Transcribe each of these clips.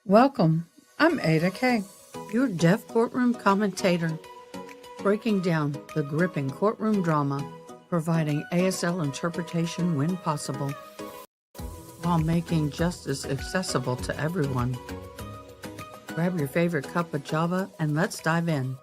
Welcome. I'm AdaKay, your deaf courtroom commentator, breaking down the gripping courtroom drama, providing ASL interpretation when possible, while making justice accessible to everyone. Grab your favorite cup of Java and let's dive in.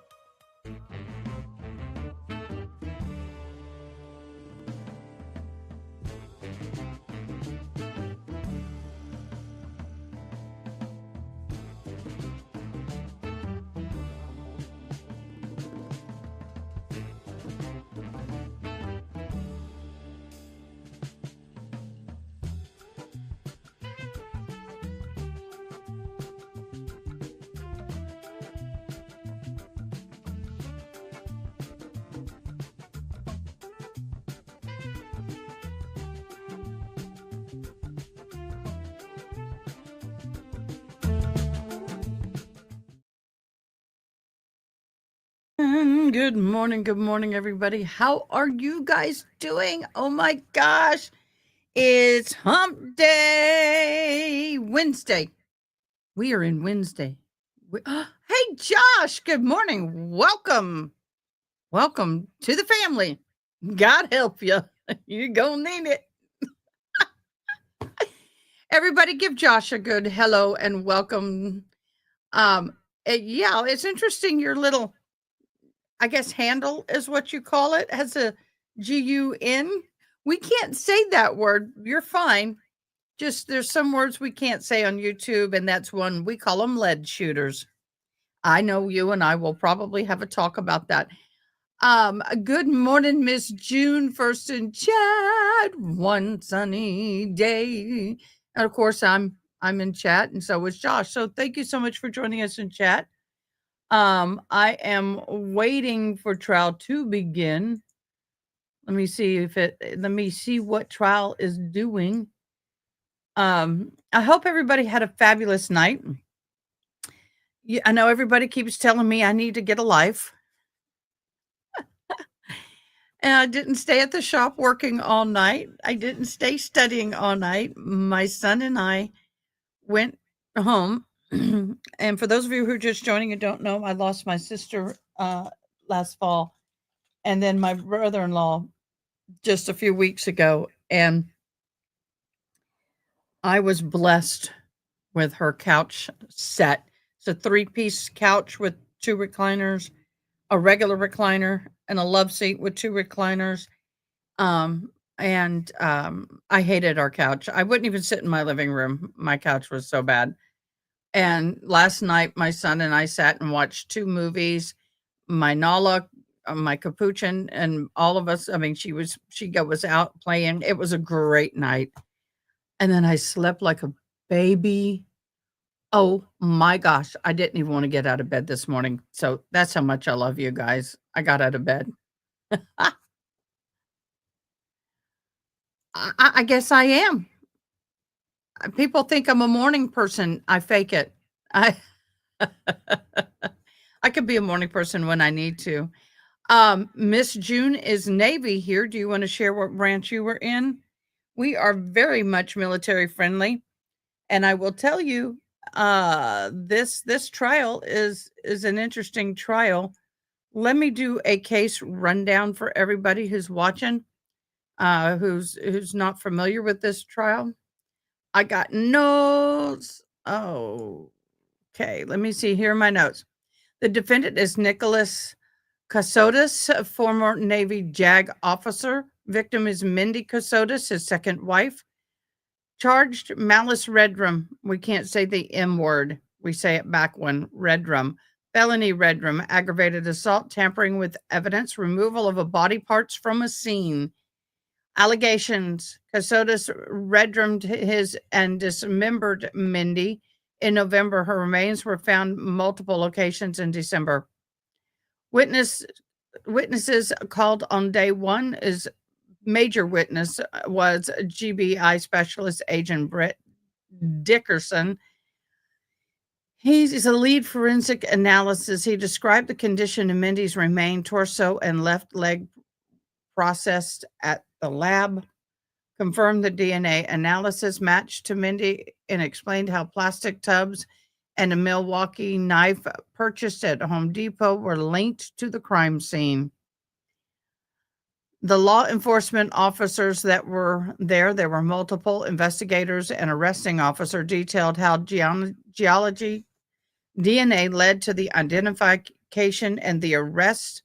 Good morning, everybody. How are you guys doing? Oh my gosh, it's hump day, Wednesday. We are in Wednesday. Hey, Josh, good morning. Welcome to the family. God help you. You're going to need it. Everybody give Josh a good hello and welcome. Yeah, it's interesting. Your little, I guess, handle is what you call it, has a GUN. We can't say that word. You're fine. Just there's some words we can't say on YouTube, and that's one. We call them lead shooters. I know you and I will probably have a talk about that. Good morning, Miss June, first in chat. One sunny day. And of course, I'm in chat, and so is Josh. So thank you so much for joining us in chat. I am waiting for trial to begin. Let me see what trial is doing. I hope everybody had a fabulous night. Yeah, I know everybody keeps telling me I need to get a life. And I didn't stay at the shop working all night. I didn't stay studying all night. My son and I went home. And for those of you who are just joining and don't know, I lost my sister last fall, and then my brother-in-law just a few weeks ago. And I was blessed with her couch set. It's a 3-piece couch with 2 recliners, a regular recliner, and a love seat with 2 recliners. I hated our couch. I wouldn't even sit in my living room. My couch was so bad. And last night, my son and I sat and watched 2 movies. My Nala, my Capuchin, and all of us. I mean, she was out playing. It was a great night. And then I slept like a baby. Oh my gosh, I didn't even want to get out of bed this morning. So that's how much I love you guys. I got out of bed. I guess I am. People think I'm a morning person. I fake it. I I could be a morning person when I need to. Miss June is Navy here. Do you want to share what branch you were in? We are very much military friendly, and I will tell you, this trial is an interesting trial. Let me do a case rundown for everybody who's watching, who's not familiar with this trial. I got notes. Oh, okay. Let me see. Here are my notes. The defendant is Nicholas Kassotis, a former Navy JAG officer. Victim is Mindi Kassotis, his second wife. Charged malice redrum. We can't say the M word. We say it back one. Redrum. Felony redrum. Aggravated assault, tampering with evidence, removal of a body parts from a scene. Allegations. Kassotis redrummed his and dismembered Mindi. In November, her remains were found multiple locations in December. Witnesses called on day one is major witness was GBI specialist agent Britt Dickerson. He's a lead forensic analysis. He described the condition of Mindi's remain, torso, and left leg processed at the lab, confirmed the DNA analysis matched to Mindi, and explained how plastic tubs and a Milwaukee knife purchased at Home Depot were linked to the crime scene. The law enforcement officers that were there were multiple investigators and arresting officer, detailed how geology DNA led to the identification and the arrest.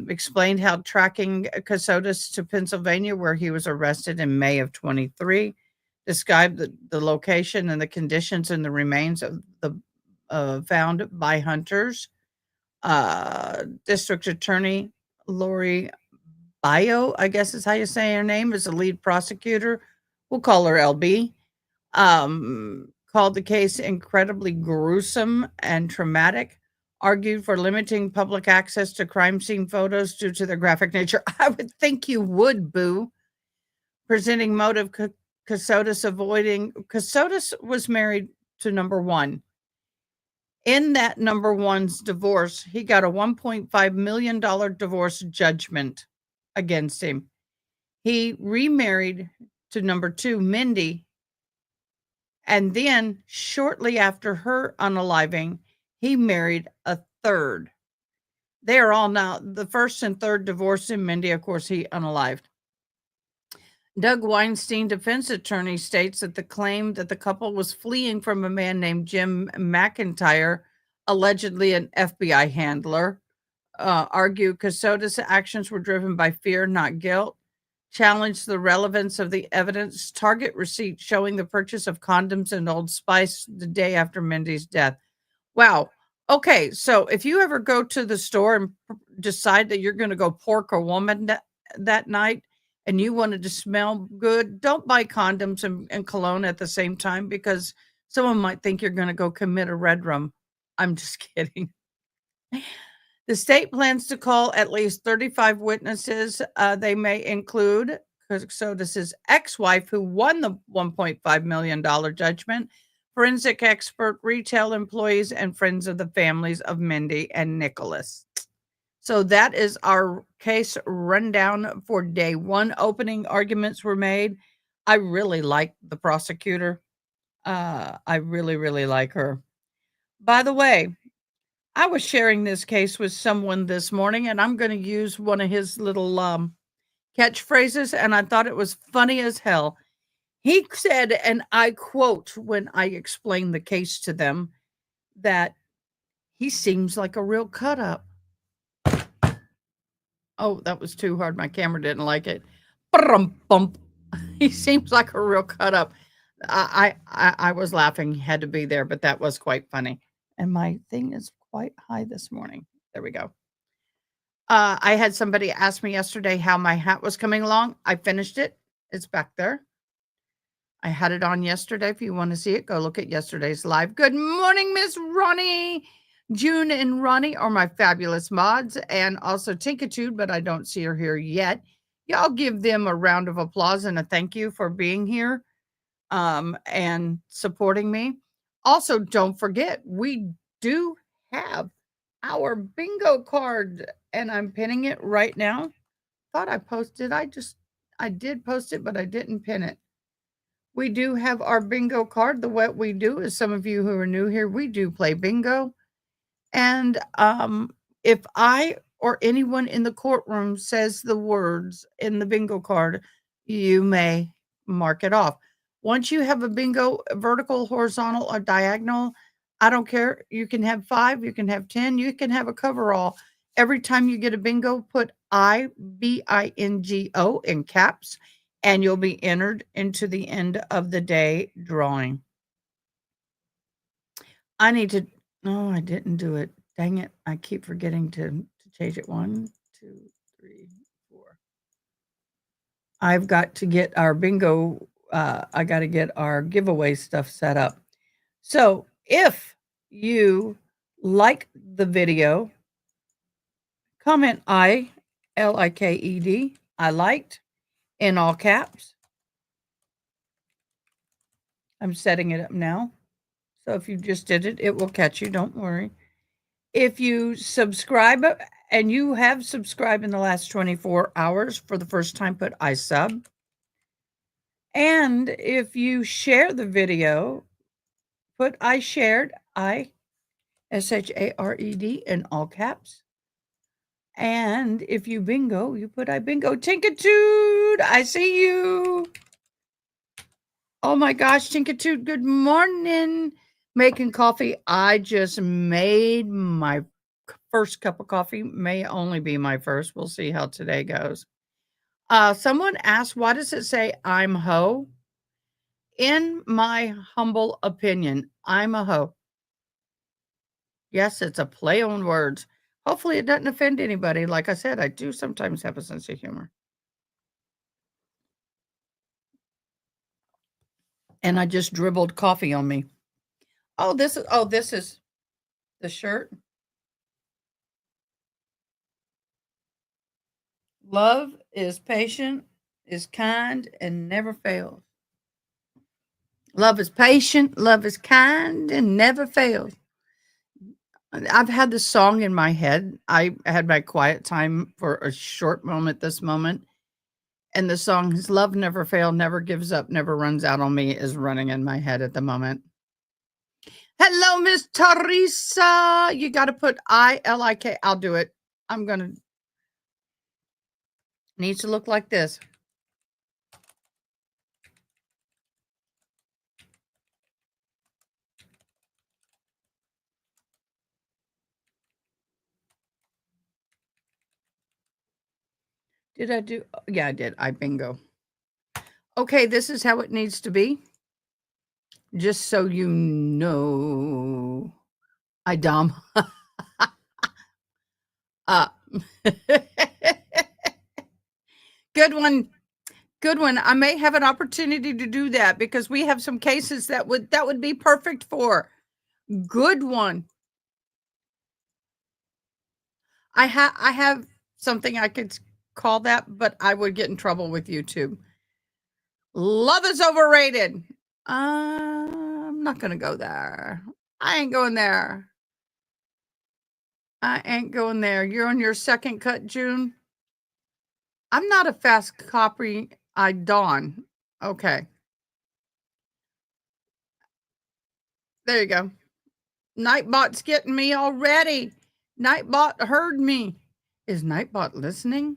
Explained how tracking Kassotis to Pennsylvania, where he was arrested in May of 23, described the location and the conditions and the remains of the found by hunters. District Attorney Lori Bio, I guess is how you say her name, is the lead prosecutor. We'll call her LB. Called the case incredibly gruesome and traumatic, argued for limiting public access to crime scene photos due to their graphic nature. I would think you would, boo. Presenting motive, Kassotis was married to number one. In that number one's divorce, he got a $1.5 million divorce judgment against him. He remarried to number two, Mindi, and then shortly after her unaliving, he married a third. They are all now the first and third divorced in Mindi. Of course, he unalived. Doug Weinstein, defense attorney, states that the claim that the couple was fleeing from a man named Jim McIntyre, allegedly an FBI handler, argued Kassotis' actions were driven by fear, not guilt. Challenged the relevance of the evidence, Target receipt showing the purchase of condoms and Old Spice the day after Mindy's death. Wow. Okay, so if you ever go to the store and decide that you're going to go pork a woman that night and you wanted to smell good, don't buy condoms and cologne at the same time, because someone might think you're going to go commit a red rum. I'm just kidding. The state plans to call at least 35 witnesses. They may include Kassotis' ex-wife, who won the $1.5 million judgment, forensic expert, retail employees, and friends of the families of Mindi and Nicholas. So that is our case rundown for day one. Opening arguments were made. I really like the prosecutor. I really, really like her. By the way, I was sharing this case with someone this morning, and I'm going to use one of his little catchphrases, and I thought it was funny as hell. He said, and I quote when I explained the case to them, that he seems like a real cut up. Oh, that was too hard. My camera didn't like it. Bump. He seems like a real cut up. I was laughing. He had to be there, but that was quite funny. And my thing is quite high this morning. There we go. I had somebody ask me yesterday how my hat was coming along. I finished it. It's back there. I had it on yesterday. If you want to see it, go look at yesterday's live. Good morning, Miss Ronnie. June and Ronnie are my fabulous mods, and also Tinkitude, but I don't see her here yet. Y'all give them a round of applause and a thank you for being here and supporting me. Also, don't forget, we do have our bingo card, and I'm pinning it right now. Thought I posted. I did post it, but I didn't pin it. We do have our bingo card. What we do is, some of you who are new here, we do play bingo. And if I or anyone in the courtroom says the words in the bingo card, you may mark it off. Once you have a bingo, vertical, horizontal, or diagonal, I don't care. You can have 5, you can have 10, you can have a coverall. Every time you get a bingo, put IBINGO in caps, and you'll be entered into the end of the day drawing. I need to, no, I didn't do it. Dang it. I keep forgetting to change it. 1, 2, 3, 4. I've got to get our bingo. I got to get our giveaway stuff set up. So if you like the video, comment ILIKED, I liked, in all caps. I'm setting it up now. So if you just did it, it will catch you. Don't worry. If you subscribe, and you have subscribed in the last 24 hours for the first time, put I sub. And if you share the video, put I shared, ISHARED in all caps. And if you bingo, you put I bingo. Tinkitude, I see you. Oh my gosh, Tinkitude, good morning. Making coffee. I just made my first cup of coffee. May only be my first. We'll see how today goes. Someone asked, why does it say I'm ho? In my humble opinion, I'm a hoe. Yes, it's a play on words. Hopefully it doesn't offend anybody. Like I said, I do sometimes have a sense of humor. And I just dribbled coffee on me. This is the shirt. Love is patient, is kind, and never fails. Love is patient, love is kind, and never fails. I've had this song in my head. I had my quiet time for a short moment this moment. And the song "His Love Never Fail, Never Gives Up, Never Runs Out on Me" is running in my head at the moment. Hello, Miss Teresa. You got to put ILIK. I'll do it. I'm going to. Needs to look like this. Did I do? Yeah, I did. I bingo. Okay, this is how it needs to be. Just so you know. I dumb. uh, good one. Good one. I may have an opportunity to do that because we have some cases that would be perfect for. Good one. I have something I could call that, but I would get in trouble with YouTube. Love is overrated. I'm not gonna go there. I ain't going there. I ain't going there. You're on your second cut, June. I'm not a fast copy. I dawn. Okay. There you go. Nightbot's getting me already. Nightbot heard me. Is Nightbot listening?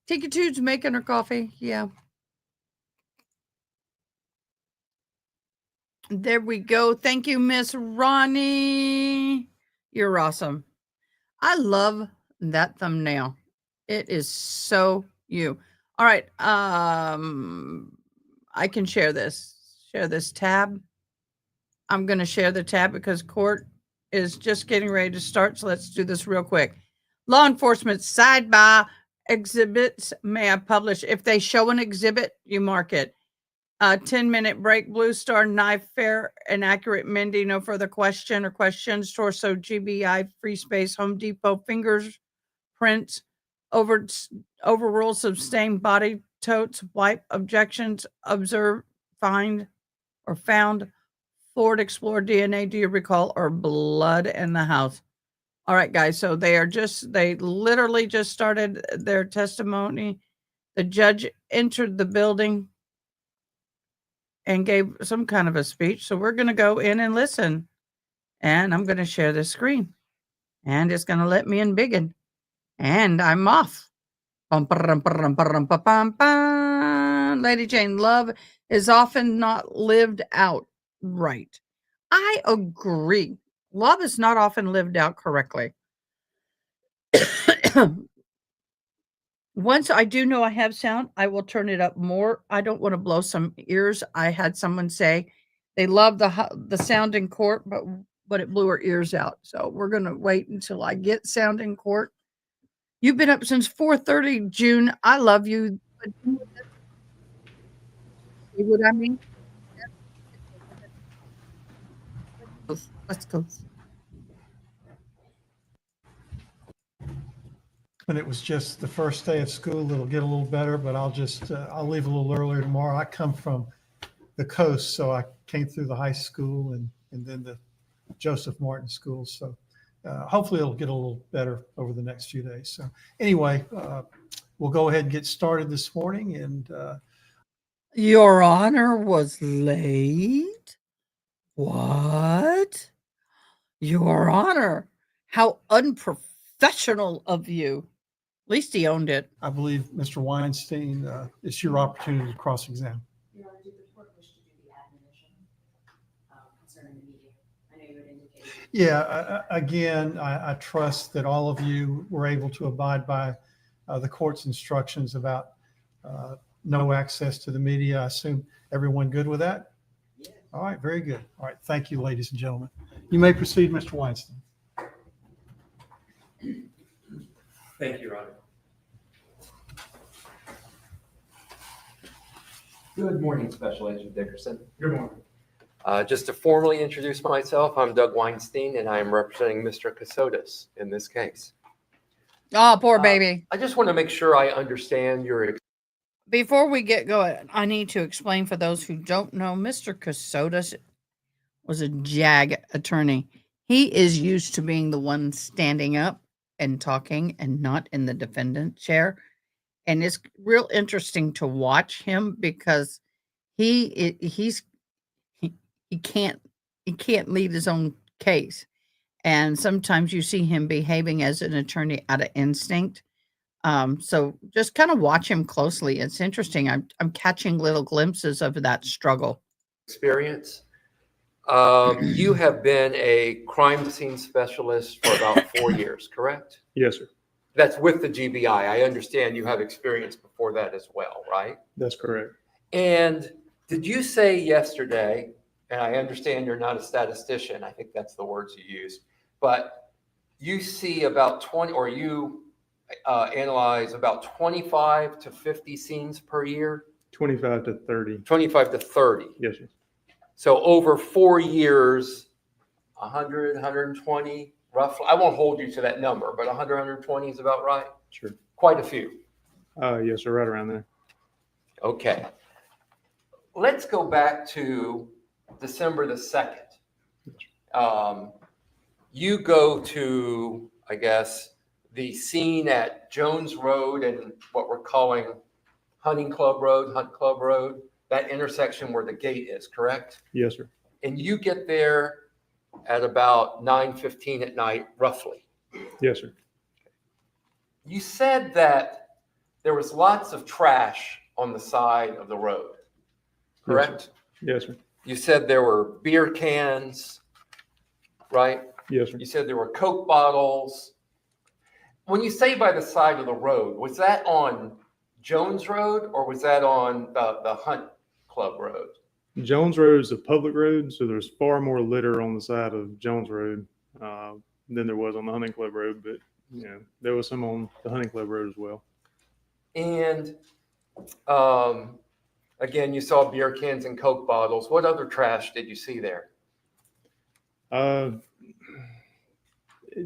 Tickitude's making her coffee. Yeah. There we go. Thank you, Miss Ronnie. You're awesome. I love that thumbnail. It is so you. All right. I can share this. Share this tab. I'm going to share the tab because court is just getting ready to start. So let's do this real quick. Law enforcement sidebar exhibits may I publish. If they show an exhibit, you mark it. 10-minute break. Blue Star Knife Fair. Inaccurate Mindi. No further question or questions. Torso GBI. Free Space. Home Depot. Fingers prints. Overrule. Sustained body totes. Wipe. Objections. Observe. Find or found. Ford Explorer DNA. Do you recall? Or blood in the house. All right, guys. So they literally just started their testimony. The judge entered the building and gave some kind of a speech. So we're going to go in and listen. And I'm going to share the screen. And it's going to let me in biggin. And I'm off. Lady Jane, love is often not lived out right. I agree. Love is not often lived out correctly. Once I do know I have sound, I will turn it up more. I don't want to blow some ears. I had someone say they love the sound in court, but it blew her ears out. So we're going to wait until I get sound in court. You've been up since 4:30, June. I love you. See what I mean? Let's go. When it was just the first day of school, it'll get a little better, but I'll leave a little earlier tomorrow. I come from the coast, so I came through the high school and then the Joseph Martin school. So hopefully it'll get a little better over the next few days. So anyway, we'll go ahead and get started this morning. And Your Honor was late? What? Your Honor, how unprofessional of you. At least he owned it. I believe, Mr. Weinstein, it's your opportunity to cross-examine. Your Honor, did the court wish to do the admonition concerning the media? I know you had indicated. Yeah, again, I trust that all of you were able to abide by the court's instructions about no access to the media. I assume everyone good with that? Yeah. All right, very good. All right, thank you, ladies and gentlemen. You may proceed, Mr. Weinstein. Thank you, Your Honor. Good morning, Special Agent Dickerson. Good morning. Just to formally introduce myself, I'm Doug Weinstein, and I am representing Mr. Kassotis in this case. Oh, poor baby. I just want to make sure I understand your. Before we get going, I need to explain for those who don't know, Mr. Kassotis was a JAG attorney. He is used to being the one standing up and talking and not in the defendant chair. And it's real interesting to watch him because he can't lead his own case. And sometimes you see him behaving as an attorney out of instinct. So just kind of watch him closely. It's interesting. I'm catching little glimpses of that struggle. Experience. You have been a crime scene specialist for about 4 years, correct? Yes, sir. That's with the GBI. I understand you have experience before that as well, right? That's correct. And did you say yesterday, and I understand you're not a statistician, I think that's the words you used, but you see about 20, or you analyze about 25 to 50 scenes per year? 25 to 30. 25 to 30. Yes, sir. So over 4 years, 100, 120, roughly. I won't hold you to that number, but 100, 120 is about right? Sure. Quite a few. Yes, sir. Right around there. Okay. Let's go back to December the 2nd. You go to, I guess, the scene at Jones Road and what we're calling Hunt Club Road, that intersection where the gate is, correct? Yes, sir. And you get there at about 9:15 at night, roughly. Yes, sir. You said that there was lots of trash on the side of the road, correct? Yes, sir. You said there were beer cans, right? Yes, sir. You said there were Coke bottles. When you say by the side of the road, was that on Jones Road or was that on the Hunt Club Road? Jones Road is a public road, so there's far more litter on the side of Jones Road than there was on the Hunting Club Road, but there was some on the Hunting Club Road as well. And again, you saw beer cans and Coke bottles. What other trash did you see there?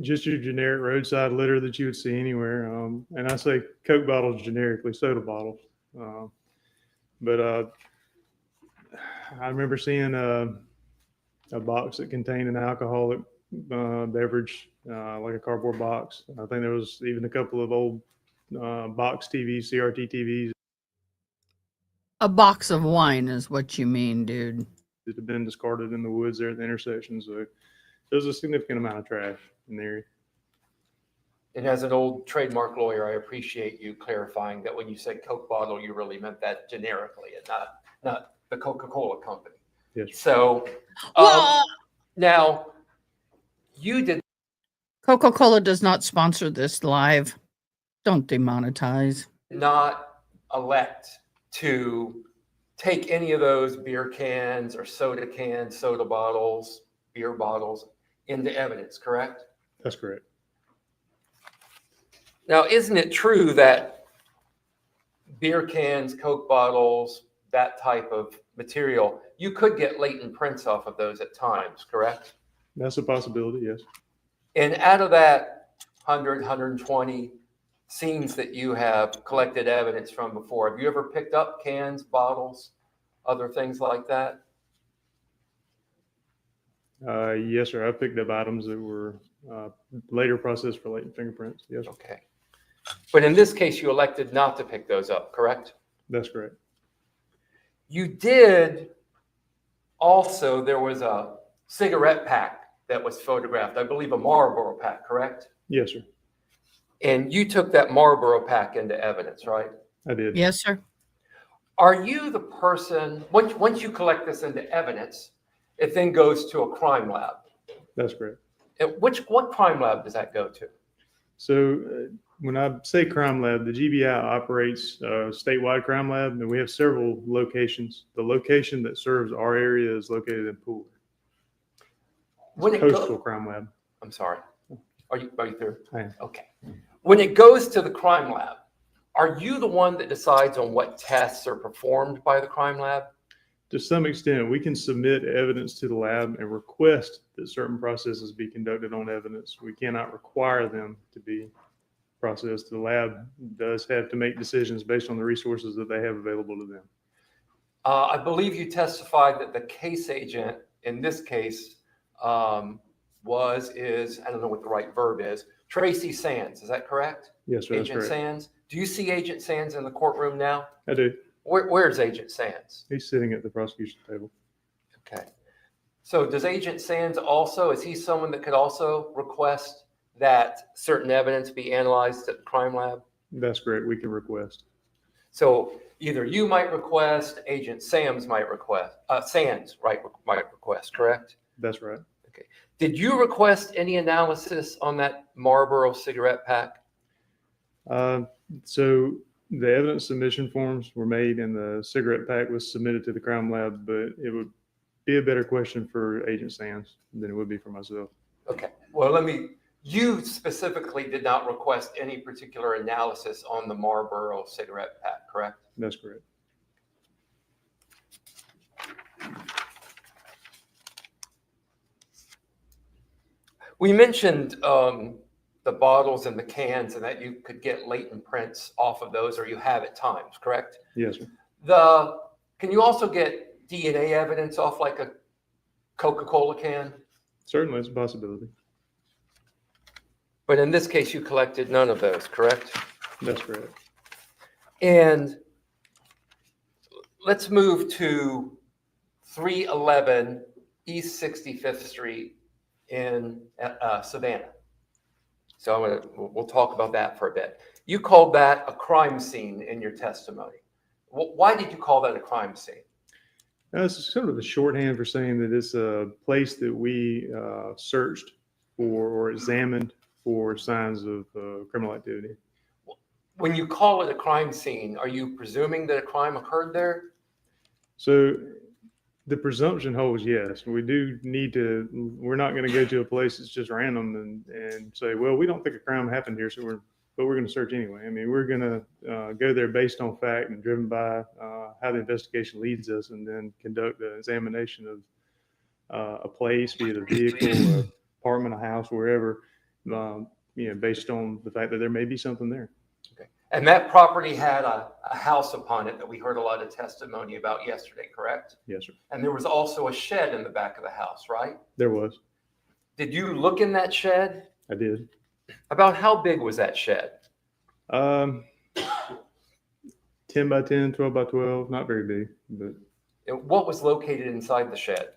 Just your generic roadside litter that you would see anywhere. And I say Coke bottles generically, soda bottles. But I remember seeing a box that contained an alcoholic beverage, like a cardboard box. I think there was even a couple of old box TVs, CRT TVs. A box of wine is what you mean, dude. That had been discarded in the woods there at the intersection. So there's a significant amount of trash in the area. And as an old trademark lawyer, I appreciate you clarifying that when you said Coke bottle, you really meant that generically and not the Coca-Cola company. Yes. So now you did Coca-Cola does not sponsor this live. Don't demonetize. not elect to take any of those beer cans or soda cans, soda bottles, beer bottles into evidence, correct? That's correct. Now, isn't it true that beer cans, Coke bottles, that type of material, you could get latent prints off of those at times, correct? That's a possibility, yes. And out of that 100, 120 scenes that you have collected evidence from before, have you ever picked up cans, bottles, other things like that? Yes, sir. I picked up items that were later processed for latent fingerprints. Yes, Okay. But in this case, you elected not to pick those up, correct? that's correct. You did also, there was a cigarette pack that was photographed, I believe a Marlboro pack, correct? Yes, sir. And you took that Marlboro pack into evidence, right? I did. Yes, sir. Are you the person, once you collect this into evidence, it then goes to a crime lab? That's correct. And what crime lab does that go to? So when I say crime lab, the GBI operates a statewide crime lab, and we have several locations. The location that serves our area is located in Poole. When it Coastal go- Crime Lab. I'm sorry. Are you through? I am. Okay. When it goes to the crime lab, are you the one that decides on what tests are performed by the crime lab? To some extent, we can submit evidence to the lab and request that certain processes be conducted on evidence. We cannot require them to be processed. The lab does have to make decisions based on the resources that they have available to them. I believe you testified that the case agent in this case I don't know what the right verb is, Tracy Sands. Is that correct? Yes, sir, that's Agent correct. Sands. Do you see Agent Sands in the courtroom now? I do. Where's Agent Sands? He's sitting at the prosecution table. Okay. So does Agent Sands also, is he someone that could also request that certain evidence be analyzed at the crime lab? That's correct. We can request. So either you might request, Agent Sands might request, might request, correct? That's right. Okay. Did you request any analysis on that Marlboro cigarette pack? So the evidence submission forms were made and the cigarette pack was submitted to the crime lab, but it would be a better question for Agent Sands than it would be for myself. Okay. Well, you specifically did not request any particular analysis on the Marlboro cigarette pack, correct? That's correct. We mentioned the bottles and the cans and that you could get latent prints off of those, or you have at times, correct? Yes, sir. Can you also get DNA evidence off like a Coca-Cola can? Certainly, it's a possibility. But in this case, you collected none of those, correct? That's correct. And let's move to 311 East 65th Street in Savannah. So we'll talk about that for a bit. You called that a crime scene in your testimony. Why did you call that a crime scene? That's sort of a shorthand for saying that it's a place that we searched for or examined for signs of criminal activity. When you call it a crime scene, are you presuming that a crime occurred there? So the presumption holds yes. We do need to, we're not going to go to a place that's just random and say, well, we don't think a crime happened here, so we're going to search anyway. I mean, we're going to go there based on fact and driven by how the investigation leads us, and then conduct an examination of a place, be it a vehicle, an apartment, a house, wherever, based on the fact that there may be something there. Okay. And that property had a house upon it that we heard a lot of testimony about yesterday, correct? Yes, sir. And there was also a shed in the back of the house, right? There was. Did you look in that shed? I did. About how big was that shed? 10 by 10, 12 by 12, not very big, but And what was located inside the shed?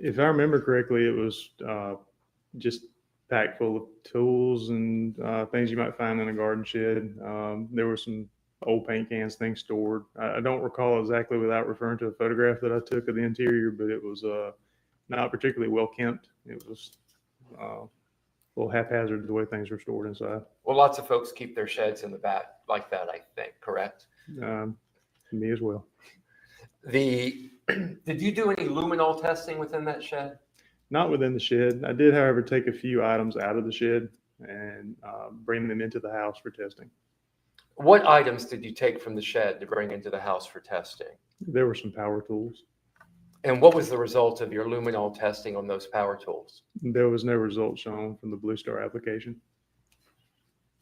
if I remember correctly, it was just packed full of tools and things you might find in a garden shed. There were some old paint cans, things stored. I don't recall exactly without referring to a photograph that I took of the interior, but it was not particularly well kept. It was a little haphazard the way things were stored inside. Well, lots of folks keep their sheds in the back like that, I think, correct? Me as well. Did you do any luminol testing within that shed? Not within the shed. I did, however, take a few items out of the shed and bring them into the house for testing. What items did you take from the shed to bring into the house for testing? There were some power tools. And what was the result of your luminol testing on those power tools? There was no result shown from the Blue Star application.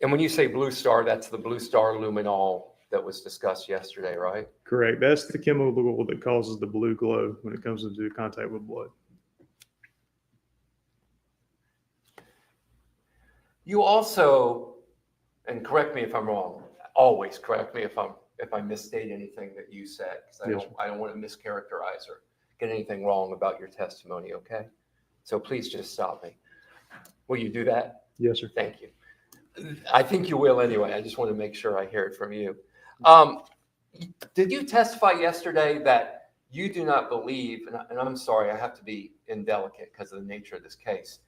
And when you say Blue Star, that's the Blue Star luminol that was discussed yesterday, right? Correct. That's the chemical that causes the blue glow when it comes into contact with blood. You You also, and correct me if I'm wrong, always correct me if if I misstate anything that you said, because Yes, I don't want to mischaracterize or get anything wrong about your testimony, okay? So please just stop me. Will you do that? Yes, sir. Thank you. I think you will anyway. I just want to make sure I hear it from you. Did you testify yesterday that you do not believe, and I'm sorry, I have to be indelicate because of the nature of this case.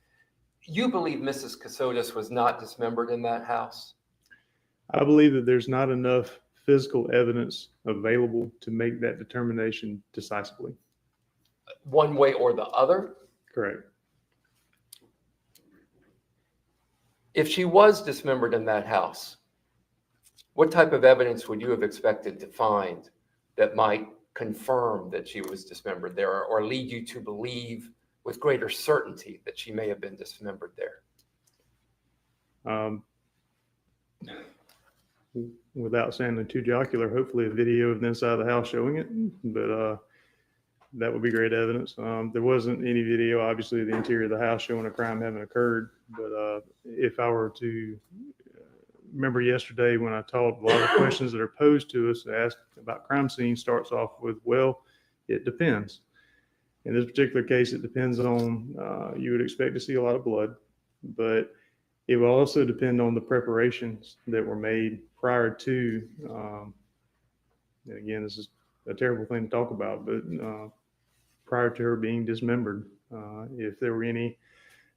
You believe Mrs. Kassotis was not dismembered in that house? I believe that there's not enough physical evidence available to make that determination decisively. One way or the other? Correct. If she was dismembered in that house, what type of evidence would you have expected to find that might confirm that she was dismembered there, or lead you to believe with greater certainty that she may have been dismembered there? Without sounding too jocular, hopefully a video of the inside of the house showing it, but that would be great evidence. There wasn't any video, obviously, of the interior of the house showing a crime having occurred, but if I were to remember yesterday when I taught, a lot of the questions that are posed to us, asked about crime scene starts off with, well, it depends. In this particular case, it depends on, you would expect to see a lot of blood, but it will also depend on the preparations that were made prior to, and again, this is a terrible thing to talk about, but prior to her being dismembered, if there were any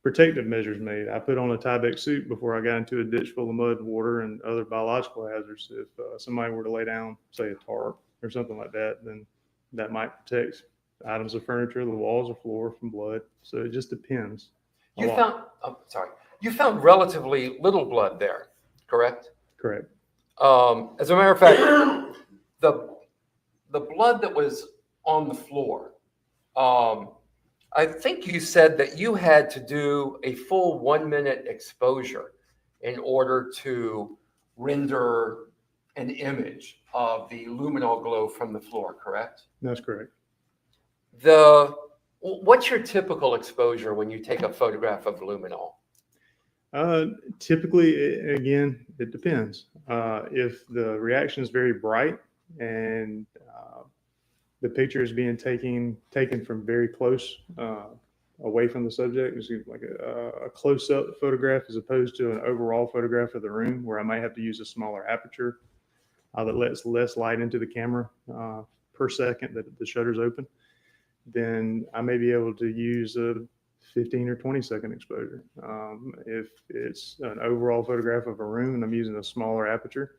protective measures made. I put on a Tyvek suit before I got into a ditch full of mud, water, and other biological hazards. If somebody were to lay down, say, a tarp or something like that, then that might protect items of furniture, the walls or floor from blood. So it just depends. You found relatively little blood there, correct? Correct. As a matter of fact, the blood that was on the floor, I think you said that you had to do a full 1 minute exposure in order to render an image of the luminol glow from the floor, correct? That's correct. What's your typical exposure when you take a photograph of luminol? Typically, again, it depends. If the reaction is very bright and the picture is being taken from very close away from the subject, it's like a close-up photograph as opposed to an overall photograph of the room where I might have to use a smaller aperture that lets less light into the camera per second that the shutter's open, then I may be able to use a 15 or 20 second exposure. If it's an overall photograph of a room and I'm using a smaller aperture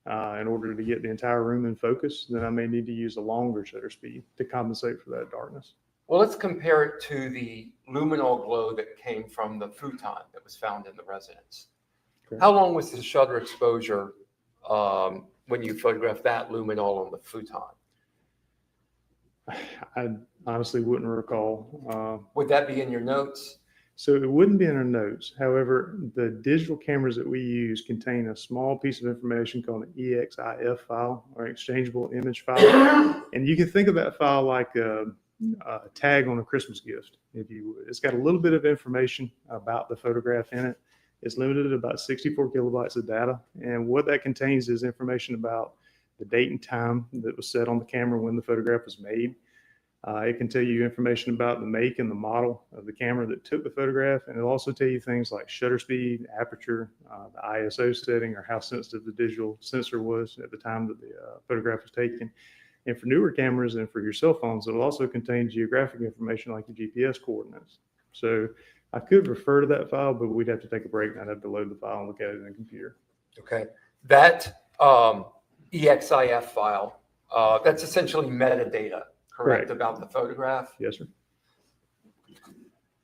in order to get the entire room in focus, then I may need to use a longer shutter speed to compensate for that darkness. Well, let's compare it to the luminol glow that came from the futon that was found in the residence. Okay. How long was the shutter exposure when you photographed that luminol on the futon? I honestly wouldn't recall. Would that be in your notes? So it wouldn't be in our notes. However, the digital cameras that we use contain a small piece of information called an EXIF file, or exchangeable image file. And you can think of that file like a tag on a Christmas gift, if you would. It's got a little bit of information about the photograph in it. It's limited to about 64 kilobytes of data. And what that contains is information about the date and time that was set on the camera when the photograph was made. It can tell you information about the make and the model of the camera that took the photograph, and it'll also tell you things like shutter speed, aperture, the ISO setting, or how sensitive the digital sensor was at the time that the photograph was taken. And for newer cameras and for your cell phones, it'll also contain geographic information like your GPS coordinates. So I could refer to that file, but we'd have to take a break and I'd have to load the file and look at it in the computer. Okay. That EXIF file, that's essentially metadata. Correct, about the photograph? Yes, sir.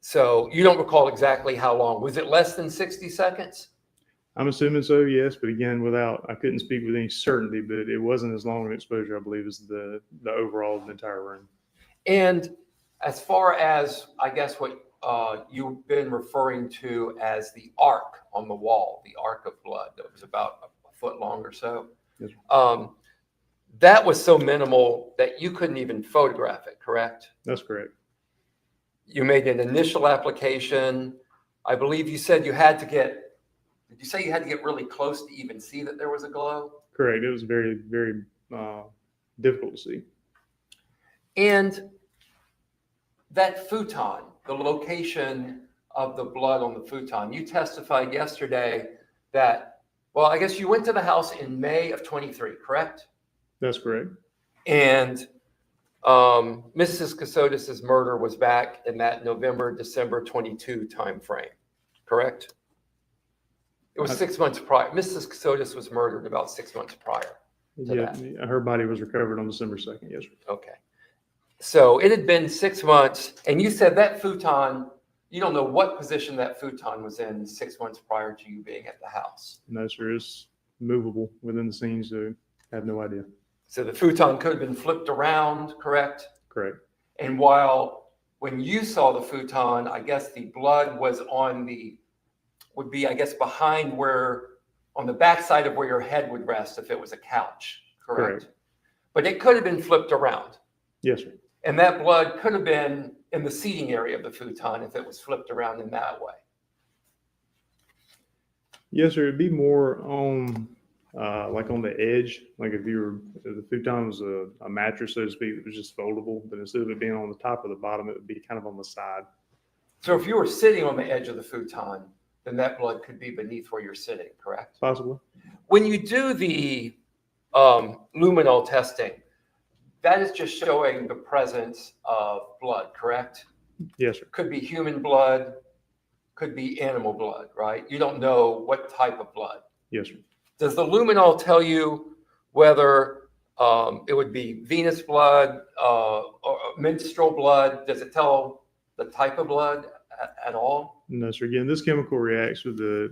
So you don't recall exactly how long. Was it less than 60 seconds? I'm assuming so, yes. But again, I couldn't speak with any certainty, but it wasn't as long an exposure, I believe, as the overall of the entire room. And as far as, I guess, what you've been referring to as the arc on the wall, the arc of blood that was about a foot long or so. Yes, that was so minimal that you couldn't even photograph it, correct? that's correct. You made an initial application. I believe you said you had to get, did you say you had to get really close to even see that there was a glow? Correct. It was very, very difficult to see. And that futon, the location of the blood on the futon, you testified yesterday that, well, I guess you went to the house in May of 23, correct? That's correct. And Mrs. Kassotis' murder was back in that November, December 22 timeframe, correct? It was 6 months prior. Mrs. Kassotis was murdered about 6 months prior. Yeah, her body was recovered on December 2nd. Yes, sir. Okay. So it had been 6 months, and you said that futon, you don't know what position that futon was in 6 months prior to you being at the house. No, sir. It's movable within the scene, so I have no idea. So the futon could have been flipped around, correct? Correct. And while when you saw the futon, I guess the blood was would be, I guess, behind on the backside of where your head would rest if it was a couch, correct? But it could have been flipped around. Yes, sir. And that blood could have been in the seating area of the futon if it was flipped around in that way. Yes, sir. It'd be more on, like on the edge. Like if the futon was a mattress, so to speak, it was just foldable. But instead of it being on the top or the bottom, it would be kind of on the side. So if you were sitting on the edge of the futon, then that blood could be beneath where you're sitting, correct? Possibly. When you do the luminol testing, that is just showing the presence of blood, correct? Yes, sir. Could be human blood, could be animal blood, right? You don't know what type of blood. Yes, sir. Does the luminol tell you whether it would be venous blood or menstrual blood? Does it tell the type of blood at all? No, sir. Again, this chemical reacts with the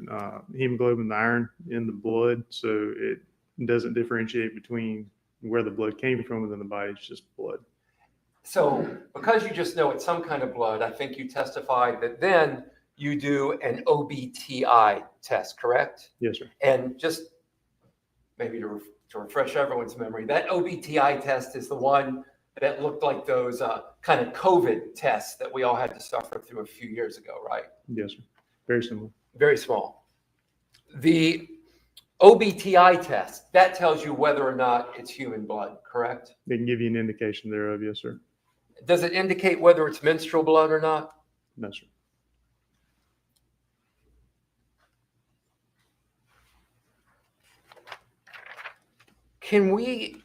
hemoglobin, the iron in the blood, so it doesn't differentiate between where the blood came from within the body. It's just blood. So because you just know it's some kind of blood, I think you testified that then you do an OBTI test, correct? Yes, sir. And just maybe to refresh everyone's memory, that OBTI test is the one that looked like those kind of COVID tests that we all had to suffer through a few years ago, right? Yes, sir. Very similar. Very small. The OBTI test, that tells you whether or not it's human blood, correct? They can give you an indication thereof. Yes, sir. Does it indicate whether it's menstrual blood or not? No, sir. Can we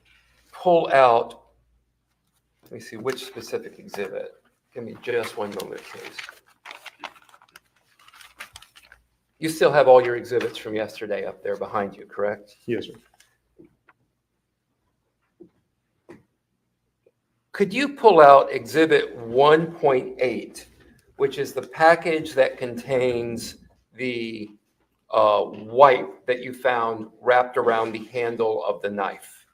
pull out, let me see which specific exhibit. Give me just one moment, please. You still have all your exhibits from yesterday up there behind you, correct? Yes, sir. Could you pull out exhibit 1.8, which is the package that contains the wipe that you found wrapped around the handle of the knife?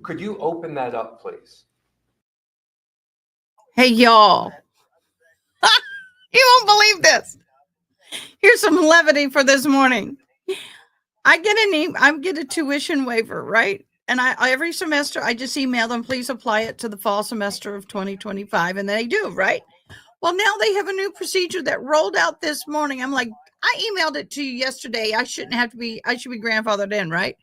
Could you open that up, please? Hey, y'all. You won't believe this. Here's some levity for this morning. I get a tuition waiver, right? And every semester I just email them, please apply it to the fall semester of 2025. And they do, right? Well, now they have a new procedure that rolled out this morning. I'm like, I emailed it to you yesterday. I should be grandfathered in, right?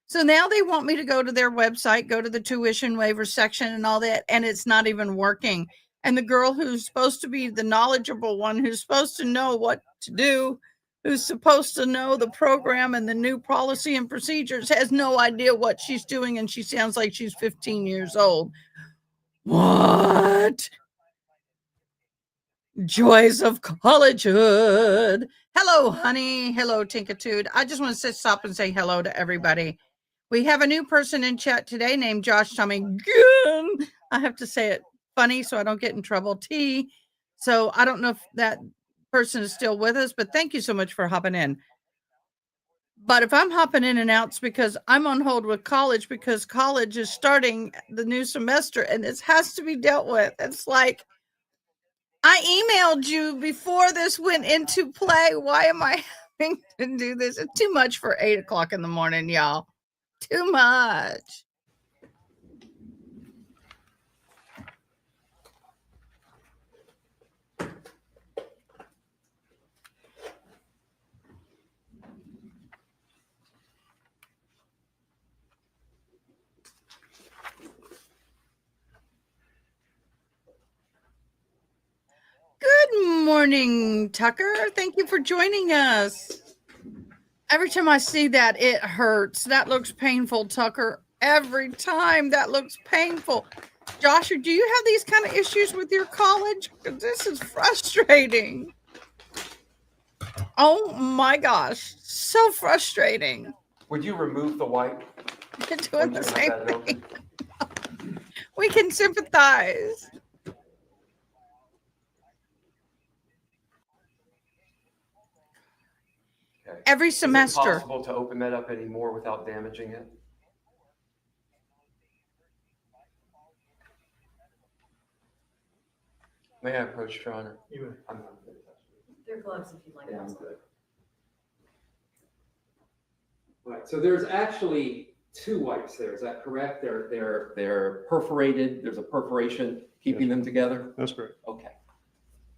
So now they want me to go to their website, go to the tuition waiver section and all that, and it's not even working. And the girl who's supposed to be the knowledgeable one, who's supposed to know what to do, who's supposed to know the program and the new policy and procedures, has no idea what she's doing, and she sounds like she's 15 years old. What? Joys of collegehood. Hello, honey. Hello, Tinkitude. I just want to stop and say hello to everybody. We have a new person in chat today named Josh Tommy. I have to say it funny so I don't get in trouble. T. So I don't know if that person is still with us, but thank you so much for hopping in. But if I'm hopping in and out, it's because I'm on hold with college, because college is starting the new semester and this has to be dealt with. It's like, I emailed you before this went into play. Why am I having to do this? It's too much for 8 o'clock in the morning, y'all. Too much. morning, Tucker. Thank you for joining us. Every time I see that, it hurts. That looks painful, Tucker. Every time that looks painful. Joshua, do you have these kind of issues with your college? This is frustrating. Oh my gosh, so frustrating. Would you remove the wipe? You're doing Would the you same have that thing. open? We can sympathize. Okay. Every Is it semester. possible to open that up anymore without damaging it? May I approach, Your Honor? I'm not good at that. Their gloves if you'd like. Yeah, I'm also. good. Right, so there's actually two wipes there, is that correct? They're perforated, there's a perforation keeping them together? That's correct. Okay.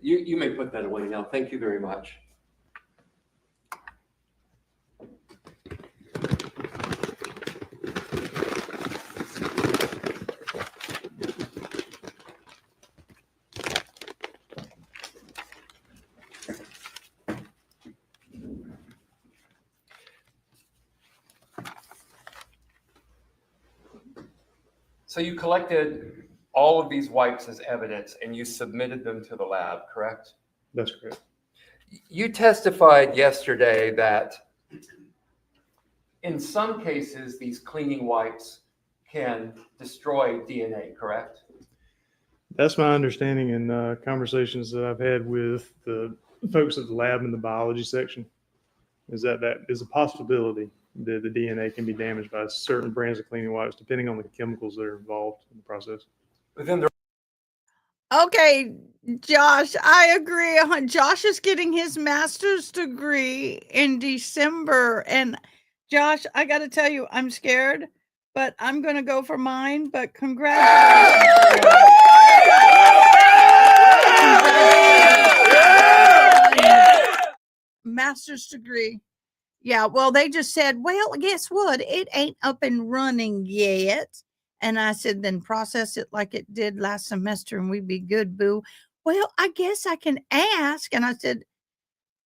You may put that away now, thank you very much. So you collected all of these wipes as evidence and you submitted them to the lab, correct? That's correct. You testified yesterday that in some cases, these cleaning wipes can destroy DNA, correct? That's my understanding in conversations that I've had with the folks at the lab in the biology section, is that that is a possibility that the DNA can be damaged by certain brands of cleaning wipes, depending on the chemicals that are involved in the process. But then there Okay, Josh, I agree. Josh is getting his master's degree in December. And Josh, I got to tell you, I'm scared, but I'm going to go for mine. But congratulations. Master's degree. Yeah, well, they just said, well, guess what? It ain't up and running yet. And I said, then process it like it did last semester and we'd be good, boo. Well, I guess I can ask. And I said,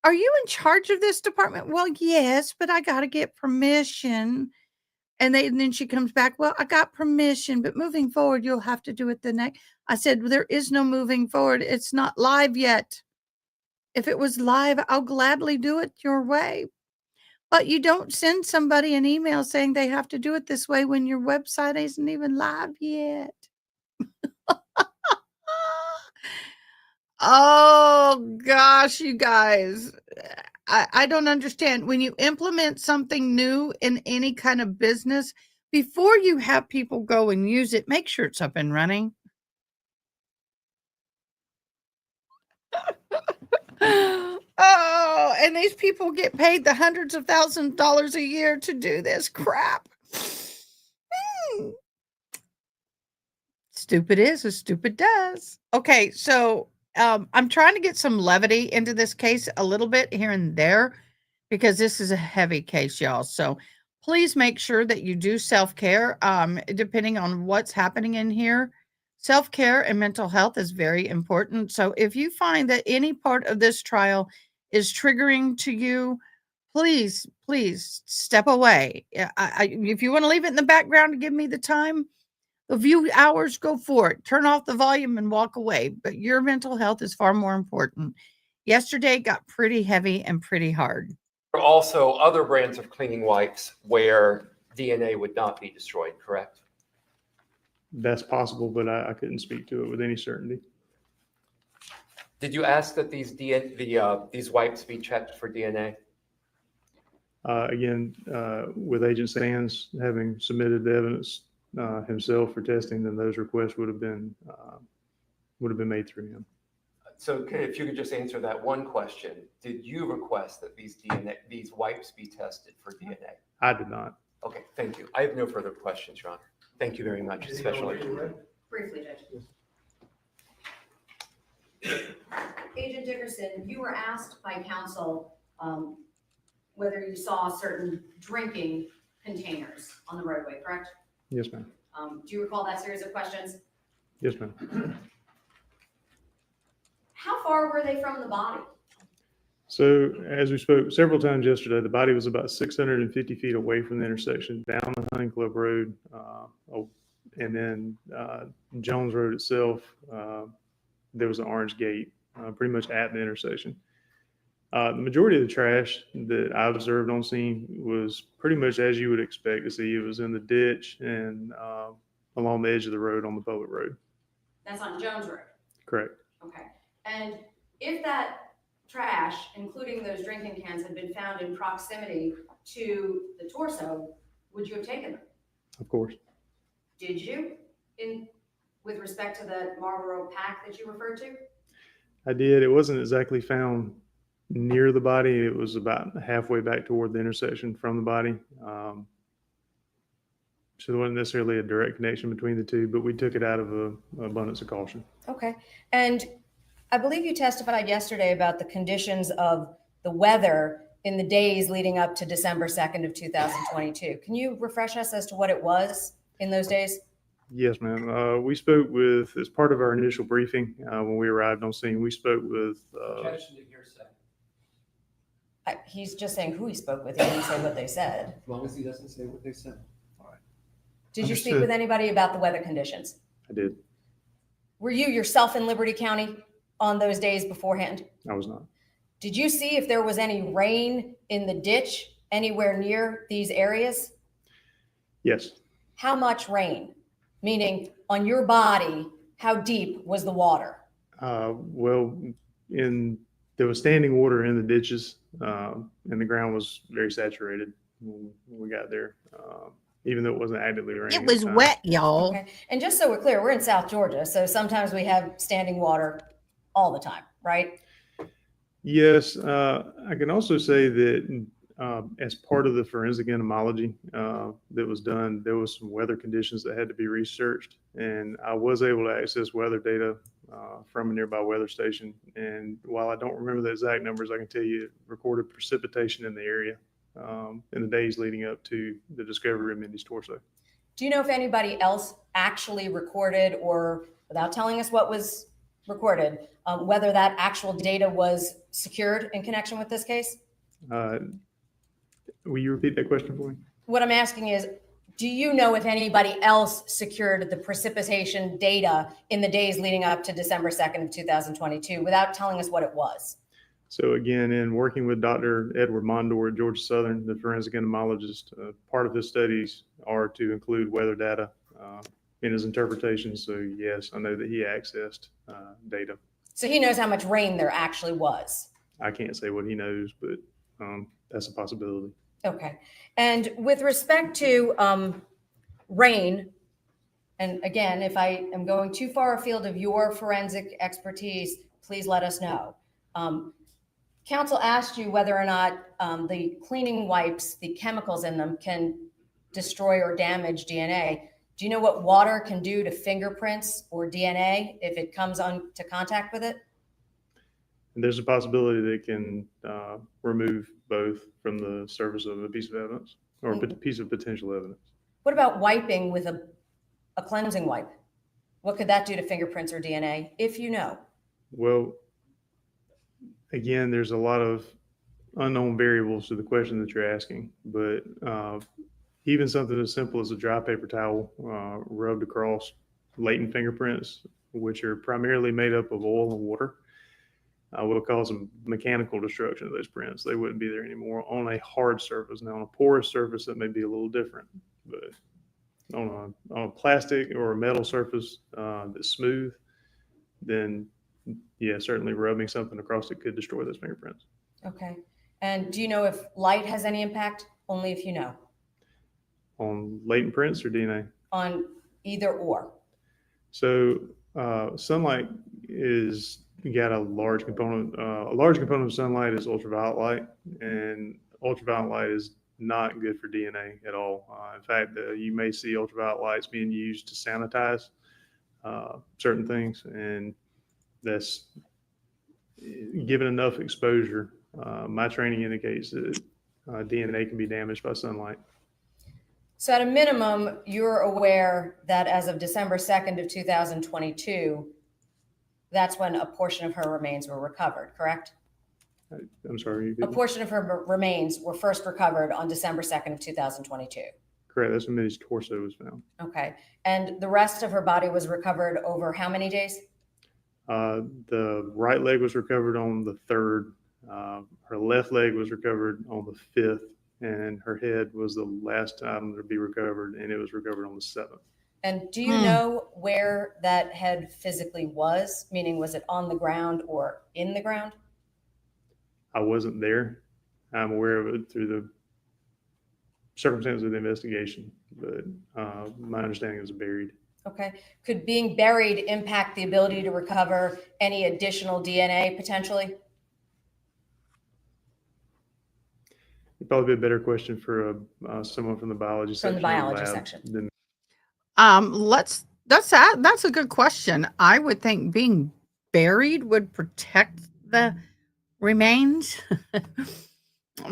are you in charge of this department? Well, yes, but I got to get permission. And then she comes back, well, I got permission, but moving forward, you'll have to do it the next. I said, well, there is no moving forward. It's not live yet. If it was live, I'll gladly do it your way. But you don't send somebody an email saying they have to do it this way when your website isn't even live yet. Oh gosh, you guys. I don't understand. When you implement something new in any kind of business, before you have people go and use it, make sure it's up and running. Oh, and these people get paid the hundreds of thousands of dollars a year to do this crap. Stupid is as stupid does. Okay, so I'm trying to get some levity into this case a little bit here and there because this is a heavy case, y'all. So please make sure that you do self-care depending on what's happening in here. Self-care and mental health is very important. So if you find that any part of this trial is triggering to you, please step away. If you want to leave it in the background to give me the time, a few hours, go for it. Turn off the volume and walk away. But your mental health is far more important. Yesterday got pretty heavy and pretty hard. are also other brands of cleaning wipes where DNA would not be destroyed, correct? That's possible, but I couldn't speak to it with any certainty. Did you ask that these wipes be checked for DNA? Again, with Agent Sands having submitted the evidence himself for testing, then those requests would have been made through him. So if you could just answer that one question, did you request that these wipes be tested for DNA? I did not. Okay, thank you. I have no further questions, Your Honor. Thank you very much, Special Agent. Briefly, Judge. Agent Dickerson, you were asked by counsel whether you saw certain drinking containers on the roadway, correct? Yes, ma'am. Do you recall that series of questions? Yes, ma'am. How far were they from the body? So as we spoke several times yesterday, the body was about 650 feet away from the intersection, down the Hunting Club Road, and then Jones Road itself. There was an orange gate, pretty much at the intersection. The majority of the trash that I observed on scene was pretty much as you would expect to see. It was in the ditch and along the edge of the road on the public road. That's on Jones Road. Correct. Okay. And if that trash, including those drinking cans, had been found in proximity to the torso, would you have taken them? Of course. Did you, with respect to the Marlboro pack that you referred to? I did. It wasn't exactly found near the body. It was about halfway back toward the intersection from the body. So there wasn't necessarily a direct connection between the two, but we took it out of an abundance of caution. Okay. And I believe you testified yesterday about the conditions of the weather in the days leading up to December 2nd of 2022. Can you refresh us as to what it was in those days? Yes, ma'am. We spoke with, as part of our initial briefing, when we arrived on scene, we spoke with, Objection to hearsay. He's just saying who he spoke with. He didn't say what they said. As long as he doesn't say what they said. Did you speak Understood. with anybody about the weather conditions? I did. Were you yourself in Liberty County on those days beforehand? I was not. Did you see if there was any rain in the ditch anywhere near these areas? Yes. How much rain? Meaning on your body, how deep was the water? Well, there was standing water in the ditches, and the ground was very saturated when we got there, even though it wasn't actively raining. It was wet, y'all. Okay. And just so we're clear, we're in South Georgia, so sometimes we have standing water all the time, right? Yes. I can also say that as part of the forensic entomology that was done, there was some weather conditions that had to be researched, and I was able to access weather data from a nearby weather station. And while I don't remember the exact numbers, I can tell you it recorded precipitation in the area in the days leading up to the discovery of Mindy's torso. Do you know if anybody else actually recorded, or without telling us what was recorded, whether that actual data was secured in connection with this case? Will you repeat that question for me? What I'm asking is, do you know if anybody else secured the precipitation data in the days leading up to December 2nd of 2022 without telling us what it was? So again, in working with Dr. Edward Mondor at Georgia Southern, the forensic entomologist, part of his studies are to include weather data in his interpretation. So yes, I know that he accessed data. So he knows how much rain there actually was. I can't say what he knows, but that's a possibility. Okay. And with respect to rain, and again, if I am going too far afield of your forensic expertise, please let us know. Counsel asked you whether or not the cleaning wipes, the chemicals in them, can destroy or damage DNA. Do you know what water can do to fingerprints or DNA if it comes into contact with it? And there's a possibility that it can remove both from the surface of a piece of evidence or a piece of potential evidence. What about wiping with a cleansing wipe? What could that do to fingerprints or DNA, if you know? Well, again, there's a lot of unknown variables to the question that you're asking, but even something as simple as a dry paper towel rubbed across latent fingerprints, which are primarily made up of oil and water, will cause some mechanical destruction of those prints. They wouldn't be there anymore on a hard surface. Now, on a porous surface, that may be a little different, but on a plastic or a metal surface that's smooth, then yeah, certainly rubbing something across it could destroy those fingerprints. Okay. And do you know if light has any impact? Only if you know. On latent prints or DNA? On either or. So sunlight is got a large component. A large component of sunlight is ultraviolet light, and ultraviolet light is not good for DNA at all. In fact, you may see ultraviolet lights being used to sanitize certain things, and that's given enough exposure. My training indicates that DNA can be damaged by sunlight. So at a minimum, you're aware that as of December 2nd of 2022, that's when a portion of her remains were recovered, correct? I'm sorry. A portion of her remains were first recovered on December 2nd of 2022. Correct. That's when Mindy's torso was found. Okay. And the rest of her body was recovered over how many days? The right leg was recovered on the 3rd. Her left leg was recovered on the 5th, and her head was the last item to be recovered, and it was recovered on the 7th. And do you know where that head physically was? Meaning, was it on the ground or in the ground? I wasn't there. I'm aware of it through the circumstances of the investigation, but my understanding is buried. Okay. Could being buried impact the ability to recover any additional DNA potentially? It'd probably be a better question for someone from the biology section. From the of biology lab section. than That's a good question. I would think being buried would protect the remains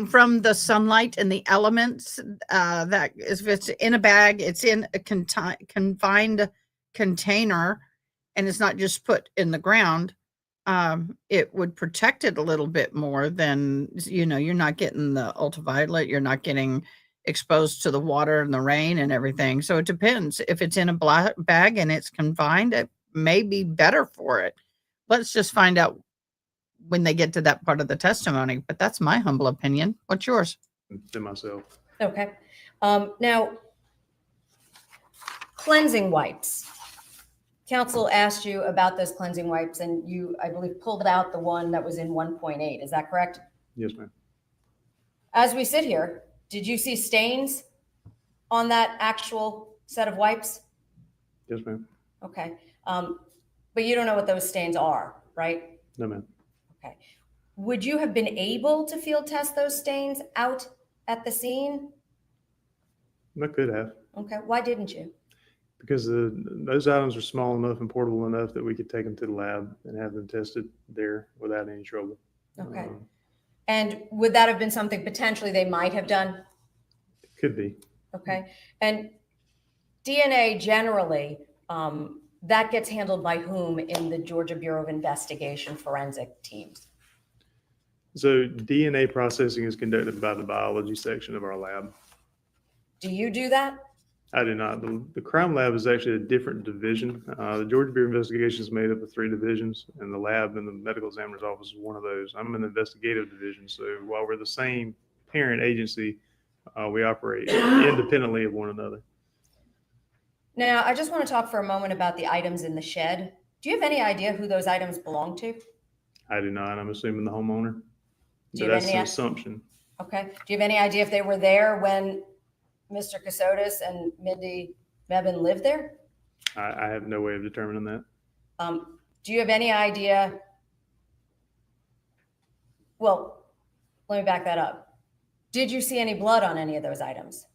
from the sunlight and the elements. That is, if it's in a bag, it's in a confined container, and it's not just put in the ground. It would protect it a little bit more than, you're not getting the ultraviolet, you're not getting exposed to the water and the rain and everything. So it depends. If it's in a black bag and it's confined, it may be better for it. Let's just find out when they get to that part of the testimony. But that's my humble opinion. What's yours? than myself. Okay. Now, cleansing wipes. Counsel asked you about those cleansing wipes, and you, I believe, pulled out the one that was in 1.8. Is that correct? Yes, ma'am. As we sit here, did you see stains on that actual set of wipes? Yes, ma'am. Okay. But you don't know what those stains are, right? No, ma'am. Okay. Would you have been able to field test those stains out at the scene? I could have, Okay. Why didn't you? because those items are small enough and portable enough that we could take them to the lab and have them tested there without any trouble. Okay. And would that have been something potentially they might have done? Could be. Okay. And DNA generally, that gets handled by whom in the Georgia Bureau of Investigation forensic teams? So DNA processing is conducted by the biology section of our lab. Do you do that? I do not. The crime lab is actually a different division. The Georgia Bureau of Investigation is made up of 3 divisions, and the lab in the medical examiner's office is one of those. I'm in the investigative division. So while we're the same parent agency, we operate independently of one another. Now, I just want to talk for a moment about the items in the shed. Do you have any idea who those items belong to? I do not. I'm assuming the homeowner. Do you But have that's any- an assumption. Okay. Do you have any idea if they were there when Mr. Kassotis and Mindi Mebane lived there? I have no way of determining that. Do you have any idea? Well, let me back that up. Did you see any blood on any of those items?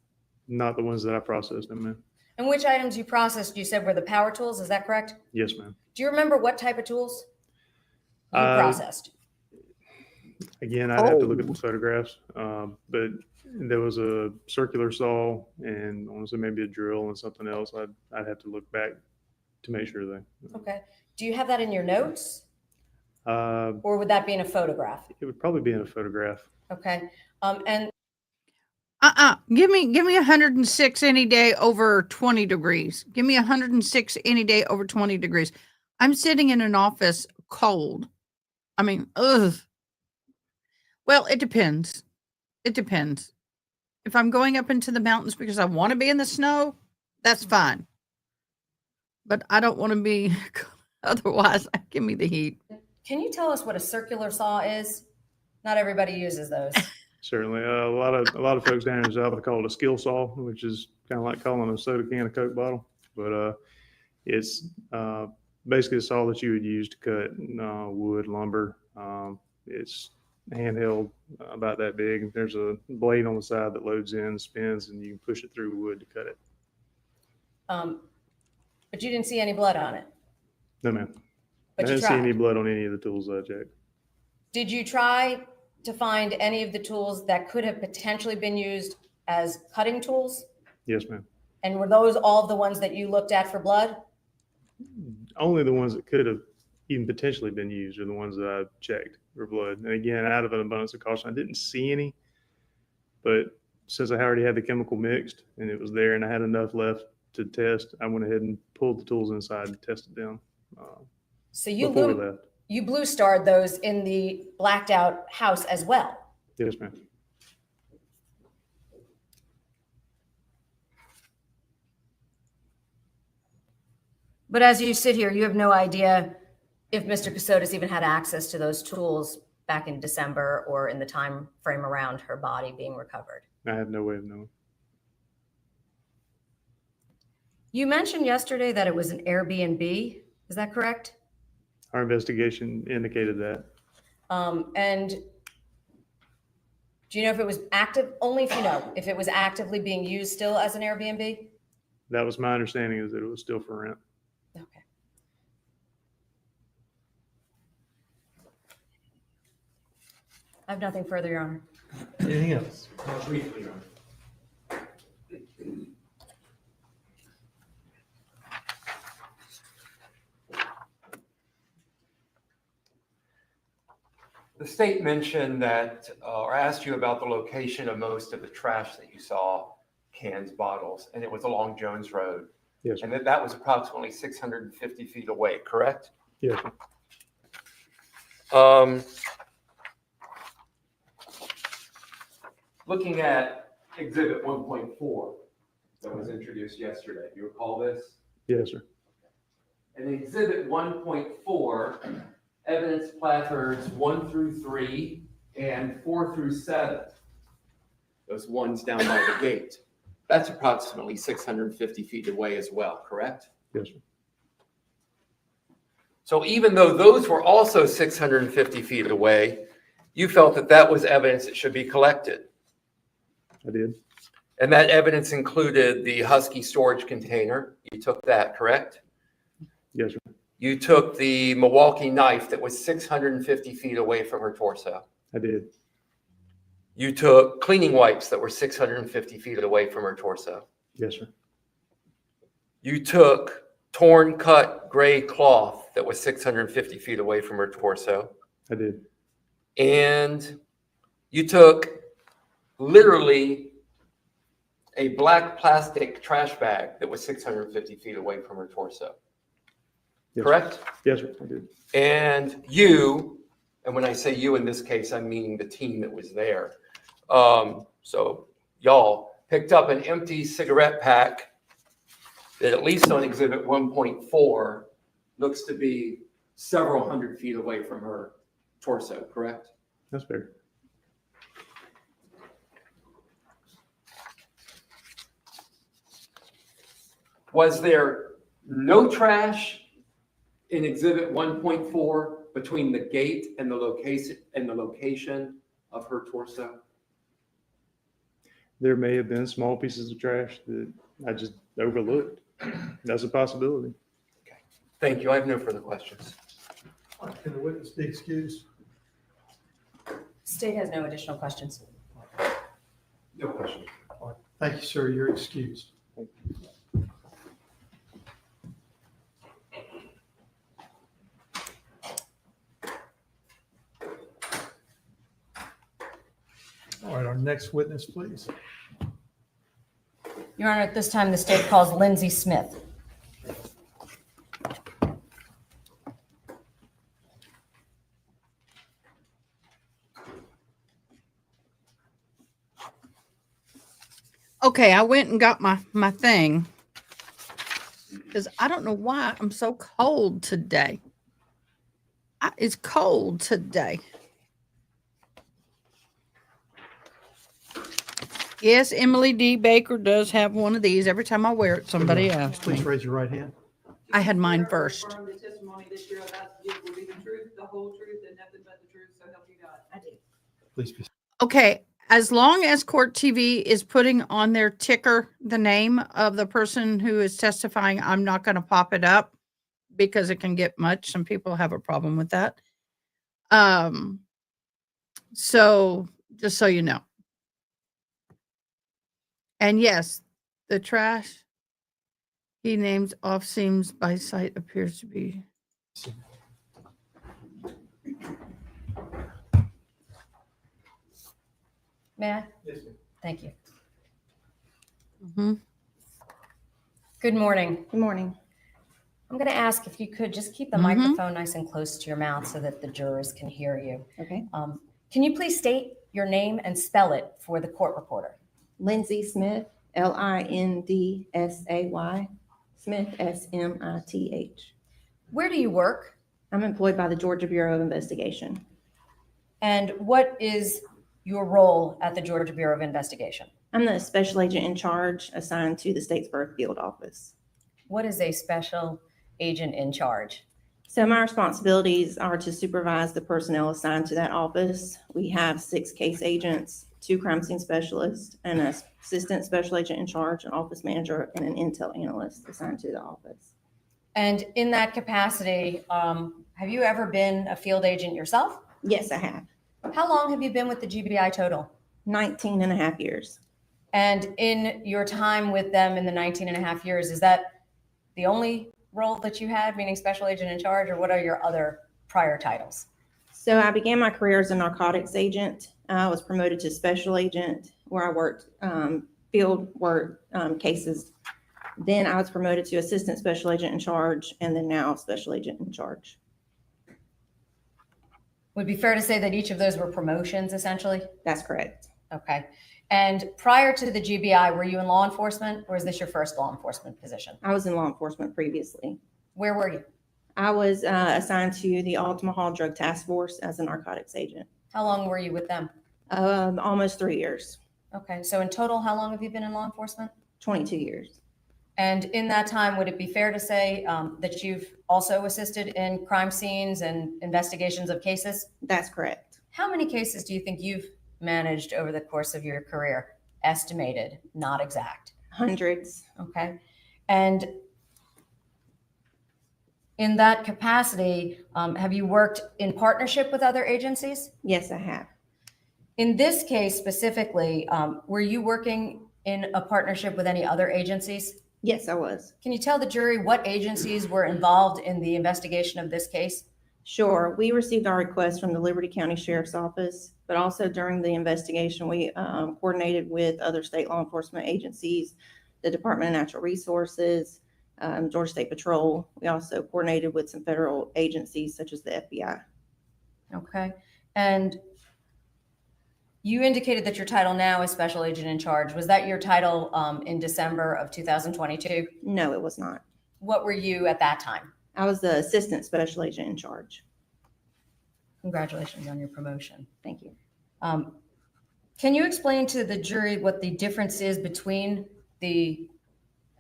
Not the ones that I processed, ma'am. And which items you processed, you said were the power tools, is that correct? Yes, ma'am. Do you remember what type of tools you Uh, processed? Again, I'd have to look at the photographs, but there was a circular saw and honestly maybe a drill and something else. I'd have to look back to make sure that. Okay. Do you have that in your notes, Uh, or would that be in a photograph? it would probably be in a photograph. Okay. And Give me 106 any day over 20 degrees. Give me 106 any day over 20 degrees. I'm sitting in an office cold. I mean, ugh. Well, it depends. It depends. If I'm going up into the mountains because I want to be in the snow, that's fine. But I don't want to be otherwise. Give me the heat. can you tell us what a circular saw is? Not everybody uses those. Certainly, a lot of folks down in the South call it a skill saw, which is kind of like calling a soda can a Coke bottle. But it's basically a saw that you would use to cut wood, lumber. It's handheld, about that big. There's a blade on the side that loads in, spins, and you can push it through wood to cut it. But you didn't see any blood on it. No, ma'am. I But you didn't see any tried. blood on any of the tools I checked. Did you try to find any of the tools that could have potentially been used as cutting tools? Yes, ma'am. And were those all of the ones that you looked at for blood? Only the ones that could have even potentially been used are the ones that I checked for blood. And again, out of an abundance of caution, I didn't see any, but since I already had the chemical mixed and it was there and I had enough left to test, I went ahead and pulled the tools inside and tested them So you before we left. you blue starred those in the blacked out house as well. Yes, ma'am. But as you sit here, you have no idea if Mr. Kassotis even had access to those tools back in December or in the time frame around her body being recovered. I have no way of knowing. You mentioned yesterday that it was an Airbnb. Is that correct? Our investigation indicated that. And do you know if it was active? Only if you know if it was actively being used still as an Airbnb? That was my understanding, is that it was still for rent. Okay. I have nothing further, Your Honor. Anything else? Briefly, Your Honor. The state mentioned that, or asked you about the location of most of the trash that you saw, cans, bottles, and it was along Jones Road. Yes, And that was approximately 650 feet away, correct? yes. Looking at Exhibit 1.4 that was introduced yesterday, do you recall this? Yes, sir. In Exhibit 1.4, evidence placards 1 through 3 and 4 through 7. Those ones down by the gate. That's approximately 650 feet away as well, correct? Yes, sir. So even though those were also 650 feet away, you felt that that was evidence that should be collected. I did. And that evidence included the Husky storage container. You took that, correct? Yes, sir. You took the Milwaukee knife that was 650 feet away from her torso. I did. You took cleaning wipes that were 650 feet away from her torso. Yes, sir. You took torn, cut gray cloth that was 650 feet away from her torso. I did. And you took literally a black plastic trash bag that was 650 feet away from her torso. Yes, Correct? Sir. Yes, sir. I did. And you, and when I say you in this case, I'm meaning the team that was there. So y'all picked up an empty cigarette pack that, at least on Exhibit 1.4, looks to be several hundred feet away from her torso, correct? That's fair. Was there no trash in Exhibit 1.4 between the gate and the location of her torso? There may have been small pieces of trash that I just overlooked. That's a possibility. Thank you. I have no further questions. Can the witness be excused? State has no additional questions. No question. All right. Thank you, sir. You're excused. All right, our next witness, please. Your Honor, at this time, the state calls Lindsay Smith. Okay, I went and got my thing because I don't know why I'm so cold today. It's cold today. Yes, Emily D. Baker does have one of these. Every time I wear it, somebody asks Please me. raise your right hand. I had mine first. Affirm the testimony that you're about to give will be the truth, the whole truth, and nothing but the truth, so help you God. I do. Please be. Okay, as long as Court TV is putting on their ticker the name of the person who is testifying, I'm not going to pop it up because it can get much. Some people have a problem with that. So just so you know. And yes, the trash he names off seams by site appears to be. May I? Yes, ma'am. Thank you. Mhm. Good morning. Good morning. I'm going to ask if you could just keep the Mhm. microphone nice and close to your mouth so that the jurors can hear you. Okay. Can you please state your name and spell it for the court reporter? Lindsay Smith, Lindsay. Smith, Smith. Where do you work? I'm employed by the Georgia Bureau of Investigation. And what is your role at the Georgia Bureau of Investigation? I'm the special agent in charge assigned to the Statesboro Field Office. What is a special agent in charge? So my responsibilities are to supervise the personnel assigned to that office. We have 6 case agents, 2 crime scene specialists, an assistant special agent in charge, an office manager, and an intel analyst assigned to the office. And in that capacity, have you ever been a field agent yourself? Yes, I have. How long have you been with the GBI total? 19 and a half years. And in your time with them in the 19 and a half years, is that the only role that you had, meaning special agent in charge, or what are your other prior titles? So I began my career as a narcotics agent. I was promoted to special agent where I worked field work cases. Then I was promoted to assistant special agent in charge, and then now special agent in charge. Would it be fair to say that each of those were promotions essentially? That's correct. Okay. And prior to the GBI, were you in law enforcement or is this your first law enforcement position? I was in law enforcement previously. Where were you? I was assigned to the Altamont Drug Task Force as a narcotics agent. How long were you with them? Almost 3 years, Okay. So in total, how long have you been in law enforcement? 22 years. And in that time, would it be fair to say that you've also assisted in crime scenes and investigations of cases? That's correct. How many cases do you think you've managed over the course of your career? Estimated, not exact. Hundreds. Okay. And in that capacity, have you worked in partnership with other agencies? Yes, I have. In this case specifically, were you working in a partnership with any other agencies? Yes, I was. Can you tell the jury what agencies were involved in the investigation of this case? Sure. We received our request from the Liberty County Sheriff's Office, but also during the investigation, we coordinated with other state law enforcement agencies, the Department of Natural Resources, Georgia State Patrol. We also coordinated with some federal agencies such as the FBI. Okay. And you indicated that your title now is Special Agent in Charge. Was that your title in December of 2022? No, it was not. What were you at that time? I was the Assistant Special Agent in Charge. Congratulations on your promotion. Thank you. Can you explain to the jury what the difference is between the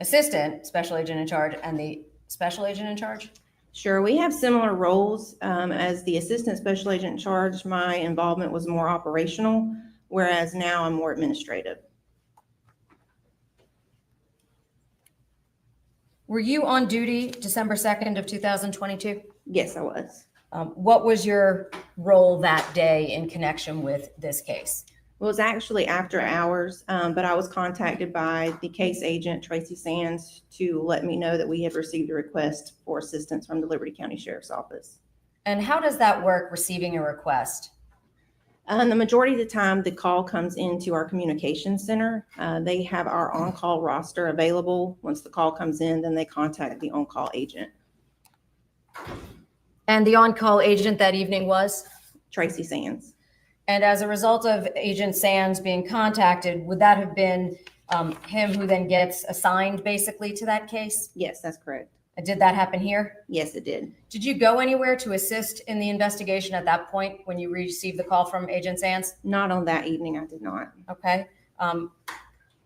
Assistant Special Agent in Charge and the Special Agent in Charge? Sure. We have similar roles. As the Assistant Special Agent in Charge, my involvement was more operational, whereas now I'm more administrative. Were you on duty December 2nd of 2022? Yes, I was. What was your role that day in connection with this case? It was actually after hours, but I was contacted by the case agent, Tracy Sands, to let me know that we had received a request for assistance from the Liberty County Sheriff's Office. And how does that work, receiving a request? The majority of the time, the call comes into our communications center. They have our on-call roster available. Once the call comes in, then they contact the on-call agent, And the on-call agent that evening was? Tracy Sands. And as a result of Agent Sands being contacted, would that have been him who then gets assigned basically to that case? Yes, that's correct. Did that happen here? Yes, it did. Did you go anywhere to assist in the investigation at that point when you received the call from Agent Sands? Not on that evening, I did not. Okay.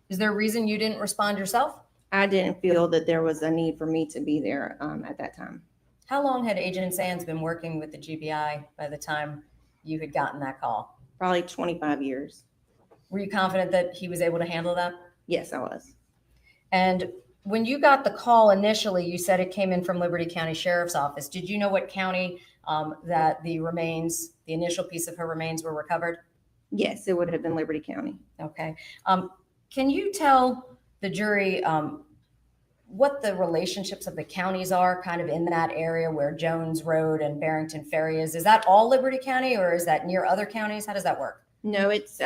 Is there a reason you didn't respond yourself? I didn't feel that there was a need for me to be there at that time. How long had Agent Sands been working with the GBI by the time you had gotten that call? Probably 25 years. Were you confident that he was able to handle that? Yes, I was. And when you got the call initially, you said it came in from Liberty County Sheriff's Office. Did you know what county that the remains, the initial piece of her remains were recovered? Yes, it would have been Liberty County. Okay. Can you tell the jury what the relationships of the counties are kind of in that area where Jones Road and Barrington Ferry is? Is that all Liberty County or is that near other counties? How does that work? No, it's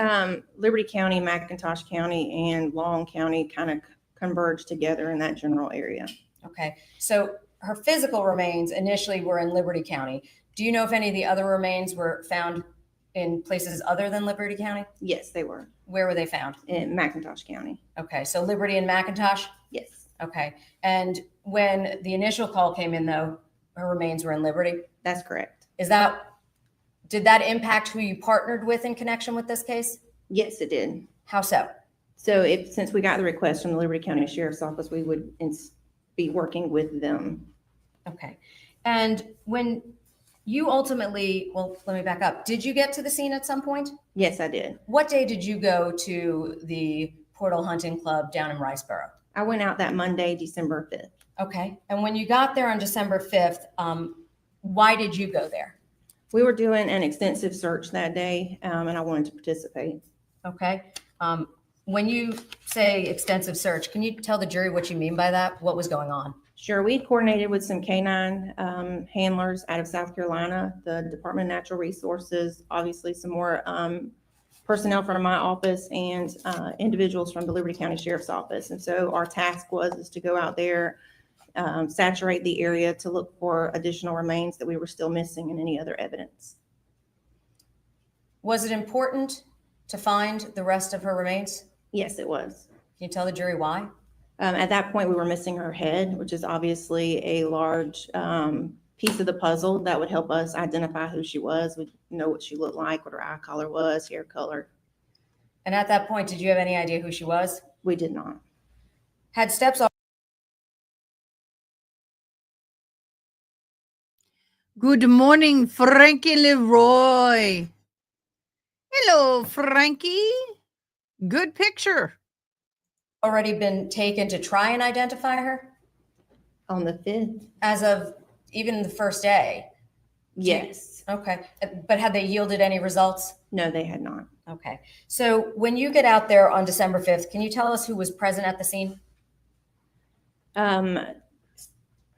Liberty County, McIntosh County, and Long County kind of converge together in that general area. Okay, so her physical remains initially were in Liberty County. Do you know if any of the other remains were found in places other than Liberty County? Yes, they were Where were they found? in McIntosh County. Okay, so Liberty and McIntosh? Yes, Okay, and when the initial call came in though, her remains were in Liberty? that's correct. Did that impact who you partnered with in connection with this case? Yes, it did. How so? So since we got the request from the Liberty County Sheriff's Office, we would be working with them. Okay, and when you ultimately, well, let me back up. Did you get to the scene at some point? Yes, I did. What day did you go to the Portal Hunting Club down in Riceboro? I went out that Monday, December 5th. Okay, and when you got there on December 5th, why did you go there? We were doing an extensive search that day, and I wanted to participate. Okay, when you say extensive search, can you tell the jury what you mean by that? What was going on? Sure, we coordinated with some canine handlers out of South Carolina, the Department of Natural Resources, obviously some more personnel from my office, and individuals from the Liberty County Sheriff's Office. And so our task was to go out there, saturate the area to look for additional remains that we were still missing and any other evidence. Was it important to find the rest of her remains? Yes, it was. Can you tell the jury why? At that point, we were missing her head, which is obviously a large piece of the puzzle that would help us identify who she was. We'd know what she looked like, what her eye color was, hair color. And at that point, did you have any idea who she was? We did not. Had steps. Good morning, Frankie Leroy. Hello, Frankie. Good picture. Already been taken to try and identify her On the 5th? as of even the first day? Yes. Okay, but had they yielded any results? No, they had not. Okay, so when you get out there on December 5th, can you tell us who was present at the scene?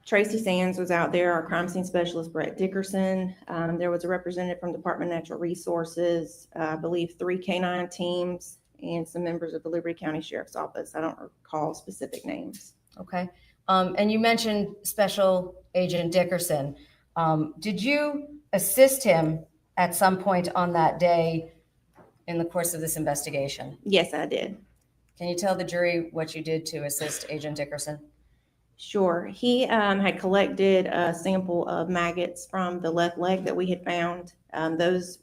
Tracy Sands was out there, our crime scene specialist, Brett Dickerson. There was a representative from Department of Natural Resources, I believe 3 canine teams, and some members of the Liberty County Sheriff's Office. I don't recall specific names. Okay, and you mentioned Special Agent Dickerson. Did you assist him at some point on that day in the course of this investigation? Yes, I did. Can you tell the jury what you did to assist Agent Dickerson? Sure. He had collected a sample of maggots from the left leg that we had found. Those.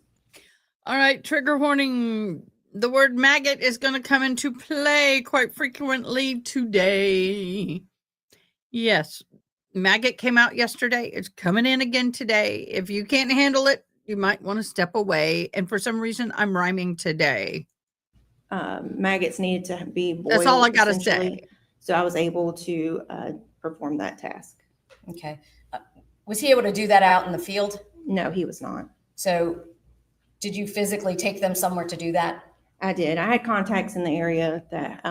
All right, trigger warning. The word maggot is going to come into play quite frequently today. Yes, maggot came out yesterday. It's coming in again today. If you can't handle it, you might want to step away. And for some reason, I'm rhyming today. Maggots needed to be boiled. That's all I got to essentially. say. So I was able to perform that task. Okay. Was he able to do that out in the field? No, he was not. So did you physically take them somewhere to do that? I did. I had contacts in the area that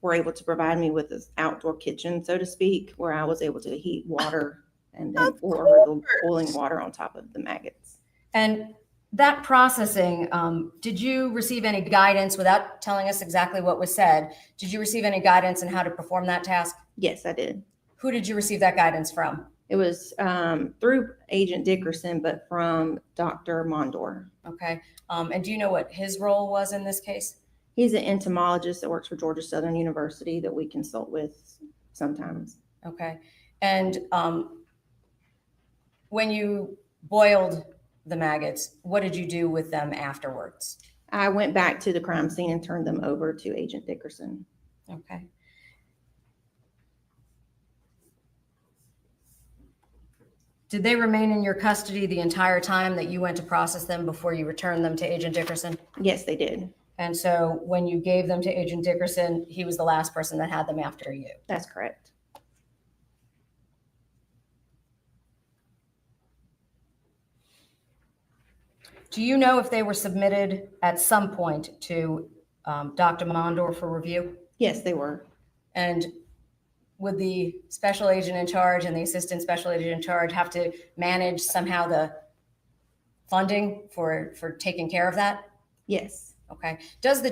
were able to provide me with this outdoor kitchen, so to speak, where I was able to heat water and then pour the boiling water on top of the maggots. And that processing, did you receive any guidance without telling us exactly what was said? Did you receive any guidance on how to perform that task? Yes, I did. Who did you receive that guidance from? It was through Agent Dickerson, but from Dr. Mondor. Okay. And do you know what his role was in this case? He's an entomologist that works for Georgia Southern University that we consult with sometimes. Okay. And when you boiled the maggots, what did you do with them afterwards? I went back to the crime scene and turned them over to Agent Dickerson. Okay. Did they remain in your custody the entire time that you went to process them before you returned them to Agent Dickerson? Yes, they did. And so when you gave them to Agent Dickerson, he was the last person that had them after you. That's correct. Do you know if they were submitted at some point to Dr. Mondor for review? Yes, they were. And would the special agent in charge and the assistant special agent in charge have to manage somehow the funding for taking care of that? Yes, Okay. Does the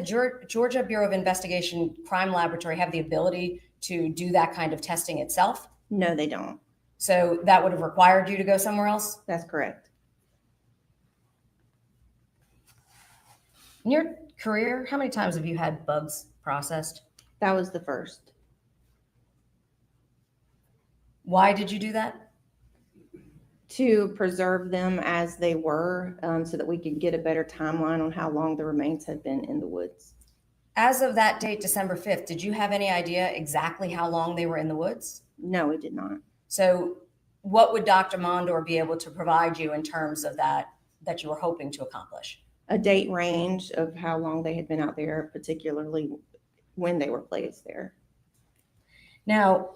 Georgia Bureau of Investigation Crime Laboratory have the ability to do that kind of testing itself? no, they don't. So that would have required you to go somewhere else? That's correct. In your career, how many times have you had bugs processed? That was the first. Why did you do that? To preserve them as they were, so that we could get a better timeline on how long the remains had been in the woods. As of that date, December 5th, did you have any idea exactly how long they were in the woods? No, we did not. So what would Dr. Mondor be able to provide you in terms of that you were hoping to accomplish? A date range of how long they had been out there, particularly when they were placed there. Now,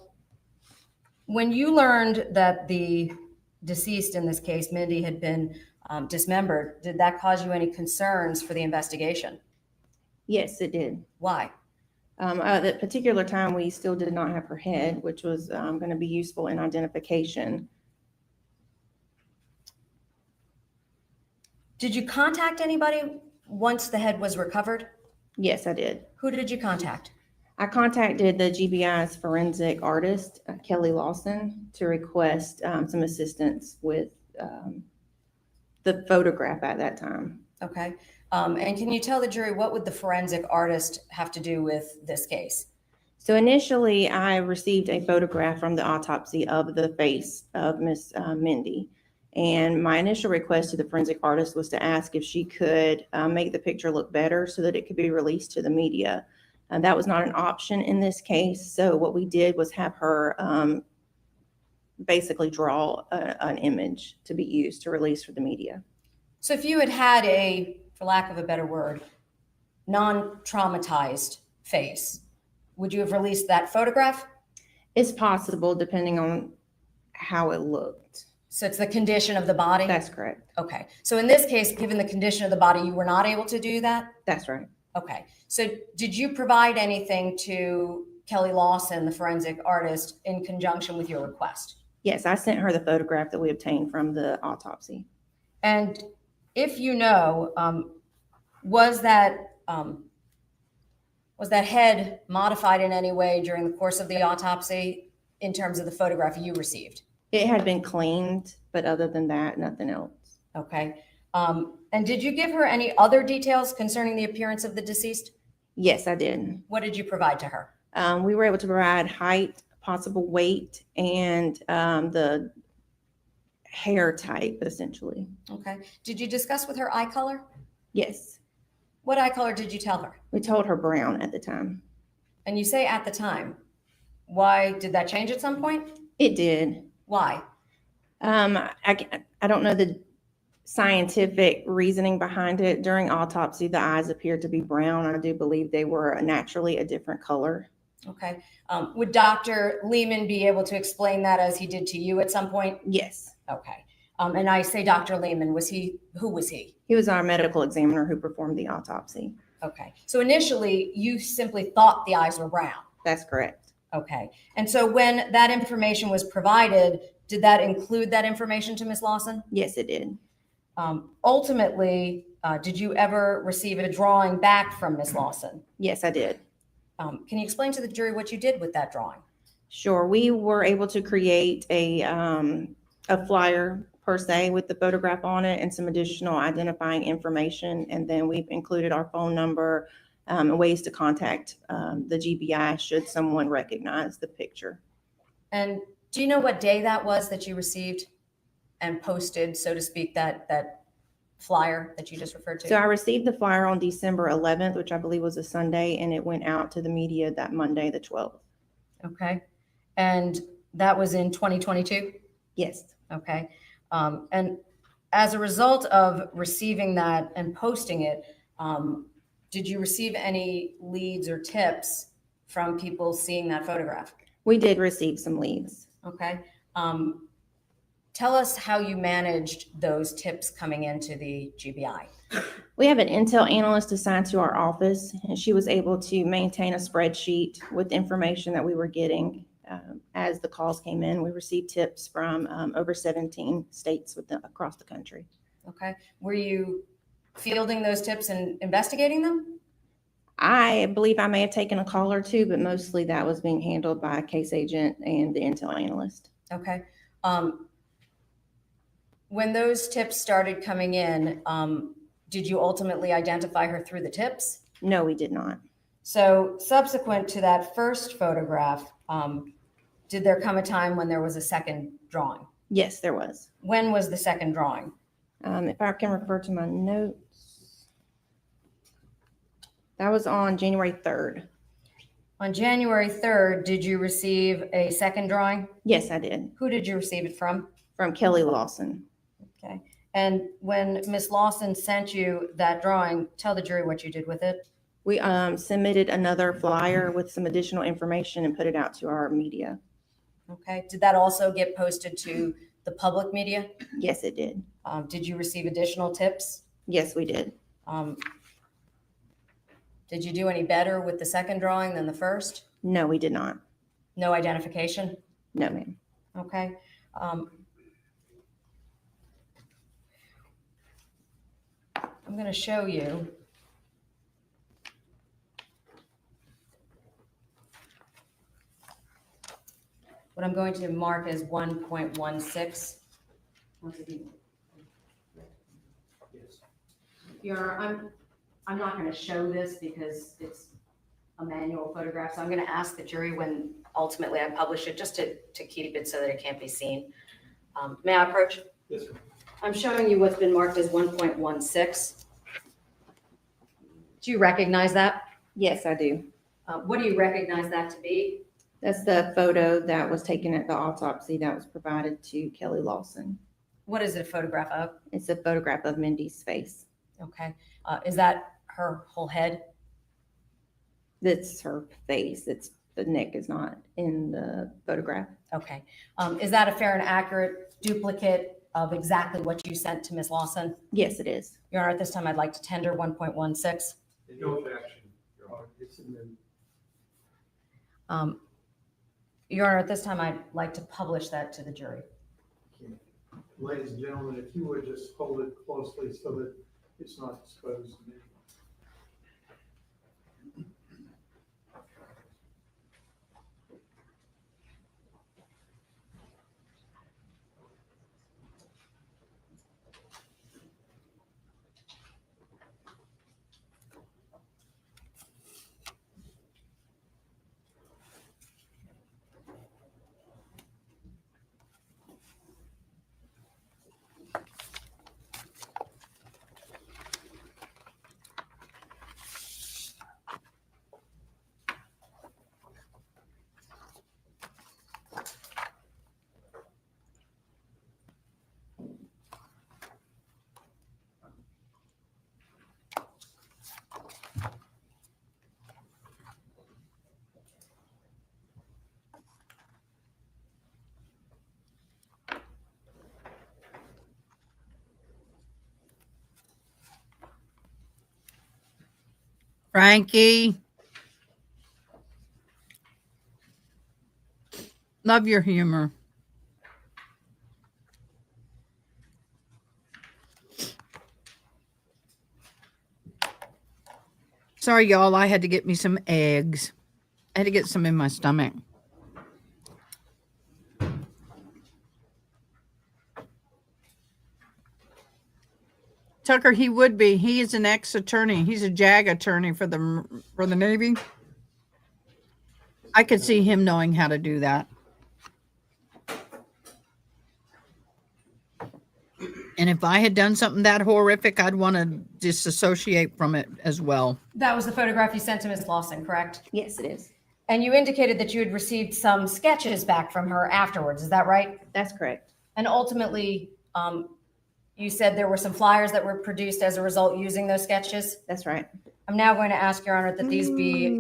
when you learned that the deceased in this case, Mindi, had been dismembered, did that cause you any concerns for the investigation? Yes, it did. Why? At that particular time, we still did not have her head, which was going to be useful in identification. Did you contact anybody once the head was recovered? Yes, I did. Who did you contact? I contacted the GBI's forensic artist, Kelly Lawson, to request some assistance with the photograph at that time. Okay. And can you tell the jury what would the forensic artist have to do with this case? So initially, I received a photograph from the autopsy of the face of Miss Mindi. And my initial request to the forensic artist was to ask if she could make the picture look better so that it could be released to the media. And that was not an option in this case. So what we did was have her basically draw an image to be used to release for the media. So if you had had a, for lack of a better word, non-traumatized face, would you have released that photograph? It's possible, depending on how it looked. So it's the condition of the body? That's correct. Okay. So in this case, given the condition of the body, you were not able to do that? That's right. Okay. So did you provide anything to Kelly Lawson, the forensic artist, in conjunction with your request? Yes, I sent her the photograph that we obtained from the autopsy. And if you know, was that head modified in any way during the course of the autopsy in terms of the photograph you received? It had been cleaned, but other than that, nothing else. Okay. And did you give her any other details concerning the appearance of the deceased? Yes, I did. What did you provide to her? We were able to provide height, possible weight, and the hair type, essentially. Okay. Did you discuss with her eye color? Yes. What eye color did you tell her? We told her brown at the time. And you say at the time. Why did that change at some point? It did. Why? I don't know the scientific reasoning behind it. During autopsy, the eyes appeared to be brown. I do believe they were naturally a different color. Okay. Would Dr. Lehman be able to explain that as he did to you at some point? Yes. Okay. And I say Dr. Lehman, who was he? He was our medical examiner who performed the autopsy. Okay. So initially you simply thought the eyes were brown. That's correct. Okay. And so when that information was provided, did that include that information to Ms. Lawson? Yes, it did. Ultimately, did you ever receive a drawing back from Ms. Lawson? Yes, I did. Can you explain to the jury what you did with that drawing? Sure. We were able to create a flyer per se with the photograph on it and some additional identifying information. And then we've included our phone number and ways to contact the GBI should someone recognize the picture. And do you know what day that was that you received and posted, so to speak, that flyer that you just referred to? So I received the flyer on December 11th, which I believe was a Sunday, and it went out to the media that Monday, the 12th. Okay. And that was in 2022? Yes. Okay. And as a result of receiving that and posting it, did you receive any leads or tips from people seeing that photograph? We did receive some leads. Okay. Tell us how you managed those tips coming into the GBI. We have an intel analyst assigned to our office, and she was able to maintain a spreadsheet with information that we were getting as the calls came in. We received tips from over 17 states across the country. Okay. Were you fielding those tips and investigating them? I believe I may have taken a call or two, but mostly that was being handled by a case agent and the intel analyst. Okay. When those tips started coming in, did you ultimately identify her through the tips? No, we did not. So subsequent to that first photograph, did there come a time when there was a second drawing? Yes, there was. When was the second drawing? If I can refer to my notes, that was on January 3rd. On January 3rd, did you receive a second drawing? Yes, I did. Who did you receive it from? From Kelly Lawson. Okay. And when Ms. Lawson sent you that drawing, tell the jury what you did with it. We submitted another flyer with some additional information and put it out to our media. Okay. Did that also get posted to the public media? Yes, it did. Did you receive additional tips? Yes, we did. Did you do any better with the second drawing than the first? No, we did not. No identification? No, ma'am. Okay. I'm going to show you. What I'm going to mark as 1.16. Your Honor, I'm not going to show this because it's a manual photograph. So I'm going to ask the jury when ultimately I publish it, just to keep it so that it can't be seen. May I approach? Yes, sir. I'm showing you what's been marked as 1.16. Do you recognize that? Yes, I do. What do you recognize that to be? That's the photo that was taken at the autopsy that was provided to Kelly Lawson. What is it a photograph of? It's a photograph of Mindy's face. Okay. Is that her whole head? That's her face. It's the neck is not in the photograph. Okay. Is that a fair and accurate duplicate of exactly what you sent to Ms. Lawson? Yes, it is. Your Honor, at this time, I'd like to tender 1.16. No objection, Your Honor. It's in the- Your Honor, at this time, I'd like to publish that to the jury. Ladies and gentlemen, if you would just hold it closely so that it's not exposed to me. Frankie. Love your humor. Sorry, y'all. I had to get me some eggs. I had to get some in my stomach. Tucker, he would be. He is an ex-attorney. He's a JAG attorney for the Navy. I could see him knowing how to do that. And if I had done something that horrific, I'd want to disassociate from it as well. That was the photograph you sent to Ms. Lawson, correct? Yes, it is. And you indicated that you had received some sketches back from her afterwards. Is that right? That's correct. And ultimately, you said there were some flyers that were produced as a result using those sketches. That's right. I'm now going to ask Your Honor that these be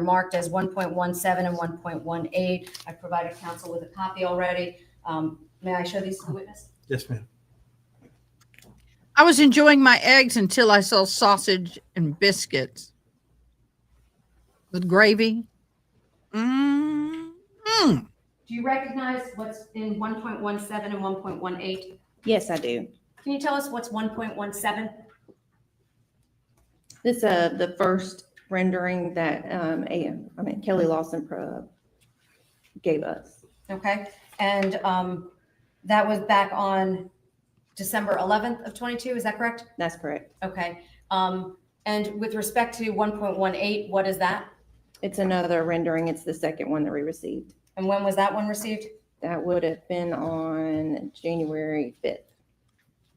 marked as 1.17 and 1.18. I provided counsel with a copy already. May I show these to the witness? Yes, ma'am. I was enjoying my eggs until I saw sausage and biscuits with gravy. Do you recognize what's in 1.17 and 1.18? Yes, I do. Can you tell us what's 1.17? This, the first rendering that, Kelly Lawson gave us. Okay, and that was back on December 11th of 22, is that correct? That's correct. Okay, and with respect to 1.18, what is that? It's another rendering. It's the second one that we received. And when was that one received? That would have been on January 5th.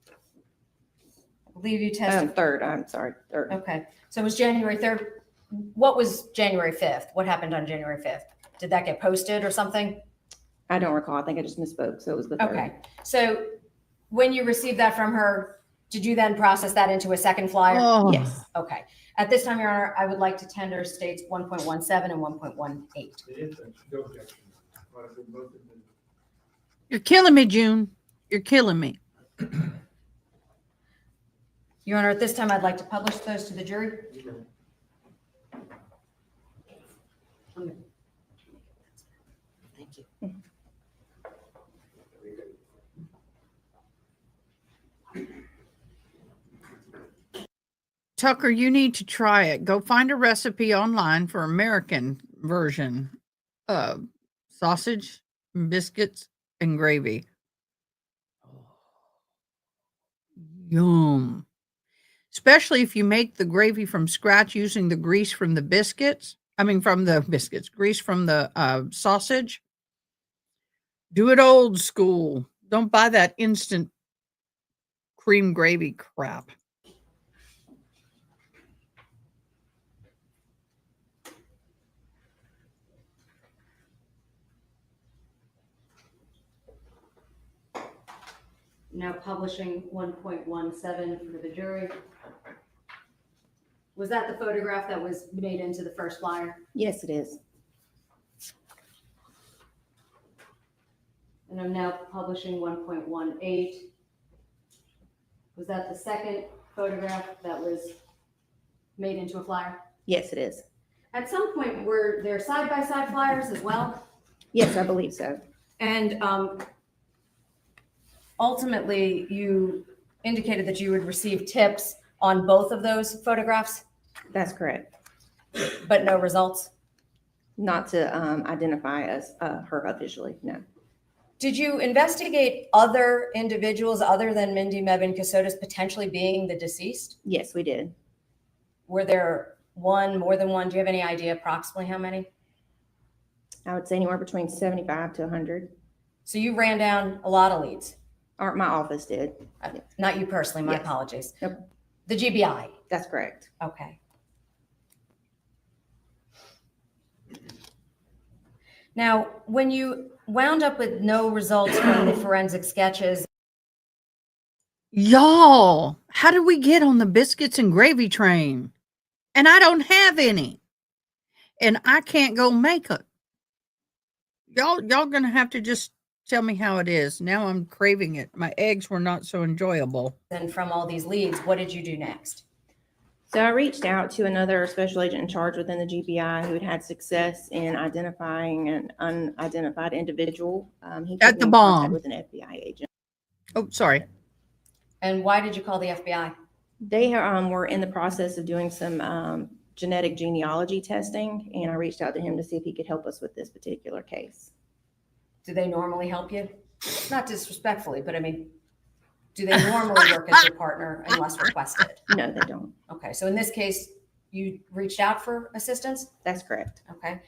I believe you tested. 3rd, I'm sorry, 3rd. Okay, so it was January 3rd. What was January 5th? What happened on January 5th? Did that get posted or something? I don't recall. I think I just misspoke. So it was the 3rd. Okay, so when you received that from her, did you then process that into a second flyer? Oh, Yes. Okay. At this time, Your Honor, I would like to tender states 1.17 and 1.18. you're killing me, June. You're killing me. Your Honor, at this time, I'd like to publish those to the jury. Thank you. Tucker, you need to try it. Go find a recipe online for American version. Sausage, biscuits, and gravy. Yum. Especially if you make the gravy from scratch using the grease from the biscuits. Grease from the sausage. Do it old school. Don't buy that instant cream gravy crap. Now publishing 1.17 for the jury. Was that the photograph that was made into the first flyer? Yes, it is. And I'm now publishing 1.18. Was that the second photograph that was made into a flyer? Yes, it is. At some point, were there side-by-side flyers as well? Yes, I believe so. And ultimately, you indicated that you would receive tips on both of those photographs, That's correct. but no results. Not to identify as her officially, no. Did you investigate other individuals other than Mindi Mebane Kassotis potentially being the deceased? Yes, we did. Were there one, more than one? Do you have any idea approximately how many? I would say anywhere between 75 to 100. So you ran down a lot of leads. Or my office did. Not you personally, my Yes. apologies. Nope. The GBI. That's correct. Okay. Now, when you wound up with no results from the forensic sketches, Y'all, how did we get on the biscuits and gravy train? And I don't have any. And I can't go make it. Y'all gonna have to just tell me how it is. Now I'm craving it. My eggs were not so enjoyable. and from all these leads, what did you do next? So I reached out to another special agent in charge within the GBI who had had success in identifying an unidentified individual. He put At me the in contact bomb. with an FBI agent. Oh, sorry. And why did you call the FBI? They were in the process of doing some genetic genealogy testing, and I reached out to him to see if he could help us with this particular case. Do they normally help you? Not disrespectfully, but I mean, do they normally work as your partner unless requested? No, they don't. Okay, so in this case, you reached out for assistance? That's correct. Okay.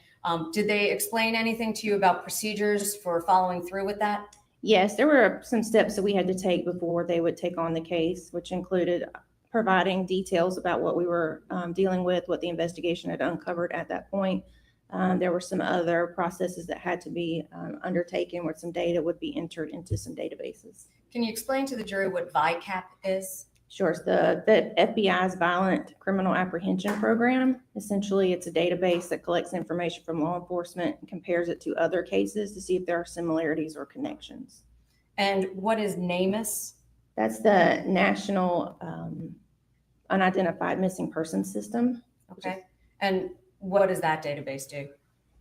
Did they explain anything to you about procedures for following through with that? Yes, there were some steps that we had to take before they would take on the case, which included providing details about what we were dealing with, what the investigation had uncovered at that point. There were some other processes that had to be undertaken where some data would be entered into some databases. Can you explain to the jury what VICAP is? Sure. It's the FBI's Violent Criminal Apprehension Program. Essentially, it's a database that collects information from law enforcement and compares it to other cases to see if there are similarities or connections. And what is NamUs? That's the National Unidentified Missing Persons System. Okay. And what does that database do?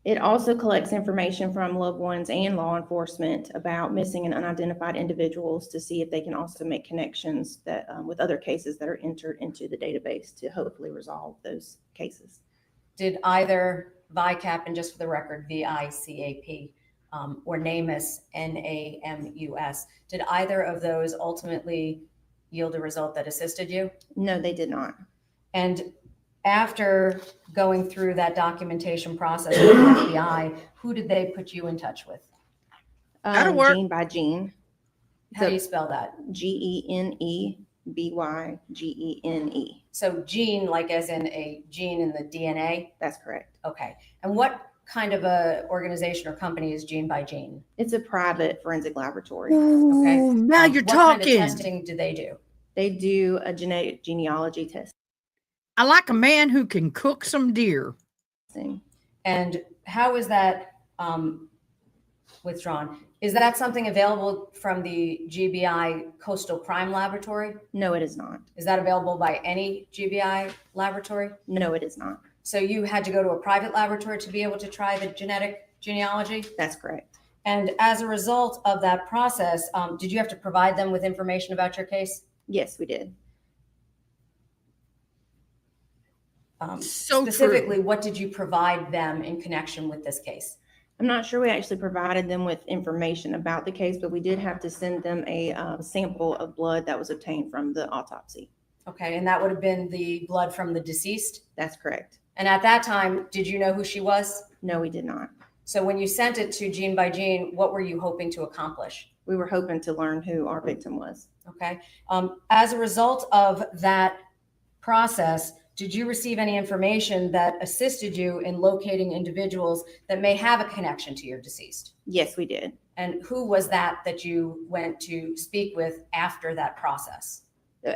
It also collects information from loved ones and law enforcement about missing and unidentified individuals to see if they can also make connections that with other cases that are entered into the database to hopefully resolve those cases. Did either VICAP, and just for the record, VICAP, or NAMUS, NAMUS, did either of those ultimately yield a result that assisted you? No, they did not. And after going through that documentation process with the FBI, who did they put you in touch with? That'll work. Gene by gene. How do you spell that? GeneBygene. So gene, like as in a gene in the DNA? That's correct. Okay. And what kind of a organization or company is Gene by Gene? It's a private forensic laboratory. Ooh, now you're What kind talking. of testing do they do? They do a genetic genealogy testing. I like a man who can cook some deer. And how is that withdrawn? Is that something available from the GBI Coastal Crime Laboratory? No, it is not. Is that available by any GBI laboratory? No, it is not. So you had to go to a private laboratory to be able to try the genetic genealogy? That's correct. And as a result of that process, did you have to provide them with information about your case? Yes, we did. So Specifically, true. what did you provide them in connection with this case? I'm not sure we actually provided them with information about the case, but we did have to send them a sample of blood that was obtained from the autopsy. Okay, and that would have been the blood from the deceased? That's correct. And at that time, did you know who she was? No, we did not. So when you sent it to Gene by Gene, what were you hoping to accomplish? We were hoping to learn who our victim was. Okay. As a result of that process, did you receive any information that assisted you in locating individuals that may have a connection to your deceased? Yes, we did. And who was that you went to speak with after that process?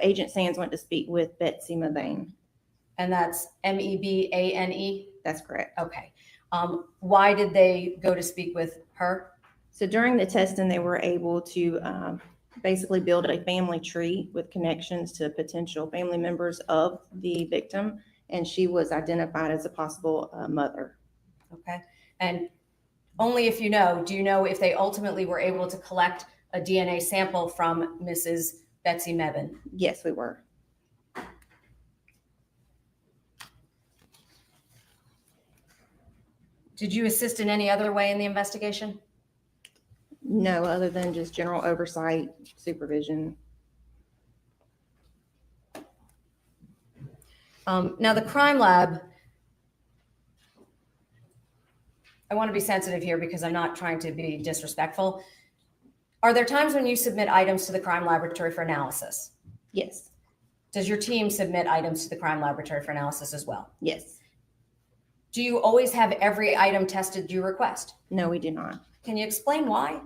Agent Sands went to speak with Betsy Mebane. And that's Mebane? That's correct. Okay. Why did they go to speak with her? So during the testing, they were able to basically build a family tree with connections to potential family members of the victim, and she was identified as a possible mother. Okay. And only if you know, do you know if they ultimately were able to collect a DNA sample from Mrs. Betsy Mebane? Yes, we were. Did you assist in any other way in the investigation? No, other than just general oversight, supervision. Now, the crime lab, I want to be sensitive here because I'm not trying to be disrespectful. Are there times when you submit items to the crime laboratory for analysis? Yes, Does your team submit items to the crime laboratory for analysis as well? yes. Do you always have every item tested you request? No, we do not. Can you explain why?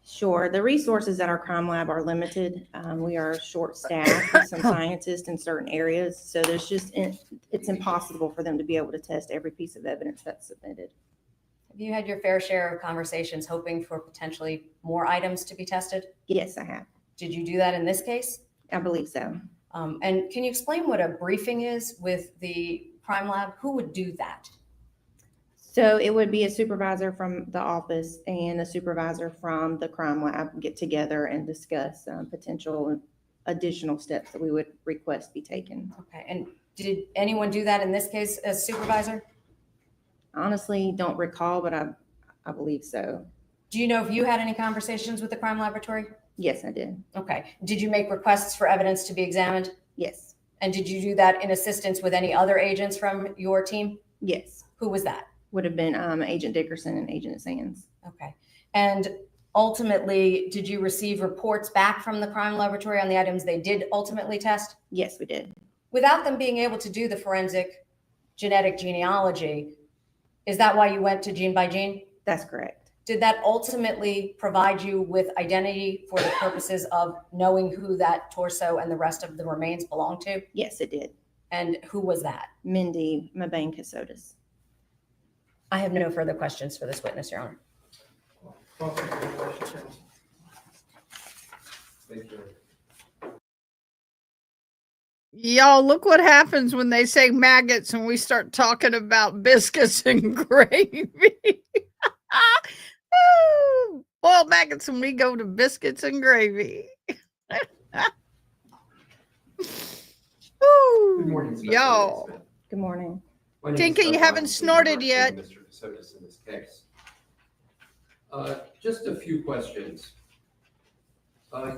Sure. The resources at our crime lab are limited. We are short-staffed with some scientists in certain areas. So it's impossible for them to be able to test every piece of evidence that's submitted. Have you had your fair share of conversations hoping for potentially more items to be tested? Yes, I have. Did you do that in this case? I believe so. And can you explain what a briefing is with the crime lab? Who would do that? So it would be a supervisor from the office and a supervisor from the crime lab get together and discuss potential additional steps that we would request be taken. Okay. And did anyone do that in this case as supervisor? Honestly, don't recall, but I believe so. Do you know if you had any conversations with the crime laboratory? Yes, I did. Okay. Did you make requests for evidence to be examined? Yes, And did you do that in assistance with any other agents from your team? yes. Who was that? Would have been Agent Dickerson and Agent Sands. Okay. And ultimately, did you receive reports back from the crime laboratory on the items they did ultimately test? Yes, we did. Without them being able to do the forensic genetic genealogy, is that why you went to Gene by Gene? That's correct. Did that ultimately provide you with identity for the purposes of knowing who that torso and the rest of the remains belong to? Yes, it did. And who was that? Mindi Mebane Kassotis. I have no further questions for this witness, Your Honor. Thank you. Y'all, look what happens when they say maggots and we start talking about biscuits and gravy. Woo! Boiled maggots and we go to biscuits and gravy. Good morning, Special Y'all. Agent Smith. Good morning. My name is Tinka, you Doug haven't Weinstein. snorted I'm yet. representing Mr. Kassotis in this case. Just a few questions.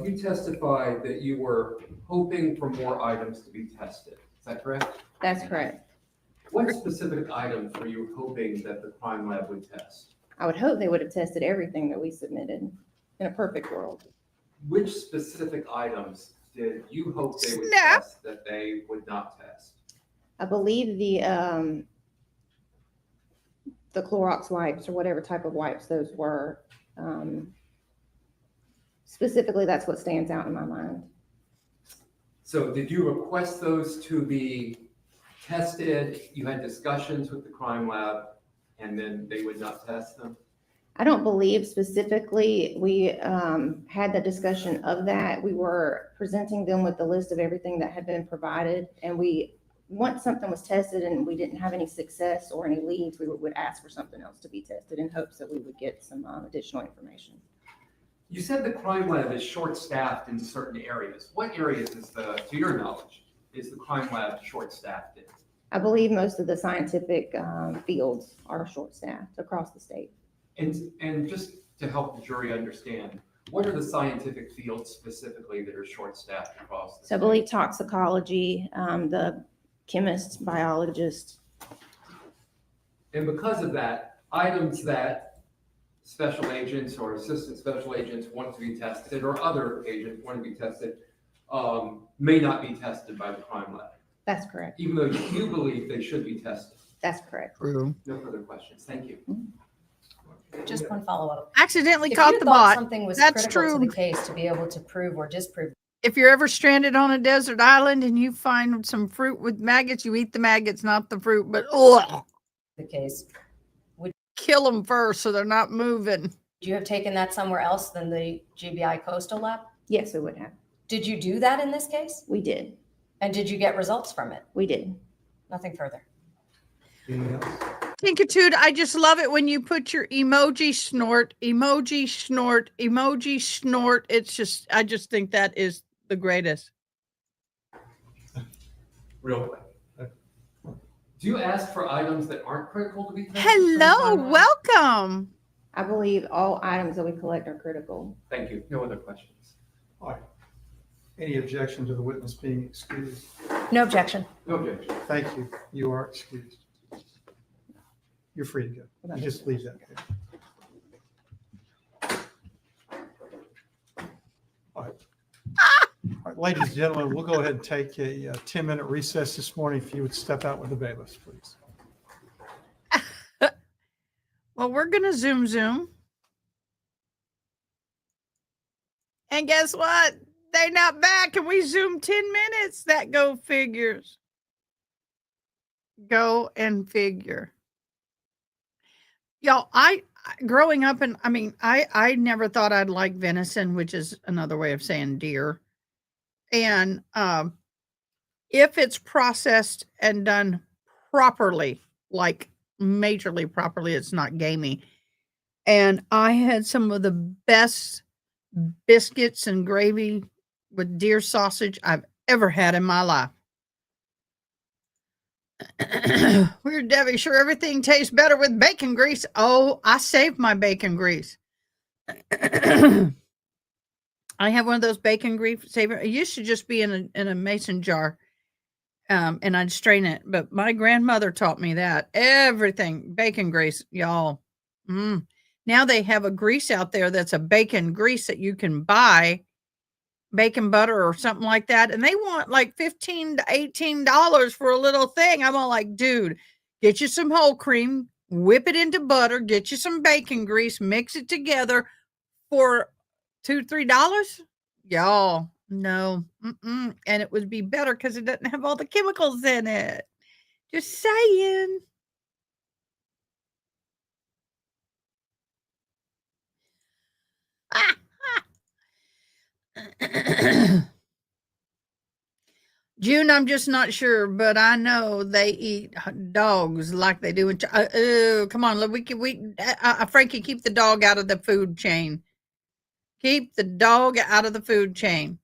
You testified that you were hoping for more items to be tested. Is that correct? That's correct. What specific items were you hoping that the crime lab would test? I would hope they would have tested everything that we submitted in a perfect world. Which specific items did you hope they would Snap. test that they would not test? I believe the Clorox wipes or whatever type of wipes those were. Specifically, that's what stands out in my mind. So did you request those to be tested? You had discussions with the crime lab and then they would not test them? I don't believe specifically we had the discussion of that. We were presenting them with the list of everything that had been provided. And once something was tested and we didn't have any success or any leads, we would ask for something else to be tested in hopes that we would get some additional information. You said the crime lab is short-staffed in certain areas. What areas to your knowledge, is the crime lab short-staffed in? I believe most of the scientific fields are short-staffed across the state. And just to help the jury understand, what are the scientific fields specifically that are short-staffed across the state? So I believe toxicology, the chemists, biologists. And because of that, items that special agents or assistant special agents want to be tested, or other agents want to be tested, may not be tested by the crime lab, That's correct. even though you believe they should be tested. That's correct. True. No further questions. Thank you. Just one follow-up. Accidentally If caught you the thought bot. something was That's critical to true. the case to be able to prove or disprove If you're ever stranded on a desert island and you find some fruit with maggots, you eat the maggots, not the fruit, but the case, kill them first so they're not moving. would you have taken that somewhere else than the GBI Coastal Lab? Yes, we would have. Did you do that in this case? We did. And did you get results from it? We did. Nothing further. Anything else? Tinkitude, I just love it when you put your emoji snort, emoji snort, emoji snort. I just think that is the greatest. Real quick. Do you ask for items that aren't critical to be tested? Hello, welcome. I believe all items that we collect are critical. Thank you. No other questions. All right. Any objection to the witness being excused? No objection. No objection. Thank you. You are excused. You're free to go. You just leave that there. All right. All right, ladies and gentlemen, we'll go ahead and take a 10-minute recess this morning. If you would step out with the bailiffs, please. Well, we're going to zoom. And guess what? They're not back and we zoomed 10 minutes. That go figures. Go and figure. Y'all, growing up, and I never thought I'd like venison, which is another way of saying deer. And if it's processed and done properly, like majorly properly, it's not gamey. And I had some of the best biscuits and gravy with deer sausage I've ever had in my life. Weird Debbie, sure everything tastes better with bacon grease. Oh, I saved my bacon grease. I have one of those bacon grease saver. It used to just be in a mason jar, and I'd strain it. But my grandmother taught me that everything bacon grease, y'all. Now they have a grease out there that's a bacon grease that you can buy, bacon butter or something like that, and they want like $15 to $18 for a little thing. I'm all like, dude, get you some whole cream, whip it into butter, get you some bacon grease, mix it together for $2 to $3. Y'all, no. And it would be better because it doesn't have all the chemicals in it. Just saying. June, I'm just not sure, but I know they eat dogs like they do in. Come on, Frankie, keep the dog out of the food chain. Keep the dog out of the food chain.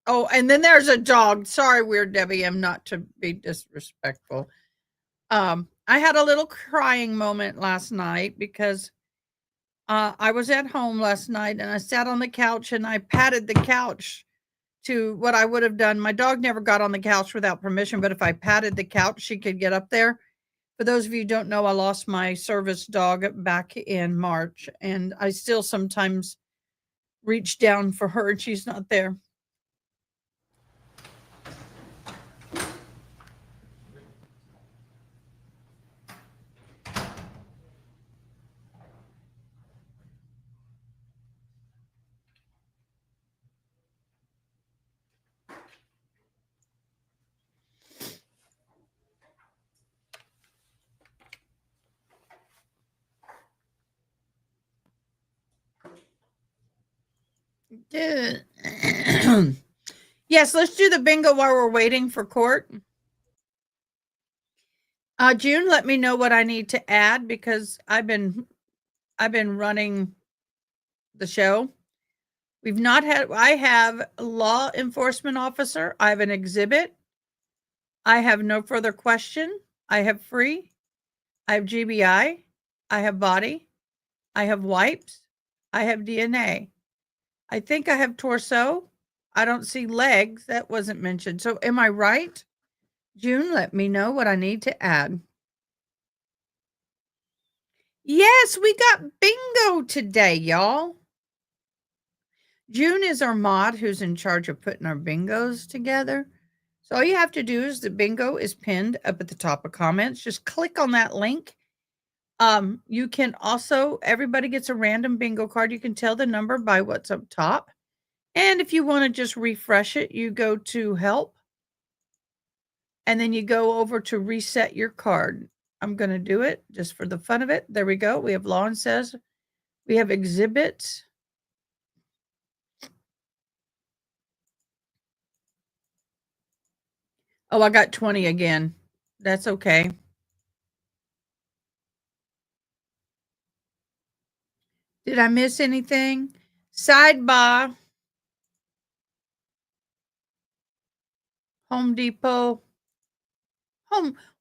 Oh, and then there's a dog. Sorry, Weird Debbie, I'm not to be disrespectful. I had a little crying moment last night because I was at home last night and I sat on the couch and I patted the couch to what I would have done. My dog never got on the couch without permission, but if I patted the couch, she could get up there. For those of you who don't know, I lost my service dog back in March, and I still sometimes reach down for her and she's not there. Yes, let's do the bingo while we're waiting for court. June, let me know what I need to add because I've been running the show. I have a law enforcement officer. I have an exhibit. I have no further question. I have free. I have GBI. I have body. I have wipes. I have DNA. I think I have torso. I don't see legs. That wasn't mentioned. So am I right? June, let me know what I need to add. Yes, we got bingo today, y'all. June is our mod who's in charge of putting our bingos together. So all you have to do is the bingo is pinned up at the top of comments. Just click on that link. You can also, everybody gets a random bingo card. You can tell the number by what's up top. And if you want to just refresh it, you go to help. And then you go over to reset your card. I'm going to do it just for the fun of it. There we go. We have law and says. We have exhibits. Oh, I got 20 again. That's okay. Did I miss anything? Sidebar. Home Depot.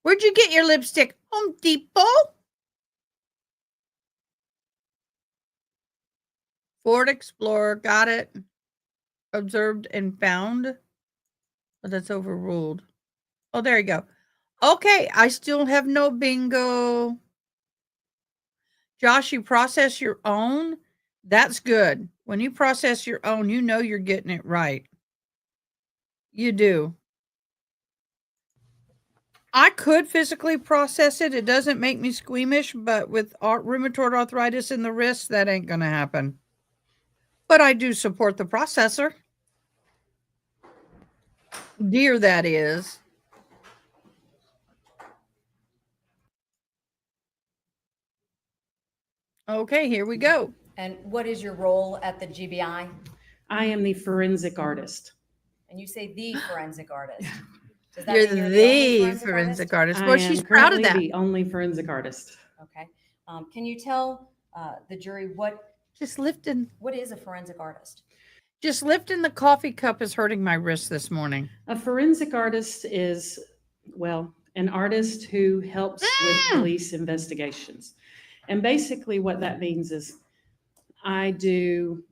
Where'd you get your lipstick? Home Depot? Ford Explorer. Got it. Observed and found. But that's overruled. Oh, there you go. Okay, I still have no bingo. Josh, you process your own? That's good. When you process your own, you know you're getting it right. You do. I could physically process it. It doesn't make me squeamish, but with rheumatoid arthritis in the wrist, that ain't going to happen. But I do support the processor. Dear, that is. Okay, here we go. And what is your role at the GBI? I am the forensic artist. And you say the forensic artist. Does that You're mean the only forensic artist. I Well, am she's proud of currently that. the only forensic artist. Okay. Can you tell the jury what Just lifting is a forensic artist? the coffee cup is hurting my wrist this morning. A forensic artist is, well, an artist who helps with police investigations. And basically what that means is I do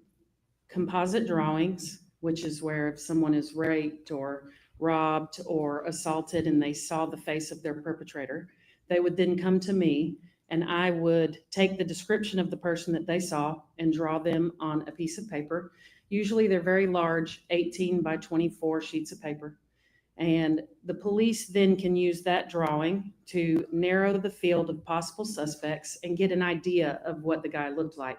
composite drawings, which is where if someone is raped or robbed or assaulted and they saw the face of their perpetrator, they would then come to me and I would take the description of the person that they saw and draw them on a piece of paper. Usually they're very large, 18 by 24 sheets of paper. And the police then can use that drawing to narrow the field of possible suspects and get an idea of what the guy looked like.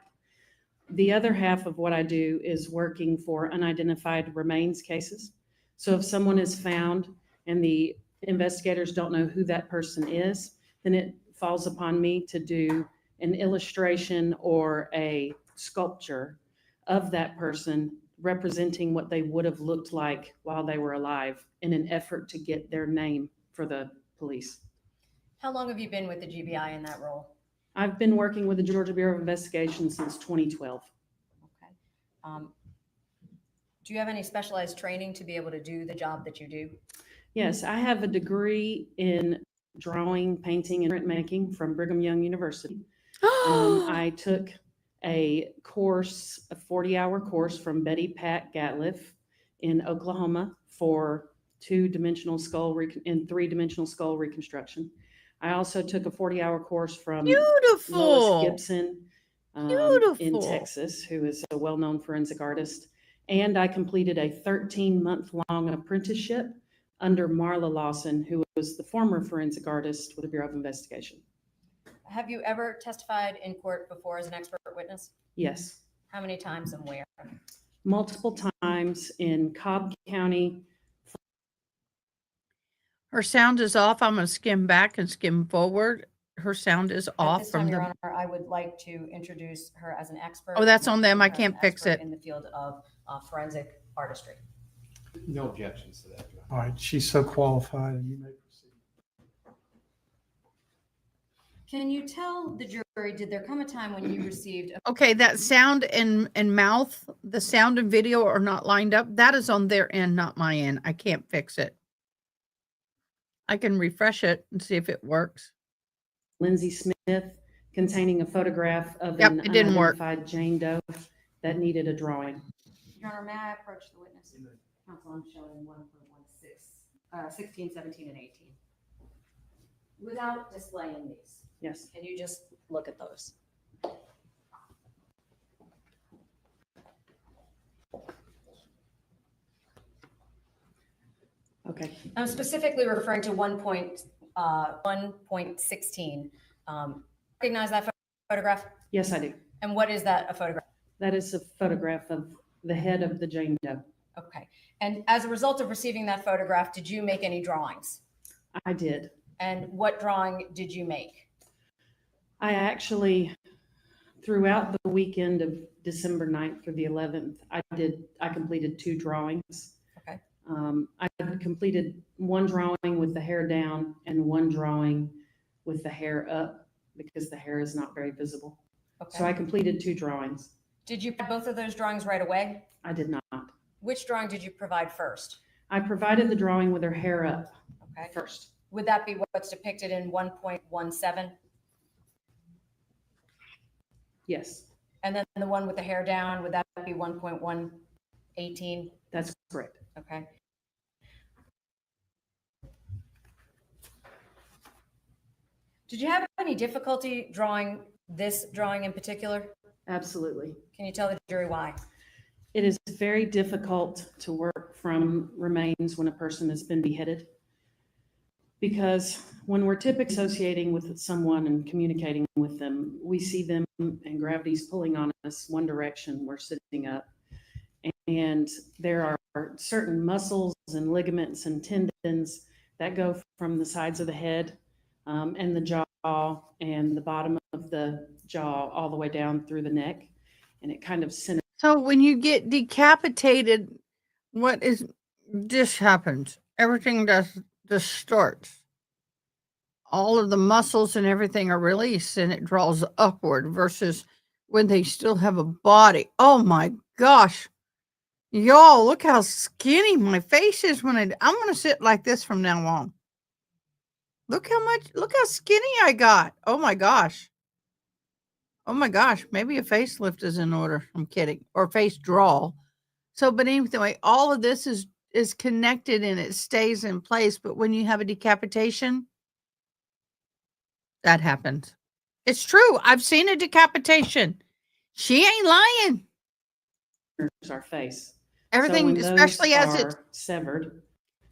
The other half of what I do is working for unidentified remains cases. So if someone is found and the investigators don't know who that person is, then it falls upon me to do an illustration or a sculpture of that person representing what they would have looked like while they were alive in an effort to get their name for the police. How long have you been with the GBI in that role? I've been working with the Georgia Bureau of Investigation since 2012. Okay. Do you have any specialized training to be able to do the job that you do? Yes, I have a degree in drawing, painting, and printmaking from Brigham Young University. I took a course, a 40-hour course from Betty Pat Gatliff in Oklahoma for two-dimensional skull and three-dimensional skull reconstruction. I also took a 40-hour course from Beautiful. Lois Gibson in Beautiful. Texas, who is a well-known forensic artist. And I completed a 13-month-long apprenticeship under Marla Lawson, who was the former forensic artist with the Bureau of Investigation. Have you ever testified in court before as an expert witness? Yes, How many times and where? multiple times in Cobb County. Her sound is off. I'm going to skim back and skim forward. Her sound is At off this from time, Your the. Honor, I would like to introduce her as an expert. Oh, that's on them. I Her as can't an fix expert it. In the field of forensic artistry. No objections to that, John. All right, she's so qualified, and you may proceed. Can you tell the jury, did there come a time when you received a Okay, that sound and mouth, the sound and video are not lined up. That is on their end, not my end. I can't fix it. I can refresh it and see if it works. Lindsay Smith containing a photograph of Yep, an it didn't work. unidentified Jane Doe that needed a drawing. Your Honor, may I approach the witness? Counsel, I'm showing 1.16, 16, 17, and 18. Without displaying these, Yes. can you just look at those? Okay. I'm specifically referring to 1.16. Recognize that photograph? Yes, I do. And what is that, a photograph? That is a photograph of the head of the Jane Doe. Okay. And as a result of receiving that photograph, did you make any drawings? I did. And what drawing did you make? I actually, throughout the weekend of December 9th through the 11th, I completed 2 drawings. Okay. I completed one drawing with the hair down and one drawing with the hair up because the hair is not very visible. Okay. So I completed 2 drawings. Did you provide both of those drawings right away? I did not. Which drawing did you provide first? I provided the drawing with her hair up Okay. first. Would that be what's depicted in 1.17? Yes, And then the one with the hair down, would that be 1.118? that's correct. Okay. Did you have any difficulty drawing this drawing in particular? Absolutely. Can you tell the jury why? It is very difficult to work from remains when a person has been beheaded. Because when we're typically associating with someone and communicating with them, we see them and gravity's pulling on us one direction, we're sitting up. And there are certain muscles and ligaments and tendons that go from the sides of the head and the jaw and the bottom of the jaw all the way down through the neck. And it kind of centers. So when you get decapitated, this happens. Everything distorts. All of the muscles and everything are released and it draws upward versus when they still have a body. Oh my gosh. Y'all, look how skinny my face is I'm going to sit like this from now on. Look how skinny I got. Oh my gosh. Oh my gosh, maybe a facelift is in order. I'm kidding. Or face draw. So, but anyway, all of this is connected and it stays in place. But when you have a decapitation, that happens. It's true. I've seen a decapitation. She ain't lying. Our face. Everything, So when especially those as it's are severed,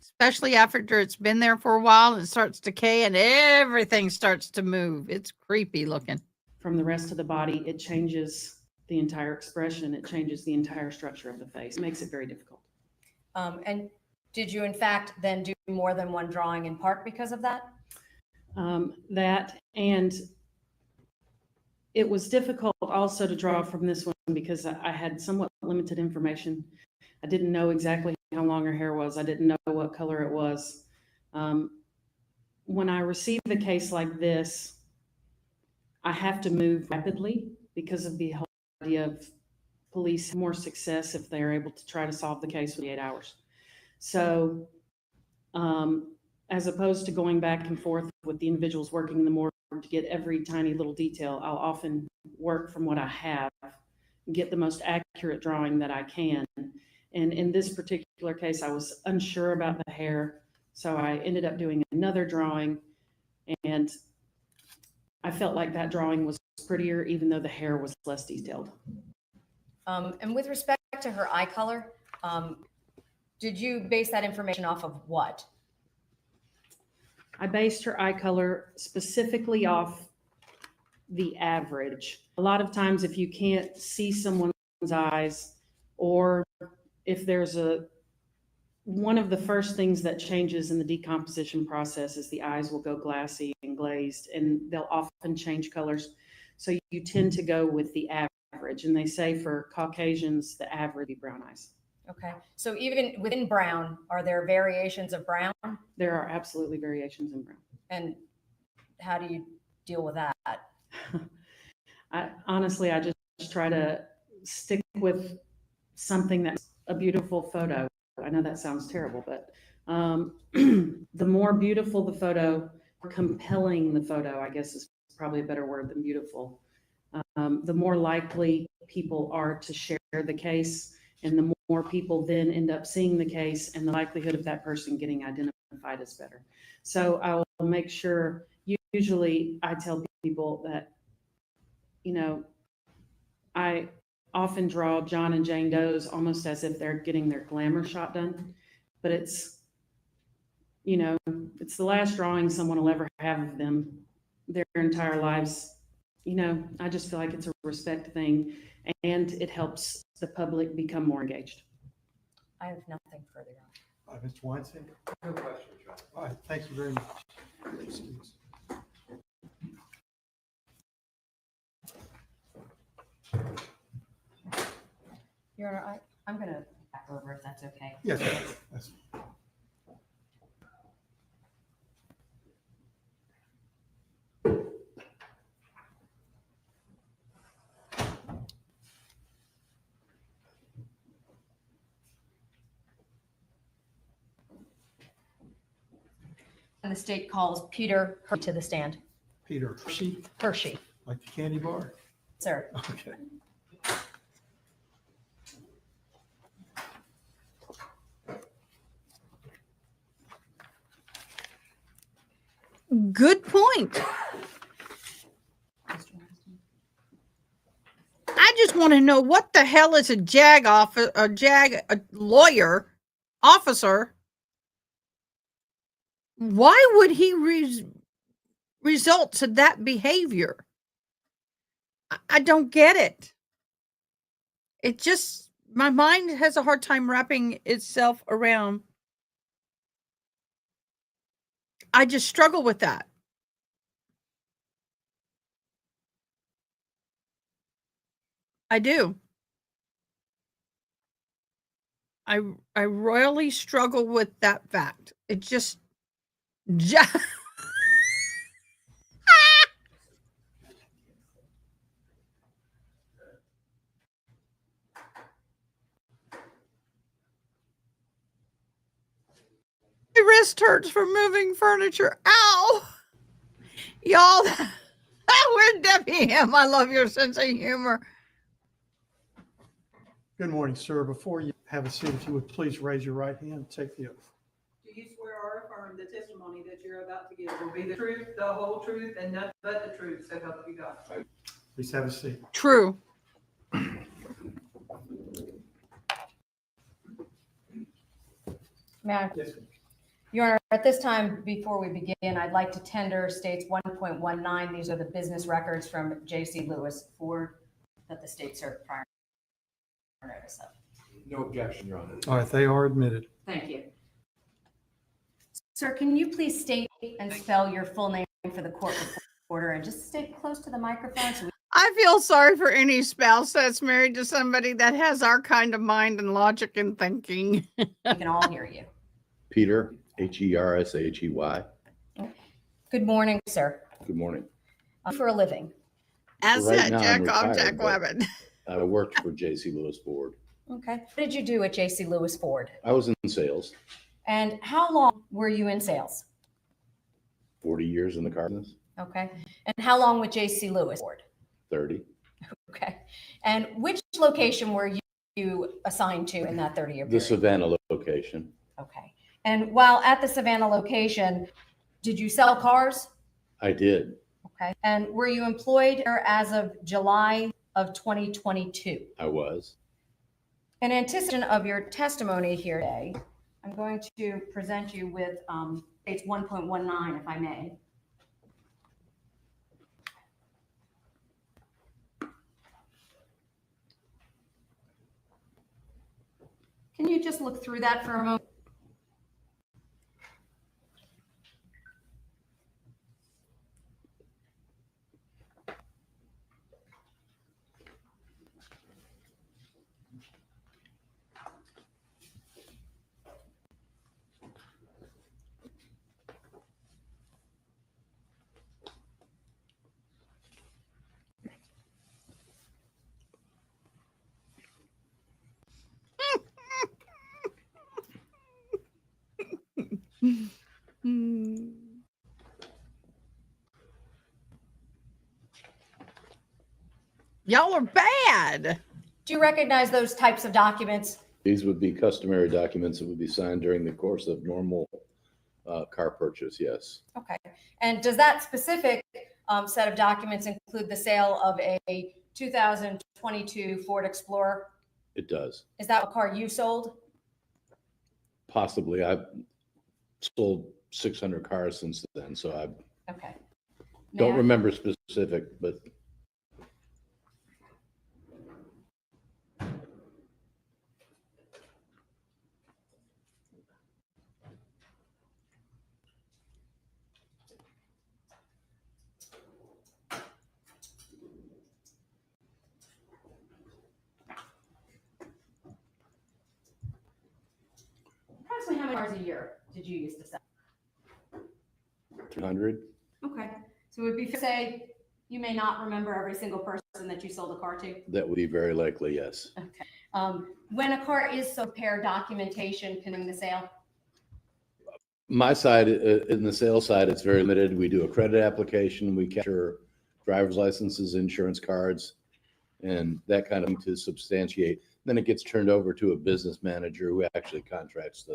especially after it's been there for a while and it starts to decay and everything starts to move. It's creepy looking. from the rest of the body, it changes the entire expression. It changes the entire structure of the face. It makes it very difficult. And did you in fact then do more than one drawing in part because of that? That, and it was difficult also to draw from this one because I had somewhat limited information. I didn't know exactly how long her hair was. I didn't know what color it was. When I receive a case like this, I have to move rapidly because of the whole idea of police more success if they're able to try to solve the case within 8 hours. So, as opposed to going back and forth with the individuals working in the morgue to get every tiny little detail, I'll often work from what I have, get the most accurate drawing that I can. And in this particular case, I was unsure about the hair, so I ended up doing another drawing, and I felt like that drawing was prettier, even though the hair was less detailed. And with respect to her eye color, did you base that information off of what? I based her eye color specifically off the average. A lot of times, if you can't see someone's eyes, or if there's one of the first things that changes in the decomposition process is the eyes will go glassy and glazed, and they'll often change colors. So you tend to go with the average. And they say for Caucasians, the average is brown eyes. Okay, so even within brown, are there variations of brown? There are absolutely variations in brown. And how do you deal with that? Honestly, I just try to stick with something that's a beautiful photo. I know that sounds terrible, but the more beautiful the photo, compelling the photo, I guess is probably a better word than beautiful, the more likely people are to share the case, and the more people then end up seeing the case, and the likelihood of that person getting identified is better. So I will make sure, usually I tell people that, you know, I often draw John and Jane Does almost as if they're getting their glamour shot done, but it's, you know, it's the last drawing someone will ever have of them their entire lives. You know, I just feel like it's a respect thing, and it helps the public become more engaged. I have nothing further on. Mr. Weinstein? No question, John. All right, thank you very much. Excuse. Your Honor, I'm going to back over if that's okay. Yes, that's. And the state calls Peter Hershey to the stand. Peter Hershey, Hershey, like the candy bar? sir. Okay. Good point. I just want to know what the hell is a lawyer officer? Why would he result to that behavior? I don't get it. It just, my mind has a hard time wrapping itself around. I just struggle with that. I do. I royally struggle with that fact. It just my wrist hurts from moving furniture. Ow! Y'all, where'd Debbie am? I love your sense of humor. Good morning, sir. Before you have a seat, if you would please raise your right hand and take the oath. Do you swear or affirm the testimony that you're about to give will be the truth, the whole truth, and nothing but the truth, so help you God? Please have a seat. True. May I? Yes. Your Honor, at this time, before we begin, I'd like to tender states 1.19. These are the business records from J.C. Lewis Ford that the state served prior notice of. No objection, Your Honor. All right, they are admitted. Thank you. Sir, can you please state and spell your full name for the court reporter, and just stay close to the microphone so we I feel sorry for any spouse that's married to somebody that has our kind of mind and logic and thinking. We can all hear you. Peter, Hershaghey. Good morning, sir. Good morning. For a living. Asset now, I'm Jack off retired, Jack but- Webbin. I worked for J.C. Lewis Ford. Okay. What did you do at J.C. Lewis Ford? I was in sales, And how long were you in sales? 40 years in the car business, Okay. And how long with J.C. Lewis Ford? 30. Okay. And which location were you assigned to in that 30-year The period? Savannah location. Okay. And while at the Savannah location, did you sell cars? I did. Okay. And were you employed there as of July of 2022? I was. In anticipation of your testimony here today, I'm going to present you with page 1.19, if I may. Can you just look through that for a moment? Y'all are bad. Do you recognize those types of documents? These would be customary documents that would be signed during the course of normal car purchase, yes. Okay. And does that specific set of documents include the sale of a 2022 Ford Explorer? It does. Is that a car you sold? Possibly. I've sold 600 cars since then, so I Okay. don't May I- remember specific, but Approximately how many cars a year did you used to sell? 200. Okay. So it would be fair to say you may not remember every single person that you sold a car to? That would be very likely, yes. Okay. When a car is sold, pair documentation concerning the sale? My side, in the sales side, it's very limited. We do a credit application. We capture driver's licenses, insurance cards, and that kind of thing to substantiate. Then it gets turned over to a business manager who actually contracts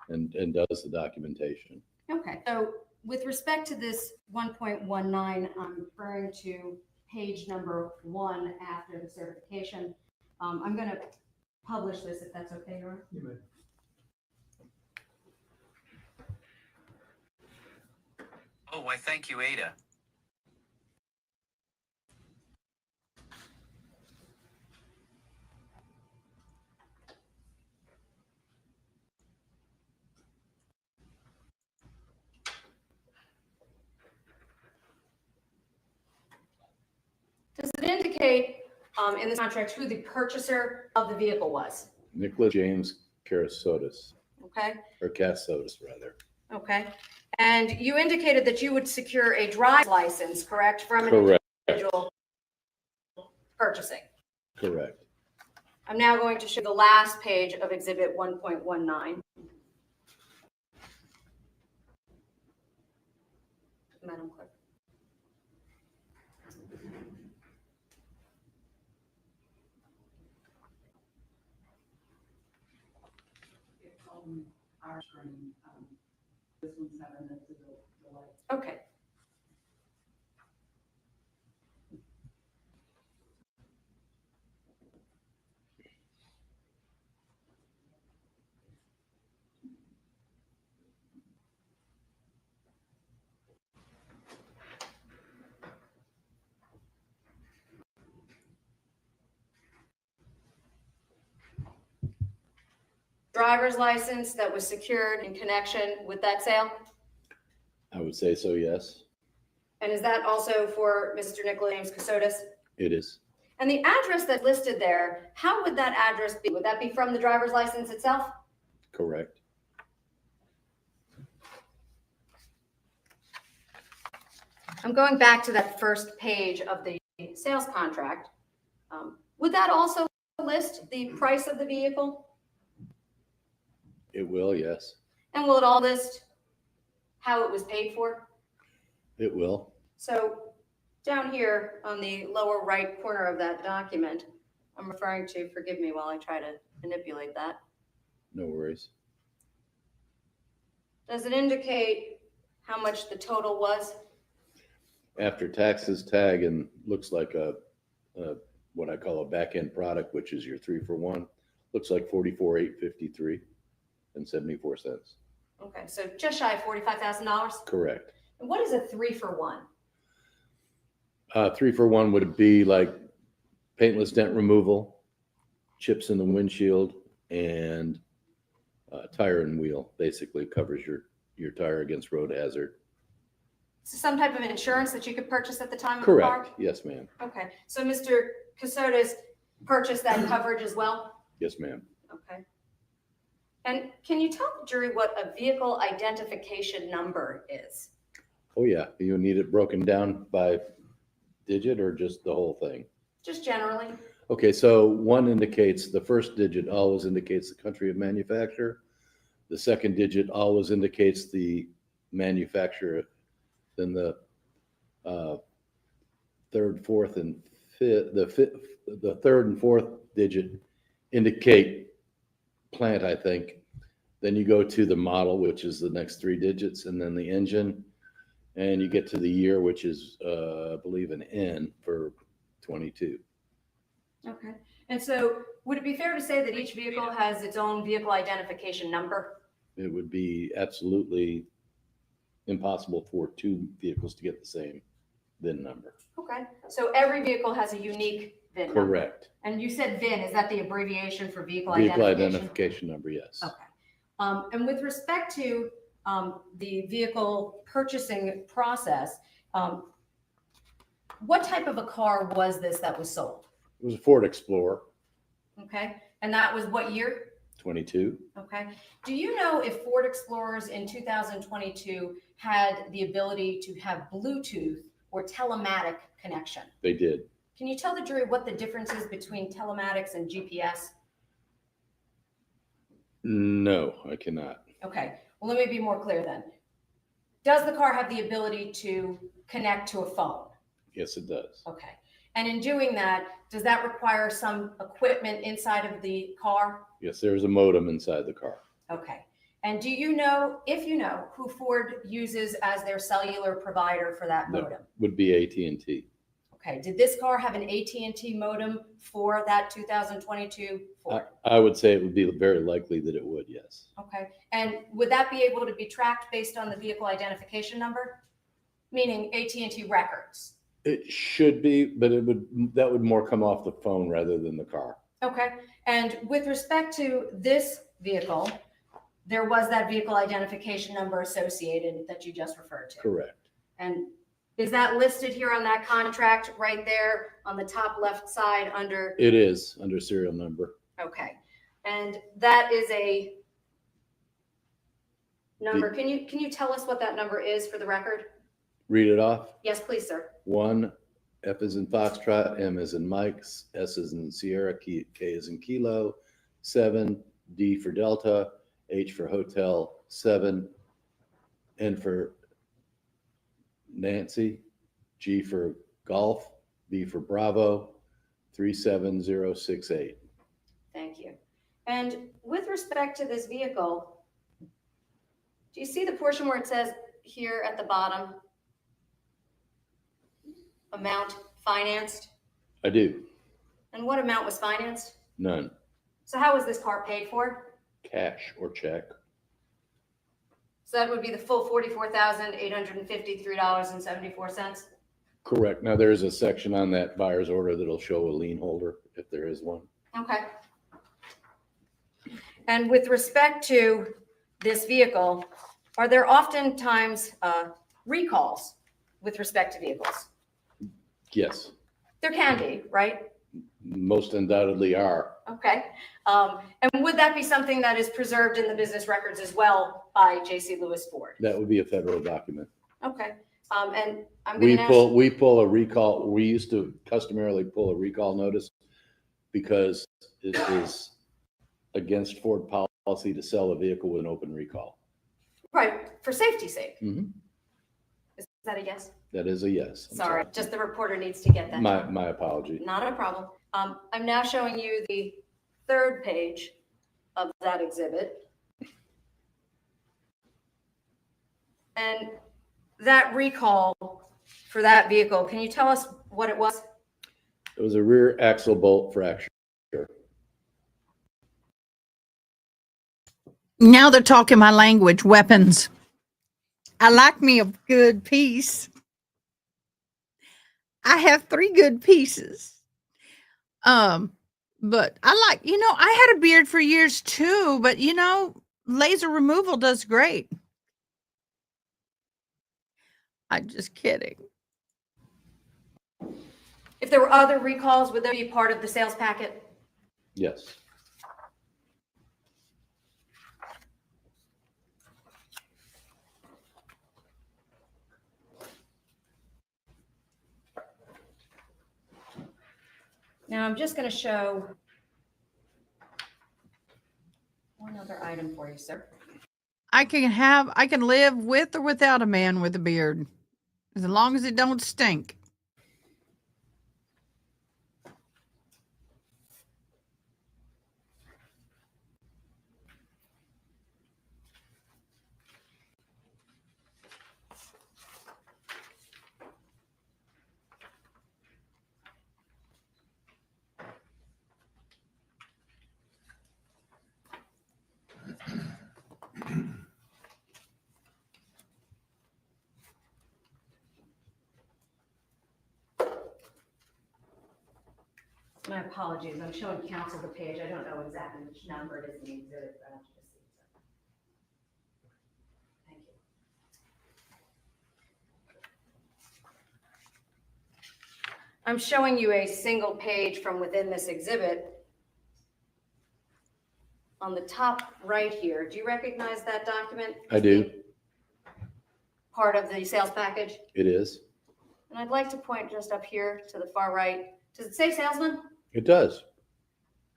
and does the documentation. Okay. So with respect to this 1.19, I'm referring to page number 1 after the certification. I'm going to publish this if that's okay, Nora. You may. Oh, why, thank you, Ada. Does it indicate in this contract who the purchaser of the vehicle was? Nicholas James Kassotis, Okay. or Kassotis, rather. Okay. And you indicated that you would secure a driver's license, correct, from an Correct. individual purchasing. Correct. I'm now going to show the last page of Exhibit 1.19. Madam Clerk. It's on our screen. This one's having a delay. Okay. Driver's license that was secured in connection with that sale? I would say so, yes. And is that also for Mr. Nicholas James Kassotis? It is. And the address that's listed there, how would that address be? Would that be from the driver's license itself? Correct. I'm going back to that first page of the sales contract. Would that also list the price of the vehicle? It will, yes. And will it all list how it was paid for? It will. So down here on the lower right corner of that document, I'm referring to, forgive me while I try to manipulate that. No worries. Does it indicate how much the total was? After taxes, tag, and looks like a what I call a back-end product, which is your 3-for-1. Looks like $44,853.74. Okay, so just shy of $45,000. Correct. And what is a 3-for-1? 3-for-1 would be like paintless dent removal, chips in the windshield, and tire and wheel. Basically covers your tire against road hazard. So some type of insurance that you could purchase at the time of the car? Correct. Yes, ma'am. Okay, so Mr. Kassotis purchased that coverage as well? Yes, ma'am. Okay. And can you tell the jury what a vehicle identification number is? Oh, yeah. You need it broken down by digit or just the whole thing? Just generally? Okay, so one indicates, the first digit always indicates the country of manufacture. The second digit always indicates the manufacturer. Then the third, fourth, and fifth, the third and fourth digit indicate plant, I think. Then you go to the model, which is the next 3 digits, and then the engine, and you get to the year, which is, I believe, an N for 22. Okay. And so would it be fair to say that each vehicle has its own vehicle identification number? It would be absolutely impossible for 2 vehicles to get the same VIN number. Okay. So every vehicle has a unique VIN number? Correct. And you said VIN, is that the abbreviation for vehicle Vehicle identification? identification number, yes. Okay. And with respect to the vehicle purchasing process, what type of a car was this that was sold? It was a Ford Explorer, Okay. And that was what year? 22. Okay. Do you know if Ford Explorers in 2022 had the ability to have Bluetooth or telematic connection? They did. Can you tell the jury what the difference is between telematics and GPS? No, I cannot. Okay. Well, let me be more clear then. Does the car have the ability to connect to a phone? Yes, it does. Okay. And in doing that, does that require some equipment inside of the car? Yes, there is a modem inside the car. Okay. And do you know, if you know, who Ford uses as their cellular provider for that No. modem? Would be AT&T. Okay. Did this car have an AT&T modem for that 2022 Ford? I would say it would be very likely that it would, yes. Okay. And would that be able to be tracked based on the vehicle identification number? Meaning AT&T records? It should be, but that would more come off the phone rather than the car. Okay. And with respect to this vehicle, there was that vehicle identification number associated that you just referred to. Correct. And is that listed here on that contract right there on the top left side under? It is under serial number. Okay. And that is a number. Can you tell us what that number is for the record? Read it off. Yes, please, sir. 1, F is in Foxtrot, M is in Mike, S is in Sierra, K is in Kilo, 7, D for Delta, H for Hotel, 7, N for Nancy, G for Golf, B for Bravo, 37068. Thank you. And with respect to this vehicle, do you see the portion where it says here at the bottom, amount financed? I do. And what amount was financed? None. So how was this car paid for? Cash or check. So that would be the full $44,853.74. Correct. Now, there is a section on that buyer's order that'll show a lien holder if there is one. Okay. And with respect to this vehicle, are there oftentimes recalls with respect to vehicles? Yes. There can be, right? Most undoubtedly are. Okay. And would that be something that is preserved in the business records as well by J.C. Lewis Ford? That would be a federal document. Okay. And I'm going to ask. We pull a recall. We used to customarily pull a recall notice because it is against Ford policy to sell a vehicle with an open recall. Right, for safety's sake. Mhm. Is that a yes? That is a yes. I'm Sorry, just the reporter needs to get that. My apology. Not a problem. I'm now showing you the third page of that exhibit. And that recall for that vehicle, can you tell us what it was? It was a rear axle bolt fracture. Now they're talking my language, weapons. I like me a good piece. I have 3 good pieces. But I like, I had a beard for years too, but laser removal does great. I'm just kidding. If there were other recalls, would they be part of the sales packet? Yes. Now I'm just going to show one other item for you, sir. I can live with or without a man with a beard, as long as it don't stink. My apologies. I'm showing counsel the page. I don't know exactly which number it is in the exhibit, but I'll just see. Thank you. I'm showing you a single page from within this exhibit. On the top right here, do you recognize that document? I do. Part of the sales package? It is. And I'd like to point just up here to the far right. Does it say salesman? It does.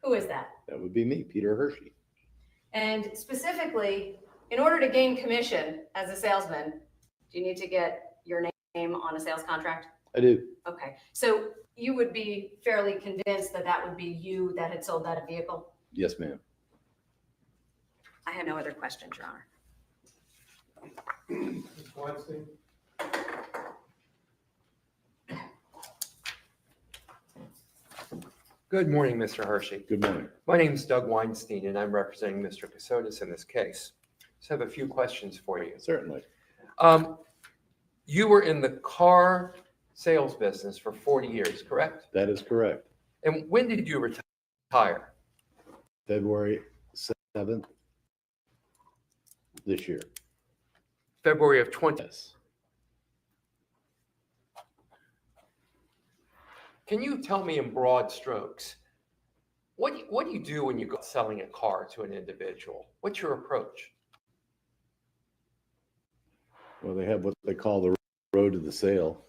Who is that? That would be me, Peter Hershey. And specifically, in order to gain commission as a salesman, do you need to get your name on a sales contract? I do. Okay, so you would be fairly convinced that that would be you that had sold that vehicle? Yes, ma'am. I have no other questions, Your Honor. Ms. Weinstein? Good morning, Mr. Hershey. Good morning. My name is Doug Weinstein, and I'm representing Mr. Kassotis in this case. Just have a few questions for you. Certainly. You were in the car sales business for 40 years, correct? That is correct. And when did you retire? February 7th this year. February of 20. Yes. Can you tell me in broad strokes, what do you do when you go selling a car to an individual? What's your approach? Well, they have what they call the road to the sale.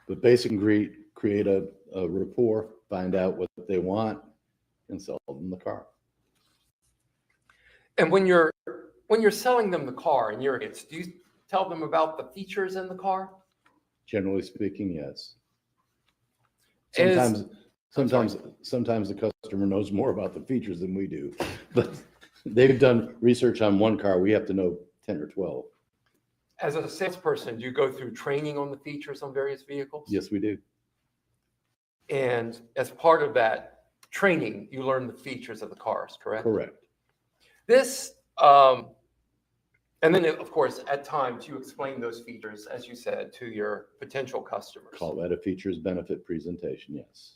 But basically create a rapport, find out what they want, and sell them the car. And when you're selling them the car in your case, do you tell them about the features in the car? Generally speaking, yes. Is- Sometimes the customer knows more about the features than we do, but they've done research on one car. We have to know 10 or 12. As a salesperson, do you go through training on the features on various vehicles? Yes, we do. And as part of that training, you learn the features of the cars, correct? Correct. This, and then of course, at times you explain those features, as you said, to your potential customers. Call that a features benefit presentation, yes.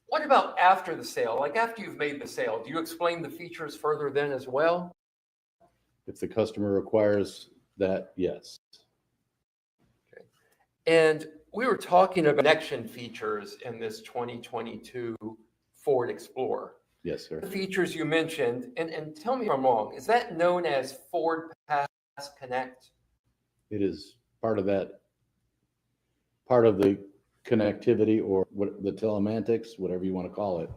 What about after the sale? Like after you've made the sale, do you explain the features further then as well? If the customer requires that, yes. And we were talking about connection features in this 2022 Ford Explorer. Yes, sir. The features you mentioned, and tell me if I'm wrong, is that known as Ford Pass Connect? It is part of that, part of the connectivity or what the telematics, whatever you want to call it,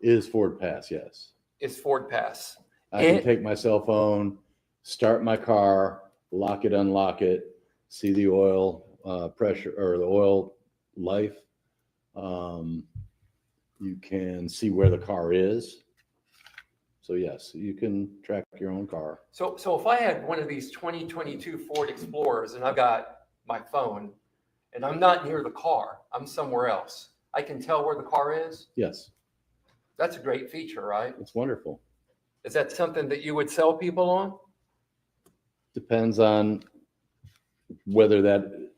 is Ford Pass. Yes. Is Ford Pass. I can And- take my cell phone, start my car, lock it, unlock it, see the oil pressure or the oil life. You can see where the car is. So yes, you can track your own car. So if I had one of these 2022 Ford Explorers and I've got my phone and I'm not near the car, I'm somewhere else, I can tell where the car is? Yes, That's a great feature, right? it's wonderful. Is that something that you would sell people on? Depends on whether that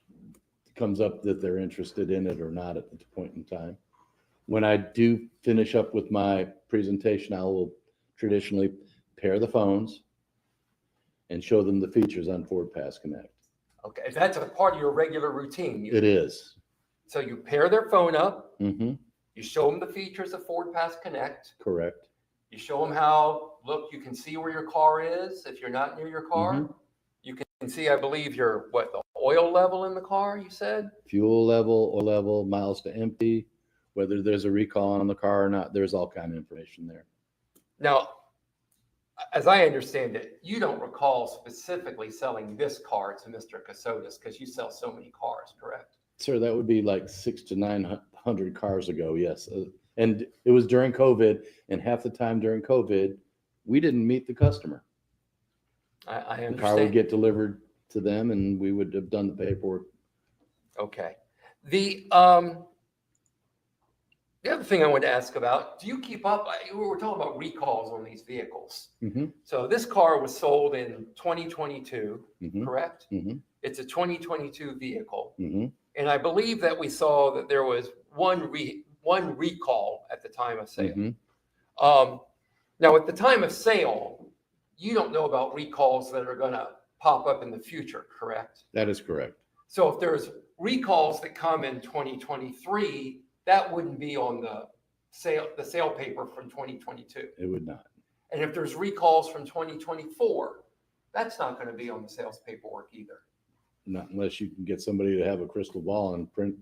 comes up that they're interested in it or not at the point in time. When I do finish up with my presentation, I will traditionally pair the phones and show them the features on Ford Pass Connect. Okay, that's a part of your regular routine. It is. So you pair their phone up, Mm-hmm. you show them the features of Ford Pass Connect, Correct. you show them how, look, you can see where your car is if you're not near your car. Mhm. You can see, I believe, the oil level in the car, you said? Fuel level, oil level, miles to empty, whether there's a recall on the car or not. There's all kind of information there. Now, as I understand it, you don't recall specifically selling this car to Mr. Kassotis because you sell so many cars, correct? Sir, that would be like 600 to 900 cars ago. Yes. And it was during COVID, and half the time during COVID, we didn't meet the customer. I The understand. car would get delivered to them and we would have done the paperwork. Okay. The other thing I wanted to ask about, do you keep up? We were talking about recalls on these vehicles. Mm-hmm. So this car was sold in 2022, Mm-hmm. correct? Mm-hmm. It's a 2022 vehicle. Mm-hmm. And I believe that we saw that there was one recall at the time of sale. Mm-hmm. Now, at the time of sale, you don't know about recalls that are going to pop up in the future, correct? That is correct. So if there's recalls that come in 2023, that wouldn't be on the sale paper from 2022. It would not. And if there's recalls from 2024, that's not going to be on the sales paperwork either. Not unless you can get somebody to have a crystal ball and print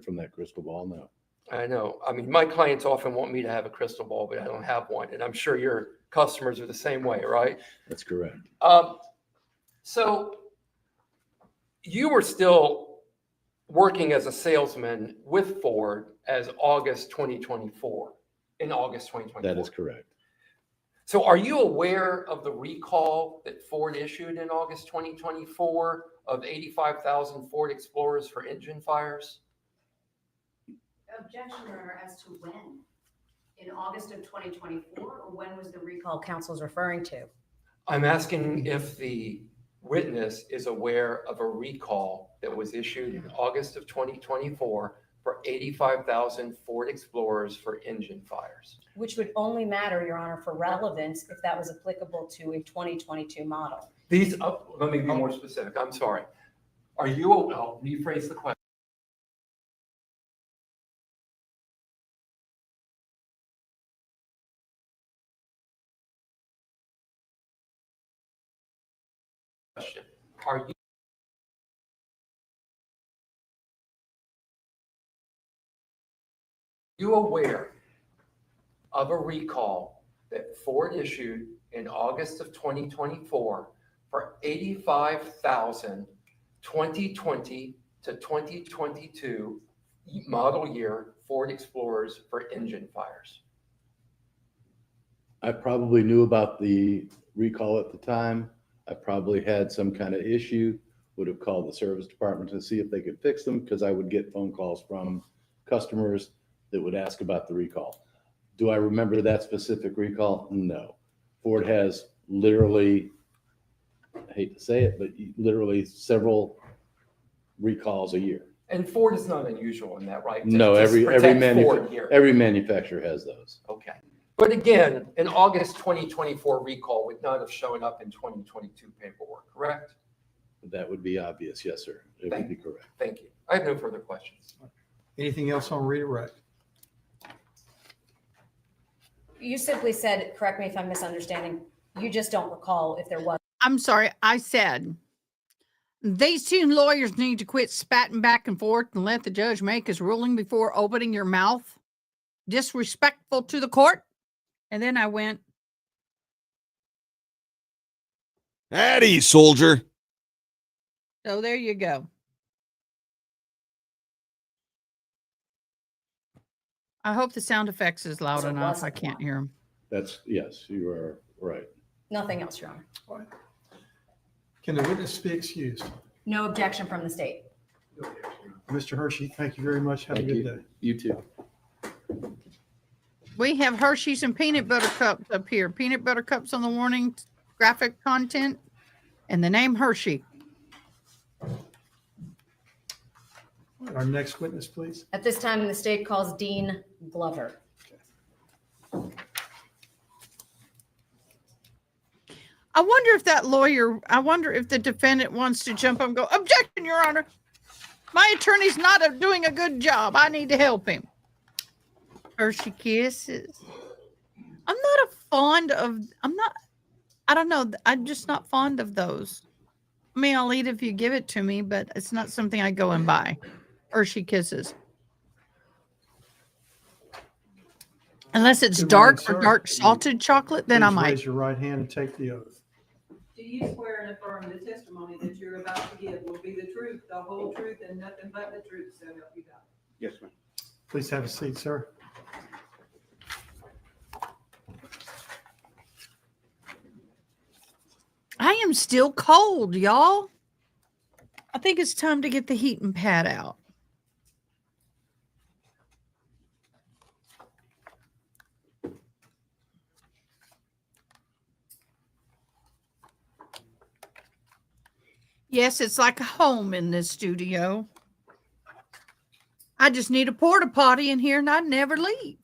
from that crystal ball. No. I know. I mean, my clients often want me to have a crystal ball, but I don't have one. And I'm sure your customers are the same way, right? That's correct. So you were still working as a salesman with Ford as August 2024, in August 2024. That is correct. So are you aware of the recall that Ford issued in August 2024 of 85,000 Ford Explorers for engine fires? Objection, Your Honor, as to when? In August of 2024, or when was the recall counsel's referring to? I'm asking if the witness is aware of a recall that was issued in August of 2024 for 85,000 Ford Explorers for engine fires. Which would only matter, Your Honor, for relevance if that was applicable to a 2022 model. These, let me be more specific. I'm sorry. Are you, I'll rephrase the question. Are you aware of a recall that Ford issued in August of 2024 for 85,000 2020 to 2022 model year Ford Explorers for engine fires? I probably knew about the recall at the time. I probably had some kind of issue, would have called the service department to see if they could fix them because I would get phone calls from customers that would ask about the recall. Do I remember that specific recall? No. Ford has literally, I hate to say it, but literally several recalls a year. And Ford is not unusual in that, right? To No, just every protect Ford here. manufacturer has those. Okay. But again, an August 2024 recall would not have shown up in 2022 paperwork, correct? That would be obvious. Yes, sir. It would be correct. Thank you. I have no further questions. Anything else on redirect? You simply said, correct me if I'm misunderstanding, you just don't recall if there was. I'm sorry. I said these two lawyers need to quit spatting back and forth and let the judge make his ruling before opening your mouth. Disrespectful to the court. And then I went, Howdy, soldier. so there you go. I hope the sound effects is loud So it enough. I wasn't can't one. hear them. That's, yes, you are right. Nothing else, Your Honor. Can the witness be excused? No objection from the state. Mr. Hershey, thank you very much. Have a Thank good you. day. You too. We have Hershey's and peanut butter cups up here. Peanut butter cups on the warning graphic content and the name Hershey. Our next witness, please. At this time, the state calls Dean Glover. I wonder if that lawyer, I wonder if the defendant wants to jump up and go, objection, Your Honor. My attorney's not doing a good job. I need to help him. Hershey Kisses. I'm just not fond of those. I mean, I'll eat if you give it to me, but it's not something I go and buy. Hershey Kisses. Unless it's Good dark morning, or sir. dark salted chocolate, then I Please might. raise your right hand and take the oath. Do you swear and affirm the testimony that you're about to give will be the truth, the whole truth, and nothing but the truth, so help you God? Yes, ma'am. Please have a seat, sir. I am still cold, y'all. I think it's time to get the heating pad out. Yes, it's like a home in this studio. I just need a porta potty in here and I'd never leave.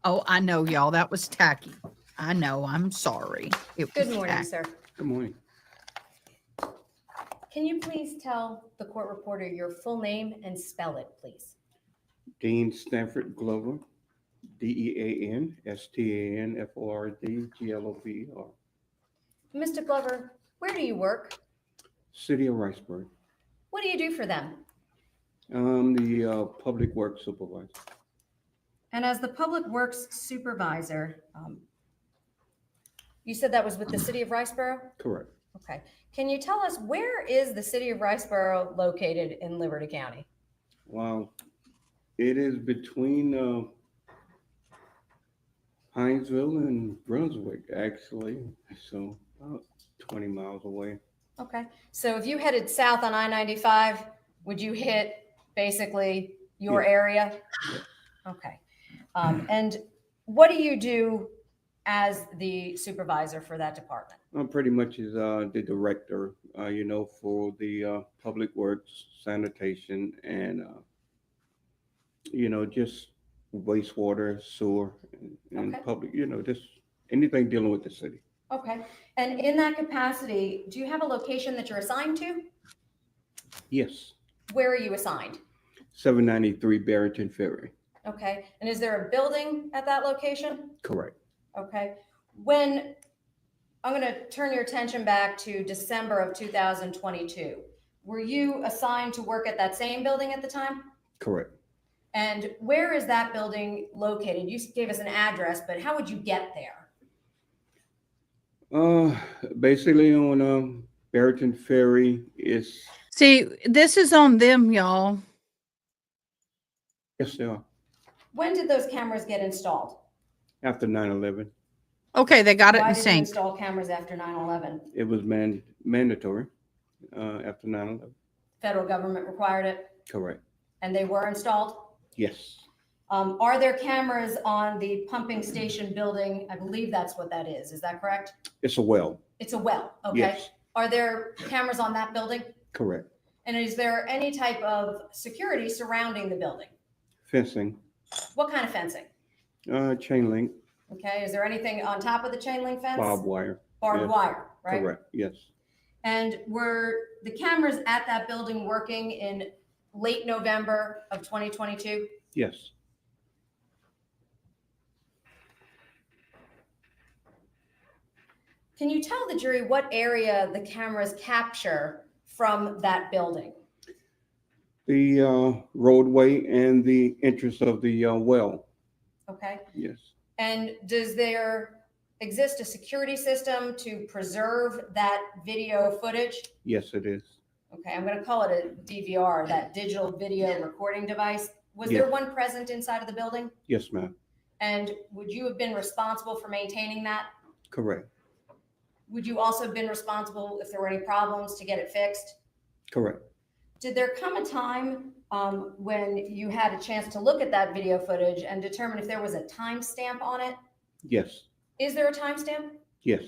Oh, I know, y'all. That was tacky. I know. I'm sorry. It was Good morning, tacky. sir. Good morning. Can you please tell the court reporter your full name and spell it, please? Dean Stanford Glover, DeanStanford Glover. Mr. Glover, where do you work? City of Riceburg. What do you do for them? I'm the public works supervisor. And as the Public Works Supervisor, you said that was with the City of Riceboro? Correct. Okay. Can you tell us, where is the City of Riceboro located in Liberty County? Wow. It is between Hinesville and Brunswick, actually. So about 20 miles away. Okay. So if you headed south on I-95, would you hit basically your Yeah. area? Okay. And what do you do as the supervisor for that department? I'm pretty much is the director, for the public works, sanitation, and just wastewater, sewer, and Okay. public, just anything dealing with the city. Okay. And in that capacity, do you have a location that you're assigned to? Yes, Where are you assigned? 793 Barrington Ferry. Okay. And is there a building at that location? Correct. Okay. When I'm going to turn your attention back to December of 2022, were you assigned to work at that same building at the time? Correct. And where is that building located? You gave us an address, but how would you get there? Basically on Barrington Ferry is, See, this is on them, y'all. yes, they are, When did those cameras get installed? after 9/11. Okay, they got it Why in did you sync. install cameras after 9/11? It was mandatory after 9/11. Federal government required it, Correct. and they were installed. Yes. Are there cameras on the pumping station building? I believe that's what that is. Is that correct? It's a well. It's a well. Okay. Yes. Are there cameras on that building? Correct. And is there any type of security surrounding the building? Fencing. What kind of fencing? Chain link. Okay. Is there anything on top of the chain link fence? Barbed wire. Barbed Yes. wire, right? Correct. Yes. And the cameras at that building working in late November of 2022? Yes. Can you tell the jury what area the cameras capture from that building? The roadway and the entrance of the well. Okay. Yes. And does there exist a security system to preserve that video footage? Yes, it is. Okay, I'm going to call it a DVR, that digital video recording device. Was there one present inside of the building? Yes, ma'am. And would you have been responsible for maintaining that? Correct. Would you also have been responsible if there were any problems to get it fixed? Correct. Did there come a time when you had a chance to look at that video footage and determine if there was a timestamp on it? Yes. Is there a timestamp? Yes.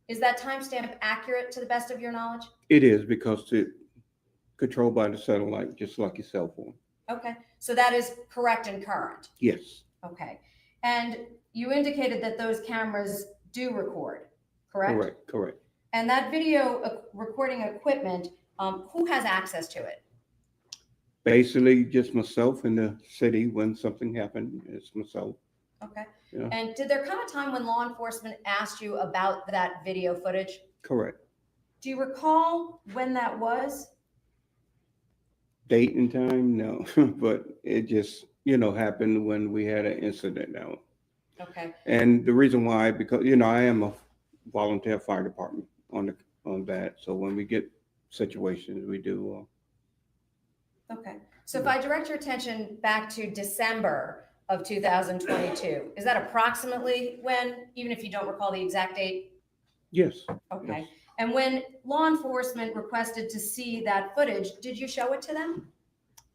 Is that timestamp accurate to the best of your knowledge? It is, because it's controlled by the satellite, just like your cell phone. Okay, so that is correct and current. Yes. Okay, and you indicated that those cameras do record, correct? Correct. Correct. And that video recording equipment, who has access to it? Basically, just myself in the city. When something happened, it's myself. Okay. Yeah. And did there come a time when law enforcement asked you about that video footage? Correct. Do you recall when that was? Date and time, no, but it just, happened when we had an incident now. Okay. And the reason why, because, I am a volunteer fire department on that. So when we get situations, we do. Okay. So if I direct your attention back to December of 2022, is that approximately when, even if you don't recall the exact date? Yes. Okay. Yes. And when law enforcement requested to see that footage, did you show it to them?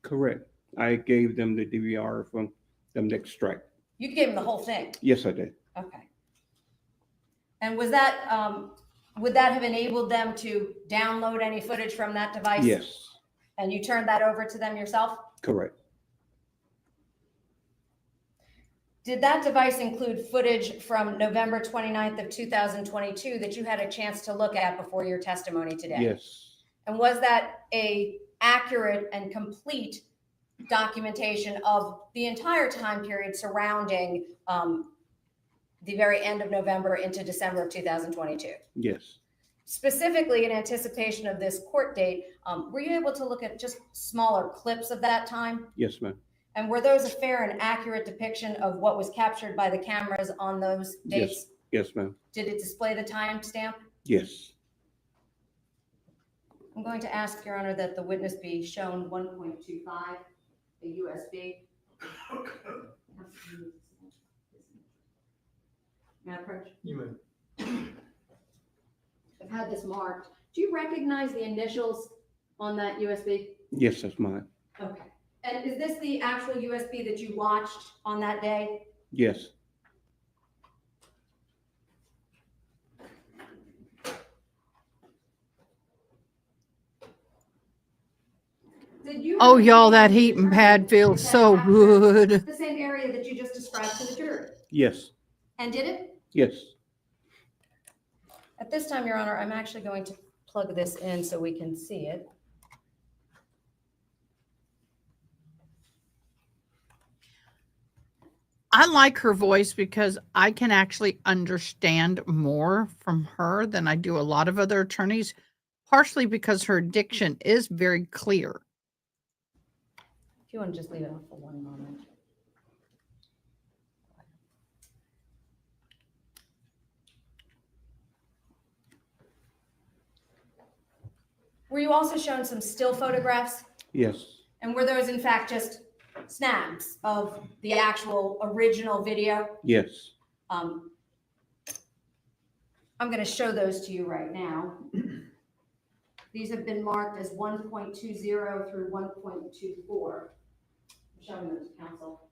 Correct. I gave them the DVR from them to extract. You gave them the whole thing? Yes, I did. Okay. And was that, would that have enabled them to download any footage from that device? Yes. And you turned that over to them yourself? Correct. Did that device include footage from November 29th of 2022 that you had a chance to look at before your testimony today? Yes. And was that a accurate and complete documentation of the entire time period surrounding the very end of November into December of 2022? Yes. Specifically in anticipation of this court date, were you able to look at just smaller clips of that time? Yes, ma'am. And were those a fair and accurate depiction of what was captured by the cameras on those dates? Yes, ma'am. Did it display the timestamp? Yes. I'm going to ask, Your Honor, that the witness be shown 1.25, a USB. May I approach? You may. I've had this marked. Do you recognize the initials on that USB? Yes, that's mine. Okay. And is this the actual USB that you watched on that day? Yes. Did you? Oh, y'all, that heating pad feels so good. The same area that you just described to the jury. Yes. And did it? Yes. At this time, Your Honor, I'm actually going to plug this in so we can see it. I like her voice because I can actually understand more from her than I do a lot of other attorneys, partially because her diction is very clear. If you want to just leave it off for one moment. Were you also shown some still photographs? Yes. And were those in fact just snaps of the actual original video? Yes. I'm going to show those to you right now. These have been marked as 1.20 through 1.24. I'm showing them to counsel.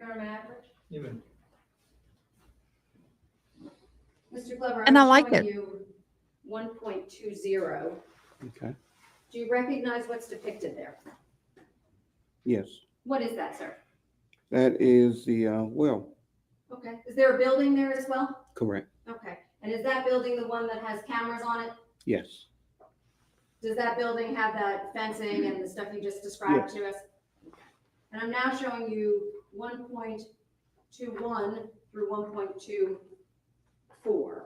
Your Honor, may I approach? Even. Mr. Glover, And I I'm like showing it. you 1.20. Okay, Do you recognize what's depicted there? yes, What is that, sir? that is the, well, Okay. Is there a building there as well? correct, Okay. And is that building the one that has cameras on it? yes, Does that building have that fencing and the stuff you just described Yes. to us? And I'm now showing you 1.21 through 1.24.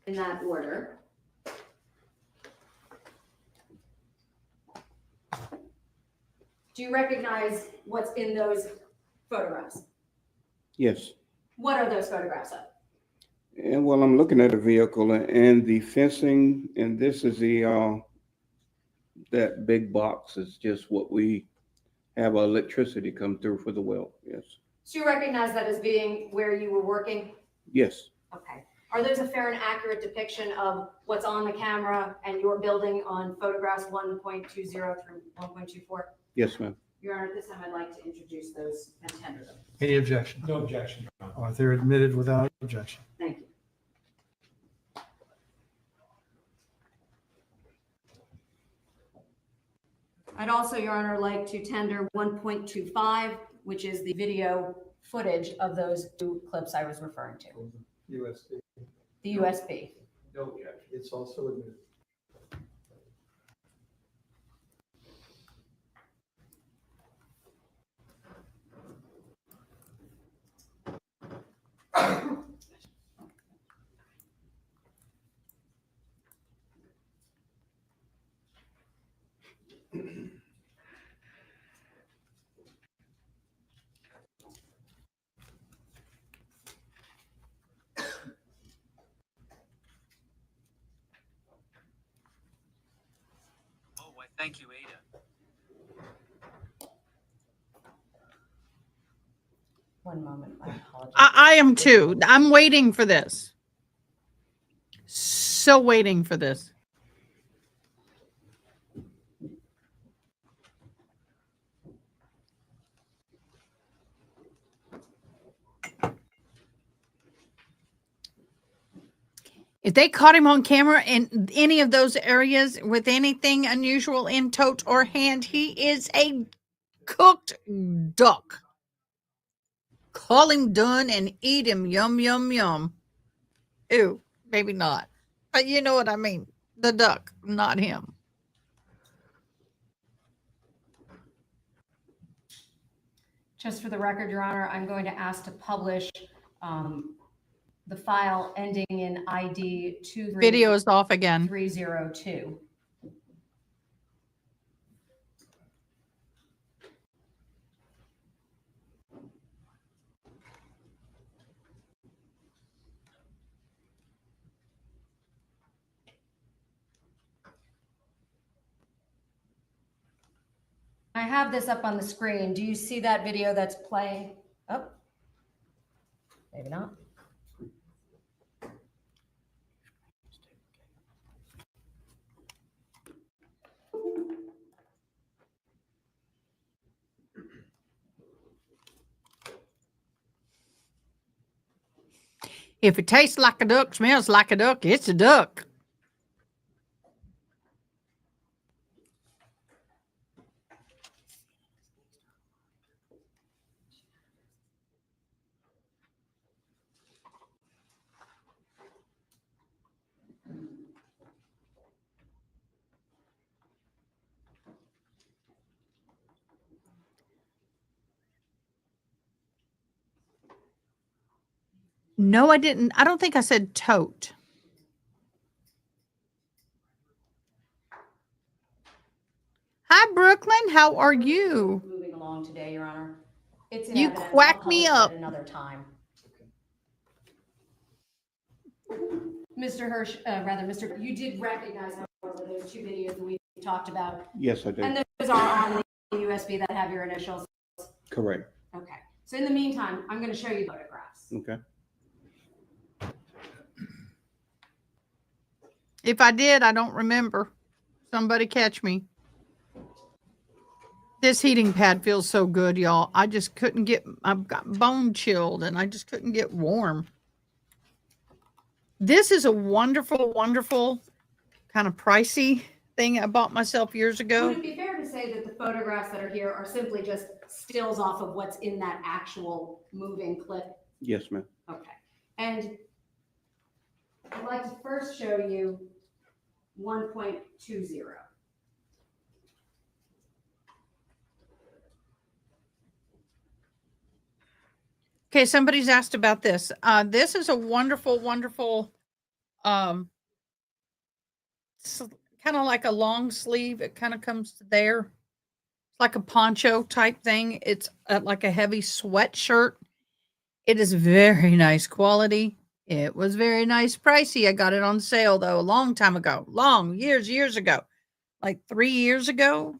In that order. Do you recognize what's in those photographs? yes. What are those photographs of? And well, I'm looking at a vehicle and the fencing, and this is the, that big box is just what we have our electricity come through for the well, yes. So you recognize that as being where you were working? Yes, Okay. Are those a fair and accurate depiction of what's on the camera and your building on photographs 1.20 through 1.24? yes, ma'am. Your Honor, at this time I'd like to introduce those and tender them. Any objection? No objection, Your Honor. All right, they're admitted without objection. Thank you. I'd also, Your Honor, like to tender 1.25, which is the video footage of those two clips I was referring to, USB. the USB. No objection. It's also admitted. Oh, why, thank you, Ada. One moment, I apologize. I am too. I'm waiting for this. So waiting for this. If they caught him on camera in any of those areas with anything unusual in tote or hand, he is a cooked duck. Call him done and eat him. Yum, yum, yum. Ew, maybe not. But you know what I mean. The duck, not him. Just for the record, Your Honor, I'm going to ask to publish the file ending in ID Video is off again. 2302. I have this up on the screen. Do you see that video that's playing? Oh, maybe not. If it tastes like a duck, smells like a duck, it's a duck. No, I didn't. I don't think I said tote. Hi, Brooklyn. How are you? Moving along today, Your Honor. It's in You evidence. I'll quack me publish that up. Another time. Mr. Hirsch, Mr. You did recognize however, those two videos that we talked about, Yes, I do. and those are on the USB that have your initials. Correct. Okay. So in the meantime, I'm going to show you the photographs. Okay. If I did, I don't remember. Somebody catch me. This heating pad feels so good, y'all. I just couldn't get, I've got bone chilled and I just couldn't get warm. This is a wonderful, wonderful kind of pricey thing I bought myself years ago. Would it be fair to say that the photographs that are here are simply just stills off of what's in that actual moving clip? Yes, ma'am. Okay. And I'd like to first show you 1.20. Okay, somebody's asked about this. This is a wonderful, wonderful, kind of like a long sleeve. It kind of comes to there. It's like a poncho type thing. It's like a heavy sweatshirt. It is very nice quality. It was very nice pricey. I got it on sale though a long time ago, years ago, like 3 years ago.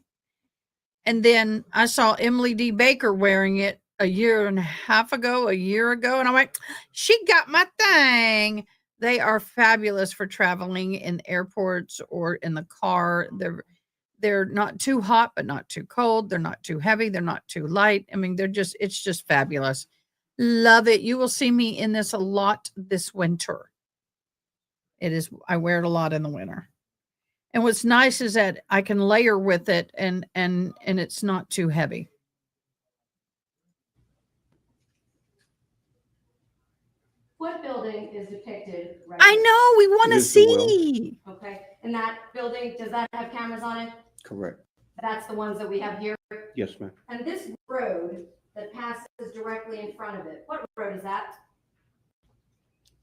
And then I saw Emily D. Baker wearing it a year and a half ago, a year ago. And I'm like, she got my thing. They are fabulous for traveling in airports or in the car. They're not too hot, but not too cold. They're not too heavy. They're not too light. I mean, it's just fabulous. Love it. You will see me in this a lot this winter. I wear it a lot in the winter. And what's nice is that I can layer with it and it's not too heavy. What building is depicted right I here? know, we want It to is the well. see. Okay, and that building, does that have cameras on it? Correct. That's the ones that we have here. Yes, ma'am. And this road that passes directly in front of it, what road is that?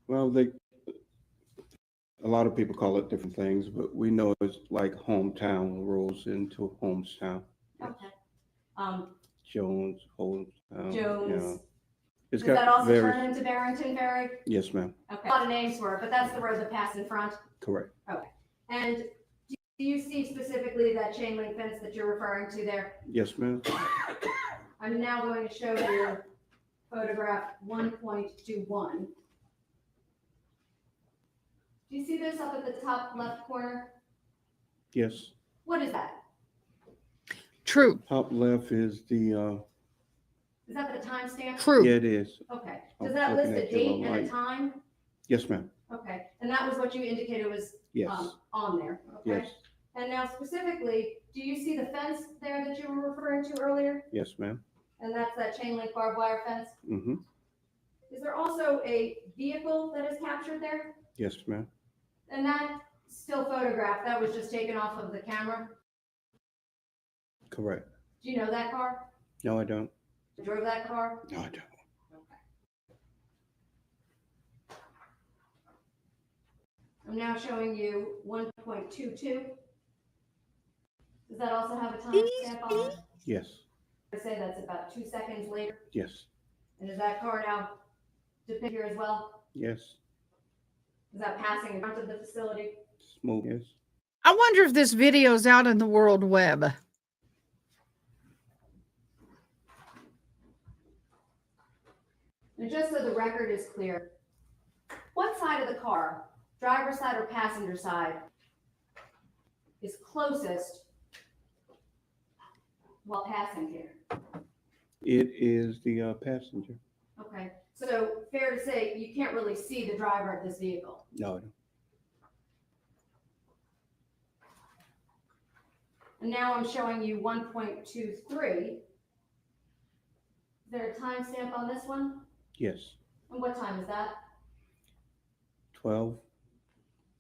Well, a lot of people call it different things, but we know it's like hometown rolls into Homestown. Okay. Jones, Holmes. Jones. It's Does that got also various. turn into Barrington Ferry? Yes, ma'am. Okay, a lot of names for it, but that's the road that passed in front. Correct. Okay. And do you see specifically that chain link fence that you're referring to there? Yes, ma'am. I'm now going to show you photograph 1.21. Do you see this up at the top left corner? Yes. What is that? True. Top left is the. Is that the timestamp? True. Yeah, it is. Okay. I'm Does that looking list a at your date and a light. time? Yes, ma'am. Okay. And that was what you indicated was Yes. on there. Okay. Yes. And now specifically, do you see the fence there that you were referring to earlier? Yes, ma'am. And that's that chain link barbed wire fence? Mm-hmm. Is there also a vehicle that is captured there? Yes, ma'am. And that still photograph, that was just taken off of the camera? Correct. Do you know that car? No, I don't. You drove that car? No, I don't. I'm now showing you 1.22. Does that also have a timestamp on it? Yes. I say that's about 2 seconds later. Yes. And is that car now depicted here as well? Yes. Is that passing in front of the facility? Smoke. Yes. I wonder if this video is out in the World Web. And just so the record is clear, what side of the car, driver's side or passenger side, is closest while passing here? It is the passenger. Okay, so fair to say you can't really see the driver of this vehicle. No, I don't. And now I'm showing you 1.23. Is there a timestamp on this one? Yes. And what time is that? 12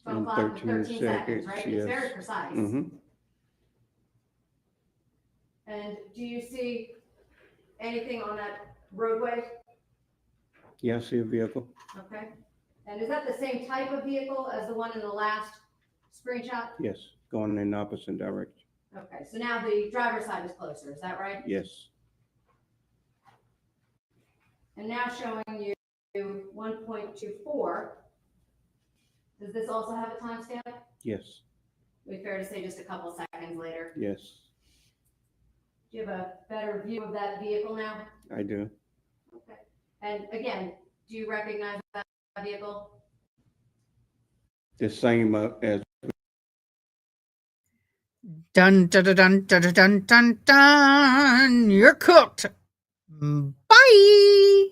12 and o'clock and 13 seconds, seconds. right? Yes. It's very precise. Mm-hmm. And do you see anything on that roadway? Yeah, I see a vehicle. Okay. And is that the same type of vehicle as the one in the last screenshot? Yes. Going in the opposite direction. Okay, so now the driver's side is closer, is that right? Yes. And now showing you 1.24. Does this also have a timestamp? Yes. Would it be fair to say just a couple seconds later? Yes. Do you have a better view of that vehicle now? I do. Okay. And again, do you recognize that vehicle? The same as Dun dun dun dun dun dun dun dun. Dun. You're cooked. Bye.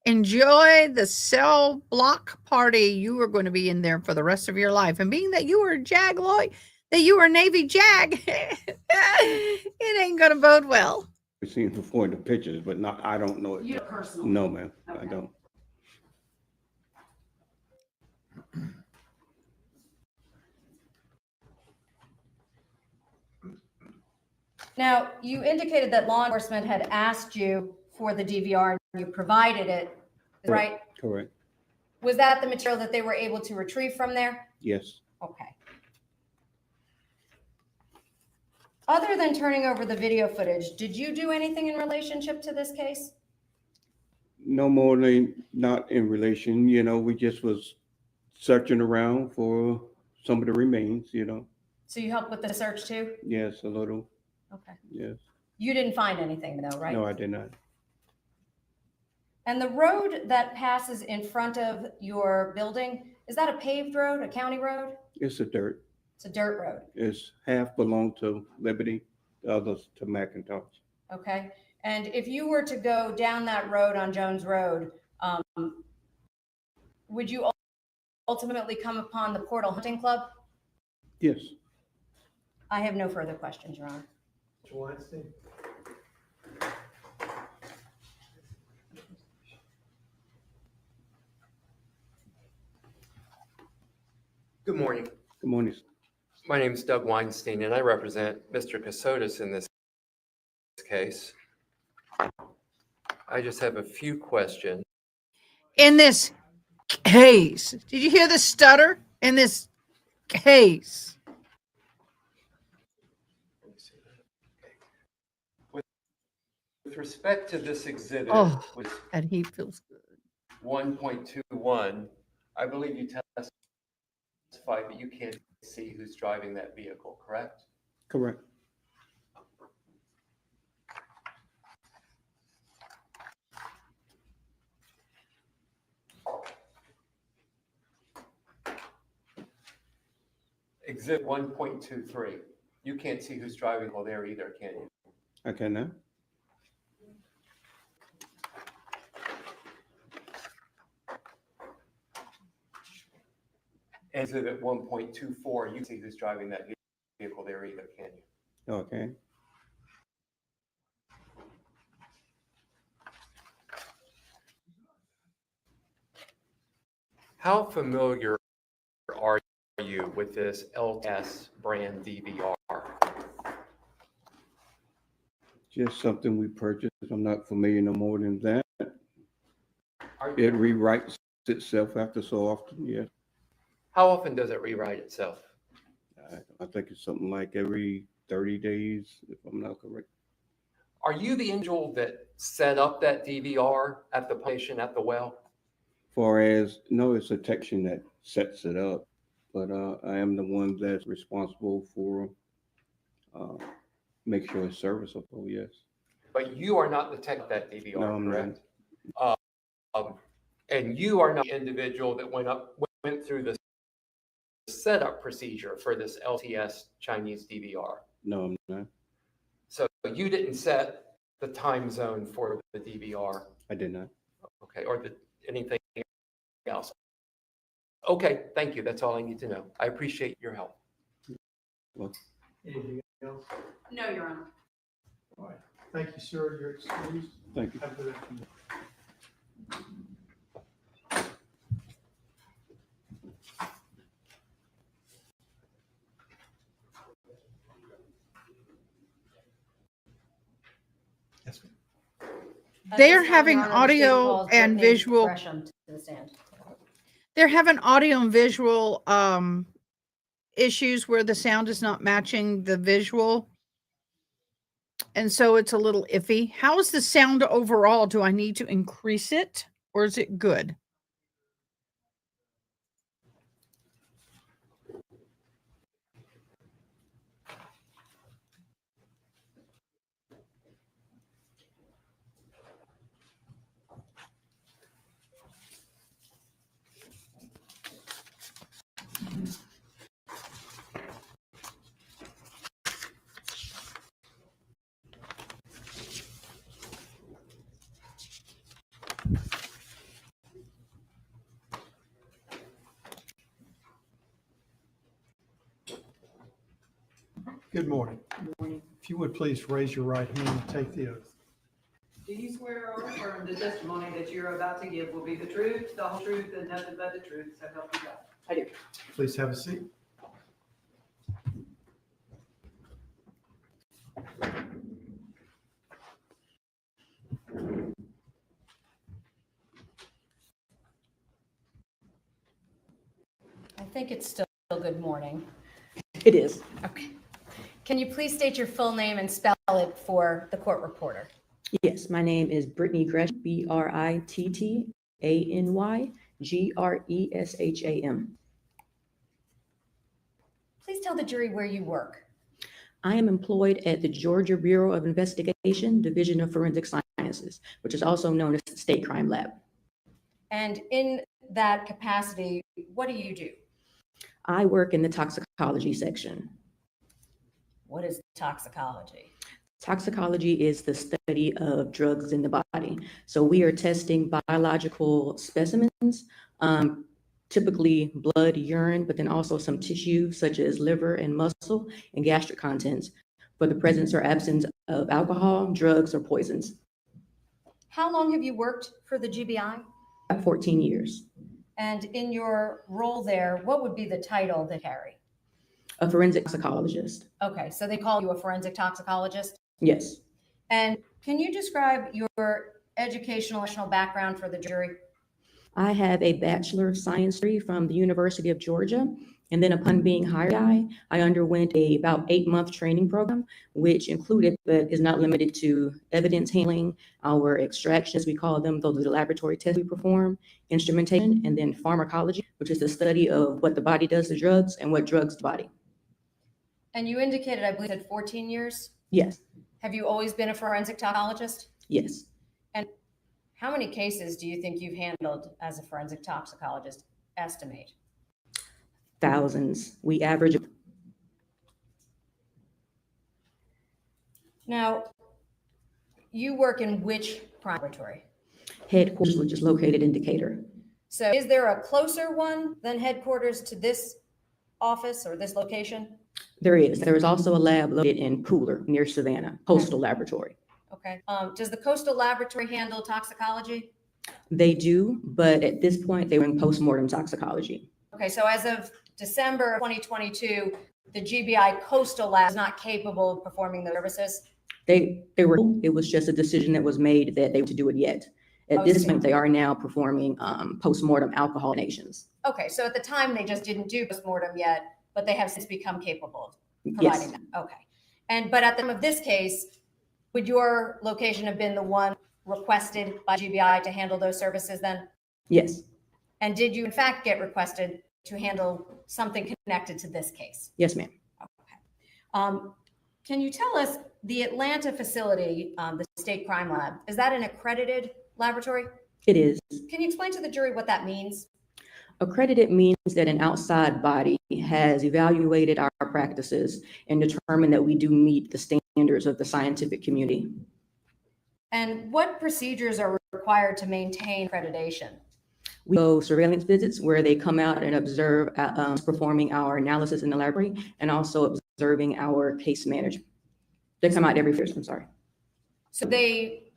Enjoy the cell block party. You are going to be in there for the rest of your life. And being that you were a JAG Lloyd, that you were a Navy JAG, it ain't going to bode well. We've seen it before in the pictures, but not, I don't know it. You personally? No, ma'am, I Okay. don't. Now, you indicated that law enforcement had asked you for the DVR and you provided it, right? Correct. Was that the material that they were able to retrieve from there? Yes. Okay. Other than turning over the video footage, did you do anything in relationship to this case? No more than, not in relation, we just was searching around for some of the remains, So you helped with the search too? Yes, a little, Okay. yes. You didn't find anything though, right? No, I did not. And the road that passes in front of your building, is that a paved road, a county road? It's a dirt. It's a dirt road, It's half belong to Liberty, the others to McIntosh. okay? And if you were to go down that road on Jones Road, would you ultimately come upon the Portal Hunting Club? Yes. I have no further questions, Your Honor. Mr. Weinstein? Good morning. Good morning. My name is Doug Weinstein, and I represent Mr. Kassotis in this case. I just have a few questions. In this case, did you hear the stutter? In this case. With respect to this exhibit, Oh. which And he feels good. 1.21, I believe you testified that you can't see who's driving that vehicle, correct? Correct. Exhibit 1.23, you can't see who's driving while there either, can you? I cannot. Exhibit 1.24, you can see who's driving that vehicle there either, can you? Okay. How familiar are you with this LS brand DVR? Just something we purchased. I'm not familiar no more than that. Are It rewrites itself after so often, yeah. How often does it rewrite itself? I think it's something like every 30 days, if I'm not correct. Are you the individual that set up that DVR at the patient at the well? Far as, no, it's a technician that sets it up, but I am the one that's responsible for make sure it's serviceable, yes. But you are not the tech of that DVR, No, I'm not. correct? And you are not the individual that went through the setup procedure for this LTS Chinese DVR. No, I'm not. So you didn't set the time zone for the DVR, I did not. okay, or anything else. Okay, thank you. That's all I need to know. I appreciate your help. Well, Anything else? No, Your Honor. All right. Thank you, sir. You're excused. thank you. Have a good afternoon. Yes, ma'am. At They're this time, having Your Honor, the state audio calls and Brittany visual. Gresham to the stand. They're having audio and visual issues where the sound is not matching the visual. And so it's a little iffy. How is the sound overall? Do I need to increase it or is it good? Good morning. If you would please raise your right hand and take the oath. Do you swear or affirm the testimony that you're about to give will be the truth, the whole truth, and nothing but the truth, so help you God? I do. Please have a seat. I think it's still good morning. It is. Okay. Can you please state your full name and spell it for the court reporter? Yes, my name is Brittany Gresham, BritTTANYGRESHAM. Please tell the jury where you work. I am employed at the Georgia Bureau of Investigation, Division of Forensic Sciences, which is also known as the State Crime Lab. And in that capacity, what do you do? I work in the toxicology section. What is toxicology? Toxicology is the study of drugs in the body. So we are testing biological specimens, typically blood, urine, but then also some tissue such as liver and muscle and gastric contents for the presence or absence of alcohol, drugs, or poisons. How long have you worked for the GBI? About 14 years. And in your role there, what would be the title they carry? A forensic toxicologist. Okay, so they call you a forensic toxicologist? Yes. And can you describe your educational background for the jury? I have a Bachelor of Science degree from the University of Georgia. And then upon being hired, I underwent about 8-month training program, which included, but is not limited to, evidence handling, our extractions, we call them, those are the laboratory tests we perform, instrumentation, and then pharmacology, which is the study of what the body does to drugs and what drugs the body. And you indicated, I believe, at 14 years? Yes. Have you always been a forensic toxicologist? Yes. And how many cases do you think you've handled as a forensic toxicologist? Estimate. Thousands. We average. Now, you work in which crime laboratory? Headquarters, which is located in Decatur. So is there a closer one than headquarters to this office or this location? There is. There is also a lab located in Pooler near Savannah, Coastal Laboratory. Okay. Does the Coastal Laboratory handle toxicology? They do, but at this point, they were in postmortem toxicology. Okay, so as of December 2022, the GBI Coastal Lab is not capable of performing the services? They were, it was just a decision that was made that they were to do it yet. At this point, they are now performing postmortem alcohol donations. Okay, so at the time, they just didn't do postmortem yet, but they have since become capable of Yes. providing that. Okay. But at the time of this case, would your location have been the one requested by GBI to handle those services then? Yes. And did you in fact get requested to handle something connected to this case? Yes, ma'am. Okay. Can you tell us the Atlanta facility, the State Crime Lab, is that an accredited laboratory? It is. Can you explain to the jury what that means? Accredited means that an outside body has evaluated our practices and determined that we do meet the standards of the scientific community. And what procedures are required to maintain accreditation? We go surveillance visits where they come out and observe performing our analysis in the library and also observing our case management. They come out every year, I'm sorry. So they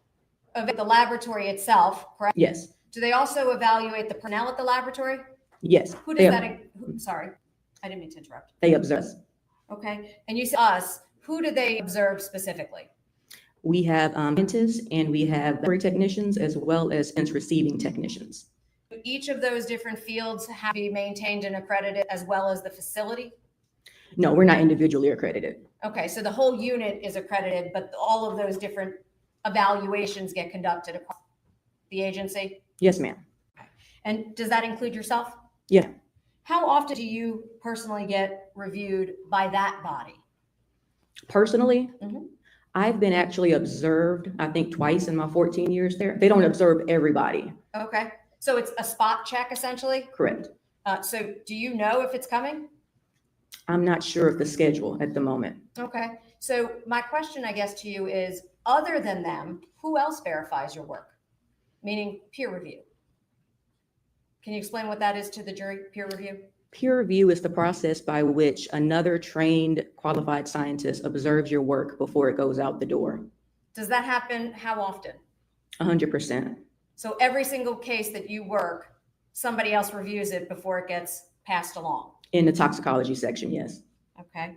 evaluate the laboratory itself, correct? Yes. Do they also evaluate the personnel at the laboratory? Yes. Who does that, sorry, I didn't mean to interrupt. They observe. Okay, and you said us, who do they observe specifically? We have scientists and we have laboratory technicians as well as receiving technicians. Each of those different fields have to be maintained and accredited as well as the facility? No, we're not individually accredited. Okay, so the whole unit is accredited, but all of those different evaluations get conducted across the agency? Yes, ma'am. Okay. And does that include yourself? Yeah. How often do you personally get reviewed by that body? Personally, Mhm. I've been actually observed, I think twice in my 14 years there. They don't observe everybody. Okay, so it's a spot check essentially? Correct. So do you know if it's coming? I'm not sure of the schedule at the moment. Okay, so my question, I guess, to you is, other than them, who else verifies your work? Meaning peer review. Can you explain what that is to the jury, peer review? Peer review is the process by which another trained, qualified scientist observes your work before it goes out the door. Does that happen? How often? 100%. So every single case that you work, somebody else reviews it before it gets passed along? In the toxicology section, yes. Okay.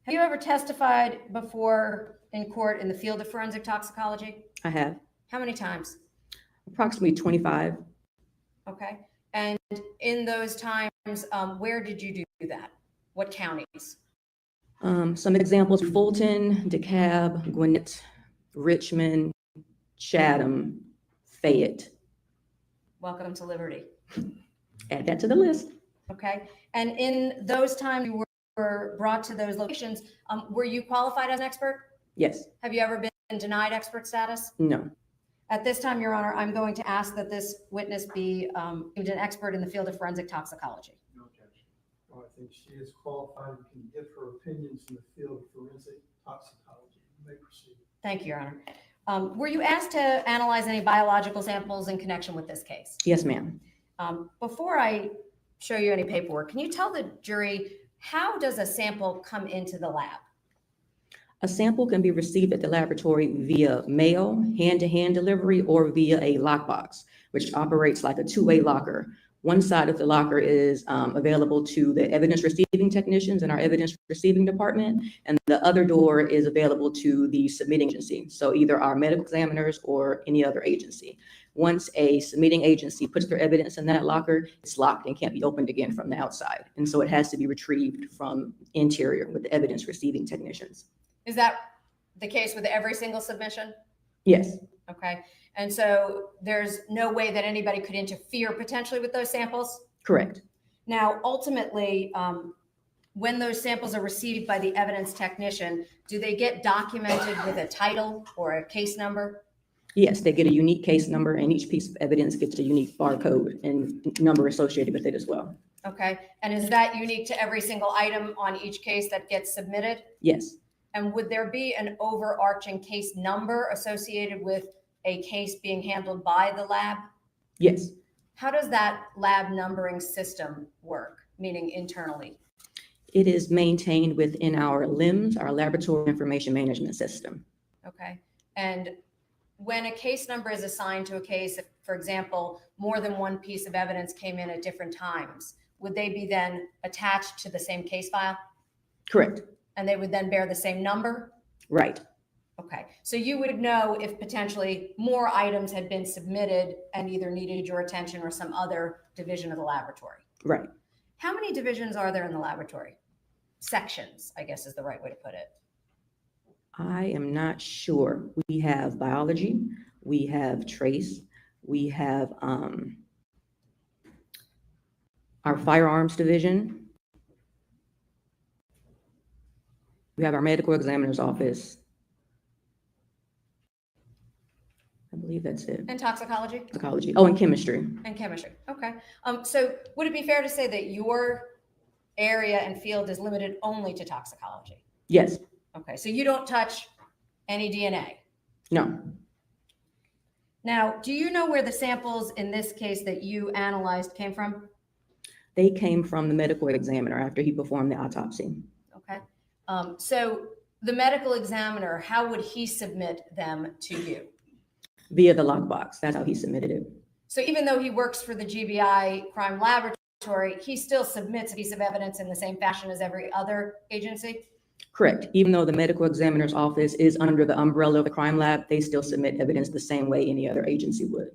Have you ever testified before in court in the field of forensic toxicology? I have How many times? approximately 25. Okay. And in those times, where did you do that? What counties? Some examples: Fulton, DeKalb, Gwinnett, Richmond, Chatham, Fayette. Welcome to Liberty. Add that to the list. Okay. And in those times you were brought to those locations, were you qualified as an expert? Yes. Have you ever been denied expert status? No. At this time, Your Honor, I'm going to ask that this witness be deemed an expert in the field of forensic toxicology. No objection. Well, I think she is qualified and can give her opinions in the field of forensic toxicology. You may proceed. Thank you, Your Honor. Were you asked to analyze any biological samples in connection with this case? Yes, ma'am. Before I show you any paperwork, can you tell the jury, how does a sample come into the lab? A sample can be received at the laboratory via mail, hand-to-hand delivery, or via a lockbox, which operates like a two-way locker. One side of the locker is available to the evidence receiving technicians in our evidence receiving department, and the other door is available to the submitting agency, so either our medical examiners or any other agency. Once a submitting agency puts their evidence in that locker, it's locked and can't be opened again from the outside. And so it has to be retrieved from interior with the evidence receiving technicians. Is that the case with every single submission? Yes. Okay. And so there's no way that anybody could interfere potentially with those samples? Correct. Now, ultimately, when those samples are received by the evidence technician, do they get documented with a title or a case number? Yes, they get a unique case number, and each piece of evidence gets a unique barcode and number associated with it as well. Okay. And is that unique to every single item on each case that gets submitted? Yes. And would there be an overarching case number associated with a case being handled by the lab? Yes. How does that lab numbering system work, meaning internally? It is maintained within our LIMS, our Laboratory Information Management System. Okay. And when a case number is assigned to a case, if, for example, more than one piece of evidence came in at different times, would they be then attached to the same case file? Correct. And they would then bear the same number? Right. Okay. So you would know if potentially more items had been submitted and either needed your attention or some other division of the laboratory. Right. How many divisions are there in the laboratory? Sections, I guess is the right way to put it. I am not sure. We have biology, we have trace, we have our firearms division. We have our medical examiner's office. I believe that's it. And toxicology? Toxicology. Oh, and chemistry. And chemistry. Okay. So would it be fair to say that your area and field is limited only to toxicology? Yes. Okay. So you don't touch any DNA? No. Now, do you know where the samples in this case that you analyzed came from? They came from the medical examiner after he performed the autopsy. Okay. So the medical examiner, how would he submit them to you? Via the lockbox. That's how he submitted it. So even though he works for the GBI crime laboratory, he still submits a piece of evidence in the same fashion as every other agency? Correct. Even though the medical examiner's office is under the umbrella of the crime lab, they still submit evidence the same way any other agency would.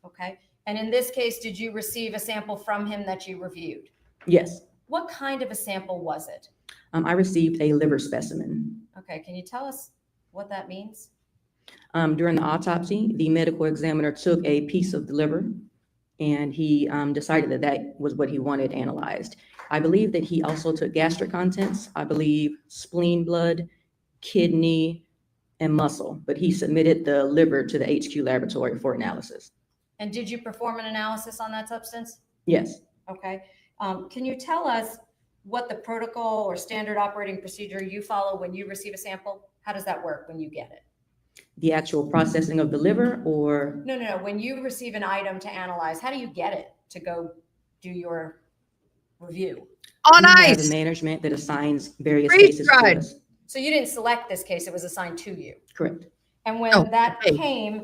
Okay. And in this case, did you receive a sample from him that you reviewed? Yes. What kind of a sample was it? I received a liver specimen. Okay. Can you tell us what that means? During the autopsy, the medical examiner took a piece of the liver and he decided that that was what he wanted analyzed. I believe that he also took gastric contents, I believe spleen blood, kidney, and muscle, but he submitted the liver to the HQ laboratory for analysis. And did you perform an analysis on that substance? Yes. Okay. Can you tell us what the protocol or standard operating procedure you follow when you receive a sample? How does that work when you get it? The actual processing of the liver, or No. When you receive an item to analyze, how do you get it to go do your review? On we have a ice, management that assigns various freeze cases to dried. us. So you didn't select this case, it was assigned to you. Correct. And when Oh, that okay. came,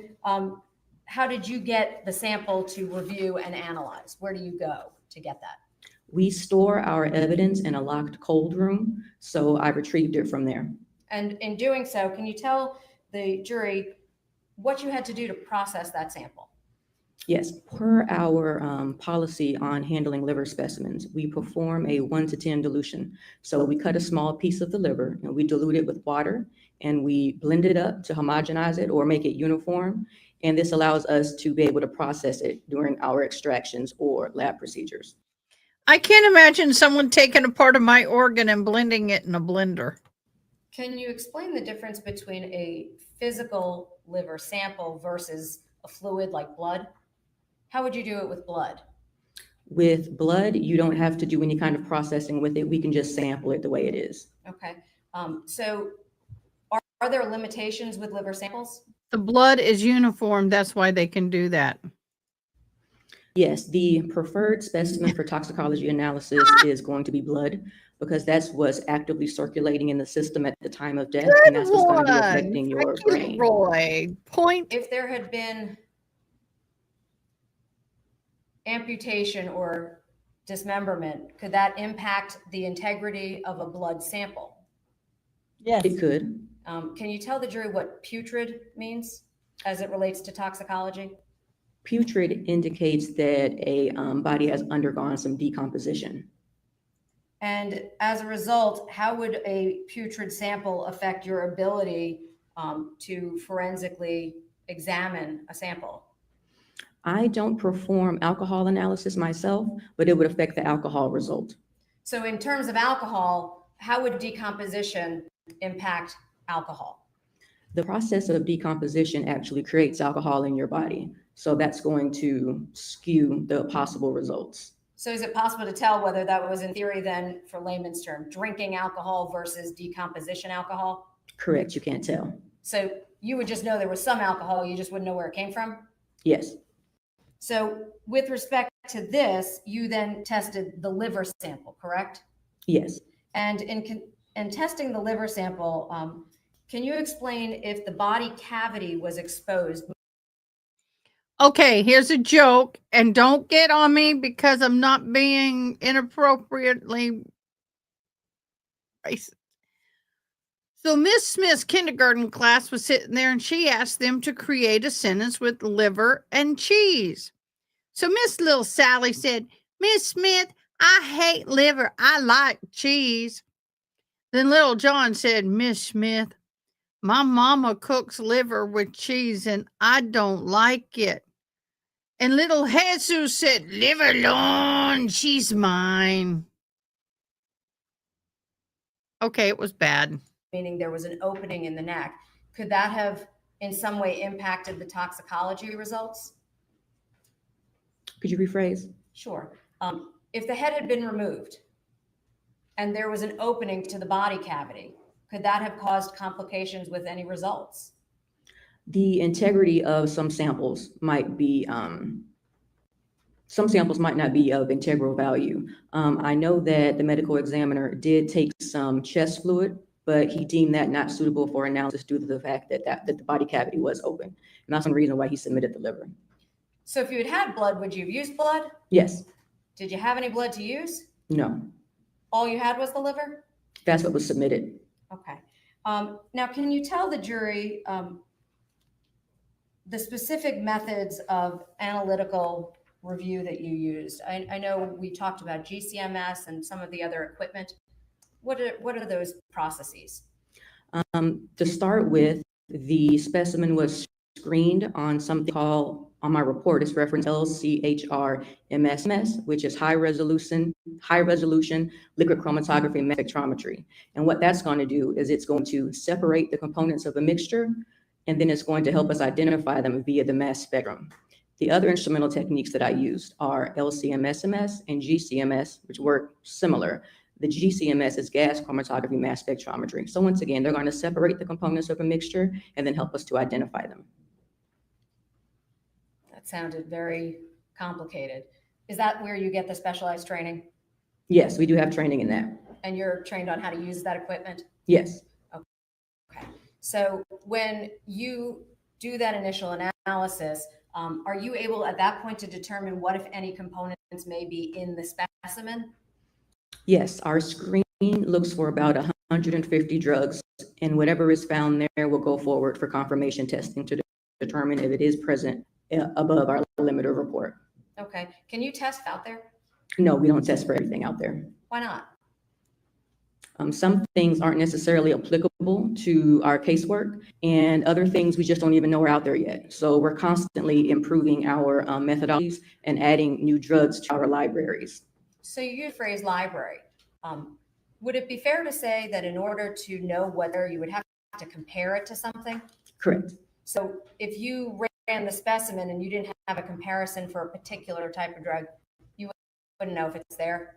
how did you get the sample to review and analyze? Where do you go to get that? We store our evidence in a locked cold room, so I retrieved it from there. And in doing so, can you tell the jury what you had to do to process that sample? Yes, per our policy on handling liver specimens, we perform a 1-to-10 dilution. So we cut a small piece of the liver and we dilute it with water and we blend it up to homogenize it or make it uniform. And this allows us to be able to process it during our extractions or lab procedures. I can't imagine someone taking a part of my organ and blending it in a blender. Can you explain the difference between a physical liver sample versus a fluid like blood? How would you do it with blood? With blood, you don't have to do any kind of processing with it. We can just sample it the way it is. Okay. So are there limitations with liver samples? The blood is uniform. That's why they can do that. Yes, the preferred specimen for toxicology analysis is going to be blood because that's what's actively circulating in the system at the time of death, and that's what's going to be affecting your brain. Roy, point. If there had been amputation or dismemberment, could that impact the integrity of a blood sample? Yes. It could. Can you tell the jury what putrid means as it relates to toxicology? Putrid indicates that a body has undergone some decomposition. And as a result, how would a putrid sample affect your ability to forensically examine a sample? I don't perform alcohol analysis myself, but it would affect the alcohol result. So in terms of alcohol, how would decomposition impact alcohol? The process of decomposition actually creates alcohol in your body. So that's going to skew the possible results. So is it possible to tell whether that was in theory then, for layman's term, drinking alcohol versus decomposition alcohol? Correct, you can't tell. So you would just know there was some alcohol, you just wouldn't know where it came from? Yes. So with respect to this, you then tested the liver sample, correct? Yes. And in testing the liver sample, can you explain if the body cavity was exposed? Okay, here's a joke, and don't get on me because I'm not being inappropriately racist. So Miss Smith's kindergarten class was sitting there and she asked them to create a sentence with liver and cheese. So Miss Little Sally said, Miss Smith, I hate liver. I like cheese. Then Little John said, Miss Smith, my mama cooks liver with cheese and I don't like it. And little Jesus said, leave her alone, she's mine. Okay, it was bad. Meaning there was an opening in the neck. Could that have in some way impacted the toxicology results? Could you rephrase? Sure. If the head had been removed and there was an opening to the body cavity, could that have caused complications with any results? The integrity of some samples might be, some samples might not be of integral value. I know that the medical examiner did take some chest fluid, but he deemed that not suitable for analysis due to the fact that the body cavity was open. And that's one reason why he submitted the liver. So if you had had blood, would you have used blood? Yes. Did you have any blood to use? No. All you had was the liver? That's what was submitted. Okay. Now, can you tell the jury the specific methods of analytical review that you used? I know we talked about GCMS and some of the other equipment. What are those processes? To start with, the specimen was screened on something called, on my report, it's referenced LCHR-MS, which is high resolution liquid chromatography mass spectrometry. And what that's going to do is it's going to separate the components of a mixture, and then it's going to help us identify them via the mass spectrum. The other instrumental techniques that I used are LCMS-MS and GCMS, which work similar. The GCMS is gas chromatography mass spectrometry. So once again, they're going to separate the components of a mixture and then help us to identify them. That sounded very complicated. Is that where you get the specialized training? Yes, we do have training in that. And you're trained on how to use that equipment? Yes. Okay. So when you do that initial analysis, are you able at that point to determine what, if any, components may be in the specimen? Yes, our screen looks for about 150 drugs, and whatever is found there will go forward for confirmation testing to determine if it is present above our limiter report. Okay. Can you test out there? No, we don't test for everything out there. Why not? Some things aren't necessarily applicable to our casework, and other things we just don't even know are out there yet. So we're constantly improving our methodologies and adding new drugs to our libraries. So you use the phrase library. Would it be fair to say that in order to know whether you would have to compare it to something? Correct. So if you ran the specimen and you didn't have a comparison for a particular type of drug, you wouldn't know if it's there?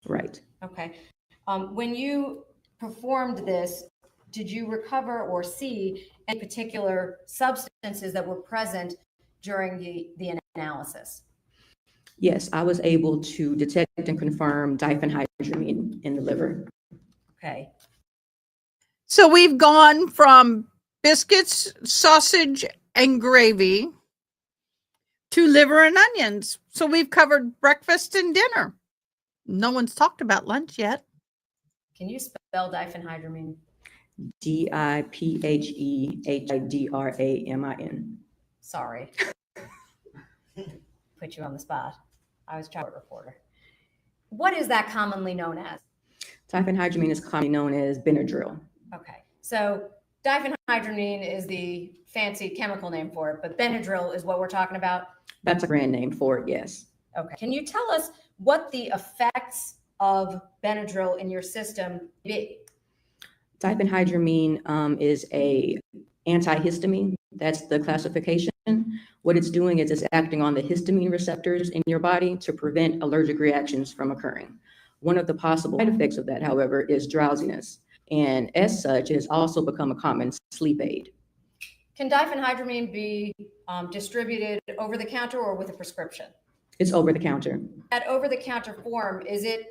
Right. Okay. When you performed this, did you recover or see any particular substances that were present during the analysis? Yes, I was able to detect and confirm diphenhydramine in the liver. Okay. So we've gone from biscuits, sausage, and gravy to liver and onions. So we've covered breakfast and dinner. No one's talked about lunch yet. Can you spell diphenhydramine? Diphenhydramin. Sorry. Put you on the spot. I was a child reporter. What is that commonly known as? Diphenhydramine is commonly known as Benadryl. Okay. So diphenhydramine is the fancy chemical name for it, but Benadryl is what we're talking about? That's a brand name for it, yes. Okay. Can you tell us what the effects of Benadryl in your system be? Diphenhydramine is a antihistamine. That's the classification. What it's doing is it's acting on the histamine receptors in your body to prevent allergic reactions from occurring. One of the possible side effects of that, however, is drowsiness. And as such, it has also become a common sleep aid. Can diphenhydramine be distributed over the counter or with a prescription? It's over the counter. At over the counter form, is it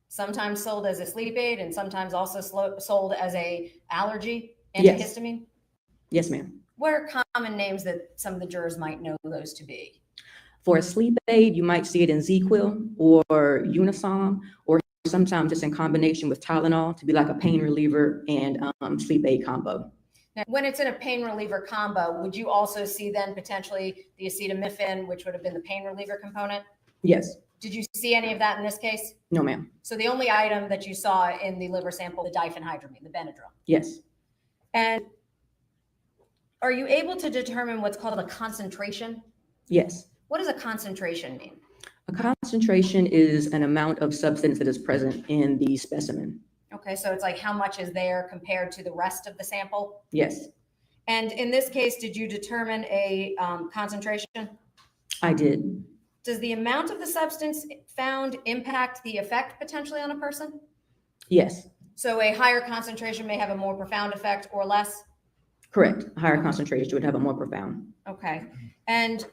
sometimes sold as a sleep aid and sometimes also sold as a allergy antihistamine? Yes, ma'am. What are common names that some of the jurors might know those to be? For a sleep aid, you might see it in ZQuil or Unisom, or sometimes it's in combination with Tylenol to be like a pain reliever and sleep aid combo. Now, when it's in a pain reliever combo, would you also see then potentially the acetaminophen, which would have been the pain reliever component? Yes. Did you see any of that in this case? No, ma'am. So the only item that you saw in the liver sample, the diphenhydramine, the Benadryl. Yes. And are you able to determine what's called a concentration? Yes. What does a concentration mean? A concentration is an amount of substance that is present in the specimen. Okay, so it's like how much is there compared to the rest of the sample? Yes. And in this case, did you determine a concentration? I did. Does the amount of the substance found impact the effect potentially on a person? Yes. So a higher concentration may have a more profound effect or less? Correct. A higher concentration would have a more profound. Okay. And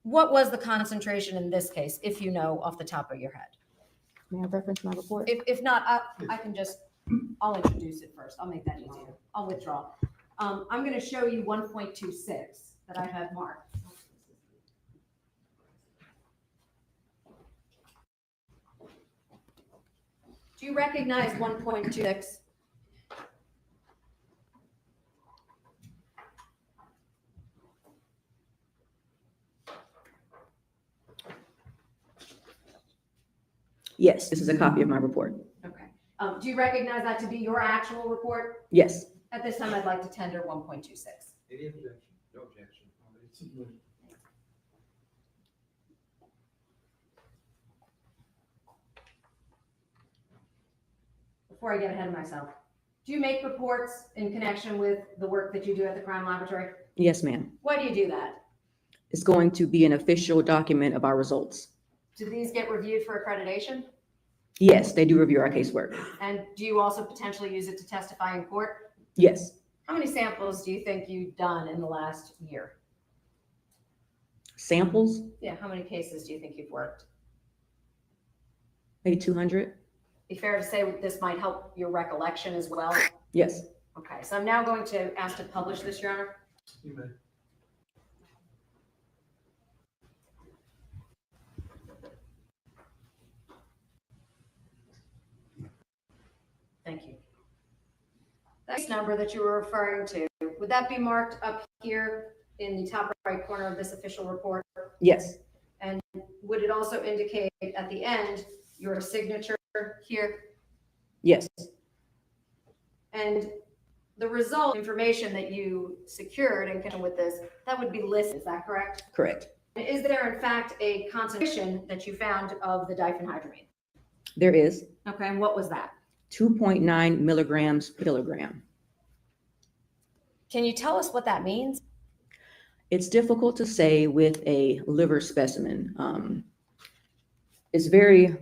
what was the concentration in this case, if you know off the top of your head? May I reference my report? If not, I can just, I'll introduce it first. I'll make that easier. I'll withdraw. I'm going to show you 1.26 that I have marked. Do you recognize 1.26? Yes, this is a copy of my report. Okay. Do you recognize that to be your actual report? Yes. At this time, I'd like to tender 1.26. Any objection? No objection. Before I get ahead of myself, do you make reports in connection with the work that you do at the crime laboratory? Yes, ma'am. Why do you do that? It's going to be an official document of our results. Do these get reviewed for accreditation? Yes, they do review our casework. And do you also potentially use it to testify in court? Yes. How many samples do you think you've done in the last year? Samples, Yeah, how many cases do you think you've worked? maybe 200. Be fair to say this might help your recollection as well? Yes. Okay, so I'm now going to ask to publish this, Your Honor. You may. Thank you. That number that you were referring to, would that be marked up here in the top right corner of this official report? Yes. And would it also indicate at the end your signature here? Yes. And the result information that you secured in connection with this, that would be listed, is that correct? Correct. Is there in fact a concentration that you found of the diphenhydramine? There is Okay, and what was that? 2.9 milligrams per kilogram. Can you tell us what that means? It's difficult to say with a liver specimen. It's very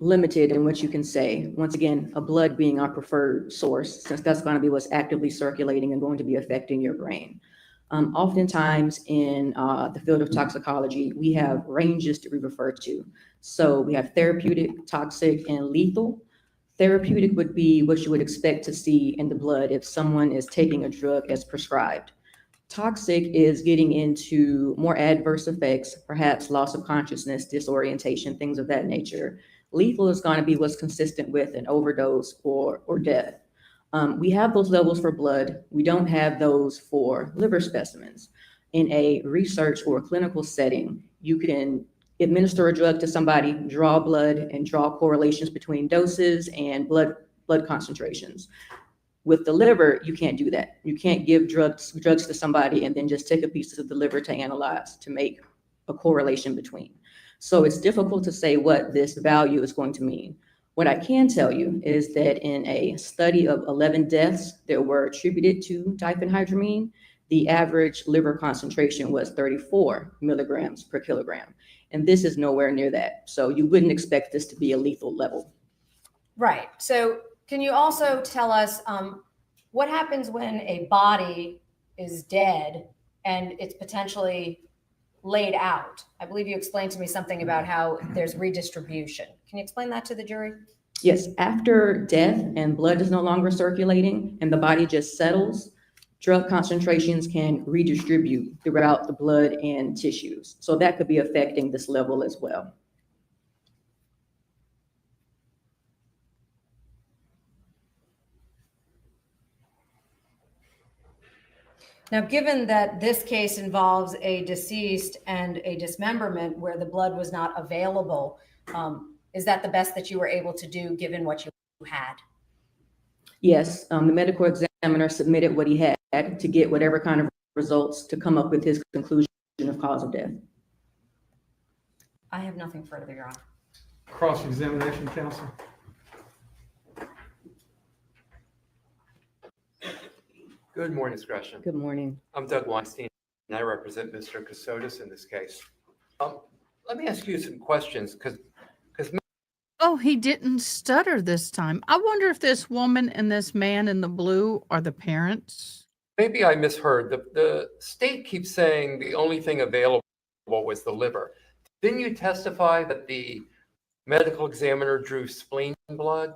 limited in what you can say. Once again, a blood being our preferred source, since that's going to be what's actively circulating and going to be affecting your brain. Oftentimes in the field of toxicology, we have ranges that we refer to. So we have therapeutic, toxic, and lethal. Therapeutic would be what you would expect to see in the blood if someone is taking a drug as prescribed. Toxic is getting into more adverse effects, perhaps loss of consciousness, disorientation, things of that nature. Lethal is going to be what's consistent with an overdose or death. We have those levels for blood. We don't have those for liver specimens. In a research or clinical setting, you can administer a drug to somebody, draw blood, and draw correlations between doses and blood concentrations. With the liver, you can't do that. You can't give drugs to somebody and then just take a piece of the liver to analyze to make a correlation between. So it's difficult to say what this value is going to mean. What I can tell you is that in a study of 11 deaths that were attributed to diphenhydramine, the average liver concentration was 34 milligrams per kilogram. And this is nowhere near that. So you wouldn't expect this to be a lethal level. Right. So can you also tell us what happens when a body is dead and it's potentially laid out? I believe you explained to me something about how there's redistribution. Can you explain that to the jury? Yes, after death and blood is no longer circulating and the body just settles, drug concentrations can redistribute throughout the blood and tissues. So that could be affecting this level as well. Now, given that this case involves a deceased and a dismemberment where the blood was not available, is that the best that you were able to do given what you had? Yes, the medical examiner submitted what he had to get whatever kind of results to come up with his conclusion of cause of death. I have nothing further, Your Honor. Cross-examination, counsel. Good morning, Discretion. Good morning. I'm Doug Weinstein, and I represent Mr. Kassotis in this case. Let me ask you some questions, because Oh, he didn't stutter this time. I wonder if this woman and this man in the blue are the parents. maybe I misheard. The state keeps saying the only thing available was the liver. Didn't you testify that the medical examiner drew spleen blood?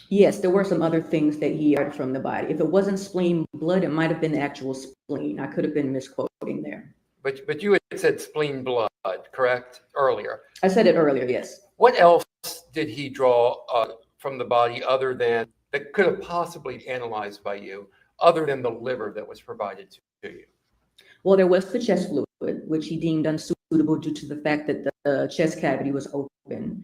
Yes, there were some other things that he had from the body. If it wasn't spleen blood, it might have been the actual spleen. I could have been misquoting there. But you had said spleen blood, correct, earlier? I said it earlier, yes. What else did he draw from the body other than, that could have possibly been analyzed by you, other than the liver that was provided to you? Well, there was the chest fluid, which he deemed unsuitable due to the fact that the chest cavity was open.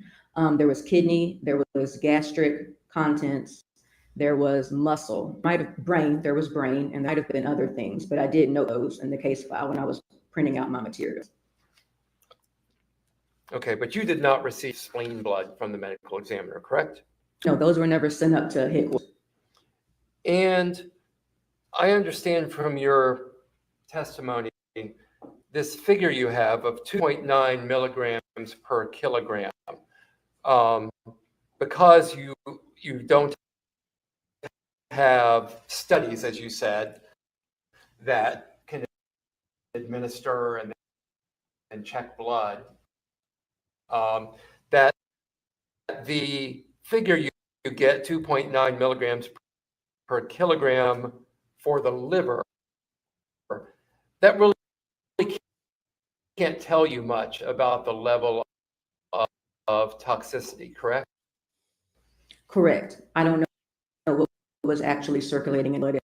There was kidney, there was gastric contents, there was muscle, there was brain, and there might have been other things, but I did know those in the case file when I was printing out my materials. Okay, but you did not receive spleen blood from the medical examiner, correct? No, those were never sent up to headquarters. And I understand from your testimony, this figure you have of 2.9 milligrams per kilogram. because you don't have studies, as you said, that can administer and check blood, that the figure you get, 2.9 milligrams per kilogram for the liver, that really can't tell you much about the level of toxicity, correct? Correct. I don't know what was actually circulating in blood at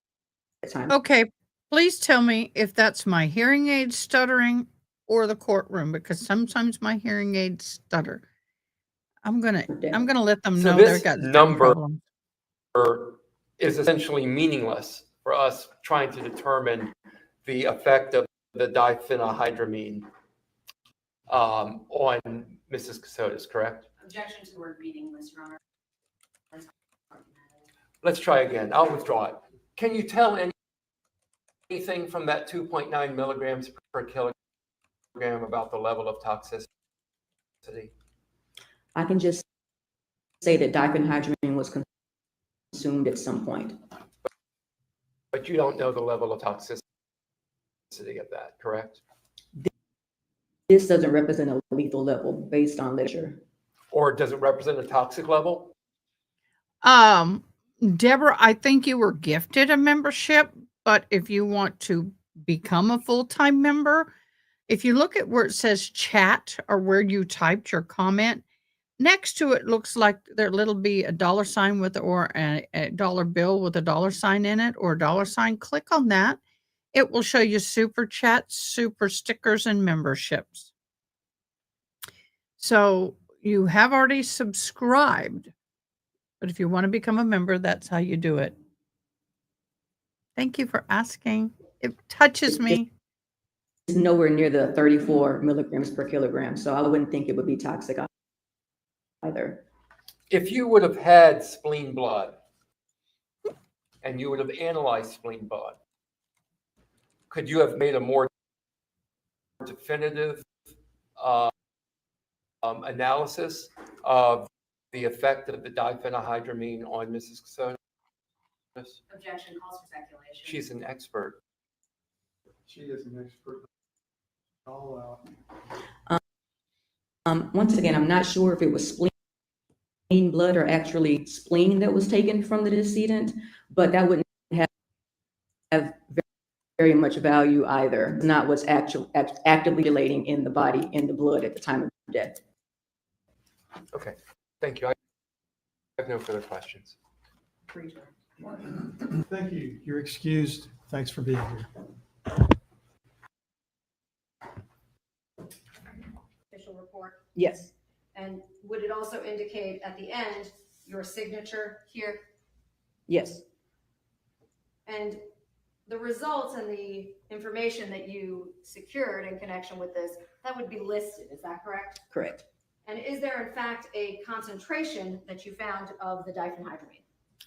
the time. Okay, please tell me if that's my hearing aid stuttering or the courtroom, because sometimes my hearing aids stutter. I'm gonna let them So know they've this got that number problem. is essentially meaningless for us trying to determine the effect of the diphenhydramine on Mrs. Kassotis, correct? Objection to the word meaningless, Your Honor. Let's try again. I'll withdraw it. Can you tell anything from that 2.9 milligrams per kilogram about the level of toxicity? I can just say that diphenhydramine was consumed at some point. But you don't know the level of toxicity of that, correct? This doesn't represent a lethal level based on literature. Or does it represent a toxic level? Deborah, I think you were gifted a membership, but if you want to become a full-time member, if you look at where it says chat or where you typed your comment, next to it looks like there'll be a dollar sign with or a dollar bill with a dollar sign in it or a dollar sign. Click on that. It will show you super chats, super stickers, and memberships. So you have already subscribed, but if you want to become a member, that's how you do it. Thank you for asking. It touches me. It's nowhere near the 34 milligrams per kilogram, so I wouldn't think it would be toxic either. If you would have had spleen blood and you would have analyzed spleen blood, could you have made a more definitive analysis of the effect of the diphenhydramine on Mrs. Kassotis? Objection calls for speculation. She's an expert. She is an expert. All Once again, I'm not sure if it was spleen blood or actually spleen that was taken from the decedent, but that wouldn't have very much value either. Not what's actively relating in the body, in the blood at the time of death. Okay, thank you. I have no further questions. Thank you. You're excused. Thanks for being here. Official report. Yes. And would it also indicate at the end your signature here? Yes. And the results and the information that you secured in connection with this, that would be listed, is that correct? Correct. And is there in fact a concentration that you found of the diphenhydramine?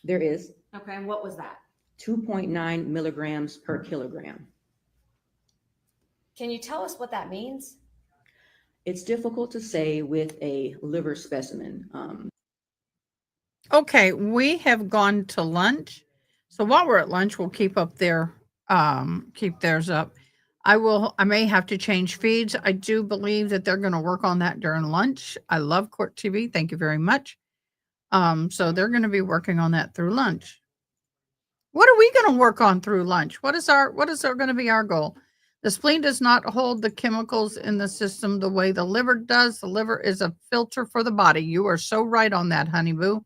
There is. Okay, and what was that? 2.9 milligrams per kilogram. Can you tell us what that means? It's difficult to say with a liver specimen. Okay, we have gone to lunch. So while we're at lunch, we'll keep theirs up. I may have to change feeds. I do believe that they're going to work on that during lunch. I love Court TV. Thank you very much. So they're going to be working on that through lunch. What are we going to work on through lunch? What is going to be our goal? The spleen does not hold the chemicals in the system the way the liver does. The liver is a filter for the body. You are so right on that, honey boo.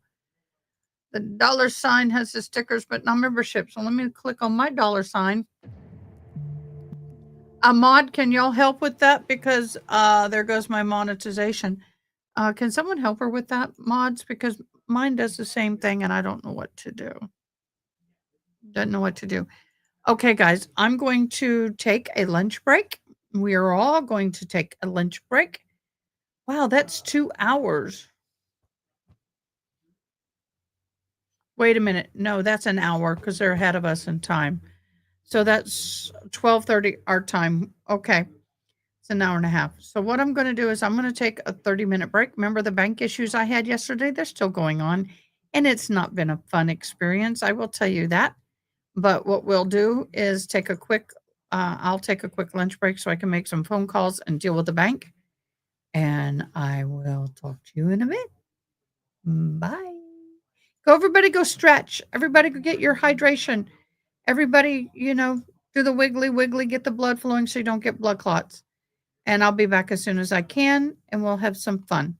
The dollar sign has the stickers, but not membership. So let me click on my dollar sign. Ahmad, can y'all help with that? Because there goes my monetization. Can someone help her with that, mods? Because mine does the same thing and I don't know what to do. Doesn't know what to do. Okay, guys, I'm going to take a lunch break. We are all going to take a lunch break. Wow, that's 2 hours. Wait a minute. No, that's an hour because they're ahead of us in time. So that's 12:30 our time. Okay. an hour and a half. So what I'm going to do is I'm going to take a 30-minute break. Remember the bank issues I had yesterday? They're still going on, and it's not been a fun experience. I will tell you that. But what we'll do is I'll take a quick lunch break so I can make some phone calls and deal with the bank. And I will talk to you in a bit. Bye. Everybody go stretch. Everybody go get your hydration. Everybody, do the wiggly, get the blood flowing so you don't get blood clots. And I'll be back as soon as I can, and we'll have some fun.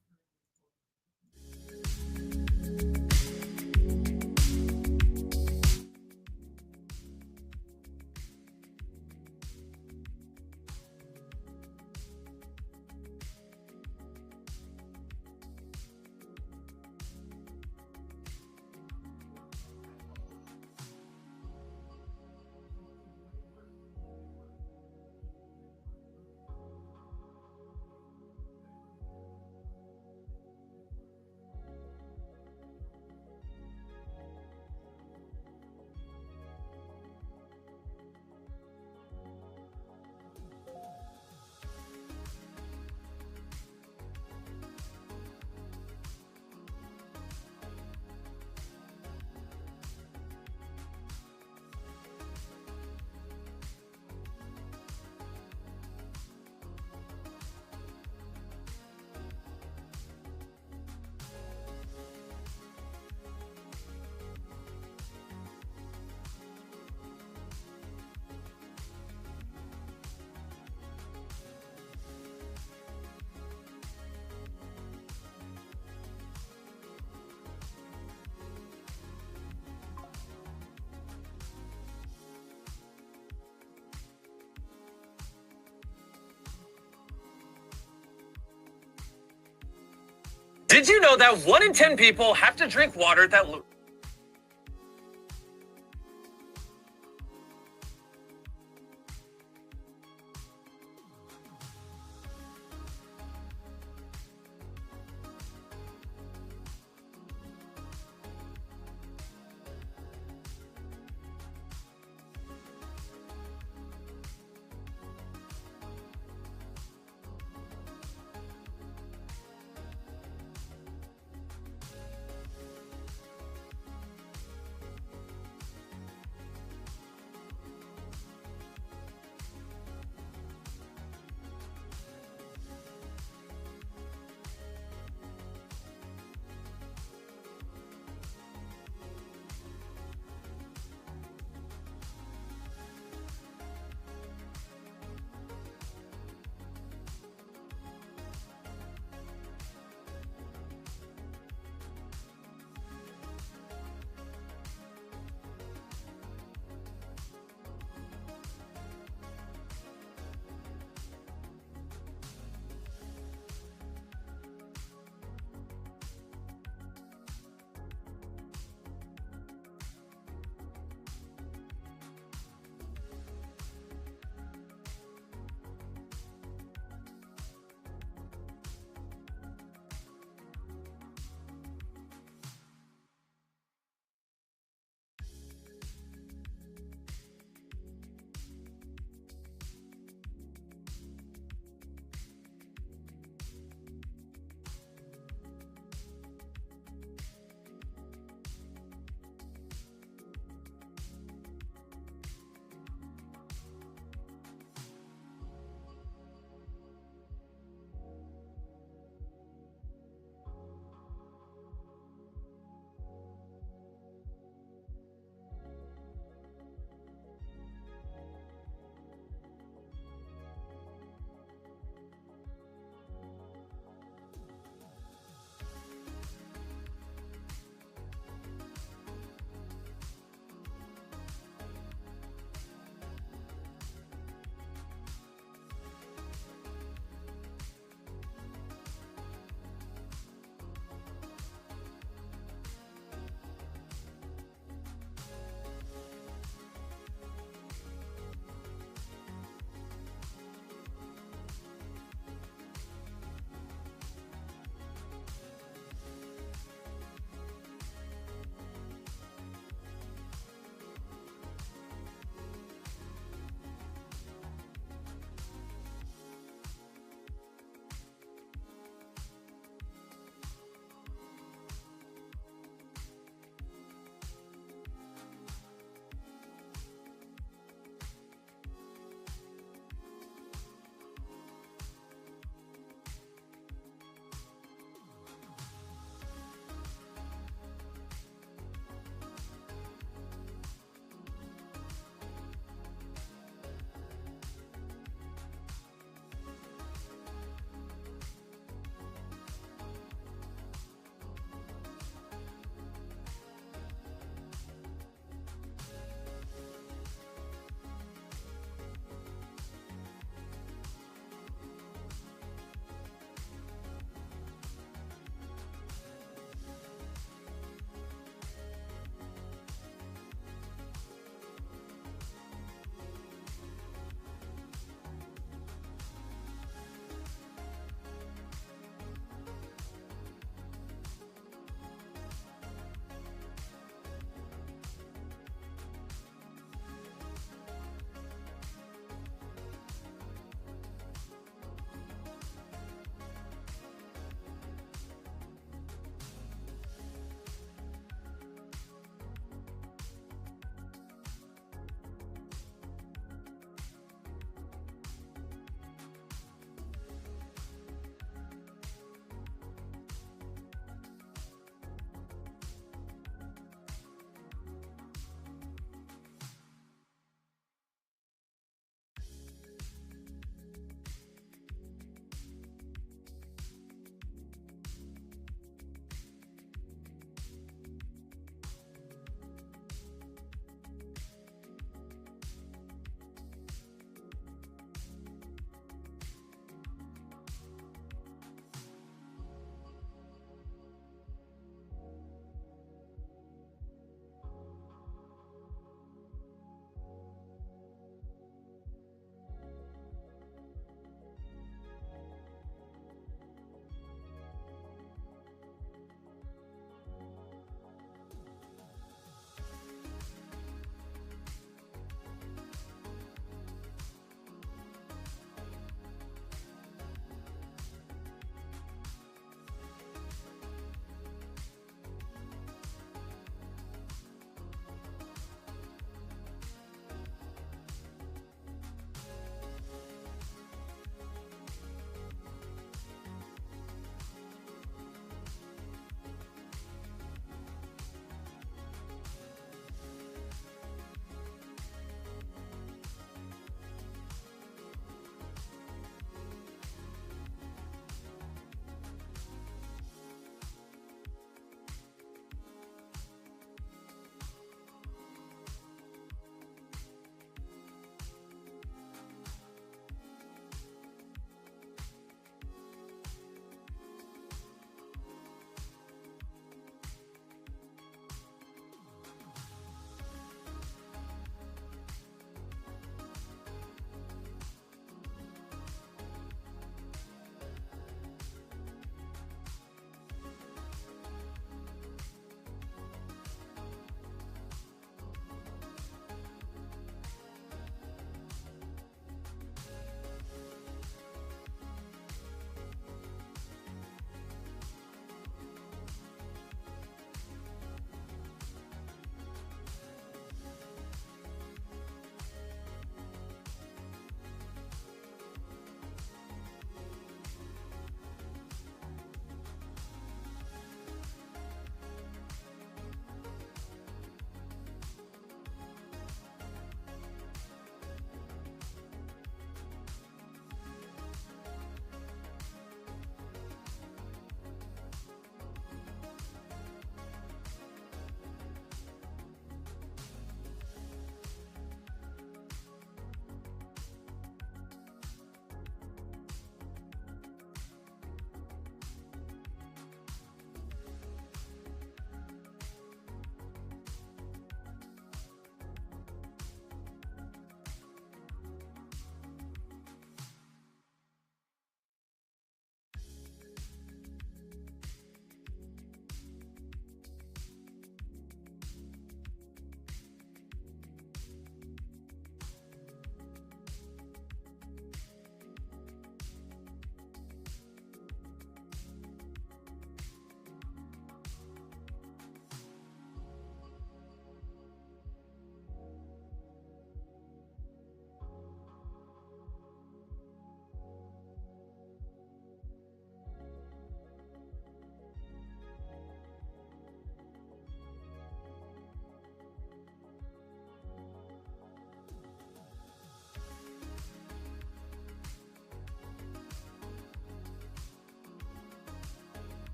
Did you know that 1 in 10 people have to drink water that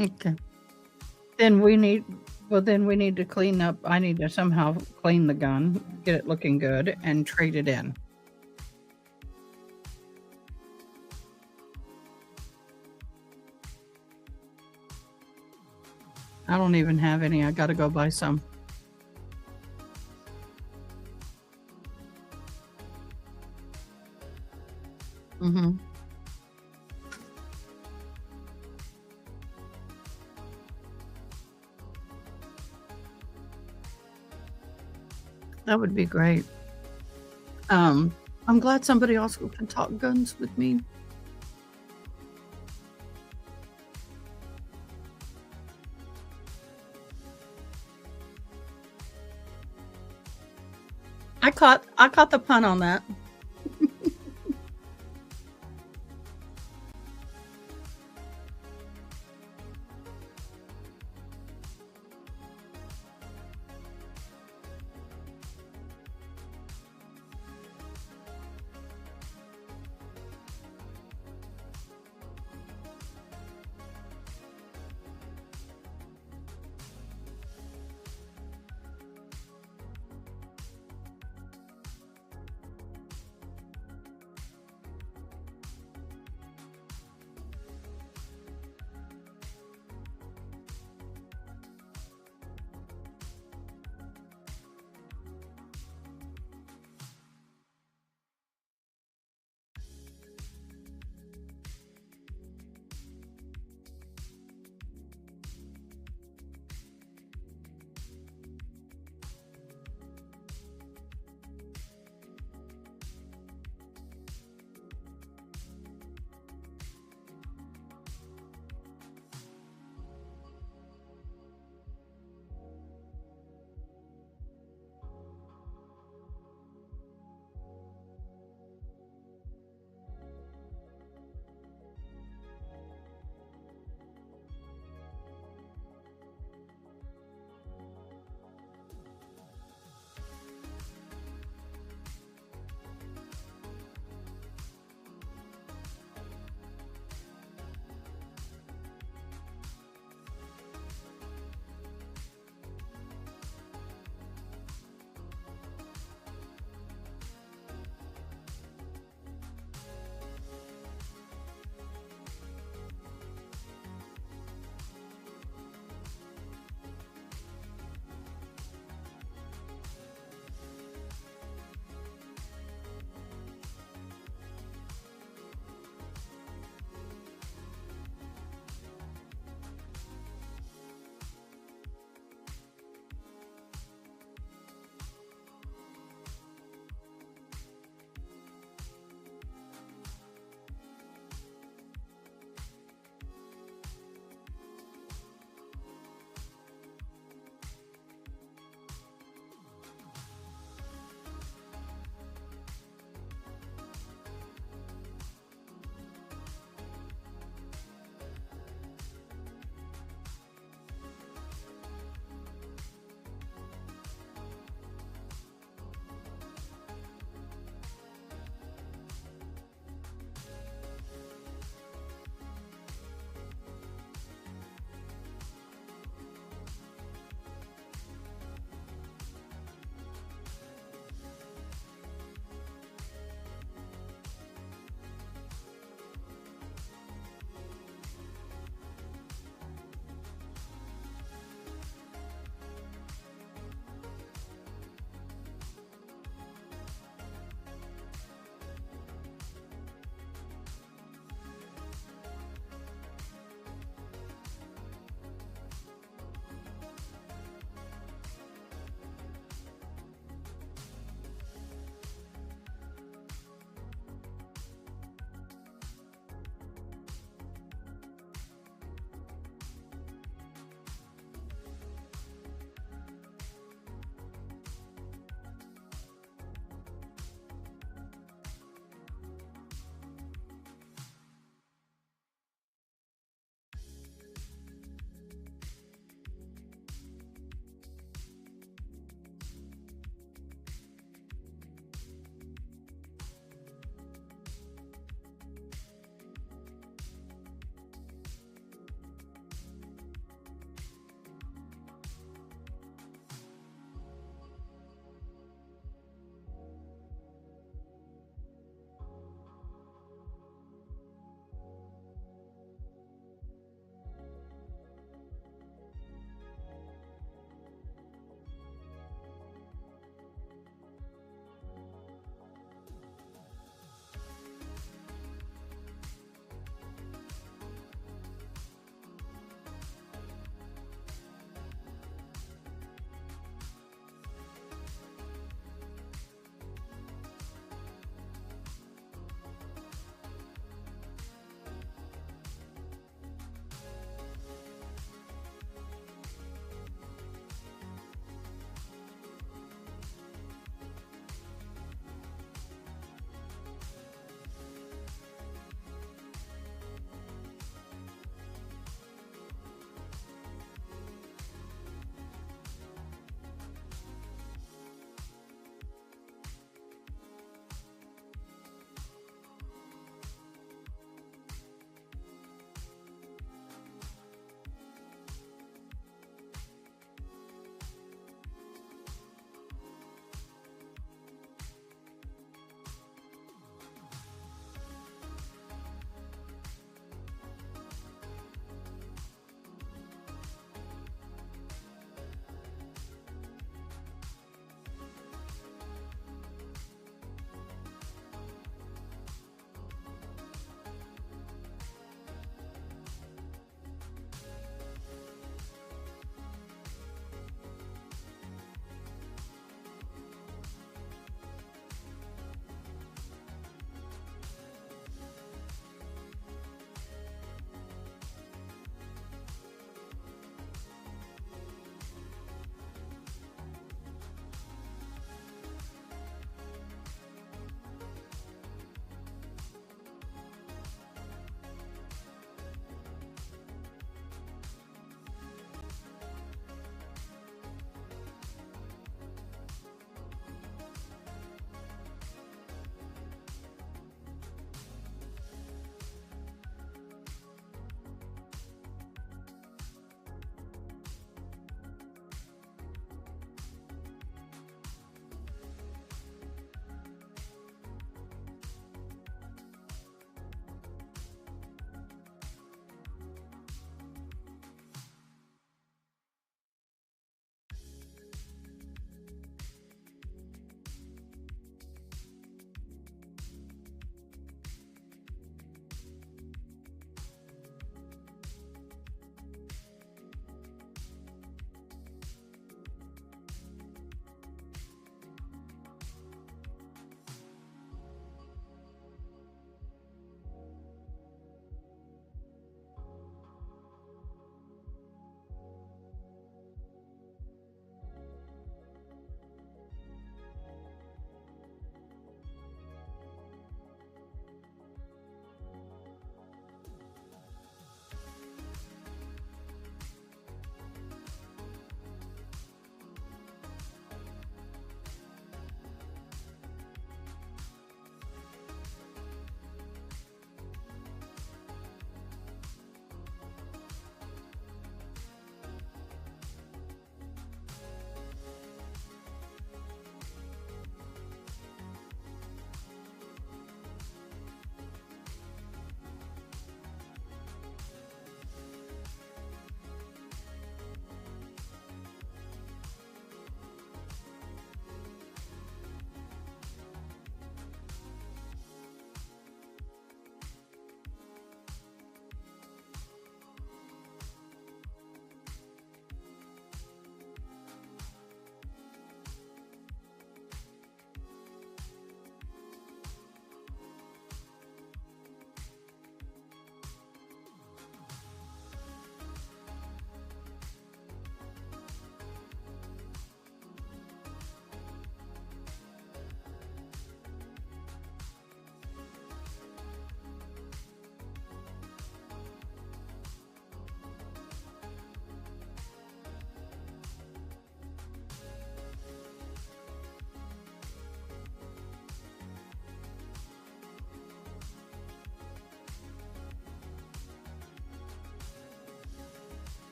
Okay. Then we need, then we need to clean up. I need to somehow clean the gun, get it looking good, and trade it in. I don't even have any. I got to go buy some. Mm-hmm. That would be great. I'm glad somebody else can talk guns with me. I caught the pun on that.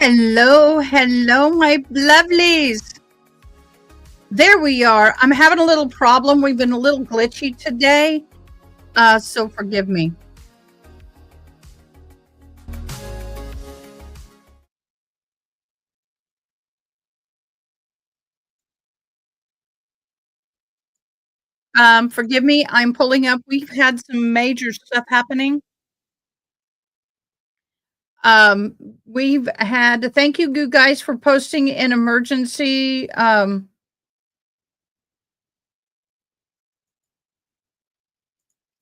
Hello, hello, my lovelies. There we are. I'm having a little problem. We've been a little glitchy today, so forgive me. Forgive me. I'm pulling up. We've had some major stuff happening. We've had, thank you guys for posting an emergency.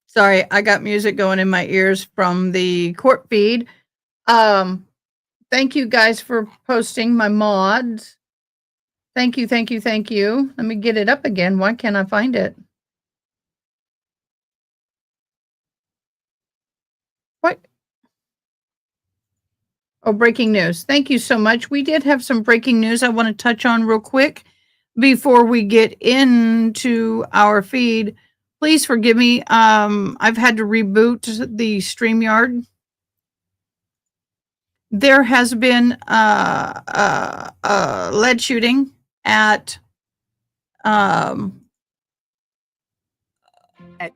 Sorry, I got music going in my ears from the court feed. Thank you guys for posting my mods. Thank you, thank you, thank you. Let me get it up again. Why can't I find it? What? Oh, breaking news. Thank you so much. We did have some breaking news I want to touch on real quick before we get into our feed. Please forgive me. I've had to reboot the StreamYard. There has been lead shooting at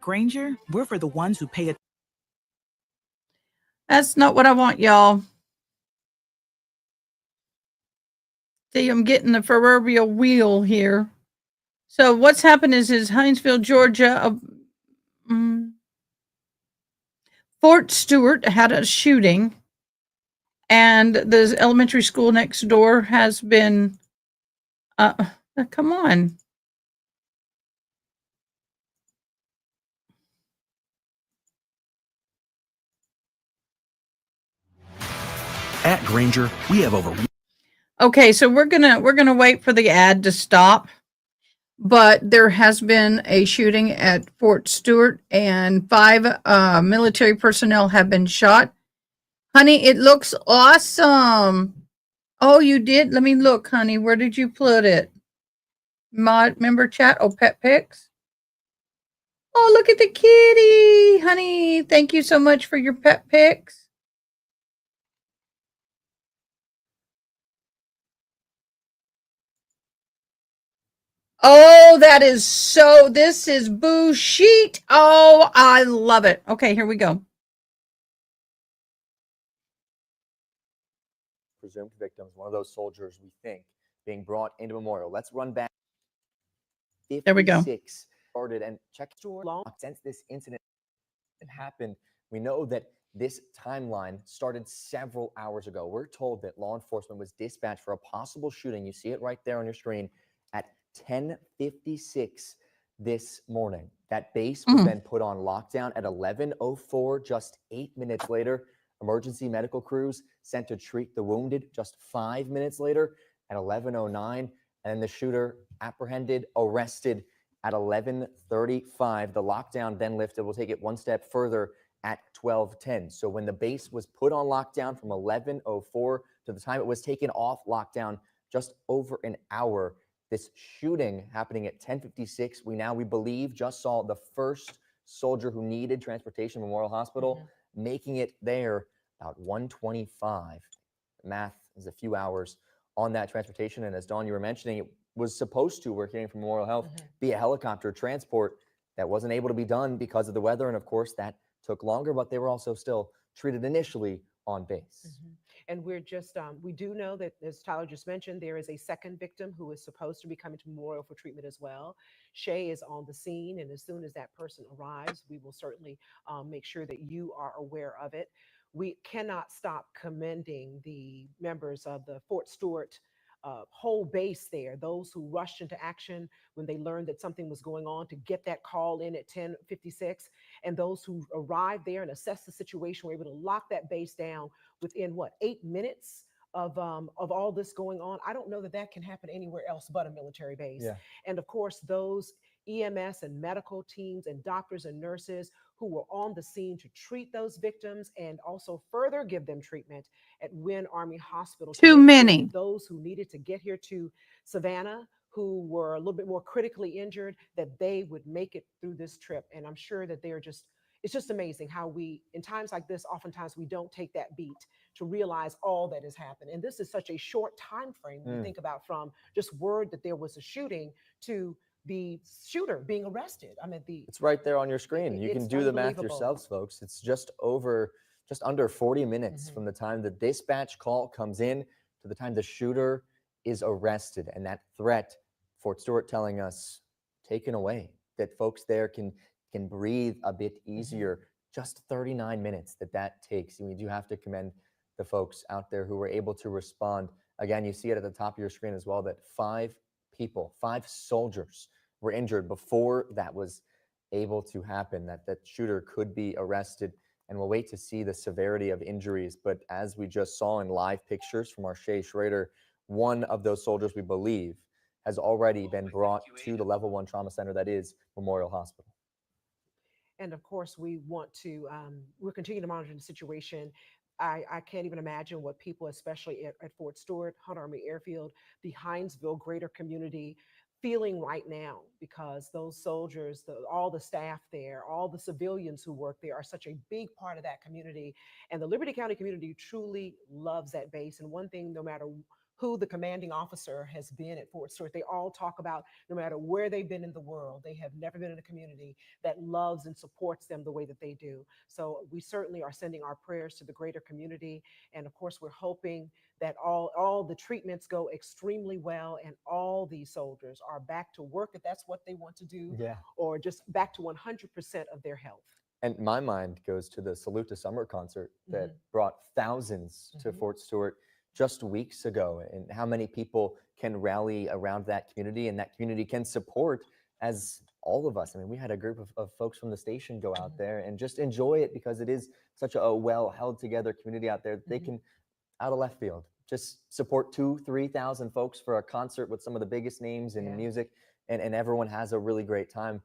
Granger, we're for the ones who pay it. That's not what I want, y'all. See, I'm getting the proverbial wheel here. So what's happened is Hinesville, Georgia, Fort Stewart had a shooting, and the elementary school next door has been, come on. At Granger, we have over. Okay, so we're gonna wait for the ad to stop. But there has been a shooting at Fort Stewart, and 5 military personnel have been shot. Honey, it looks awesome. Oh, you did? Let me look, honey. Where did you put it? Member chat? Oh, pet pics? Oh, look at the kitty. Honey, thank you so much for your pet pics. Oh, that is so, this is boo sheet. Oh, I love it. Okay, here we go. Presumed victims, one of those soldiers we think being brought into memorial. Let's run back. There we go. 56 started and check your long since this incident happened. We know that this timeline started several hours ago. We're told that law enforcement was dispatched for a possible shooting. You see it right there on your screen at 10:56 this morning. That base was then put on lockdown at 11:04, just 8 minutes later. Emergency medical crews sent to treat the wounded just 5 minutes later at 11:09. And the shooter apprehended, arrested at 11:35. The lockdown then lifted. We'll take it one step further at 12:10. So when the base was put on lockdown from 11:04 to the time it was taken off lockdown, just over an hour. This shooting happening at 10:56, we believe just saw the first soldier who needed transportation to Memorial Hospital, making it there about 1:25. Math is a few hours on that transportation. And as Dawn, you were mentioning, it was supposed to, we're hearing from Memorial Health, be a helicopter transport that wasn't able to be done because of the weather. And of course, that took longer, but they were also still treated initially on base. And we're just, we do know that, as Tyler just mentioned, there is a second victim who is supposed to be coming to Memorial for treatment as well. Shay is on the scene, and as soon as that person arrives, we will certainly make sure that you are aware of it. We cannot stop commending the members of the Fort Stewart whole base there, those who rushed into action when they learned that something was going on to get that call in at 10:56, and those who arrived there and assessed the situation were able to lock that base down within 8 minutes of all this going on. I don't know that that can happen anywhere else but a military base. Yeah. And of course, those EMS and medical teams and doctors and nurses who were on the scene to treat those victims and also further give them treatment at Wynn Army Hospital. Too many. Those who needed to get here to Savannah, who were a little bit more critically injured, that they would make it through this trip. And I'm sure that they're just, it's just amazing how we, in times like this, oftentimes we don't take that beat to realize all that has happened. And this is such a short time frame when you think about from just word that there was a shooting to the shooter being arrested. I mean, it's right there on your screen. You can it's do the math unbelievable. yourselves, folks. It's just under 40 minutes from the time the dispatch call comes in to the time the shooter is arrested. And that threat, Fort Stewart telling us, taken away, that folks there can breathe a bit easier. Just 39 minutes that takes. And we do have to commend the folks out there who were able to respond. Again, you see it at the top of your screen as well, that 5 soldiers were injured before that was able to happen, that shooter could be arrested. And we'll wait to see the severity of injuries. But as we just saw in live pictures from our Shay Schrader, one of those soldiers, we believe, has already been brought to the level 1 trauma center that is Memorial Hospital. And of course, we want to, we're continuing to monitor the situation. I can't even imagine what people, especially at Fort Stewart, Hunt Army Airfield, the Hinesville greater community, feeling right now, because those soldiers, all the staff there, all the civilians who work there are such a big part of that community. And the Liberty County community truly loves that base. And one thing, no matter who the commanding officer has been at Fort Stewart, they all talk about no matter where they've been in the world, they have never been in a community that loves and supports them the way that they do. So we certainly are sending our prayers to the greater community. And of course, we're hoping that all the treatments go extremely well and all these soldiers are back to work if that's what they want to do, or just back to 100% of their health. And my mind goes to the Salute to Summer concert that brought thousands to Fort Stewart just weeks ago, and how many people can rally around that community, and that community can support as all of us. I mean, we had a group of folks from the station go out there and just enjoy it, because it is such a well held together community out there. They can, out of left field, just support 2,000-3,000 folks for a concert with some of the biggest names in music, and everyone has a really great time.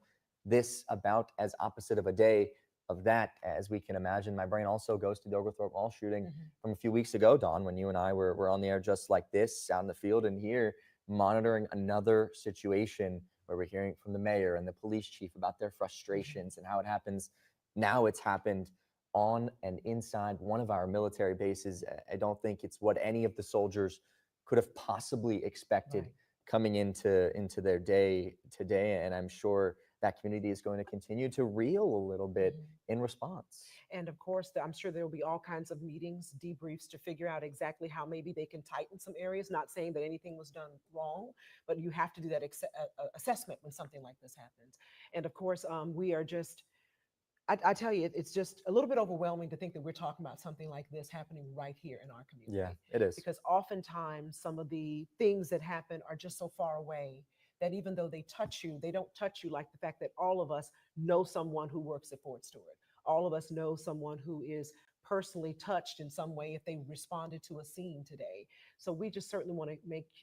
This about as opposite of a day of that as we can imagine. My brain also goes to the Oglethorpe Mall shooting from a few weeks ago, Dawn, when you and I were on the air just like this, out in the field, and here monitoring another situation where we're hearing from the mayor and the police chief about their frustrations and how it happens. Now it's happened on and inside one of our military bases. I don't think it's what any of the soldiers could have possibly expected coming into their day today. And I'm sure that community is going to continue to reel a little bit in response. And of course, I'm sure there will be all kinds of meetings, debriefs to figure out exactly how maybe they can tighten some areas, not saying that anything was done wrong, but you have to do that assessment when something like this happens. And of course, we are just, I tell you, it's just a little bit overwhelming to think that we're talking about something like this happening right here in our community. Yeah, it is. Because oftentimes some of the things that happen are just so far away that even though they touch you, they don't touch you like the fact that all of us know someone who works at Fort Stewart. All of us know someone who is personally touched in some way if they responded to a scene today. So we just certainly want to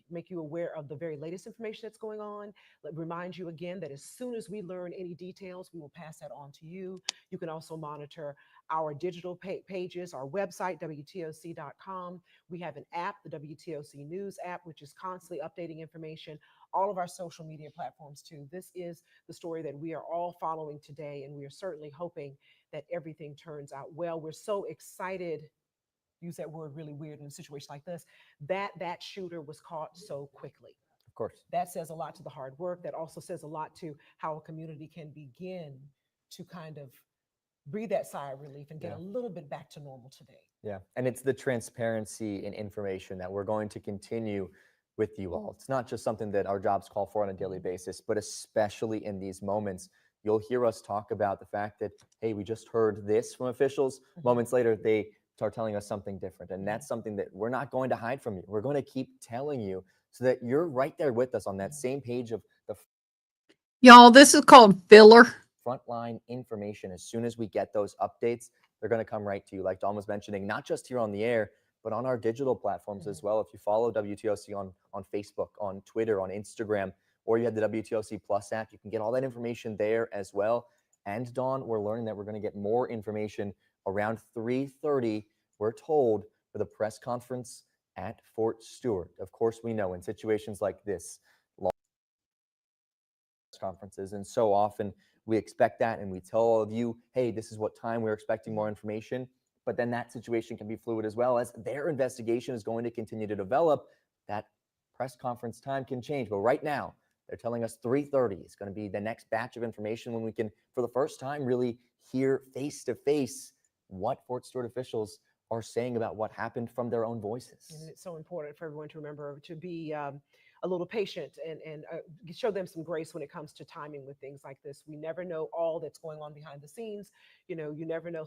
make you aware of the very latest information that's going on. Remind you again that as soon as we learn any details, we will pass that on to you. You can also monitor our digital pages, our website, WTOC.com. We have an app, the WTOC News app, which is constantly updating information. All of our social media platforms too. This is the story that we are all following today, and we are certainly hoping that everything turns out well. We're so excited, use that word really weird in a situation like this, that shooter was caught so quickly. Of course. That says a lot to the hard work. That also says a lot to how a community can begin to kind of breathe that sigh of relief and get a little bit back to normal today. Yeah, and it's the transparency and information that we're going to continue with you all. It's not just something that our jobs call for on a daily basis, but especially in these moments, you'll hear us talk about the fact that, hey, we just heard this from officials. Moments later, they start telling us something different. And that's something that we're not going to hide from you. We're going to keep telling you so that you're right there with us on that same page of the Y'all, this is called filler. Frontline information. As soon as we get those updates, they're going to come right to you. Like Dawn was mentioning, not just here on the air, but on our digital platforms as well. If you follow WTOC on Facebook, on Twitter, on Instagram, or you have the WTOC Plus app, you can get all that information there as well. And Dawn, we're learning that we're going to get more information around 3:30, we're told, for the press conference at Fort Stewart. Of course, we know in situations like this, long conferences, and so often we expect that and we tell all of you, hey, this is what time we're expecting more information. but then that situation can be fluid as well as their investigation is going to continue to develop. That press conference time can change, but right now they're telling us 3:30 is going to be the next batch of information when we can, for the first time, really hear face to face what Fort Stewart officials are saying about what happened from their own voices. And it's so important for everyone to remember to be a little patient and show them some grace when it comes to timing with things like this. We never know all that's going on behind the scenes. You know, you never know,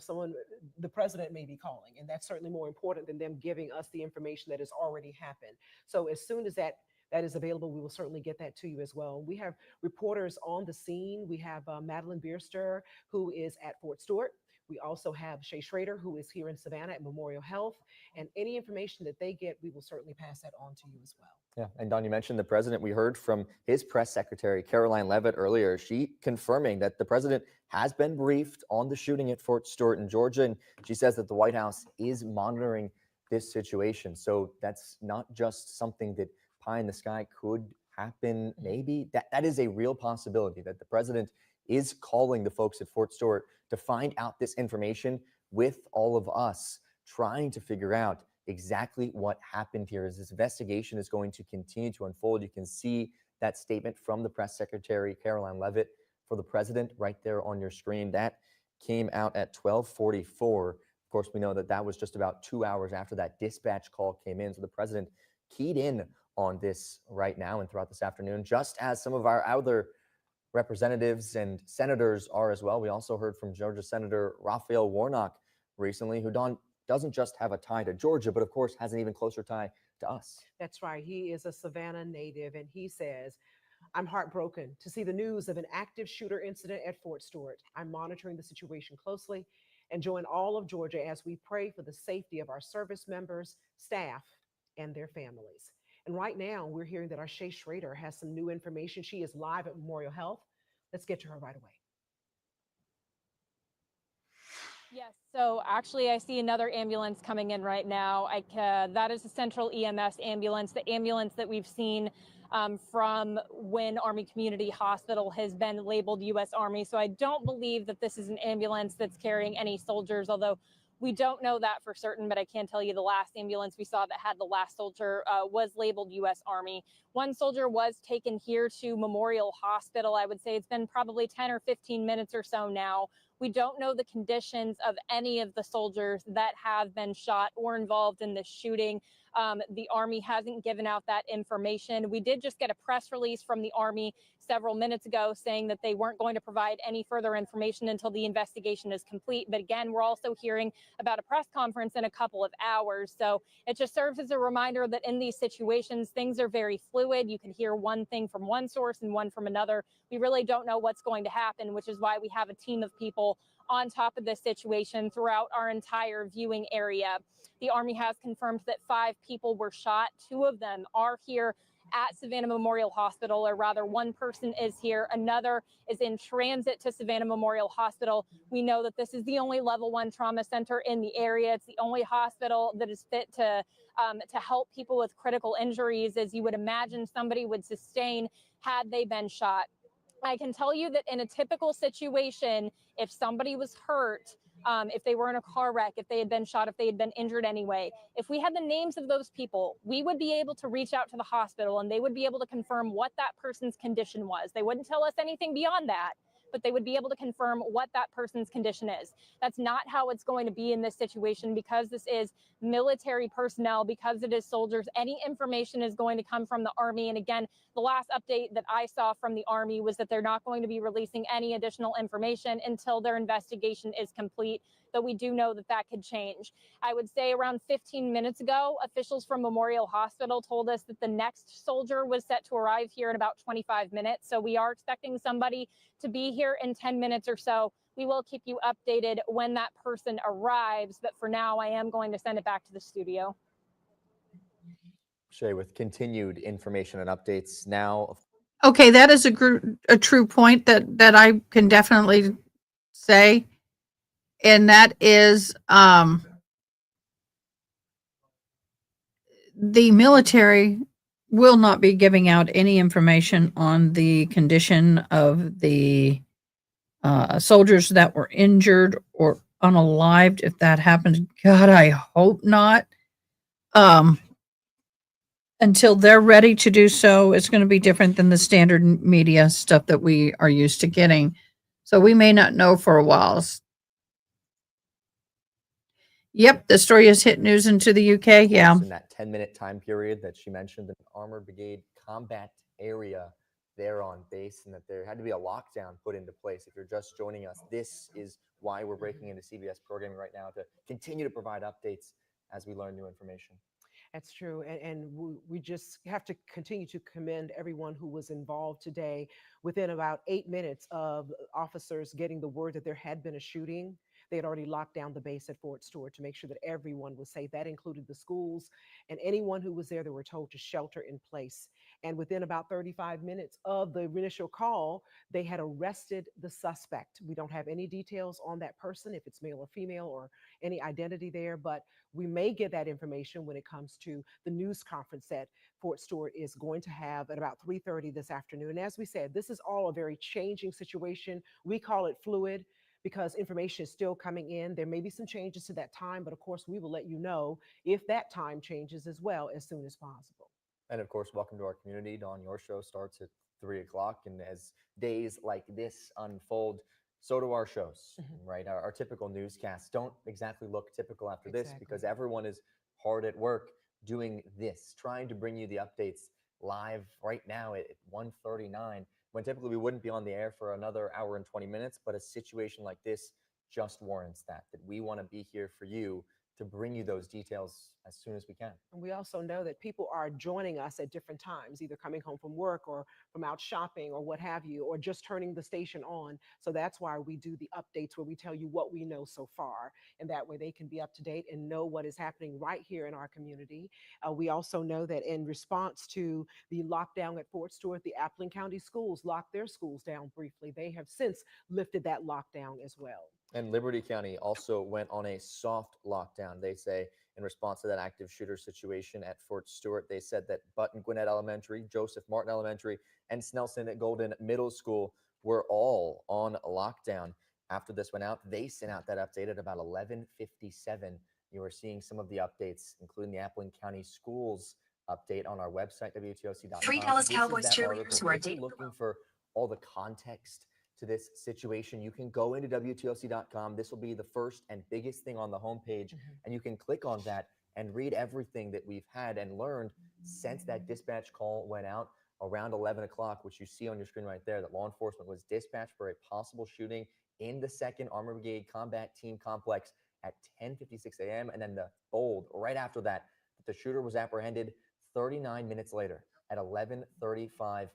the president may be calling, and that's certainly more important than them giving us the information that has already happened. So as soon as that is available, we will certainly get that to you as well. We have reporters on the scene. We have Madeline Bierster, who is at Fort Stewart. We also have Shay Schrader, who is here in Savannah at Memorial Health. And any information that they get, we will certainly pass that on to you as well. Yeah, and Don, you mentioned the president. We heard from his press secretary, Caroline Leavitt, earlier. She confirming that the president has been briefed on the shooting at Fort Stewart in Georgia. And she says that the White House is monitoring this situation. So that's not just something that pie in the sky could happen. Maybe that is a real possibility, that the president is calling the folks at Fort Stewart to find out this information with all of us, trying to figure out exactly what happened here as this investigation is going to continue to unfold. You can see that statement from the press secretary, Caroline Leavitt, for the president right there on your screen. That came out at 12:44. Of course, we know that that was just about 2 hours after that dispatch call came in. So the president keyed in on this right now and throughout this afternoon, just as some of our other representatives and senators are as well. We also heard from Georgia Senator Raphael Warnock recently, who doesn't just have a tie to Georgia, but of course has an even closer tie to us. That's right. He is a Savannah native, and he says, I'm heartbroken to see the news of an active shooter incident at Fort Stewart. I'm monitoring the situation closely and join all of Georgia as we pray for the safety of our service members, staff, and their families. And right now, we're hearing that our Shay Schrader has some new information. She is live at Memorial Health. Let's get to her right away. Yes, so actually I see another ambulance coming in right now. That is the Central EMS ambulance, the ambulance that we've seen from when Army Community Hospital has been labeled U.S. Army. So I don't believe that this is an ambulance that's carrying any soldiers, although we don't know that for certain, but I can tell you the last ambulance we saw that had the last soldier was labeled U.S. Army. One soldier was taken here to Memorial Hospital. I would say it's been probably 10 or 15 minutes or so now. We don't know the conditions of any of the soldiers that have been shot or involved in this shooting. The Army hasn't given out that information. We did just get a press release from the Army several minutes ago saying that they weren't going to provide any further information until the investigation is complete. But again, we're also hearing about a press conference in a couple of hours. So it just serves as a reminder that in these situations, things are very fluid. You can hear one thing from one source and one from another. We really don't know what's going to happen, which is why we have a team of people on top of this situation throughout our entire viewing area. The Army has confirmed that 5 people were shot. 2 of them are here at Savannah Memorial Hospital, or rather one person is here. Another is in transit to Savannah Memorial Hospital. We know that this is the only level 1 trauma center in the area. It's the only hospital that is fit to help people with critical injuries, as you would imagine somebody would sustain had they been shot. I can tell you that in a typical situation, if somebody was hurt, if they were in a car wreck, if they had been shot, if they had been injured anyway, if we had the names of those people, we would be able to reach out to the hospital and they would be able to confirm what that person's condition was. They wouldn't tell us anything beyond that, but they would be able to confirm what that person's condition is. That's not how it's going to be in this situation, because this is military personnel, because it is soldiers. Any information is going to come from the Army. And again, the last update that I saw from the Army was that they're not going to be releasing any additional information until their investigation is complete, though we do know that that could change. I would say around 15 minutes ago, officials from Memorial Hospital told us that the next soldier was set to arrive here in about 25 minutes. So we are expecting somebody to be here in 10 minutes or so. We will keep you updated when that person arrives, but for now, I am going to send it back to the studio. Shay, with continued information and updates now. Okay, that is a true point that I can definitely say, and that is the military will not be giving out any information on the condition of the soldiers that were injured or unalived if that happens. God, I hope not. Until they're ready to do so, it's going to be different than the standard media stuff that we are used to getting. So we may not know for a while. Yep, the story has hit news into the UK. Yeah. In that 10-minute time period that she mentioned, an armored brigade combat area there on base, and that there had to be a lockdown put into place. If you're just joining us, this is why we're breaking into CBS programming right now, to continue to provide updates as we learn new information. That's true. And we just have to continue to commend everyone who was involved today. Within about 8 minutes of officers getting the word that there had been a shooting, they had already locked down the base at Fort Stewart to make sure that everyone was safe. That included the schools, and anyone who was there, they were told to shelter in place. And within about 35 minutes of the initial call, they had arrested the suspect. We don't have any details on that person, if it's male or female or any identity there, but we may get that information when it comes to the news conference that Fort Stewart is going to have at about 3:30 this afternoon. And as we said, this is all a very changing situation. We call it fluid because information is still coming in. There may be some changes to that time, but of course, we will let you know if that time changes as well as soon as possible. And of course, welcome to our community. Dawn, your show starts at 3 o'clock. And as days like this unfold, so do our shows, right? Our typical newscasts don't exactly look typical after this because everyone is hard at work doing this, trying to bring you the updates live right now at 1:39, when typically we wouldn't be on the air for another hour and 20 minutes. But a situation like this just warrants that we want to be here for you to bring you those details as soon as we can. And we also know that people are joining us at different times, either coming home from work or from out shopping or what have you, or just turning the station on. So that's why we do the updates where we tell you what we know so far. And that way they can be up to date and know what is happening right here in our community. We also know that in response to the lockdown at Fort Stewart, the Appling County schools locked their schools down briefly. They have since lifted that lockdown as well. And Liberty County also went on a soft lockdown, they say, in response to that active shooter situation at Fort Stewart. They said that Button Gwinnett Elementary, Joseph Martin Elementary, and Snelson at Golden Middle School were all on lockdown. After this went out, they sent out that update at about 11:57. You are seeing some of the updates, including the Appling County Schools update on our website, WTOC.com. 3 Dallas Cowboys cheerleaders who are looking for all the context to this situation. You can go into WTOC.com. This will be the first and biggest thing on the homepage, and you can click on that and read everything that we've had and learned since that dispatch call went out around 11 o'clock, which you see on your screen right there, that law enforcement was dispatched for a possible shooting in the 2nd Armored Brigade Combat Team Complex at 10:56 a.m. And then the bold right after that, the shooter was apprehended 39 minutes later at 11:35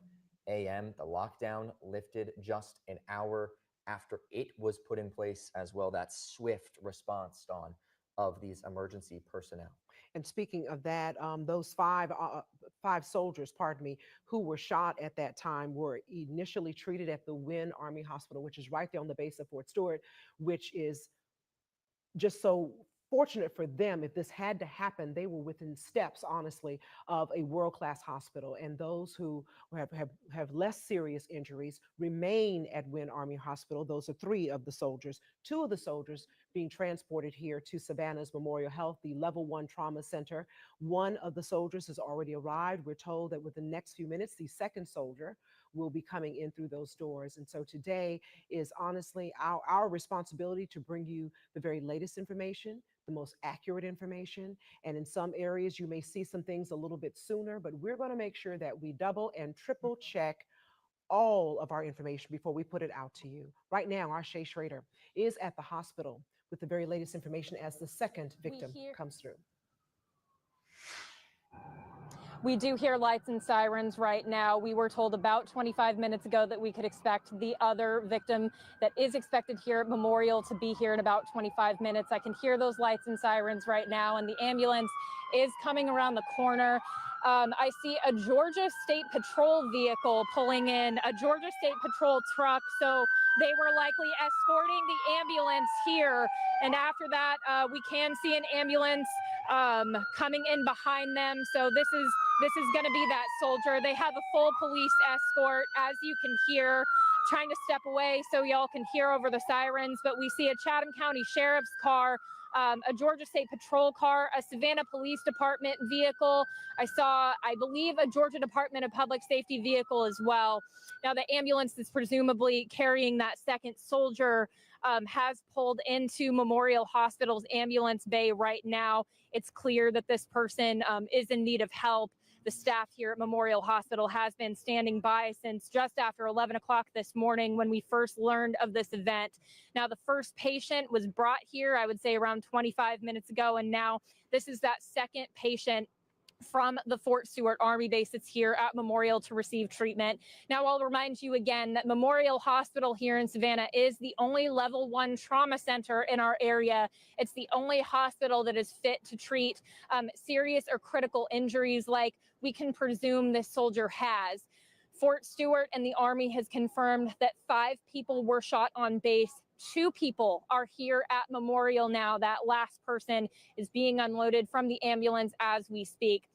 a.m. The lockdown lifted just an hour after it was put in place as well. That swift response, Dawn, of these emergency personnel. And speaking of that, those five soldiers, who were shot at that time were initially treated at the Wynn Army Hospital, which is right there on the base of Fort Stewart, which is just so fortunate for them. If this had to happen, they were within steps, honestly, of a world-class hospital. And those who have less serious injuries remain at Wynn Army Hospital. Those are 3 of the soldiers. 2 of the soldiers being transported here to Savannah's Memorial Health, the Level 1 Trauma Center. 1 of the soldiers has already arrived. We're told that within the next few minutes, the 2nd soldier will be coming in through those doors. And so today is honestly our responsibility to bring you the very latest information, the most accurate information. And in some areas, you may see some things a little bit sooner, but we're going to make sure that we double and triple check all of our information before we put it out to you. Right now, our Shay Schrader is at the hospital with the very latest information as the 2nd victim comes through. We do hear lights and sirens right now. We were told about 25 minutes ago that we could expect the other victim that is expected here at Memorial to be here in about 25 minutes. I can hear those lights and sirens right now, and the ambulance is coming around the corner. I see a Georgia State Patrol vehicle pulling in, a Georgia State Patrol truck. So they were likely escorting the ambulance here. And after that, we can see an ambulance coming in behind them. So this is going to be that soldier. They have a full police escort, as you can hear, trying to step away so y'all can hear over the sirens, but we see a Chatham County Sheriff's car, a Georgia State Patrol car, a Savannah Police Department vehicle. I saw, I believe, a Georgia Department of Public Safety vehicle as well. Now, the ambulance that's presumably carrying that second soldier has pulled into Memorial Hospital's ambulance bay right now. It's clear that this person is in need of help. The staff here at Memorial Hospital has been standing by since just after 11 o'clock this morning when we first learned of this event. Now, the first patient was brought here, I would say around 25 minutes ago, and now this is that second patient from the Fort Stewart Army base that's here at Memorial to receive treatment. Now, I'll remind you again that Memorial Hospital here in Savannah is the only level 1 trauma center in our area. It's the only hospital that is fit to treat serious or critical injuries like we can presume this soldier has. Fort Stewart and the Army has confirmed that 5 people were shot on base. 2 people are here at Memorial now. That last person is being unloaded from the ambulance as we speak.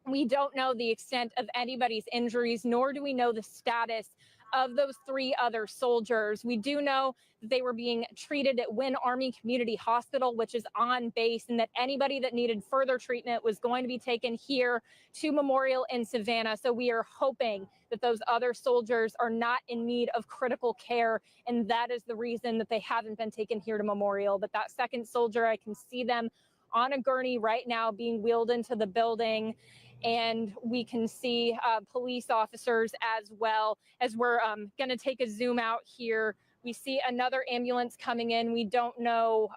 We don't know the extent of anybody's injuries, nor do we know the status of those 3 other soldiers. We do know that they were being treated at Wynn Army Community Hospital, which is on base, and that anybody that needed further treatment was going to be taken here to Memorial in Savannah. So we are hoping that those other soldiers are not in need of critical care, and that is the reason that they haven't been taken here to Memorial. But that second soldier, I can see them on a gurney right now being wheeled into the building. And we can see police officers as well. As we're going to take a zoom out here, we see another ambulance coming in. We don't know,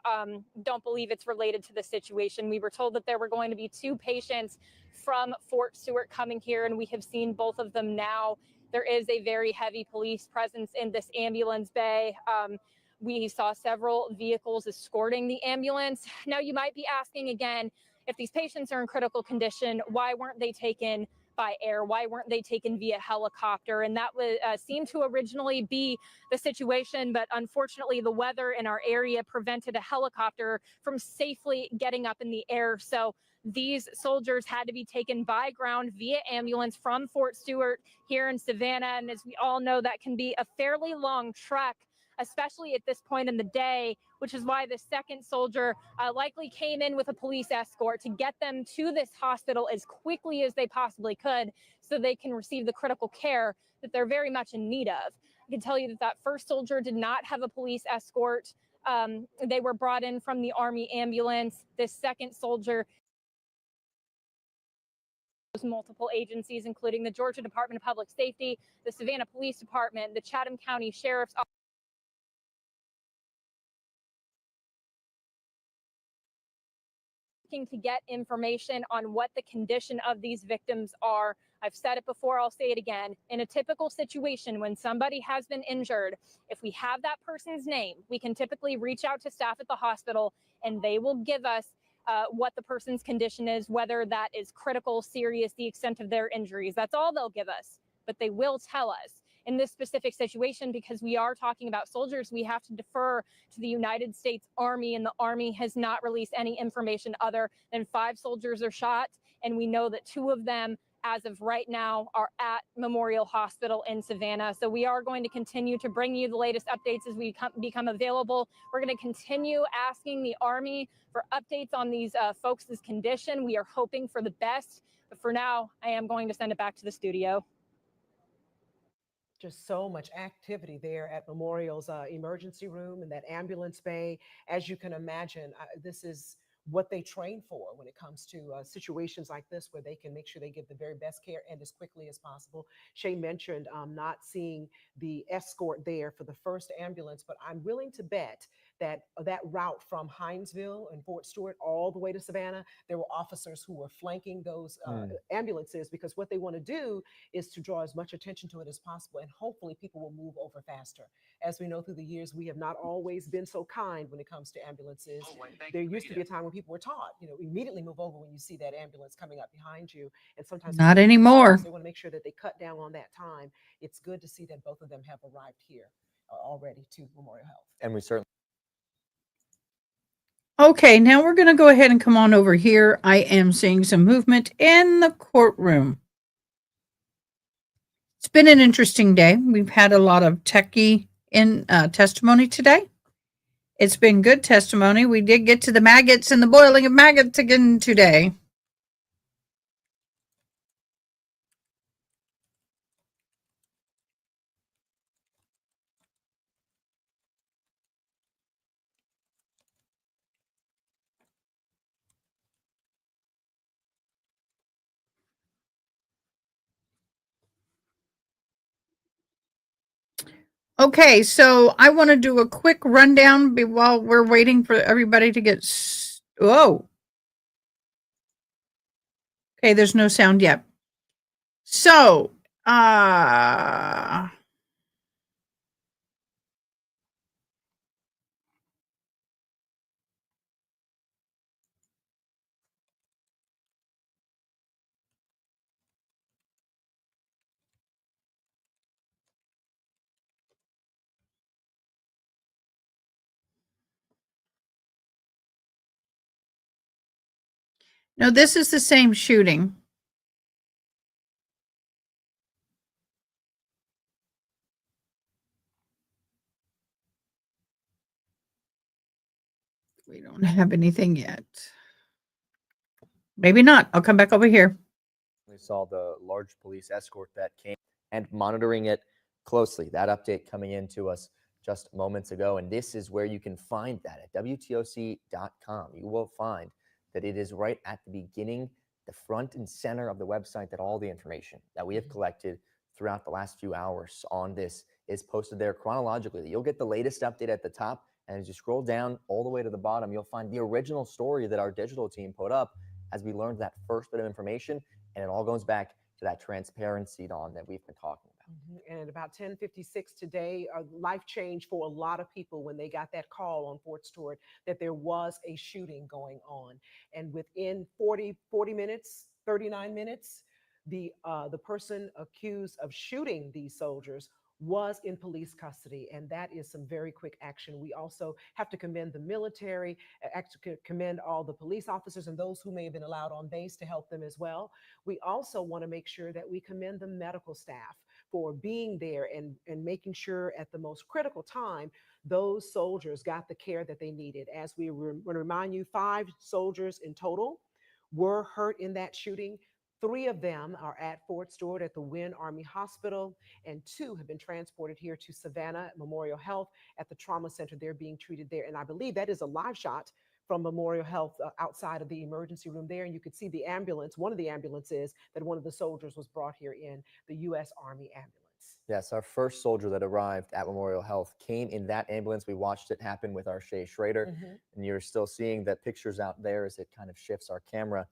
don't believe it's related to the situation. We were told that there were going to be 2 patients from Fort Stewart coming here, and we have seen both of them now. There is a very heavy police presence in this ambulance bay. We saw several vehicles escorting the ambulance. Now, you might be asking again, if these patients are in critical condition, why weren't they taken by air? Why weren't they taken via helicopter? And that was seemed to originally be the situation, but unfortunately the weather in our area prevented a helicopter from safely getting up in the air. So these soldiers had to be taken by ground via ambulance from Fort Stewart here in Savannah. And as we all know, that can be a fairly long trek, especially at this point in the day, which is why the second soldier likely came in with a police escort to get them to this hospital as quickly as they possibly could so they can receive the critical care that they're very much in need of. I can tell you that that first soldier did not have a police escort. They were brought in from the Army ambulance. This second soldier, multiple agencies, including the Georgia Department of Public Safety, the Savannah Police Department, the Chatham County Sheriff's Office, to get information on what the condition of these victims are. I've said it before, I'll say it again. In a typical situation, when somebody has been injured, if we have that person's name, we can typically reach out to staff at the hospital and they will give us what the person's condition is, whether that is critical, serious, the extent of their injuries. That's all they'll give us, but they will tell us. In this specific situation, because we are talking about soldiers, we have to defer to the United States Army, and the Army has not released any information other than 5 soldiers are shot, and we know that 2 of them, as of right now, are at Memorial Hospital in Savannah. So we are going to continue to bring you the latest updates as we become available. We're going to continue asking the Army for updates on these folks' condition. We are hoping for the best, but for now, I am going to send it back to the studio. Just so much activity there at Memorial's emergency room and that ambulance bay. As you can imagine, this is what they train for when it comes to situations like this, where they can make sure they give the very best care and as quickly as possible. Shay mentioned not seeing the escort there for the first ambulance, but I'm willing to bet that that route from Hinesville and Fort Stewart all the way to Savannah, there were officers who were flanking those ambulances, because what they want to do is to draw as much attention to it as possible, and hopefully people will move over faster. As we know, through the years, we have not always been so kind when it comes to ambulances. There used to be a time when people were taught, immediately move over when you see that ambulance coming up behind you. And sometimes not anymore. They want to make sure that they cut down on that time. It's good to see that both of them have arrived here already to Memorial Health. And we certainly. Okay, now we're going to go ahead and come on over here. I am seeing some movement in the courtroom. It's been an interesting day. We've had a lot of techie in testimony today. It's been good testimony. We did get to the maggots and the boiling of maggots again today. Okay, so I want to do a quick rundown while we're waiting for everybody to get. Whoa. Okay, there's no sound yet. So, no, this is the same shooting. We don't have anything yet. Maybe not. I'll come back over here. We saw the large police escort that came and monitoring it closely. That update coming in to us just moments ago. And this is where you can find that at WTOC.com. You will find that it is right at the beginning, the front and center of the website, that all the information that we have collected throughout the last few hours on this is posted there chronologically. You'll get the latest update at the top. And as you scroll down all the way to the bottom, you'll find the original story that our digital team put up as we learned that first bit of information. And it all goes back to that transparency, Dawn, that we've been talking about. And at about 10:56 today, a life changed for a lot of people when they got that call on Fort Stewart that there was a shooting going on. And within 40 minutes, 39 minutes, the person accused of shooting these soldiers was in police custody, and that is some very quick action. We also have to commend the military, commend all the police officers and those who may have been allowed on base to help them as well. We also want to make sure that we commend the medical staff for being there and making sure at the most critical time those soldiers got the care that they needed. As we want to remind you, 5 soldiers in total were hurt in that shooting. 3 of them are at Fort Stewart at the Wynn Army Hospital, and 2 have been transported here to Savannah Memorial Health at the trauma center. They're being treated there. And I believe that is a live shot from Memorial Health outside of the emergency room there. And you could see the ambulance, one of the ambulances that one of the soldiers was brought here in, the U.S. Army ambulance. Yes, our first soldier that arrived at Memorial Health came in that ambulance. We watched it happen with our Shay Schrader, and you're still seeing the pictures out there as it kind of shifts our camera.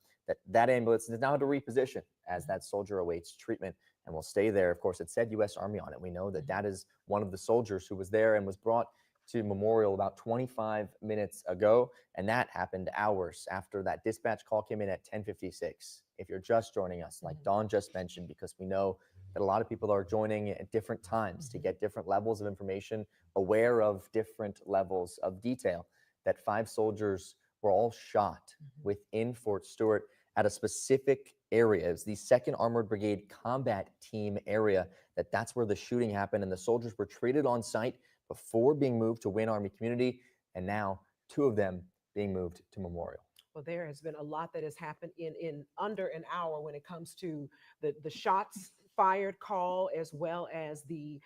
That ambulance is now to reposition as that soldier awaits treatment and will stay there. Of course, it said U.S. Army on it. We know that that is one of the soldiers who was there and was brought to Memorial about 25 minutes ago, and that happened hours after that dispatch call came in at 10:56. If you're just joining us, like Dawn just mentioned, because we know that a lot of people are joining at different times to get different levels of information, aware of different levels of detail, that 5 soldiers were all shot within Fort Stewart at a specific area. It's the 2nd Armored Brigade Combat Team area. That's where the shooting happened, and the soldiers were treated on site before being moved to Wynn Army Community, and now 2 of them being moved to Memorial. Well, there has been a lot that has happened in under an hour when it comes to the shots fired call, as well as the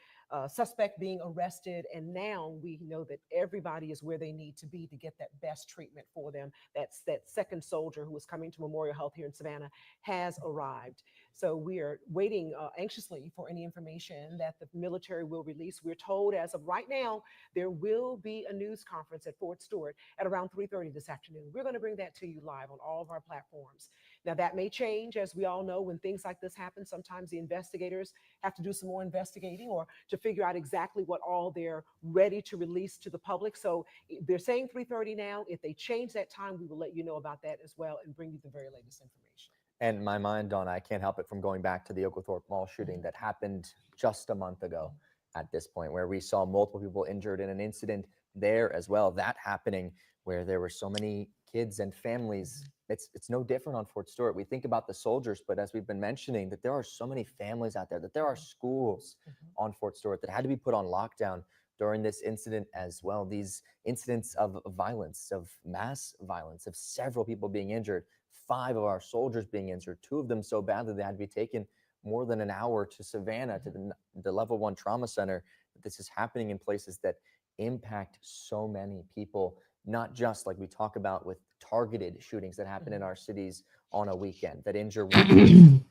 suspect being arrested. And now we know that everybody is where they need to be to get that best treatment for them. That's that 2nd soldier who was coming to Memorial Health here in Savannah has arrived. So we are waiting anxiously for any information that the military will release. We're told as of right now, there will be a news conference at Fort Stewart at around 3:30 this afternoon. We're going to bring that to you live on all of our platforms. Now, that may change. As we all know, when things like this happen, sometimes the investigators have to do some more investigating or to figure out exactly what all they're ready to release to the public. So they're saying 3:30 now. If they change that time, we will let you know about that as well and bring you the very latest information. And my mind, Dawn, I can't help it from going back to the Oglethorpe Mall shooting that happened just a month ago at this point, where we saw multiple people injured in an incident there as well. That happening where there were so many kids and families, it's no different on Fort Stewart. We think about the soldiers, but as we've been mentioning, that there are so many families out there, that there are schools on Fort Stewart that had to be put on lockdown during this incident as well. These incidents of violence, of mass violence, of several people being injured, 5 of our soldiers being injured, 2 of them so badly they had to be taken more than an hour to Savannah, to the level 1 trauma center. This is happening in places that impact so many people, not just like we talk about with targeted shootings that happen in our cities on a weekend that injure 1 person.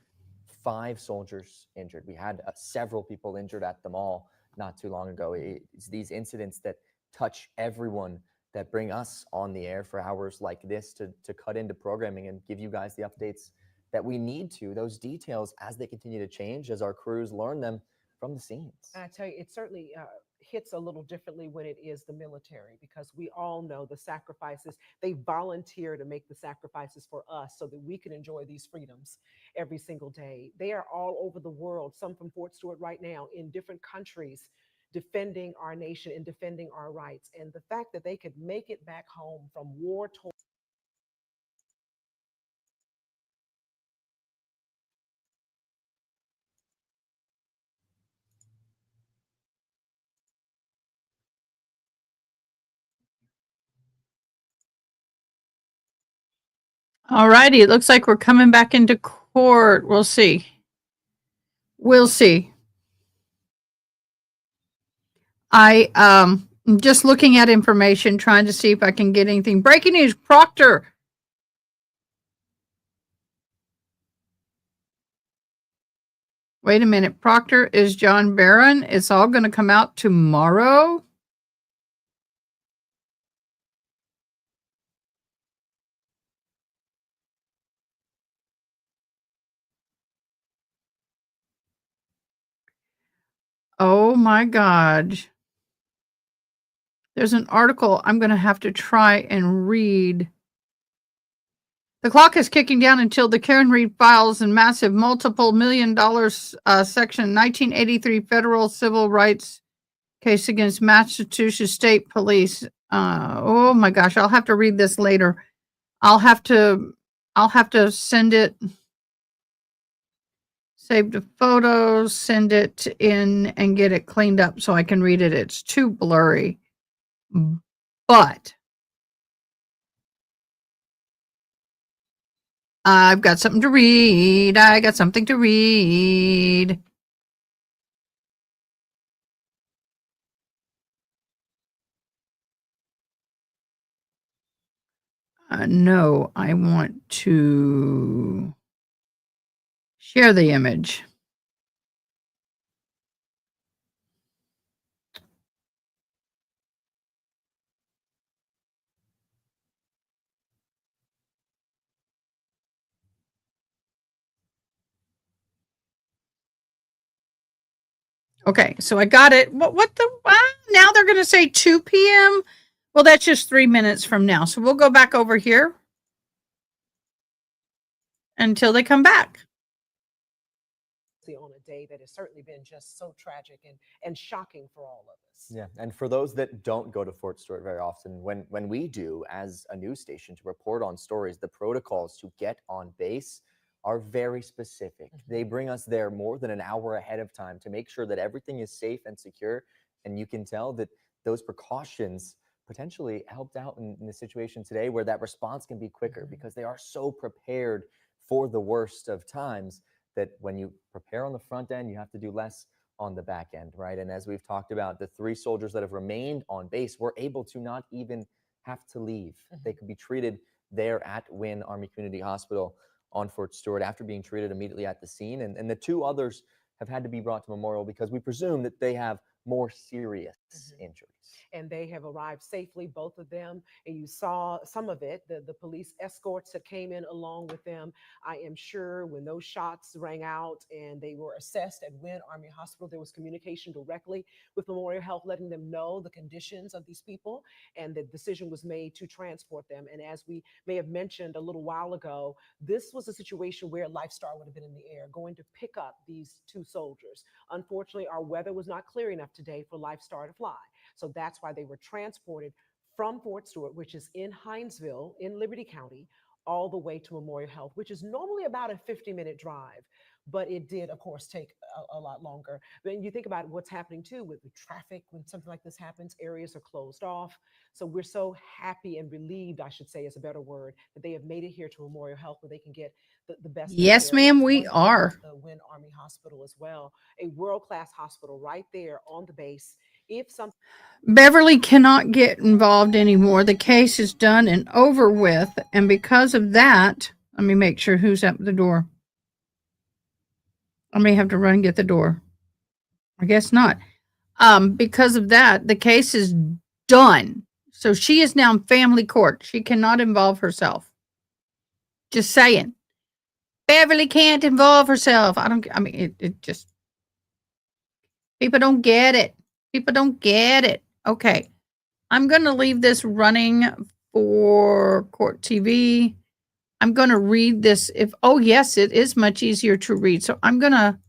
5 soldiers injured. We had several people injured at the mall not too long ago. It's these incidents that touch everyone that bring us on the air for hours like this to cut into programming and give you guys the updates that we need to, those details as they continue to change, as our crews learn them from the scenes. And I tell you, it certainly hits a little differently when it is the military, because we all know the sacrifices. They volunteer to make the sacrifices for us so that we can enjoy these freedoms every single day. They are all over the world, some from Fort Stewart right now, in different countries, defending our nation and defending our rights. And the fact that they could make it back home from war-torn. All righty. It looks like we're coming back into court. We'll see. We'll see. I'm just looking at information, trying to see if I can get anything. Breaking news, Proctor. Wait a minute. Proctor is John Barron. It's all going to come out tomorrow. Oh my God. There's an article I'm going to have to try and read. The clock is kicking down until the Karen Reed files and massive multiple $1 million section 1983 federal civil rights case against Massachusetts State Police. Oh my gosh, I'll have to read this later. I'll have to send it, save the photos, send it in and get it cleaned up so I can read it. It's too blurry. But I've got something to read. I got something to read. No, I want to share the image. Okay, so I got it. What the? Now they're going to say 2 p.m.? Well, that's just 3 minutes from now. So we'll go back over here until they come back. On a day that has certainly been just so tragic and shocking for all of us. Yeah, and for those that don't go to Fort Stewart very often, when we do as a news station to report on stories, the protocols to get on base are very specific. They bring us there more than an hour ahead of time to make sure that everything is safe and secure. And you can tell that those precautions potentially helped out in the situation today where that response can be quicker because they are so prepared for the worst of times that when you prepare on the front end, you have to do less on the back end, right? And as we've talked about, the 3 soldiers that have remained on base were able to not even have to leave. They could be treated there at Wynn Army Community Hospital on Fort Stewart after being treated immediately at the scene. And the 2 others have had to be brought to Memorial because we presume that they have more serious injuries. And they have arrived safely, both of them. And you saw some of it, the police escorts that came in along with them. I am sure when those shots rang out and they were assessed at Wynn Army Hospital, there was communication directly with Memorial Health, letting them know the conditions of these people, and the decision was made to transport them. And as we may have mentioned a little while ago, this was a situation where Lifestar would have been in the air, going to pick up these 2 soldiers. Unfortunately, our weather was not clear enough today for Lifestar to fly. So that's why they were transported from Fort Stewart, which is in Hinesville in Liberty County, all the way to Memorial Health, which is normally about a 50-minute drive. But it did, of course, take a lot longer. When you think about what's happening too with the traffic, when something like this happens, areas are closed off. So we're so happy and relieved, I should say is a better word, that they have made it here to Memorial Health where they can get the best. Yes, care. ma'am, That's we one thing are. about the Wynn Army Hospital as well, a world-class hospital right there on the base. If something Beverly cannot get involved anymore. The case is done and over with. And because of that, let me make sure who's at the door. I may have to run and get the door. I guess not. Because of that, the case is done. So she is now in family court. She cannot involve herself. Just saying. Beverly can't involve herself. It just, people don't get it. People don't get it. Okay. I'm going to leave this running for court TV. I'm going to read this. Oh, yes, it is much easier to read. So I'm going to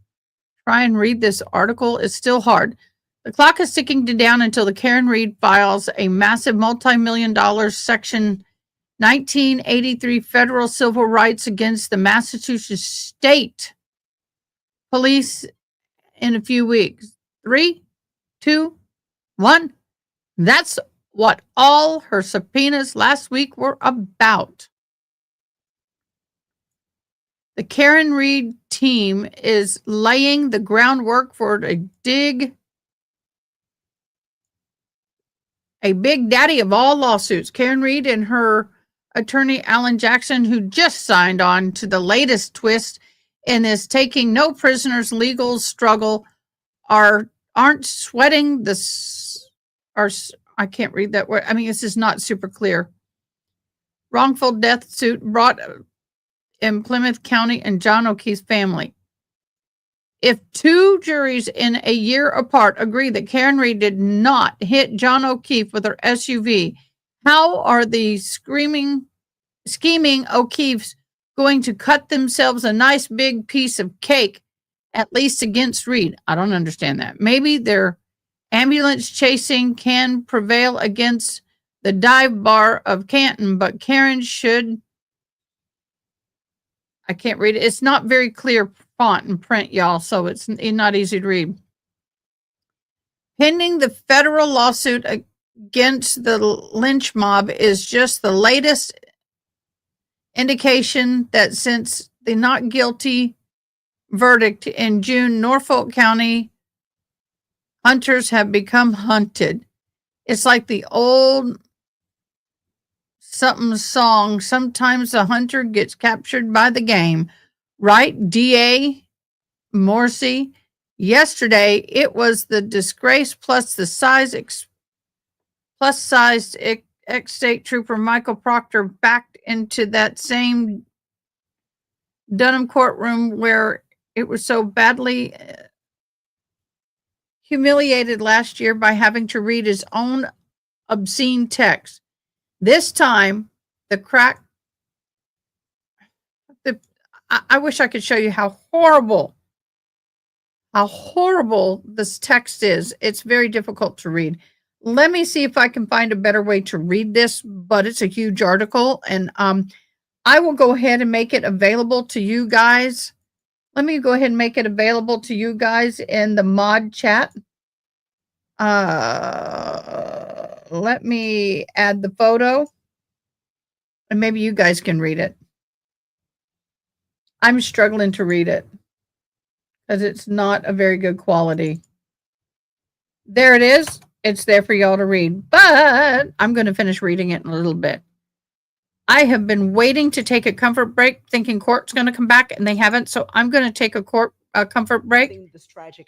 try and read this article. It's still hard. The clock is ticking down until the Karen Reed files a massive multi-million-dollar Section 1983 federal civil rights against the Massachusetts State Police in a few weeks. 3, 2, 1. That's what all her subpoenas last week were about. The Karen Reed team is laying the groundwork for a big daddy of all lawsuits. Karen Reed and her attorney, Alan Jackson, who just signed on to the latest twist in this taking no prisoners legal struggle, aren't sweating I can't read that word. This is not super clear. Wrongful death suit brought in Plymouth County and John O'Keefe's family. If two juries in a year apart agree that Karen Reed did not hit John O'Keefe with her SUV, how are the scheming O'Keefes going to cut themselves a nice big piece of cake, at least against Reed? I don't understand that. Maybe their ambulance chasing can prevail against the dive bar of Canton, but Karen should. I can't read it. It's not very clear font and print, y'all, so it's not easy to read. Pending the federal lawsuit against the lynch mob is just the latest indication that since the not guilty verdict in June, Norfolk County hunters have become hunted. It's like the old something song. Sometimes the hunter gets captured by the game. Right, D.A. Morrissey? Yesterday, it was the disgrace plus the sized ex-state trooper Michael Proctor backed into that same Dunham courtroom where it was so badly humiliated last year by having to read his own obscene text. This time, I wish I could show you how horrible this text is. It's very difficult to read. Let me see if I can find a better way to read this, but it's a huge article, and I will go ahead and make it available to you guys. Let me go ahead and make it available to you guys in the mod chat. Let me add the photo, and maybe you guys can read it. I'm struggling to read it because it's not a very good quality. There it is. It's there for y'all to read, but I'm going to finish reading it in a little bit. I have been waiting to take a comfort break, thinking court's going to come back, and they haven't. So I'm going to take a comfort break,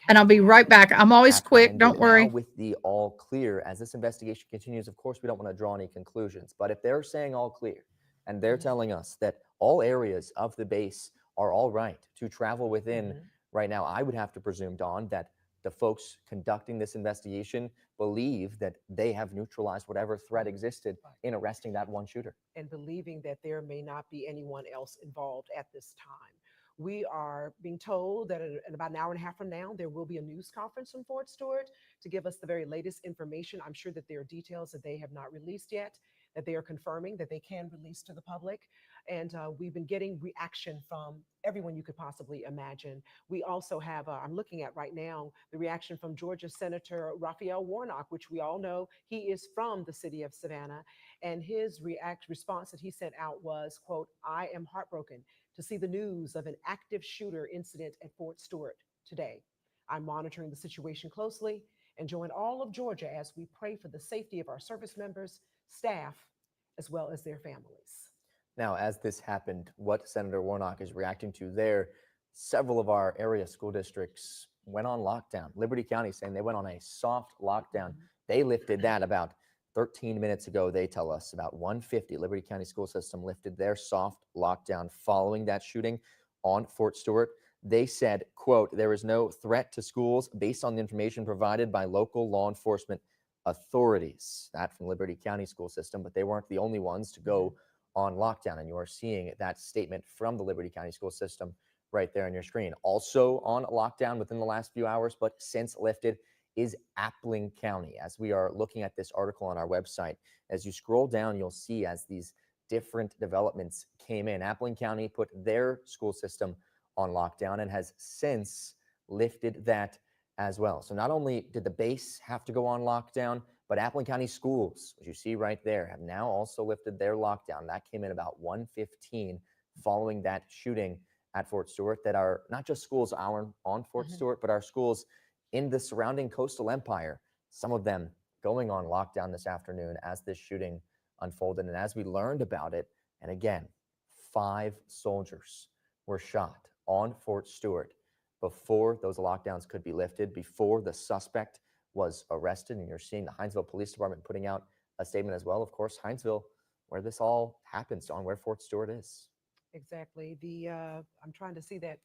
and I'll be right back. I'm always quick. Don't worry. Now with the all clear, as this investigation continues, of course, we don't want to draw any conclusions. But if they're saying all clear, and they're telling us that all areas of the base are all right to travel within right now, I would have to presume, Dawn, that the folks conducting this investigation believe that they have neutralized whatever threat existed in arresting that one shooter. And believing that there may not be anyone else involved at this time. We are being told that in about an hour and a half from now, there will be a news conference from Fort Stewart to give us the very latest information. I'm sure that there are details that they have not released yet, that they are confirming that they can release to the public. And we've been getting reaction from everyone you could possibly imagine. We also have, I'm looking at right now, the reaction from Georgia Senator Raphael Warnock, which we all know he is from the city of Savannah. And his response that he sent out was, quote, "I am heartbroken to see the news of an active shooter incident at Fort Stewart today. I'm monitoring the situation closely and join all of Georgia as we pray for the safety of our service members, staff, as well as their families." Now, as this happened, what Senator Warnock is reacting to there, several of our area school districts went on lockdown. Liberty County saying they went on a soft lockdown. They lifted that about 13 minutes ago, they tell us. About 150 Liberty County school system lifted their soft lockdown following that shooting on Fort Stewart. They said, quote, "There is no threat to schools based on the information provided by local law enforcement authorities." That from Liberty County school system, but they weren't the only ones to go on lockdown. And you are seeing that statement from the Liberty County school system right there on your screen. Also on lockdown within the last few hours, but since lifted, is Appling County. As we are looking at this article on our website, as you scroll down, you'll see as these different developments came in, Appling County put their school system on lockdown and has since lifted that as well. So not only did the base have to go on lockdown, but Appling County schools, as you see right there, have now also lifted their lockdown. That came in about 1:15 following that shooting at Fort Stewart, that are not just schools on Fort Stewart, but our schools in the surrounding coastal empire, some of them going on lockdown this afternoon as this shooting unfolded. And as we learned about it, and again, 5 soldiers were shot on Fort Stewart before those lockdowns could be lifted, before the suspect was arrested. And you're seeing the Hinesville Police Department putting out a statement as well. Of course, Hinesville, where this all happens, on where Fort Stewart is. Exactly. I'm trying to see that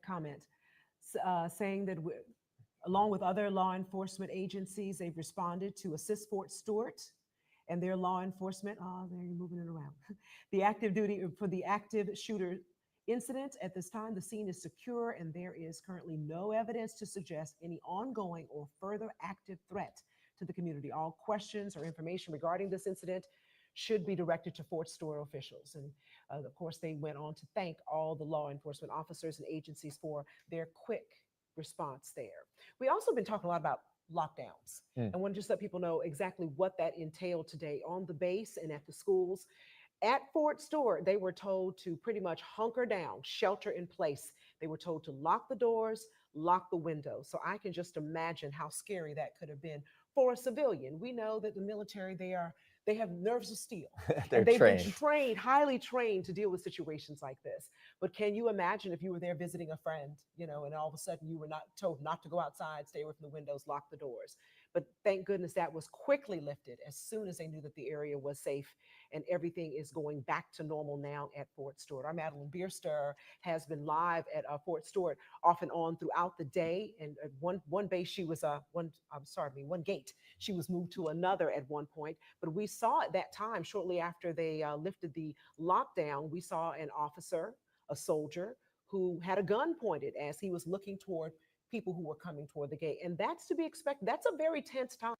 comment saying that along with other law enforcement agencies, they've responded to assist Fort Stewart and their law enforcement. Oh, they're moving it around. The active shooter incident. At this time, the scene is secure and there is currently no evidence to suggest any ongoing or further active threat to the community. All questions or information regarding this incident should be directed to Fort Stewart officials. And of course, they went on to thank all the law enforcement officers and agencies for their quick response there. We also been talking a lot about lockdowns. I want to just let people know exactly what that entailed today on the base and at the schools. At Fort Stewart, they were told to pretty much hunker down, shelter in place. They were told to lock the doors, lock the windows. So I can just imagine how scary that could have been for a civilian. We know that the military, they have nerves of steel. They're and they've trained. been trained, highly trained to deal with situations like this. But can you imagine if you were there visiting a friend, and all of a sudden you were not told not to go outside, stay away from the windows, lock the doors. But thank goodness that was quickly lifted as soon as they knew that the area was safe and everything is going back to normal now at Fort Stewart. Our Madeline Bierster has been live at Fort Stewart off and on throughout the day. And at one base, she was one gate. She was moved to another at one point. But we saw at that time, shortly after they lifted the lockdown, we saw an officer, a soldier, who had a gun pointed as he was looking toward people who were coming toward the gate. And that's to be expected. That's a very tense time.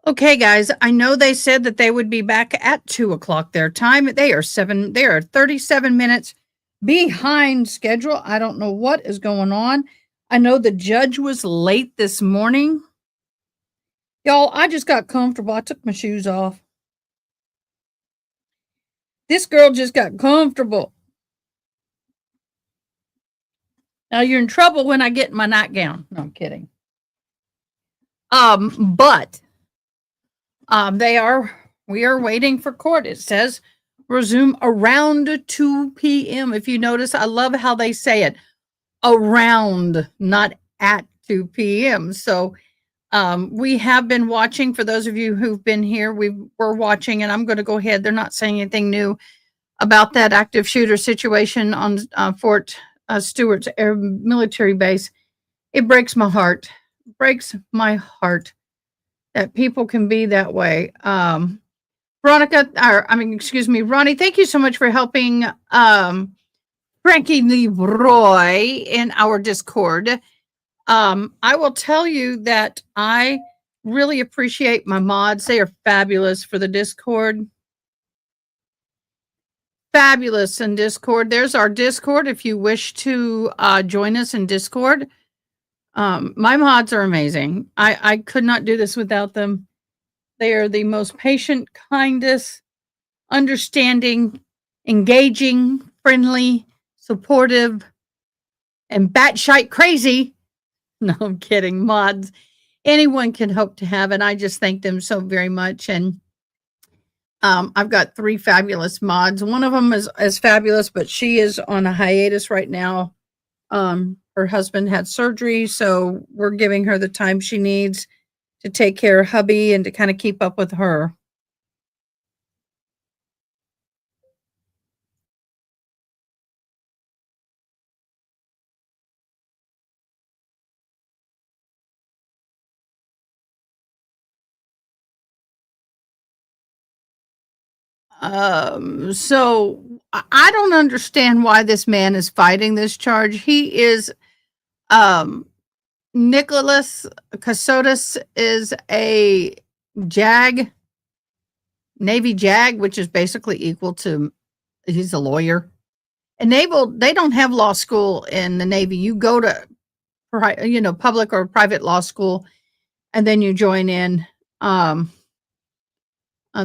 Okay, guys, I know they said that they would be back at 2:00 their time. They are 37 minutes behind schedule. I don't know what is going on. I know the judge was late this morning. Y'all, I just got comfortable. I took my shoes off. This girl just got comfortable. Now you're in trouble when I get my nightgown. No, I'm kidding. But we are waiting for court. It says resume around 2 p.m. If you notice, I love how they say it, around, not at 2 p.m. So we have been watching. For those of you who've been here, we're watching, and I'm going to go ahead. They're not saying anything new about that active shooter situation on Fort Stewart's air military base. It breaks my heart. That people can be that way. Ronnie, thank you so much for helping Frankie Leroy in our Discord. I will tell you that I really appreciate my mods. They are fabulous for the Discord. Fabulous in Discord. There's our Discord if you wish to join us in Discord. My mods are amazing. I could not do this without them. They are the most patient, kindest, understanding, engaging, friendly, supportive, and batshite crazy. No, I'm kidding. Mods anyone can hope to have, and I just thank them so very much. And I've got 3 fabulous mods. One of them is fabulous, but she is on a hiatus right now. Her husband had surgery, so we're giving her the time she needs to take care of hubby and to kind of keep up with her. So I don't understand why this man is fighting this charge. He is, Nicholas Kassotis is a JAG, Navy JAG, which is basically equal to, he's a lawyer. They don't have law school in the Navy. You go to, public or private law school, and then you join in,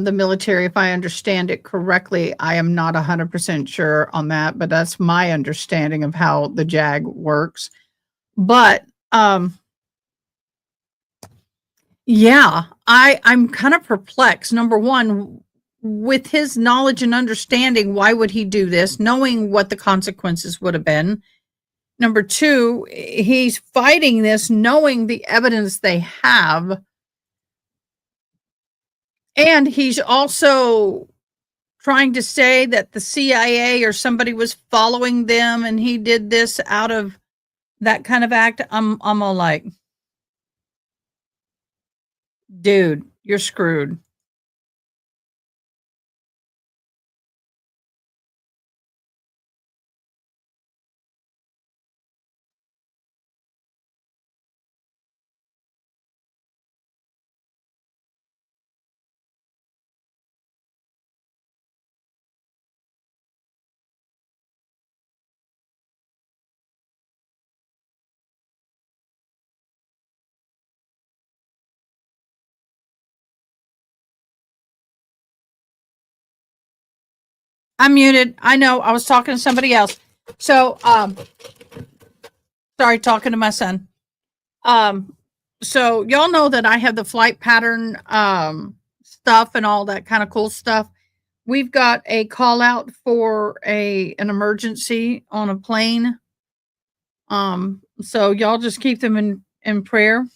the military, if I understand it correctly. I am not 100% sure on that, but that's my understanding of how the JAG works. But yeah, I'm kind of perplexed. Number one, with his knowledge and understanding, why would he do this, knowing what the consequences would have been? Number two, he's fighting this knowing the evidence they have. And he's also trying to say that the CIA or somebody was following them and he did this out of that kind of act. I'm all like, dude, you're screwed. I'm muted. I know. I was talking to somebody else. So, sorry, talking to my son. So y'all know that I have the flight pattern, stuff and all that kind of cool stuff. We've got a call out for an emergency on a plane. So y'all just keep them in prayer.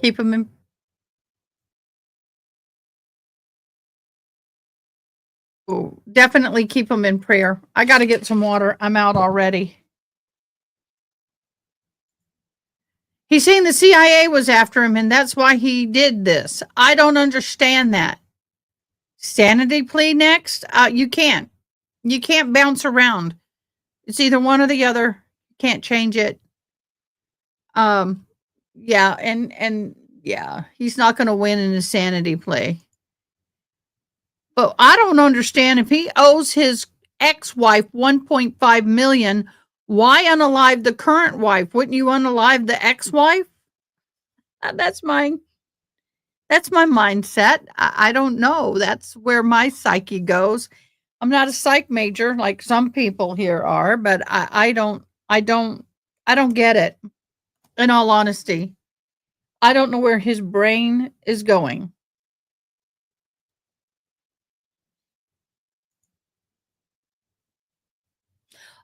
Keep them in. Oh, definitely keep them in prayer. I got to get some water. I'm out already. He's saying the CIA was after him and that's why he did this. I don't understand that. Sanity plea next? You can't. You can't bounce around. It's either one or the other. Can't change it. Yeah, and yeah, he's not going to win in a sanity plea. But I don't understand if he owes his ex-wife 1.5 million, why unalive the current wife? Wouldn't you unalive the ex-wife? That's my mindset. I don't know. That's where my psyche goes. I'm not a psych major like some people here are, but I don't get it. In all honesty, I don't know where his brain is going.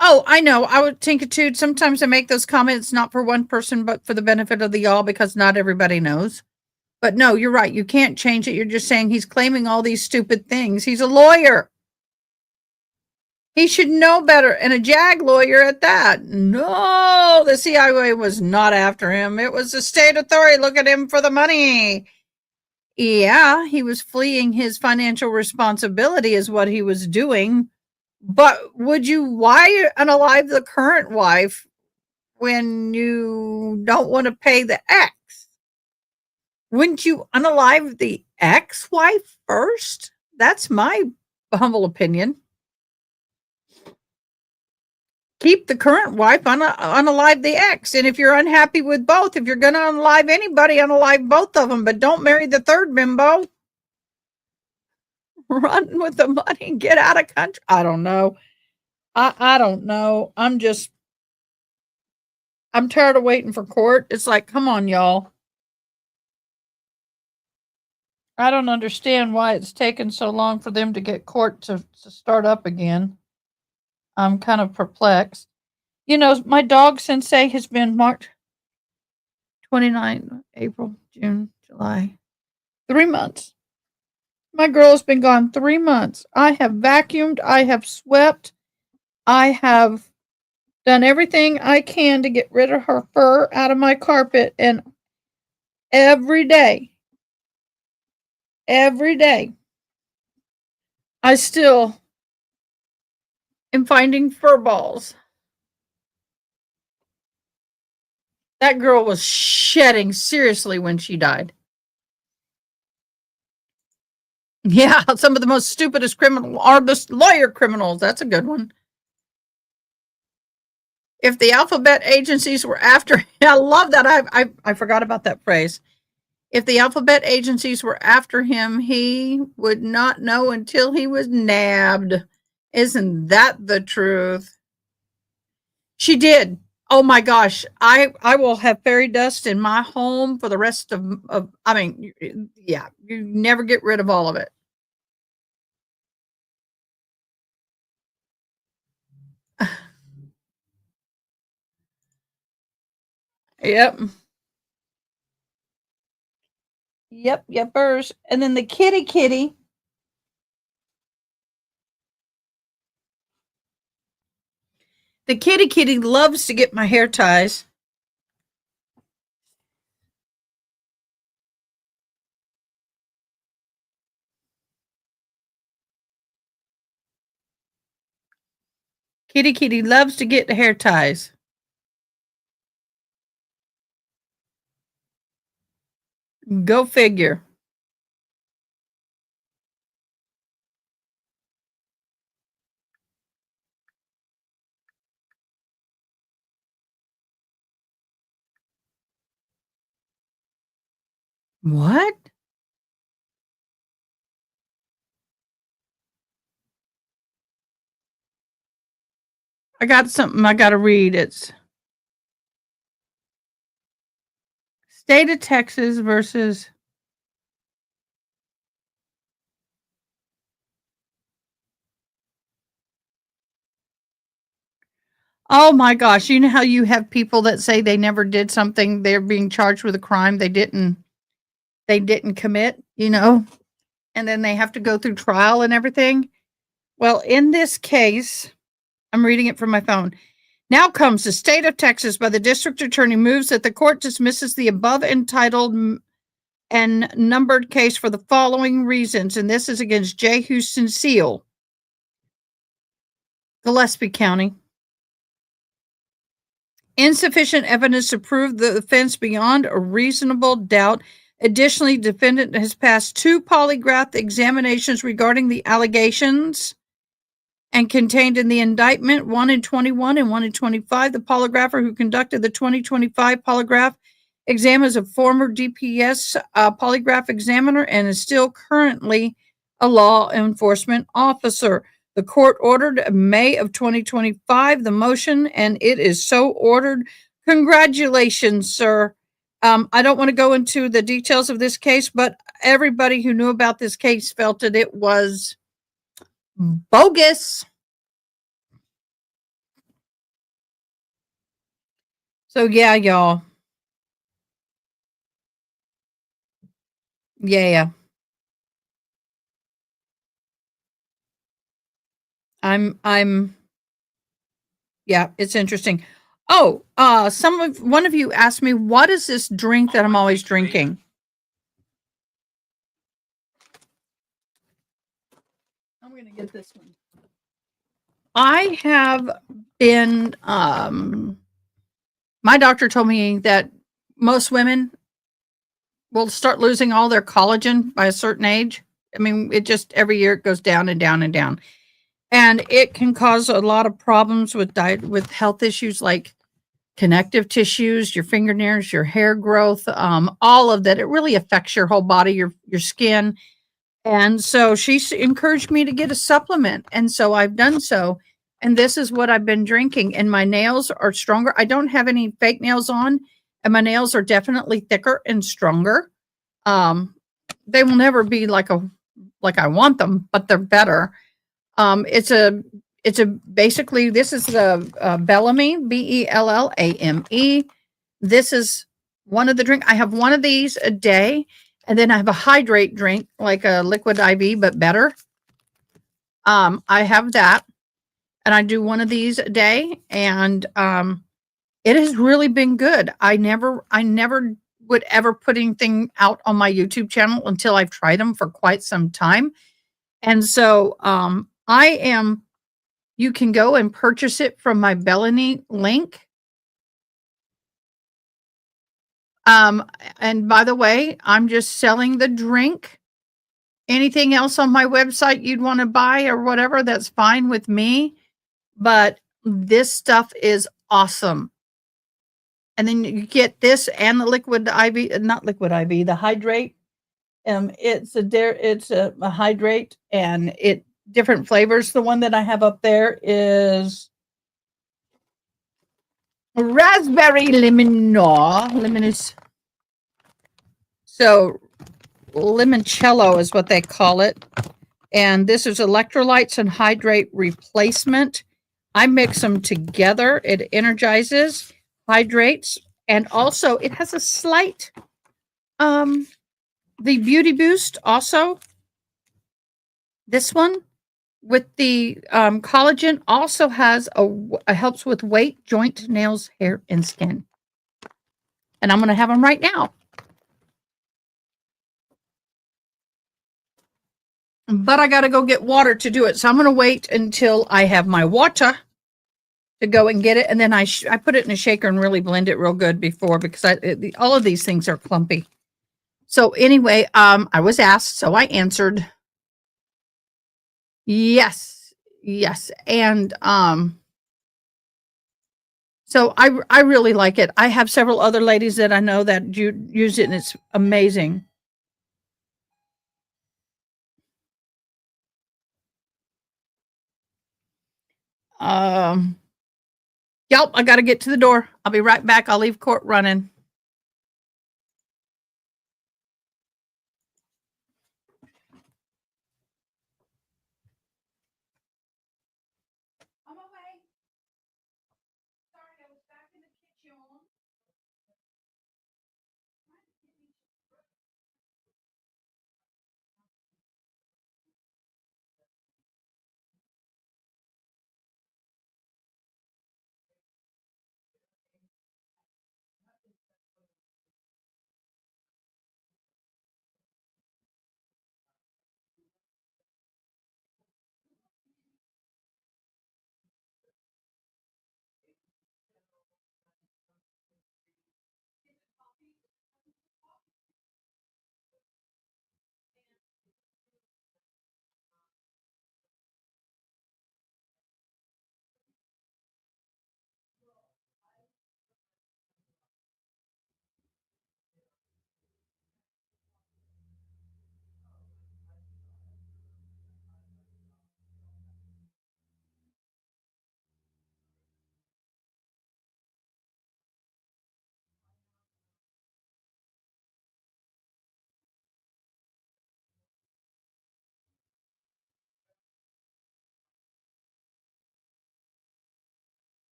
Oh, I know. I would think it too. Sometimes I make those comments not for one person, but for the benefit of the all, because not everybody knows. But no, you're right. You can't change it. You're just saying he's claiming all these stupid things. He's a lawyer. He should know better. And a JAG lawyer at that. No, the CIA was not after him. It was the state authority. Look at him for the money. Yeah, he was fleeing his financial responsibility is what he was doing. But would you why unalive the current wife when you don't want to pay the ex? Wouldn't you unalive the ex-wife first? That's my humble opinion. Keep the current wife, unalive the ex. And if you're unhappy with both, if you're going to unalive anybody, unalive both of them, but don't marry the third bimbo. Run with the money and get out of country. I don't know. I don't know. I'm tired of waiting for court. It's like, come on, y'all. I don't understand why it's taken so long for them to get court to start up again. I'm kind of perplexed. You know, my dog Sensei has been March 29, April, June, July. 3 months. My girl has been gone 3 months. I have vacuumed. I have swept. I have done everything I can to get rid of her fur out of my carpet. And every day, I still am finding fur balls. That girl was shedding seriously when she died. Yeah, some of the most stupidest criminals are the lawyer criminals. That's a good one. If the alphabet agencies were after, I love that. I forgot about that phrase. If the alphabet agencies were after him, he would not know until he was nabbed. Isn't that the truth? She did. Oh my gosh. I will have fairy dust in my home for the rest of I mean, yeah, you never get rid of all of it. Yep. Yepers. And then the kitty. The kitty loves to get my hair ties. Kitty loves to get the hair ties. Go figure. What? I got something I got to read. It's State of Texas versus Oh my gosh, you know how you have people that say they never did something, they're being charged with a crime they didn't commit, you know, and then they have to go through trial and everything. Well, in this case, I'm reading it from my phone. Now comes the state of Texas by the district attorney moves that the court dismisses the above entitled and numbered case for the following reasons. And this is against J. Houston Seal, Gillespie County. Insufficient evidence to prove the offense beyond a reasonable doubt. Additionally, defendant has passed 2 polygraph examinations regarding the allegations and contained in the indictment, 1 in 21 and 1 in 25. The polygrapher who conducted the 2025 polygraph exam is a former DPS polygraph examiner and is still currently a law enforcement officer. The court ordered May of 2025 the motion, and it is so ordered. Congratulations, sir. I don't want to go into the details of this case, but everybody who knew about this case felt that it was bogus. So yeah, y'all. Yeah. Yeah, it's interesting. Oh, one of you asked me, what is this drink that I'm always drinking? gonna get this one. I have been, my doctor told me that most women will start losing all their collagen by a certain age. I mean, it just every year it goes down and down and down. And it can cause a lot of problems with diet, with health issues like connective tissues, your fingernails, your hair growth, all of that. It really affects your whole body, your skin. And so encouraged me to get a supplement. And so I've done so. And this is what I've been drinking. And my nails are stronger. I don't have any fake nails on, and my nails are definitely thicker and stronger. They will never be like I want them, but they're better. It's a basically this is the Bellamy, Bellame. This is one of the drink. I have one of these a day, and then I have a hydrate drink like a liquid IV, but better. I have that, and I do one of these a day, and it has really been good. I never would ever put anything out on my YouTube channel until I've tried them for quite some time. And so you can go and purchase it from my Bellany link. And by the way, I'm just selling the drink. Anything else on my website you'd want to buy or whatever, that's fine with me. But this stuff is awesome. And then you get this and the liquid IV, not liquid IV, the hydrate. It's a hydrate, and it different flavors. The one that I have up there is raspberry lemon is so limoncello is what they call it. And this is electrolytes and hydrate replacement. I mix them together. It energizes, hydrates, and also it has a slight the beauty boost also. This one with the collagen also has helps with weight, joint, nails, hair, and skin. And I'm going to have them right now. But I got to go get water to do it. So I'm going to wait until I have my water to go and get it. And then I put it in a shaker and really blend it real good before, because all of these things are clumpy. So anyway, I was asked, so I answered. Yes. And so I really like it. I have several other ladies that I know that use it, and it's amazing. Yep, I got to get to the door. I'll be right back. I'll leave court running.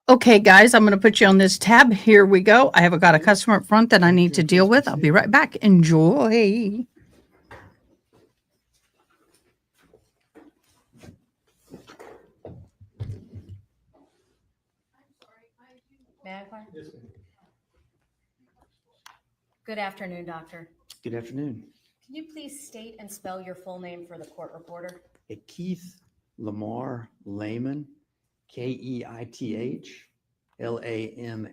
Okay, guys, I'm going to put you on this tab. Here we go. I have got a customer up front that I need to deal with. I'll be right back. Enjoy. May I inquire? Good afternoon, doctor. Good afternoon. Can you please state and spell your full name for the court reporter? Keith Lamar Lehman, Keith Lamar Lehman.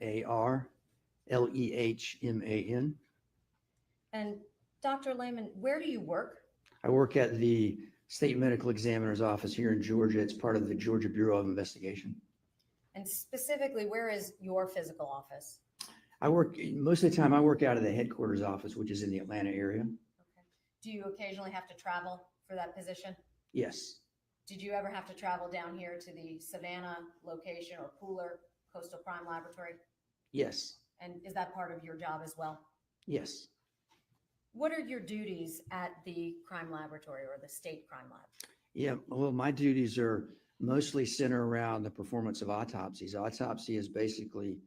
And Dr. Lehman, where do you work? I work at the State Medical Examiner's Office here in Georgia. It's part of the Georgia Bureau of Investigation. And specifically, where is your physical office? I work, most of the time, I work out of the headquarters office, which is in the Atlanta area. Do you occasionally have to travel for that position? Yes, Did you ever have to travel down here to the Savannah location or Pooler Coastal Crime Laboratory? yes, And is that part of your job as well? yes. What are your duties at the crime laboratory or the state crime lab? Yeah, well, my duties are mostly centered around the performance of autopsies. Autopsy is basically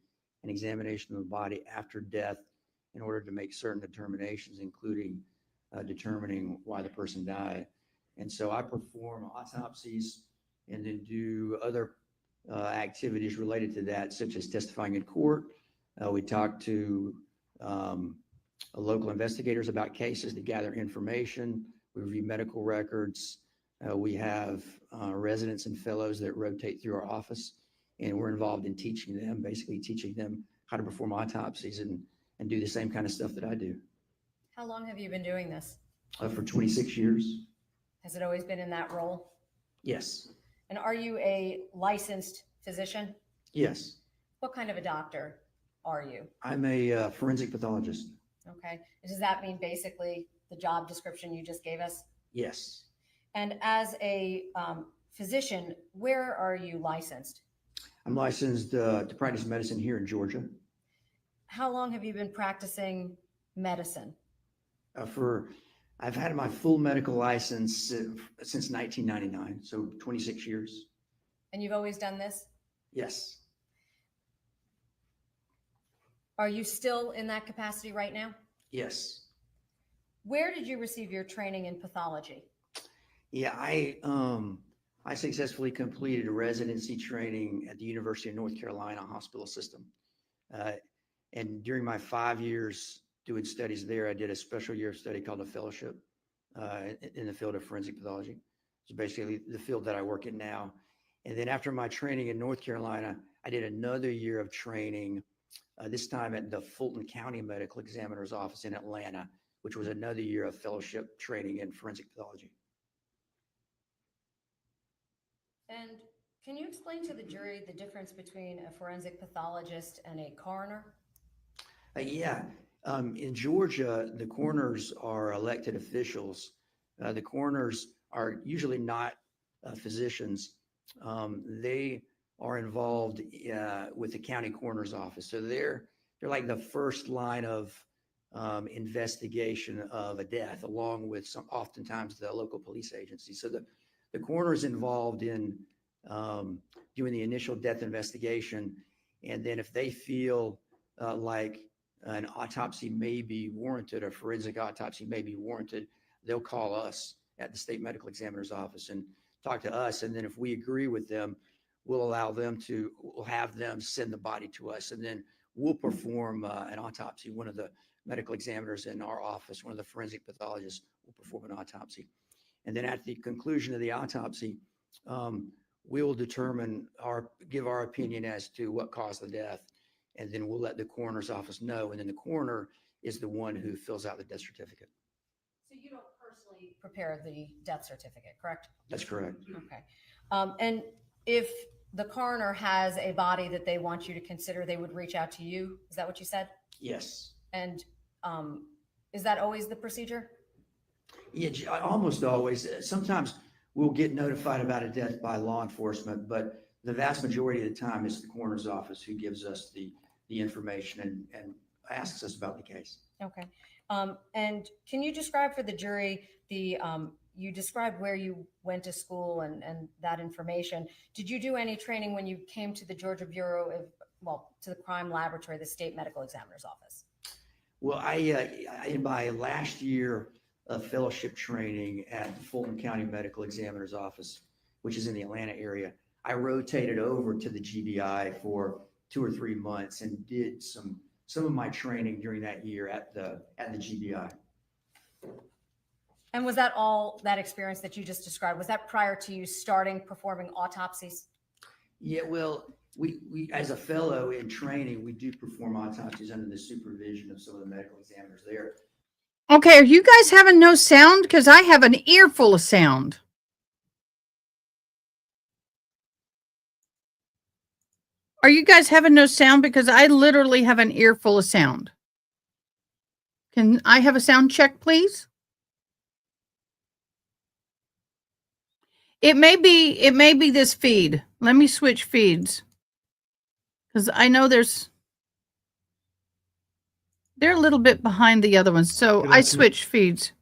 an examination of the body after death in order to make certain determinations, including determining why the person died. And so I perform autopsies and then do other activities related to that, such as testifying in court. We talk to local investigators about cases to gather information. We review medical records. We have residents and fellows that rotate through our office, and we're involved in teaching them, basically teaching them how to perform autopsies and do the same kind of stuff that I do. How long have you been doing this? For 26 years. Has it always been in that role? Yes. And are you a licensed physician? Yes. What kind of a doctor are you? I'm a forensic pathologist. Okay. Does that mean basically the job description you just gave us? Yes. And as a physician, where are you licensed? I'm licensed to practice medicine here in Georgia. How long have you been practicing medicine? I've had my full medical license since 1999, so 26 years. And you've always done this? Yes. Are you still in that capacity right now? Yes. Where did you receive your training in pathology? Yeah, I successfully completed a residency training at the University of North Carolina Hospital System. And during my 5 years doing studies there, I did a special year of study called a fellowship in the field of forensic pathology. It's basically the field that I work in now. And then after my training in North Carolina, I did another year of training, this time at the Fulton County Medical Examiner's Office in Atlanta, which was another year of fellowship training in forensic pathology. And can you explain to the jury the difference between a forensic pathologist and a coroner? In Georgia, the coroners are elected officials. The coroners are usually not physicians. They are involved with the county coroner's office. So they're like the first line of investigation of a death, along with oftentimes the local police agency. So the coroner is involved in doing the initial death investigation. And then if they feel like an autopsy may be warranted, a forensic autopsy may be warranted, they'll call us at the state medical examiner's office and talk to us. And then if we agree with them, we'll have them send the body to us. And then we'll perform an autopsy. One of the medical examiners in our office, one of the forensic pathologists, will perform an autopsy. And then at the conclusion of the autopsy, we will give our opinion as to what caused the death. And then we'll let the coroner's office know. And then the coroner is the one who fills out the death certificate. So you don't personally prepare the death certificate, correct? That's correct. Okay. And if the coroner has a body that they want you to consider, they would reach out to you. Is that what you said? Yes. And is that always the procedure? Yeah, almost always. Sometimes we'll get notified about a death by law enforcement, but the vast majority of the time it's the coroner's office who gives us the information and asks us about the case. Okay. And can you describe for the jury the you described where you went to school and that information. Did you do any training when you came to the Georgia Bureau of, well, to the crime laboratory, the state medical examiner's office? Well, in my last year of fellowship training at the Fulton County Medical Examiner's Office, which is in the Atlanta area, I rotated over to the GBI for 2 or 3 months and did some of my training during that year at the GBI. And was that all that experience that you just described? Was that prior to you starting performing autopsies? Yeah, well, we as a fellow in training, we do perform autopsies under the supervision of some of the medical examiners there. Okay, are you guys having no sound? Because I have an ear full of sound. Are you guys having no sound? Because I literally have an ear full of sound. Can I have a sound check, please? It may be this feed. Let me switch feeds. Because I know they're a little bit behind the other ones. So I switched feeds.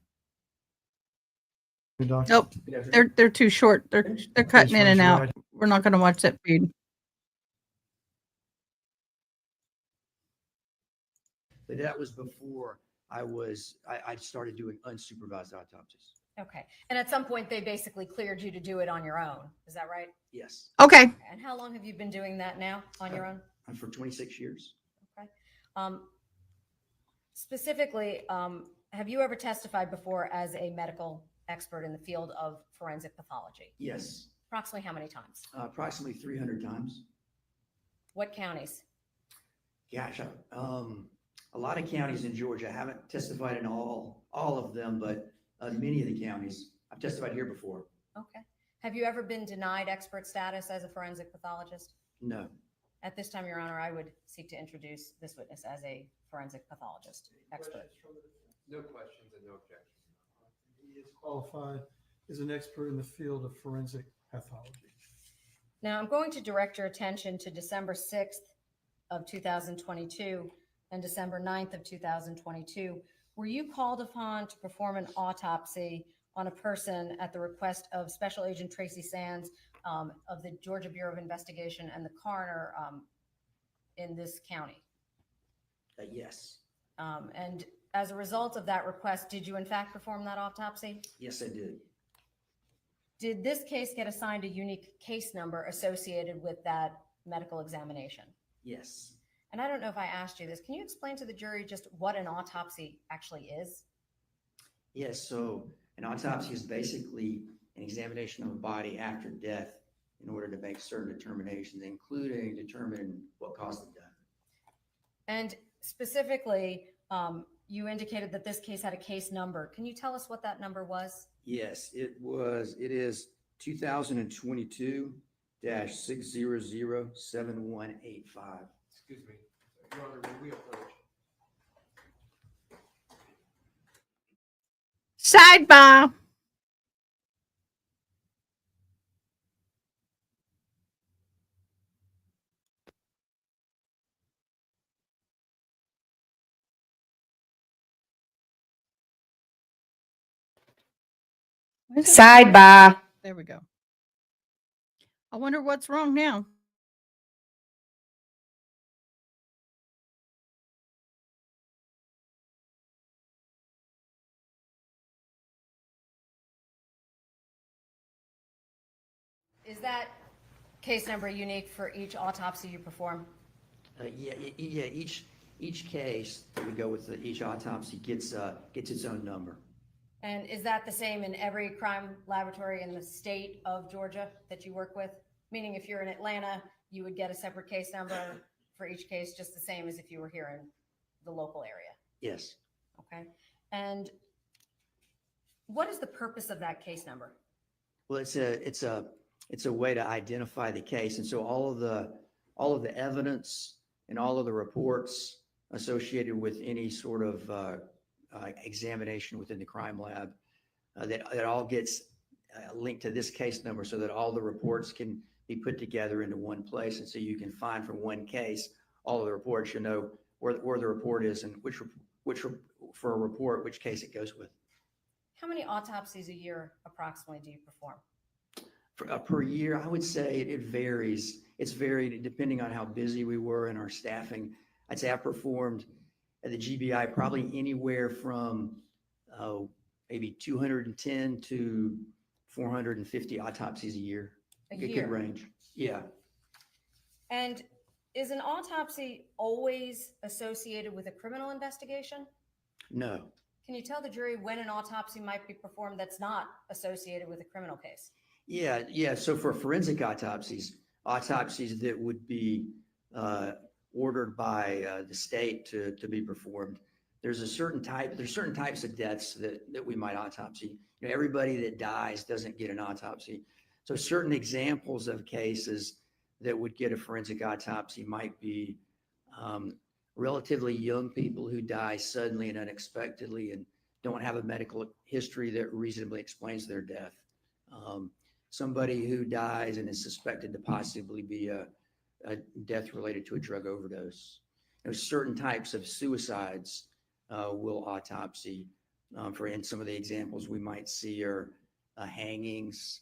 Nope. They're too short. They're cutting in and out. We're not going to watch that feed. But that was before I started doing unsupervised autopsies. Okay. And at some point, they basically cleared you to do it on your own. Is that right? Yes. Okay. And how long have you been doing that now on your own? For 26 years. Okay. Specifically, have you ever testified before as a medical expert in the field of forensic pathology? Yes. Approximately how many times? Approximately 300 times. What counties? Gosh, a lot of counties in Georgia. I haven't testified in all of them, but many of the counties. I've testified here before. Okay. Have you ever been denied expert status as a forensic pathologist? No. At this time, Your Honor, I would seek to introduce this witness as a forensic pathologist expert. No questions and no objections. He is qualified as an expert in the field of forensic pathology. Now, I'm going to direct your attention to December 6th of 2022 and December 9th of 2022. Were you called upon to perform an autopsy on a person at the request of Special Agent Tracy Sands of the Georgia Bureau of Investigation and the coroner in this county? Yes. And as a result of that request, did you in fact perform that autopsy? Yes, I did. Did this case get assigned a unique case number associated with that medical examination? Yes. And I don't know if I asked you this. Can you explain to the jury just what an autopsy actually is? Yes. So an autopsy is basically an examination of a body after death in order to make certain determinations, including determining what caused the death. And specifically, you indicated that this case had a case number. Can you tell us what that number was? Yes, it is 2022-600-7185. Excuse me. Your Honor, may we approach? Sidebar. Sidebar. There we go. I wonder what's wrong now. Is that case number unique for each autopsy you perform? Yeah. Each case that we go with, each autopsy gets its own number. And is that the same in every crime laboratory in the state of Georgia that you work with? Meaning if you're in Atlanta, you would get a separate case number for each case, just the same as if you were here in the local area? Yes. Okay. And what is the purpose of that case number? Well, it's a way to identify the case, and so all of the evidence and all of the reports associated with any sort of examination within the crime lab, that all gets linked to this case number, so that all the reports can be put together into one place, and so you can find from one case all of the reports. You know where the report is and which for a report which case it goes with. How many autopsies a year approximately do you perform? Per year, I would say it varies. It's varied depending on how busy we were in our staffing. I'd say I performed at the GBI probably anywhere from maybe 210 to 450 autopsies a year. A Good year? range. Yeah. And is an autopsy always associated with a criminal investigation? No. Can you tell the jury when an autopsy might be performed that's not associated with a criminal case? Yeah. So for forensic autopsies that would be ordered by the state to be performed, there's certain types of deaths that we might autopsy. You know, everybody that dies doesn't get an autopsy. So certain examples of cases that would get a forensic autopsy might be relatively young people who die suddenly and unexpectedly and don't have a medical history that reasonably explains their death. Somebody who dies and is suspected to possibly be a death related to a drug overdose. You know, certain types of suicides will autopsy. And some of the examples we might see are hangings,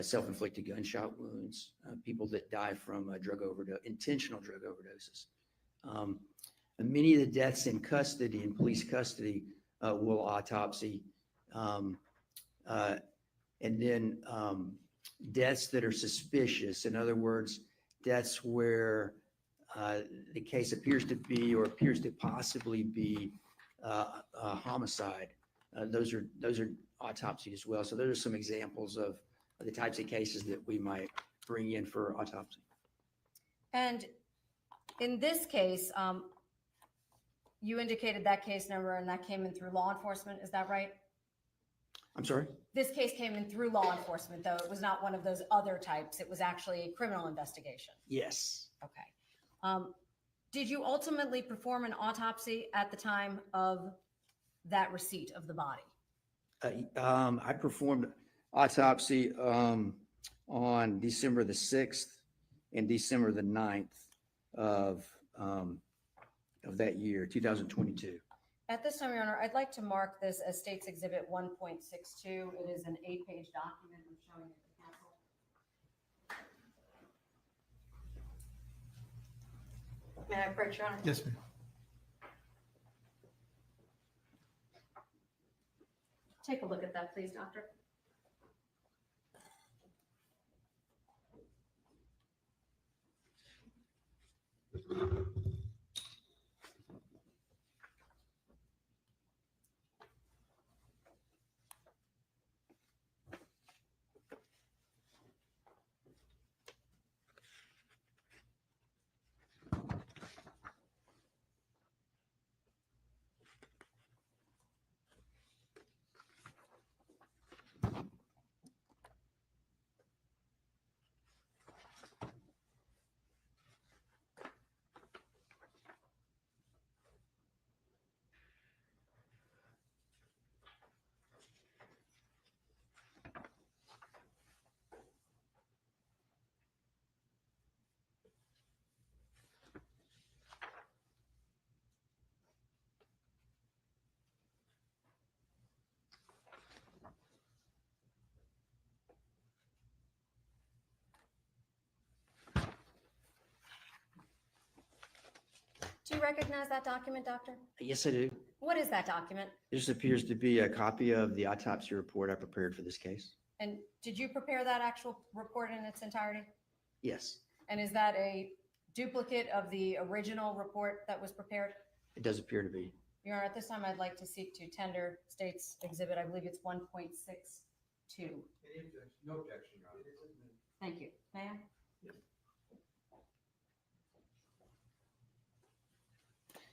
self-inflicted gunshot wounds, people that die from drug overdose, intentional drug overdoses. And many of the deaths in custody, in police custody, will autopsy. And then deaths that are suspicious, in other words, deaths where the case appears to be or appears to possibly be a homicide. Those are autopsied as well. So those are some examples of the types of cases that we might bring in for autopsy. And in this case, you indicated that case number and that came in through law enforcement. Is that right? I'm sorry? This case came in through law enforcement, though. It was not one of those other types. It was actually a criminal investigation. Yes. Okay. Did you ultimately perform an autopsy at the time of that receipt of the body? I performed autopsy on December the 6th and December the 9th of that year, 2022. At this time, Your Honor, I'd like to mark this as State's Exhibit 1.62. It is an 8-page document. I'm showing it to counsel. May I approach, Your Honor? Yes, ma'am. Take a look at that, please, Doctor. Do you recognize that document, Doctor? Yes, I do. What is that document? This appears to be a copy of the autopsy report I prepared for this case. And did you prepare that actual report in its entirety? Yes, And is that a duplicate of the original report that was prepared? it does appear to be. Your Honor, at this time, I'd like to seek to tender State's Exhibit, I believe it's 1.62. No objection, Your Honor. Thank you. May I?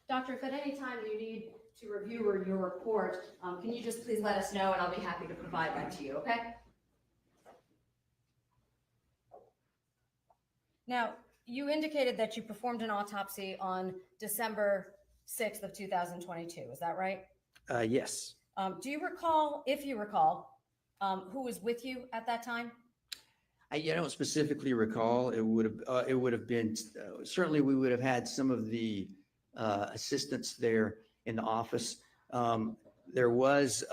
Doctor, if at any time you need to review your report, can you just please let us know and I'll be happy to provide that to you, okay? Now, you indicated that you performed an autopsy on December 6th of 2022, is that right? Yes. Do you recall, if you recall, who was with you at that time? I don't specifically recall. It would have been, certainly we would have had some of the assistants there in the office. There was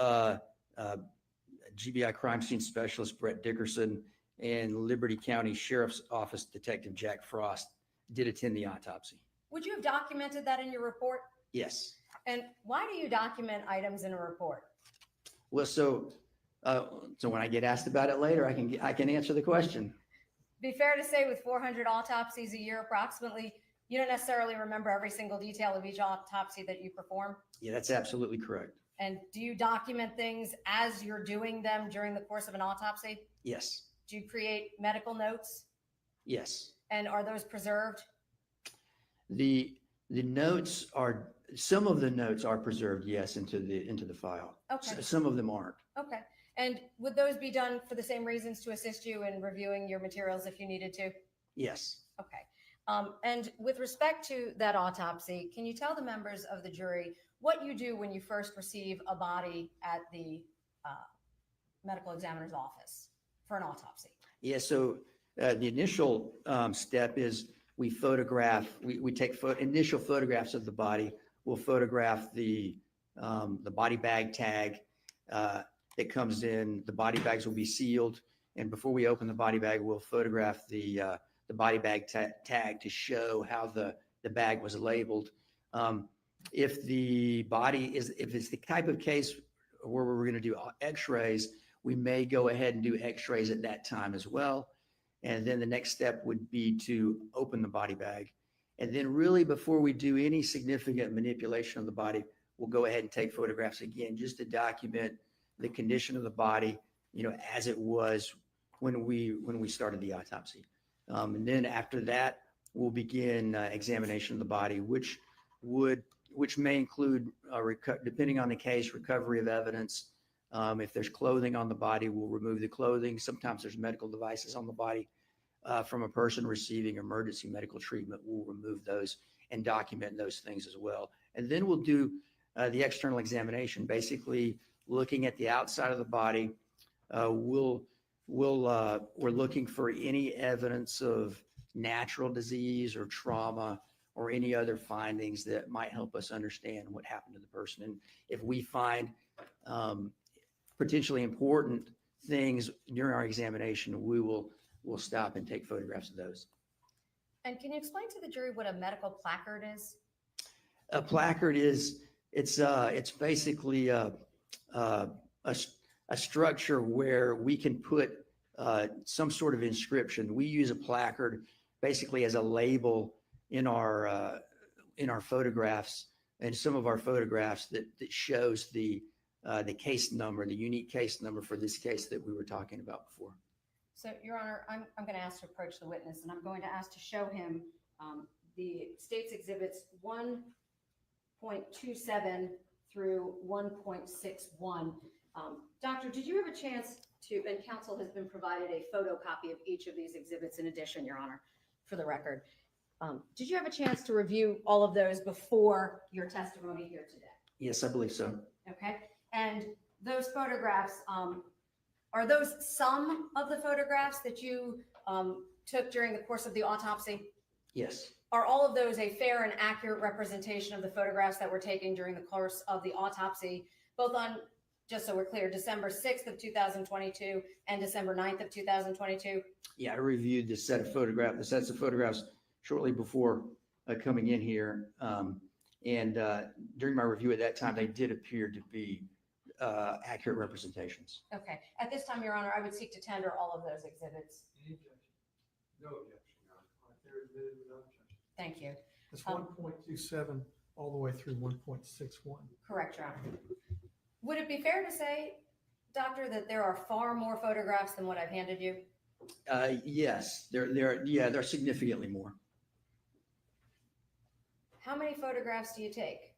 GBI Crime Scene Specialist Brett Dickerson and Liberty County Sheriff's Office Detective Jack Frost did attend the autopsy. Would you have documented that in your report? Yes. And why do you document items in a report? Well, so when I get asked about it later, I can answer the question. Be fair to say with 400 autopsies a year approximately, you don't necessarily remember every single detail of each autopsy that you perform? Yeah, that's absolutely correct. And do you document things as you're doing them during the course of an autopsy? Yes. Do you create medical notes? Yes. And are those preserved? The notes are, some of the notes are preserved, yes, into the file. Okay. Some of them aren't. Okay. And would those be done for the same reasons to assist you in reviewing your materials if you needed to? Yes. Okay. And with respect to that autopsy, can you tell the members of the jury what you do when you first receive a body at the medical examiner's office for an autopsy? Yeah, so the initial step is we photograph, we take initial photographs of the body. We'll photograph the body bag tag that comes in. The body bags will be sealed. And before we open the body bag, we'll photograph the body bag tag to show how the bag was labeled. If it's the type of case where we're going to do x-rays, we may go ahead and do x-rays at that time as well. And then the next step would be to open the body bag. And then really before we do any significant manipulation of the body, we'll go ahead and take photographs again, just to document the condition of the body, as it was when we started the autopsy. And then after that, we'll begin examination of the body, which may include, depending on the case, recovery of evidence. If there's clothing on the body, we'll remove the clothing. Sometimes there's medical devices on the body from a person receiving emergency medical treatment. We'll remove those and document those things as well. And then we'll do the external examination, basically looking at the outside of the body. We're looking for any evidence of natural disease or trauma or any other findings that might help us understand what happened to the person. And if we find potentially important things during our examination, we'll stop and take photographs of those. And can you explain to the jury what a medical placard is? A placard it's basically a structure where we can put some sort of inscription. We use a placard basically as a label in our photographs, and some of our photographs that shows the case number, the unique case number for this case that we were talking about before. So, Your Honor, I'm going to ask to approach the witness, and I'm going to ask to show him the state's exhibits 1.27 through 1.61. Doctor, did you have a chance to, and counsel has been provided a photocopy of each of these exhibits in addition, Your Honor, for the record. Did you have a chance to review all of those before your testimony here today? Yes, I believe so. Okay. And those photographs, are those some of the photographs that you took during the course of the autopsy? Yes. Are all of those a fair and accurate representation of the photographs that were taken during the course of the autopsy, both on, just so we're clear, December 6th of 2022 and December 9th of 2022? Yeah, I reviewed the sets of photographs shortly before coming in here. And during my review at that time, they did appear to be accurate representations. Okay. At this time, Your Honor, I would seek to tender all of those exhibits. No objection, Your Honor. They're admitted without objection. Thank you. It's 1.27 all the way through 1.61. Correct, Your Honor. Would it be fair to say, Doctor, that there are far more photographs than what I've handed you? Yes, there are significantly more. How many photographs do you take?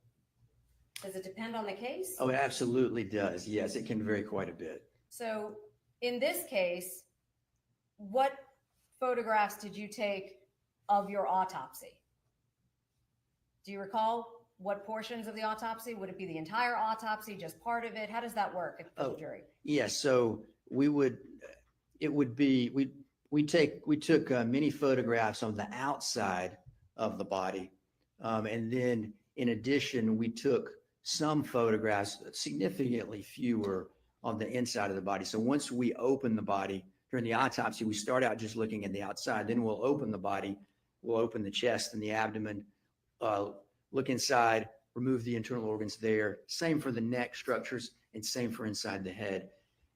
Does it depend on the case? Oh, it absolutely does. Yes, it can vary quite a bit. So in this case, what photographs did you take of your autopsy? Do you recall what portions of the autopsy? Would it be the entire autopsy, just part of it? How does that work for the jury? Yes, so we took many photographs on the outside of the body. And then in addition, we took some photographs, significantly fewer, on the inside of the body. So once we open the body during the autopsy, we start out just looking at the outside. Then we'll open the body. We'll open the chest and the abdomen, look inside, remove the internal organs there. Same for the neck structures and same for inside the head.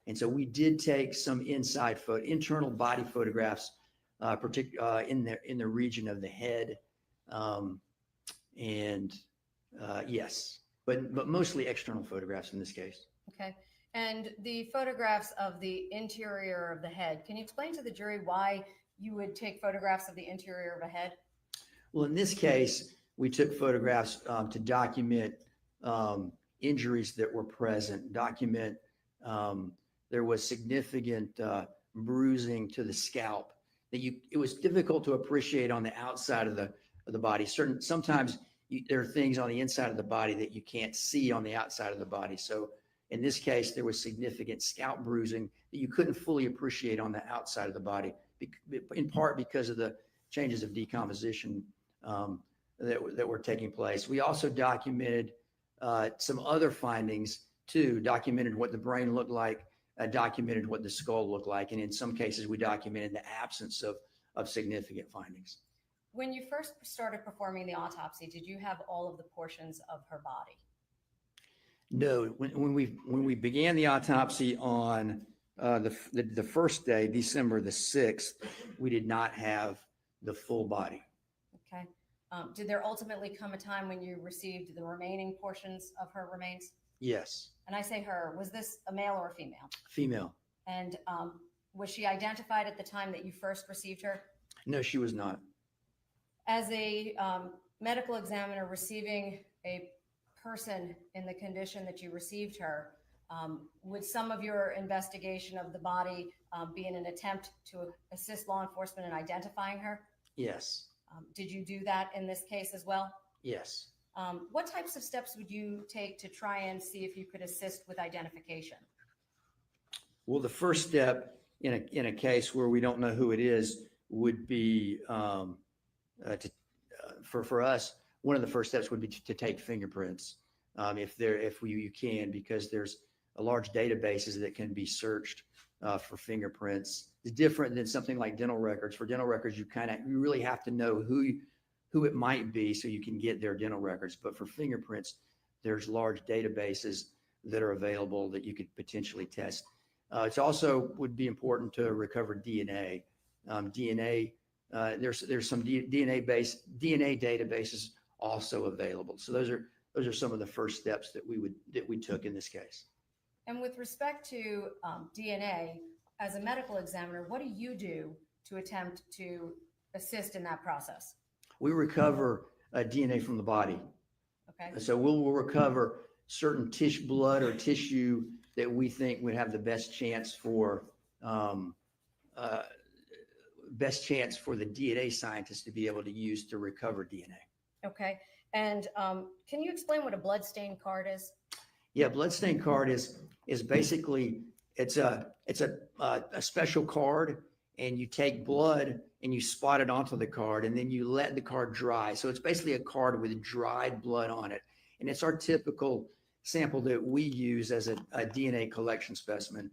And so we did take some internal body photographs, in the region of the head, yes, but mostly external photographs in this case. Okay. And the photographs of the interior of the head, can you explain to the jury why you would take photographs of the interior of a head? Well, in this case, we took photographs to document injuries that were present, document there was significant bruising to the scalp that it was difficult to appreciate on the outside of the body. Sometimes there are things on the inside of the body that you can't see on the outside of the body. So in this case, there was significant scalp bruising that you couldn't fully appreciate on the outside of the body, in part because of the changes of decomposition that were taking place. We also documented some other findings too, documented what the brain looked like, documented what the skull looked like, and in some cases we documented the absence of significant findings. When you first started performing the autopsy, did you have all of the portions of her body? No, when we began the autopsy on the first day, December the 6th, we did not have the full body. Okay. Did there ultimately come a time when you received the remaining portions of her remains? Yes. And I say her, was this a male or a female? Female. And was she identified at the time that you first received her? No, she was not. As a medical examiner receiving a person in the condition that you received her, would some of your investigation of the body be in an attempt to assist law enforcement in identifying her? Yes. Did you do that in this case as well? Yes. What types of steps would you take to try and see if you could assist with identification? Well, the first step in a case where we don't know who it is would be for us. One of the first steps would be to take fingerprints, if you can, because there's a large databases that can be searched for fingerprints. It's different than something like dental records. For dental records, you really have to know who it might be so you can get their dental records. But for fingerprints, there's large databases that are available that you could potentially test. It also would be important to recover DNA. There's some DNA databases also available. So those are some of the first steps that we took in this case. And with respect to DNA, as a medical examiner, what do you do to attempt to assist in that process? We recover DNA from the body. Okay. So we'll recover certain blood or tissue that we think would have the best chance for the DNA scientists to be able to use to recover DNA. Okay. And can you explain what a blood stain card is? Yeah, blood stain card is basically it's a special card, and you take blood and you spot it onto the card, and then you let the card dry. So it's basically a card with dried blood on it, and it's our typical sample that we use as a DNA collection specimen.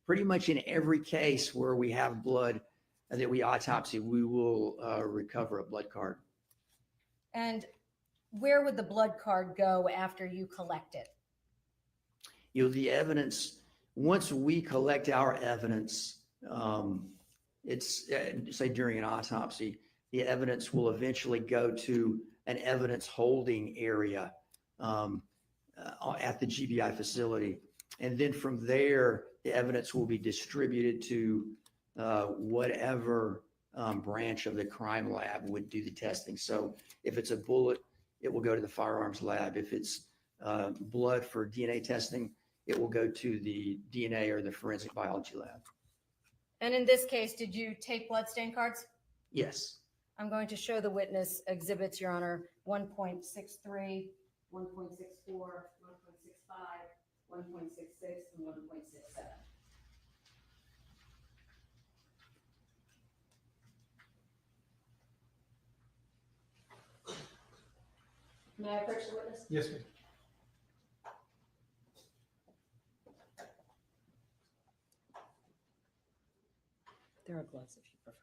Pretty much in every case where we have blood that we autopsy, we will recover a blood card. And where would the blood card go after you collect it? The evidence, once we collect our evidence, it's say during an autopsy, the evidence will eventually go to an evidence holding area at the GBI facility. And then from there, the evidence will be distributed to whatever branch of the crime lab would do the testing. So if it's a bullet, it will go to the firearms lab. If it's blood for DNA testing, it will go to the DNA or the forensic biology lab. And in this case, did you take blood stain cards? Yes. I'm going to show the witness exhibits, Your Honor, 1.63, 1.64, 1.65, 1.66, and 1.67. May I approach the witness? Yes, ma'am. gloves if you prefer.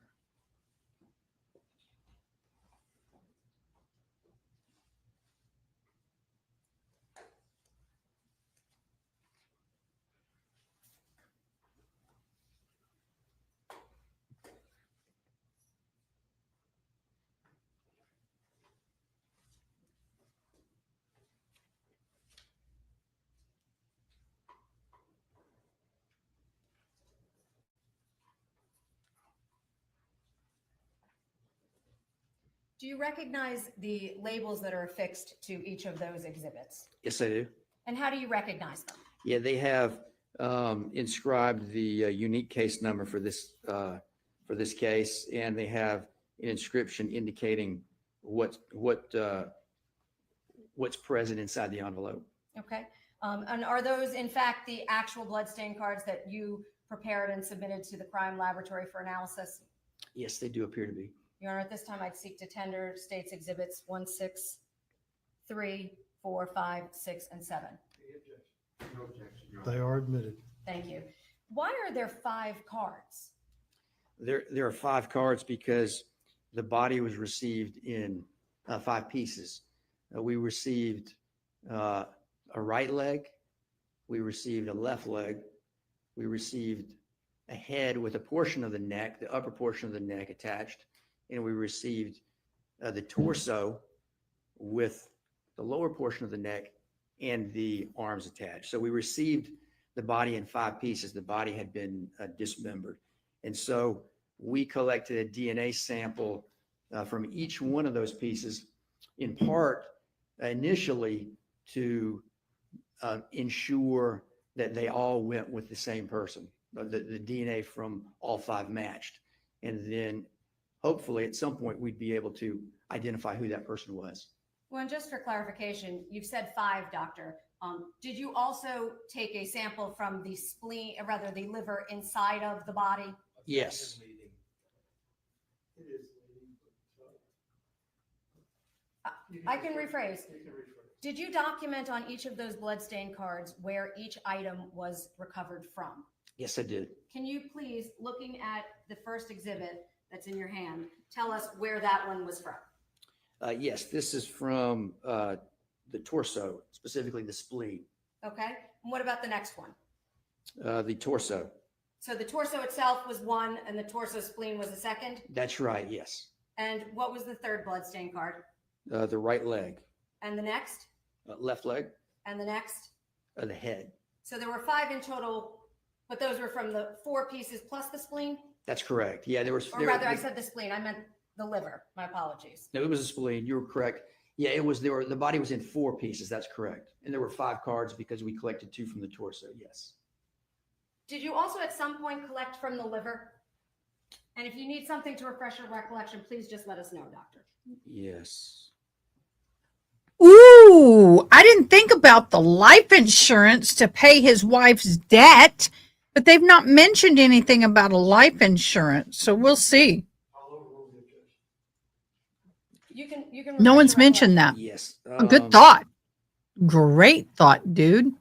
Do you recognize the labels that are affixed to each of those exhibits? Yes, I do. And how do you recognize them? Yeah, they have inscribed the unique case number for this case, and they have an inscription indicating what's present inside the envelope. Okay. And are those in fact the actual bloodstain cards that you prepared and submitted to the crime laboratory for analysis? Yes, they do appear to be. Your Honor, at this time, I'd seek to tender State's Exhibits 1, 6, 3, 4, 5, 6, and 7. They are admitted. Thank you. Why are there 5 cards? There are 5 cards because the body was received in 5 pieces. We received a right leg, we received a left leg, we received a head with a portion of the neck, the upper portion of the neck attached, and we received the torso with the lower portion of the neck and the arms attached. So we received the body in 5 pieces. The body had been dismembered. And so we collected a DNA sample from each one of those pieces, in part initially to ensure that they all went with the same person. The DNA from all 5 matched. And then hopefully at some point we'd be able to identify who that person was. Well, and just for clarification, you've said 5, Doctor. Did you also take a sample from the spleen, or rather the liver inside of the body? Yes. I can rephrase. Did you document on each of those bloodstain cards where each item was recovered from? Yes, I did. Can you please, looking at the first exhibit that's in your hand, tell us where that one was from? Yes, this is from the torso, specifically the spleen. Okay. And what about the next one? The torso. So the torso itself was one and the torso spleen was the second? That's right, yes. And what was the third bloodstain card? The right leg. And the next? Left leg. And the next? The head. So there were 5 in total, but those were from the 4 pieces plus the spleen? That's correct. Yeah, there was. Or rather, I said the spleen. I meant the liver. My apologies. No, it was a spleen. You were correct. Yeah, it was. The body was in 4 pieces. That's correct. And there were 5 cards because we collected 2 from the torso. Yes. Did you also at some point collect from the liver? And if you need something to refresh your recollection, please just let us know, Doctor. Yes. Ooh, I didn't think about the life insurance to pay his wife's debt, but they've not mentioned anything about a life insurance. So we'll see. You can No one's mentioned that. Yes. A good thought. Great thought, dude.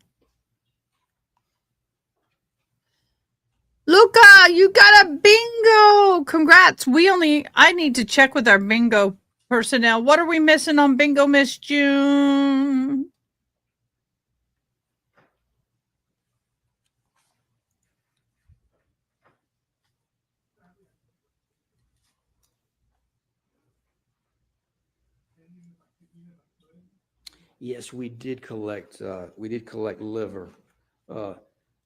Luca, you got a bingo. Congrats. I need to check with our bingo personnel. What are we missing on bingo, Miss June? Yes, we did collect liver,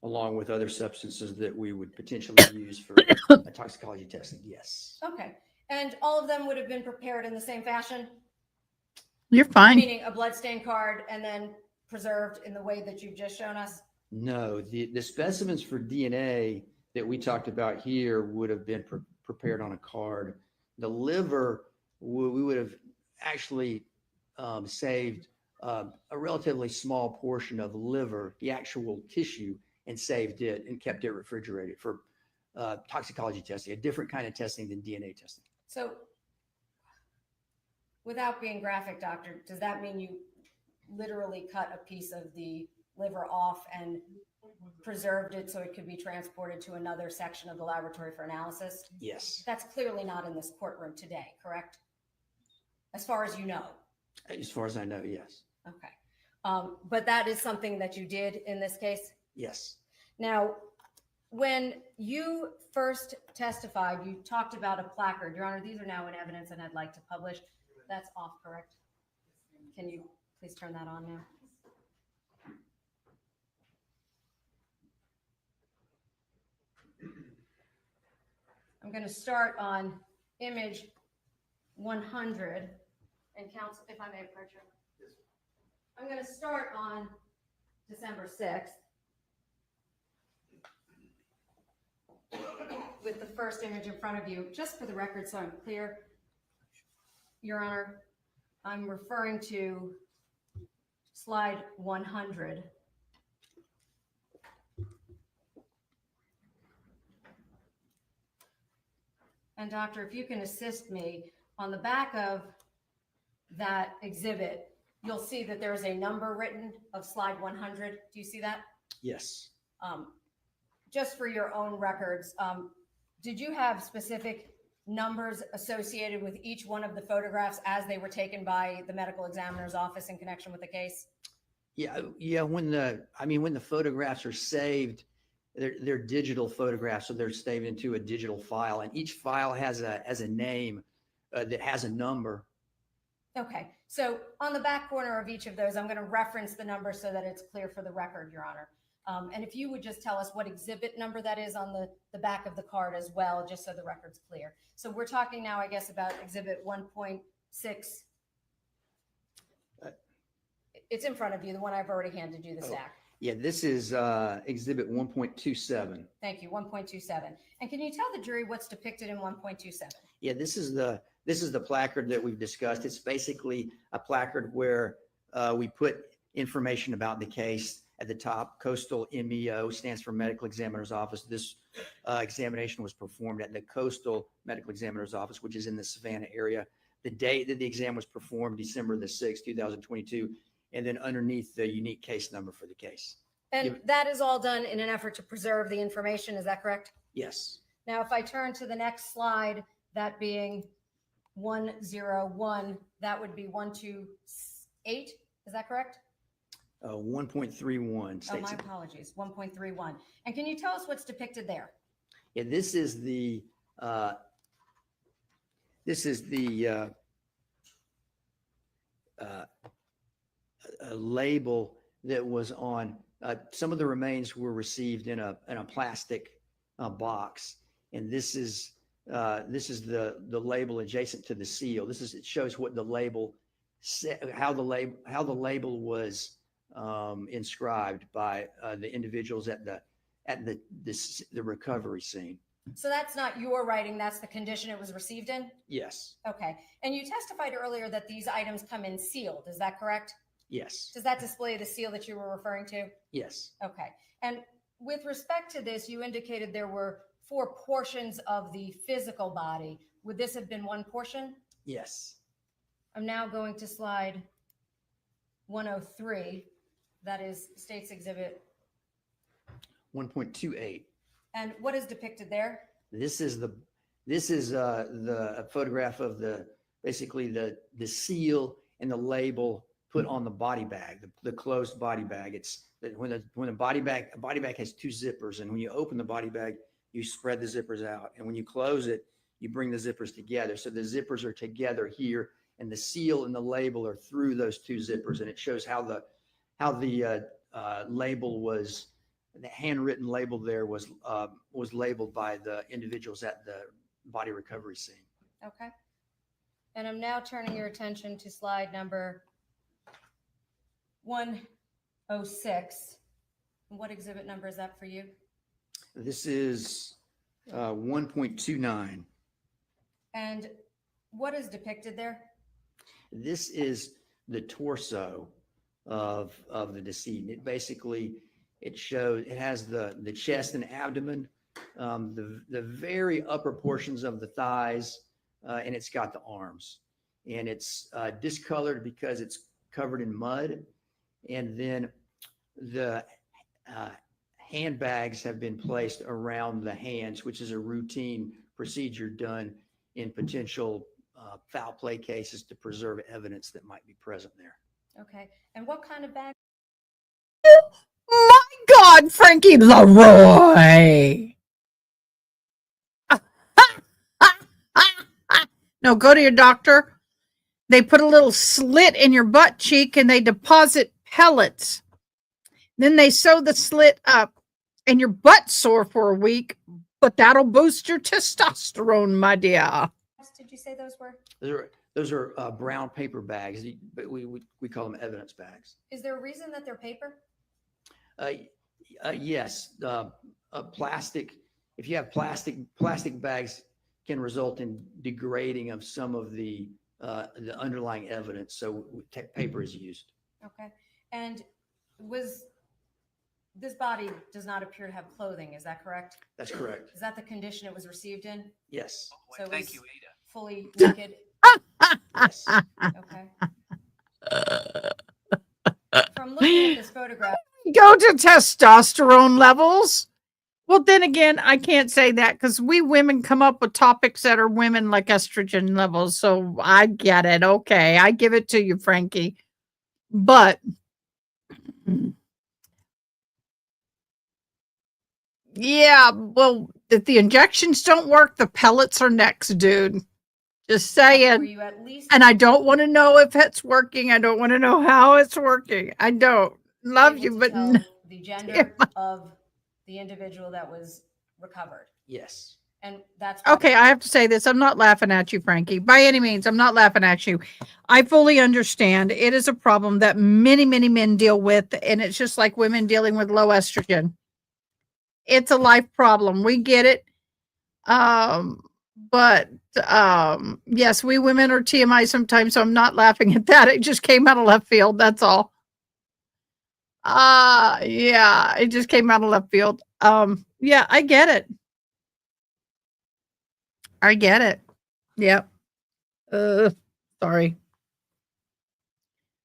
along with other substances that we would potentially use for toxicology testing. Yes. Okay. And all of them would have been prepared in the same fashion? You're fine. Meaning a bloodstain card and then preserved in the way that you've just shown us? No, the specimens for DNA that we talked about here would have been prepared on a card. The liver, we would have actually saved a relatively small portion of liver, the actual tissue, and saved it and kept it refrigerated for toxicology testing, a different kind of testing than DNA testing. So without being graphic, Doctor, does that mean you literally cut a piece of the liver off and preserved it so it could be transported to another section of the laboratory for analysis? Yes. That's clearly not in this courtroom today, correct? As far as you know. As far as I know, yes. Okay. But that is something that you did in this case? Yes. Now, when you first testified, you talked about a placard. Your Honor, these are now in evidence and I'd like to publish. That's off, correct? Can you please turn that on now? I'm going to start on image 100 and counsel, if I may approach you. I'm going to start on December 6th with the first image in front of you. Just for the record, so I'm clear, Your Honor, I'm referring to slide 100. And doctor, if you can assist me, on the back of that exhibit, you'll see that there's a number written of slide 100. Do you see that? Yes. Just for your own records, did you have specific numbers associated with each one of the photographs as they were taken by the medical examiner's office in connection with the case? Yeah. When the photographs are saved, they're digital photographs, so they're saved into a digital file, and each file has a name that has a number. Okay, so on the back corner of each of those, I'm going to reference the number so that it's clear for the record, Your Honor. And if you would just tell us what exhibit number that is on the back of the card as well, just so the record's clear. So we're talking now, I guess, about exhibit 1.6. It's in front of you, the one I've already handed you the stack. Yeah, this is exhibit 1.27. Thank you, 1.27. And can you tell the jury what's depicted in 1.27? Yeah, this is the placard that we've discussed. It's basically a placard where we put information about the case at the top. Coastal MEO stands for Medical Examiner's Office. This examination was performed at the Coastal Medical Examiner's Office, which is in the Savannah area. The date that the exam was performed, December the 6th, 2022, and then underneath the unique case number for the case. And that is all done in an effort to preserve the information, is that correct? Yes. Now, if I turn to the next slide, that being 101, that would be 128, is that correct? 1.31 Oh, my states. apologies, 1.31. And can you tell us what's depicted there? Yeah, this is the label that was on some of the remains were received in a plastic box, and this is the label adjacent to the seal. It shows what the label how the label was inscribed by the individuals at the recovery scene. So that's not your writing, that's the condition it was received in? Yes. Okay. And you testified earlier that these items come in sealed, is that correct? Yes. Does that display the seal that you were referring to? Yes. Okay. And with respect to this, you indicated there were 4 portions of the physical body. Would this have been one portion? Yes. I'm now going to slide 103. That is State's Exhibit. 1.28. And what is depicted there? This is the photograph of basically the seal and the label put on the body bag, the closed body bag. It's when a body bag has 2 zippers, and when you open the body bag, you spread the zippers out, and when you close it, you bring the zippers together. So the zippers are together here, and the seal and the label are through those 2 zippers, and it shows how the label was. The handwritten label there was labeled by the individuals at the body recovery scene. Okay. And I'm now turning your attention to slide number 106. And what exhibit number is that for you? This is 1.29. And what is depicted there? This is the torso of the decedent. It basically it has the chest and abdomen, the very upper portions of the thighs, and it's got the arms. And it's discolored because it's covered in mud. And then the handbags have been placed around the hands, which is a routine procedure done in potential foul play cases to preserve evidence that might be present there. Okay. And what kind of bag? My God, Frankie Leroy. No, go to your doctor. They put a little slit in your butt cheek and they deposit pellets. Then they sew the slit up and your butt's sore for a week, but that'll boost your testosterone, my dear. Did you say those were? Those are brown paper bags, but we call them evidence bags. Is there a reason that they're paper? Yes, plastic. If you have plastic bags, can result in degrading of some of the underlying evidence. So paper is used. Okay. And this body does not appear to have clothing. Is that correct? That's correct. Is that the condition it was received in? Yes. So it Thank was you, Ada. fully naked. Yes. Okay. From looking at this photograph, Go to testosterone levels. Well, then again, I can't say that because we women come up with topics that are women like estrogen levels. So I get it. Okay. I give it to you, Frankie. But yeah, well, if the injections don't work, the pellets are next, dude. Just were saying. you at least And I don't want to know if it's working. I don't want to know how it's working. I don't love able you, to but tell no. the gender of the individual that was recovered? Yes. And that's Okay, I have to say this. I'm not laughing at you, Frankie. By any means, I'm not laughing at you. I fully understand. It is a problem that many, many men deal with, and it's just like women dealing with low estrogen. It's a life problem. We get it. But yes, we women are TMI sometimes, so I'm not laughing at that. It just came out of left field. That's all. Yeah, it just came out of left field. Yeah, I get it. I get it. Yep. Sorry.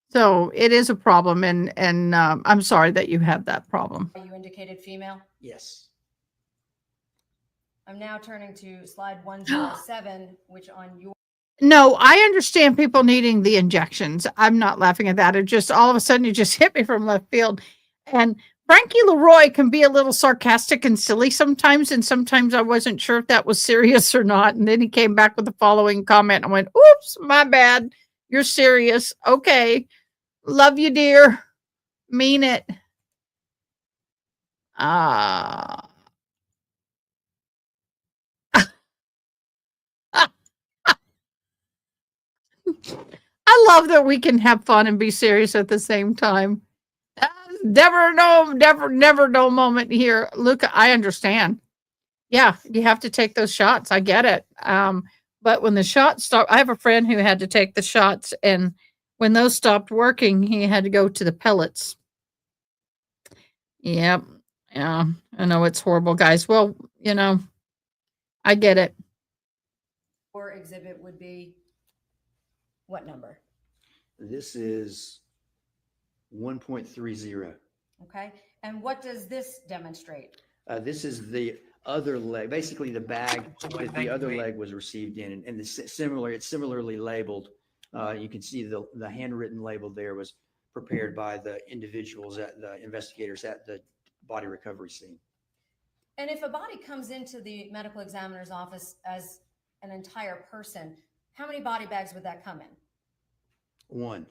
So it is a problem, and I'm sorry that you have that problem. You indicated female. Yes. I'm now turning to slide 107, which on your No, I understand people needing the injections. I'm not laughing at that. It just all of a sudden it just hit me from left field. And Frankie Leroy can be a little sarcastic and silly sometimes, and sometimes I wasn't sure if that was serious or not. And then he came back with the following comment. I went, "Oops, my bad. You're serious. Okay. Love you, dear. Mean it." I love that we can have fun and be serious at the same time. Never no moment here. Look, I understand. Yeah, you have to take those shots. I get it. But when the shots stop, I have a friend who had to take the shots, and when those stopped working, he had to go to the pellets. Yep. Yeah, I know it's horrible, guys. Well, I get it. or exhibit would be what number? This is 1.30. Okay. And what does this demonstrate? This is the other leg, basically the bag that the other leg was received in, and it's similarly labeled. You can see the handwritten label there was prepared by the individuals the investigators at the body recovery scene. And if a body comes into the medical examiner's office as an entire person, how many body bags would that come in? One.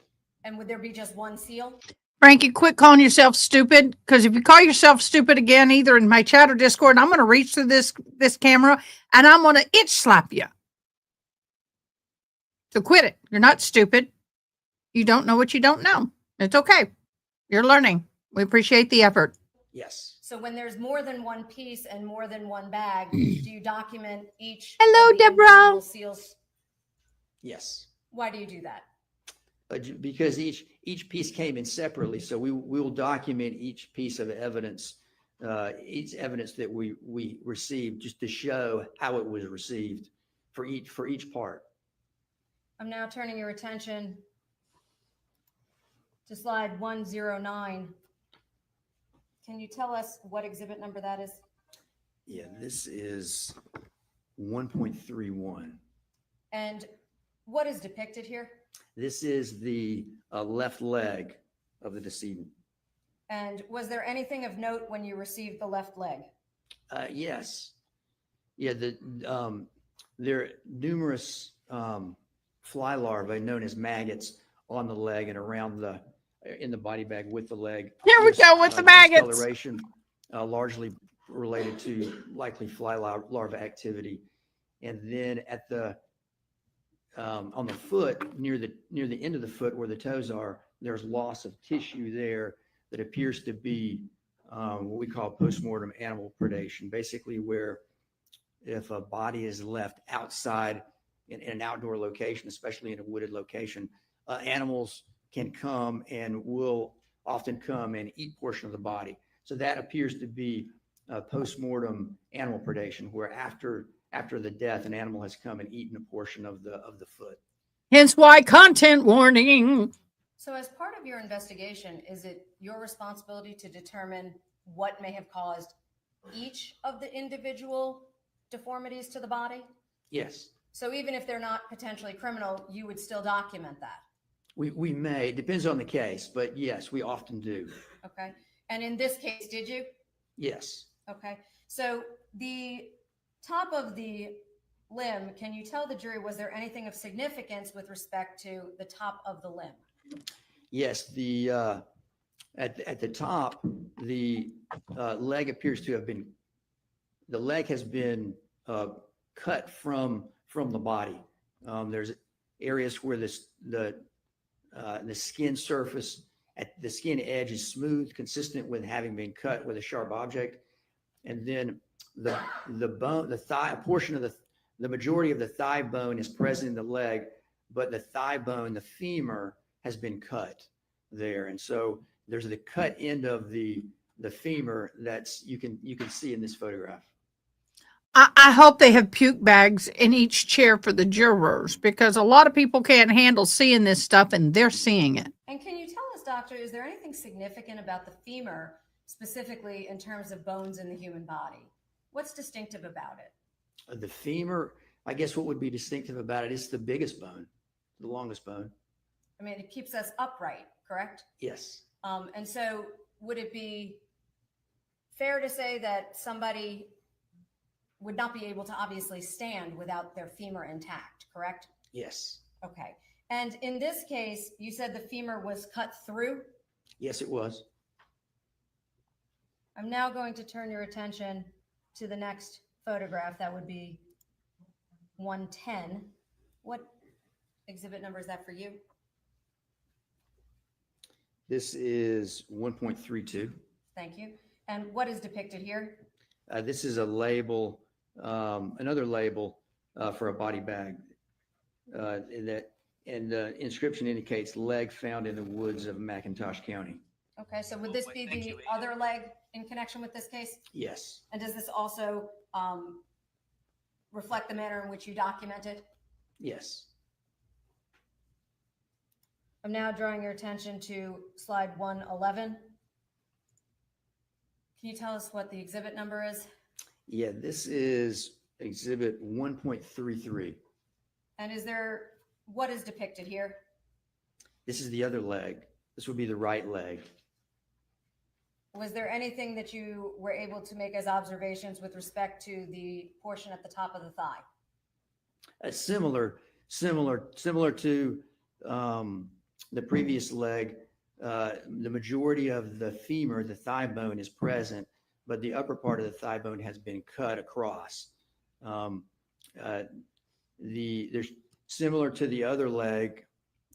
And would there be just one seal? Frankie, quit calling yourself stupid, because if you call yourself stupid again, either in my chat or Discord, I'm going to reach through this camera and I'm going to itch slap you. So quit it. You're not stupid. You don't know what you don't know. It's okay. You're learning. We appreciate the effort. Yes. So when there's more than one piece and more than one bag, do you document each? Hello, of the Deborah. individual seals? Yes. Why do you do that? Because each piece came in separately, so we will document each piece of evidence, each evidence that we received, just to show how it was received for each part. I'm now turning your attention to slide 109. Can you tell us what exhibit number that is? Yeah, this is 1.31. And what is depicted here? This is the left leg of the decedent. And was there anything of note when you received the left leg? Yes. Yeah, there are numerous fly larvae known as maggots on the leg and around in the body bag with the leg. Here we go with the maggots. Discoloration, largely related to likely fly larva activity. And then at on the foot, near the end of the foot where the toes are, there's loss of tissue there that appears to be what we call postmortem animal predation, basically where if a body is left outside in an outdoor location, especially in a wooded location, animals can come and will often come and eat portion of the body. So that appears to be postmortem animal predation, where after the death, an animal has come and eaten a portion of the foot. Hence why content warning. So as part of your investigation, is it your responsibility to determine what may have caused each of the individual deformities to the body? Yes, So even if they're not potentially criminal, you would still document that? we may. It depends on the case, but yes, we often do. Okay. And in this case, did you? Yes. Okay. So the top of the limb, can you tell the jury, was there anything of significance with respect to the top of the limb? Yes, at the top, the leg appears to have been, the leg has been cut from the body. There's areas where the skin surface at the skin edge is smooth, consistent with having been cut with a sharp object, and then the bone, the thigh, a portion of the majority of the thigh bone is present in the leg, but the thigh bone, the femur, has been cut there, and so there's the cut end of the femur that's you can see in this photograph. I hope they have puke bags in each chair for the jurors, because a lot of people can't handle seeing this stuff and they're seeing it. And can you tell us, doctor, is there anything significant about the femur, specifically in terms of bones in the human body? What's distinctive about it? The femur, I guess what would be distinctive about it is the biggest bone, the longest bone. I mean, it keeps us upright, correct? Yes. And so would it be fair to say that somebody would not be able to obviously stand without their femur intact, correct? Yes. Okay. And in this case, you said the femur was cut through? Yes, it was. I'm now going to turn your attention to the next photograph. That would be 110. What exhibit number is that for you? This is 1.32. Thank you. And what is depicted here? This is a label, another label for a body bag. And the inscription indicates leg found in the woods of McIntosh County. Okay, so would this be the other leg in connection with this case? Yes. And does this also reflect the manner in which you documented? Yes. I'm now drawing your attention to slide 111. Can you tell us what the exhibit number is? Yeah, this is exhibit 1.33. And what is depicted here? This is the other leg. This would be the right leg. Was there anything that you were able to make as observations with respect to the portion at the top of the thigh? Similar to the previous leg. The majority of the femur, the thigh bone, is present, but the upper part of the thigh bone has been cut across. There's similar to the other leg,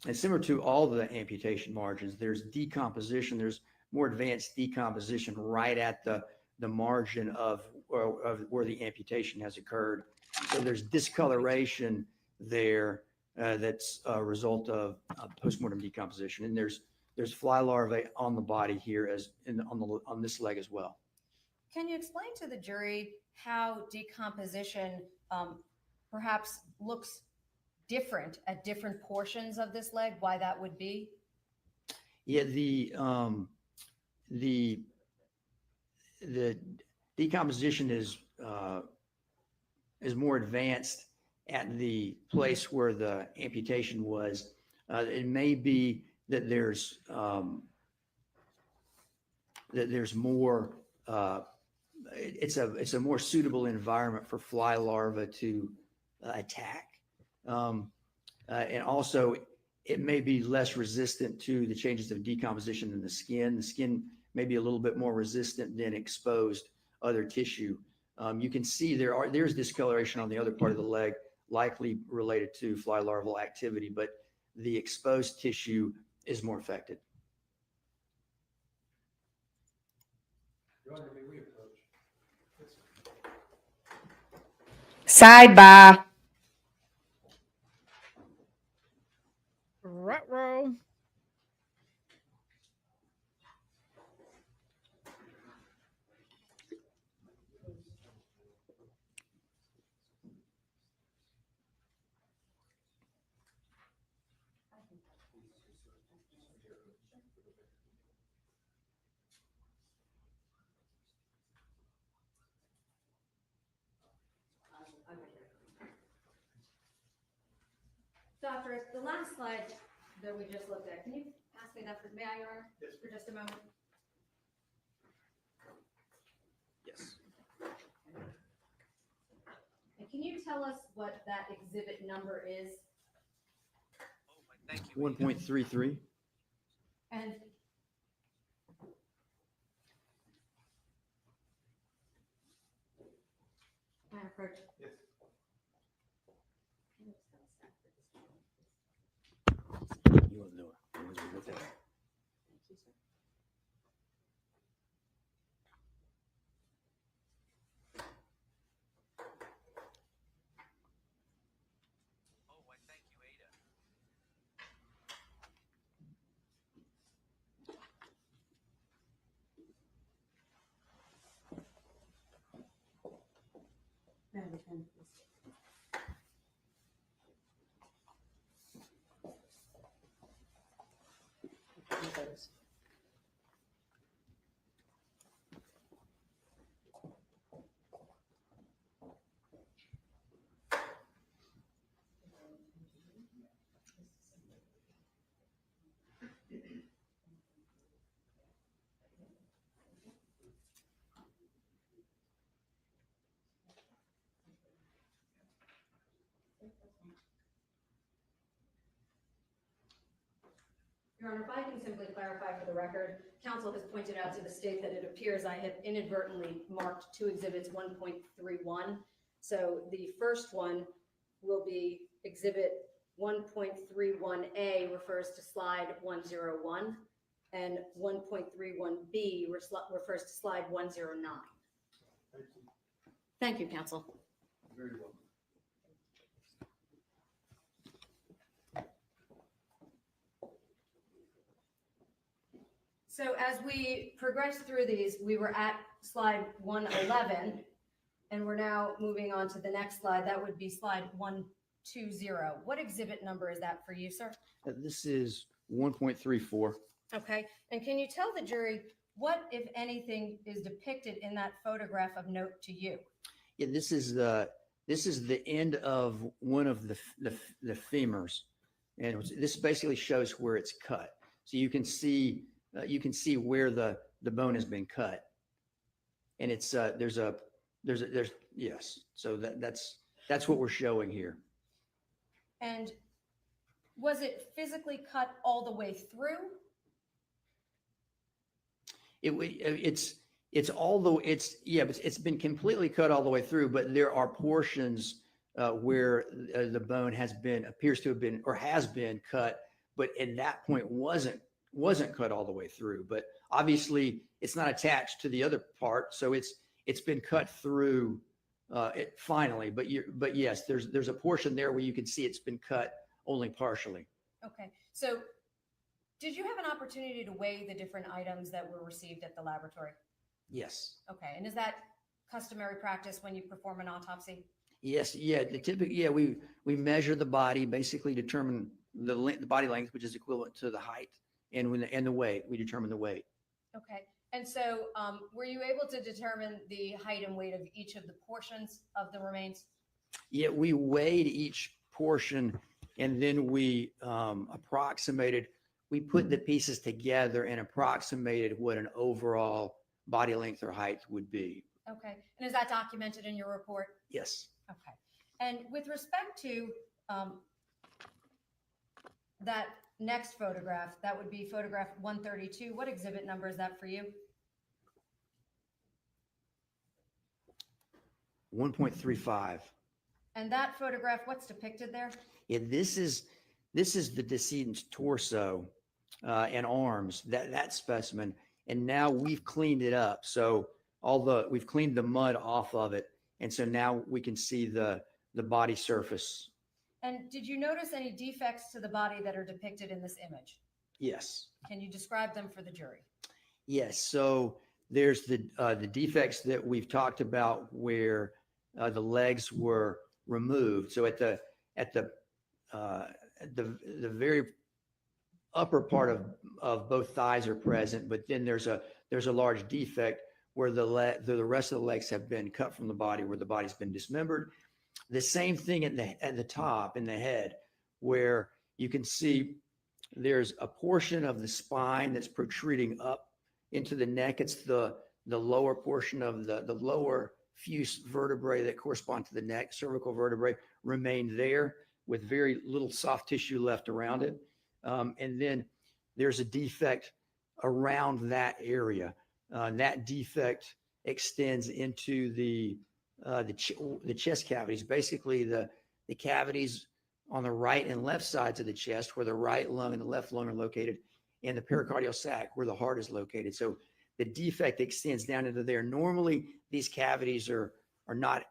and similar to all the amputation margins, there's decomposition. There's more advanced decomposition right at the margin of where the amputation has occurred. So there's discoloration there that's a result of postmortem decomposition, and there's fly larvae on the body here on this leg as well. Can you explain to the jury how decomposition perhaps looks different at different portions of this leg, why that would be? Yeah, the the decomposition is more advanced at the place where the amputation was. It may be that there's more. It's a more suitable environment for fly larvae to attack, and also it may be less resistant to the changes of decomposition in the skin. The skin may be a little bit more resistant than exposed other tissue. You can see there's discoloration on the other part of the leg, likely related to fly larval activity, but the exposed tissue is more affected. Sidebar. Ruh-roh. Doctor, the last slide that we just looked at, can you pass me that may I, Your Honor? Yes. For just a moment? Yes. And can you tell us what that exhibit number is? 1.33. And may I approach? Yes. You want to know it? You want to look at it? Your Honor, if I can simply clarify for the record, counsel has pointed out to the state that it appears I have inadvertently marked two exhibits 1.31. So the first one will be exhibit 1.31A refers to slide 101 and 1.31B refers to slide 109. Thank you, counsel. Very well. So as we progress through these, we were at slide 111, and we're now moving on to the next slide. That would be slide 120. What exhibit number is that for you, sir? This is 1.34. Okay, and can you tell the jury what, if anything, is depicted in that photograph of note to you? Yeah, this is the end of one of the femurs, and this basically shows where it's cut. So you can see where the bone has been cut, and it's there's yes. So that's what we're showing here. And was it physically cut all the way through? It's been completely cut all the way through, but there are portions where the bone appears to have been or has been cut, but at that point wasn't cut all the way through. But obviously it's not attached to the other part, so it's been cut through finally. But yes, there's a portion there where you can see it's been cut only partially. Okay, so did you have an opportunity to weigh the different items that were received at the laboratory? Yes. Okay, and is that customary practice when you perform an autopsy? Yes. Yeah. We measure the body, basically determine the body length, which is equivalent to the height, and the weight. We determine the weight. Okay, And so were you able to determine the height and weight of each of the portions of the remains? Yeah, we weighed each portion and then we approximated, we put the pieces together and approximated what an overall body length or height would be. Okay. And is that documented in your report? Yes. Okay. And with respect to that next photograph, that would be photograph 132. What exhibit number is that for you? 1.35. And that photograph, what's depicted there? Yeah, this is the decedent's torso and arms, that specimen. And now we've cleaned it up. So we've cleaned the mud off of it. And so now we can see the body surface. And did you notice any defects to the body that are depicted in this image? Yes. Can you describe them for the jury? Yes. So there's the defects that we've talked about where the legs were removed. So at the very upper part of both thighs are present, but then there's a large defect where the rest of the legs have been cut from the body, where the body's been dismembered. The same thing at the top in the head, where you can see there's a portion of the spine that's protruding up into the neck. It's the lower portion of the lower few vertebrae that correspond to the neck, cervical vertebrae, remain there with very little soft tissue left around it. And then there's a defect around that area. That defect extends into the chest cavities, basically the cavities on the right and left sides of the chest, where the right lung and the left lung are located, and the pericardial sac, where the heart is located. So the defect extends down into there. Normally, these cavities are not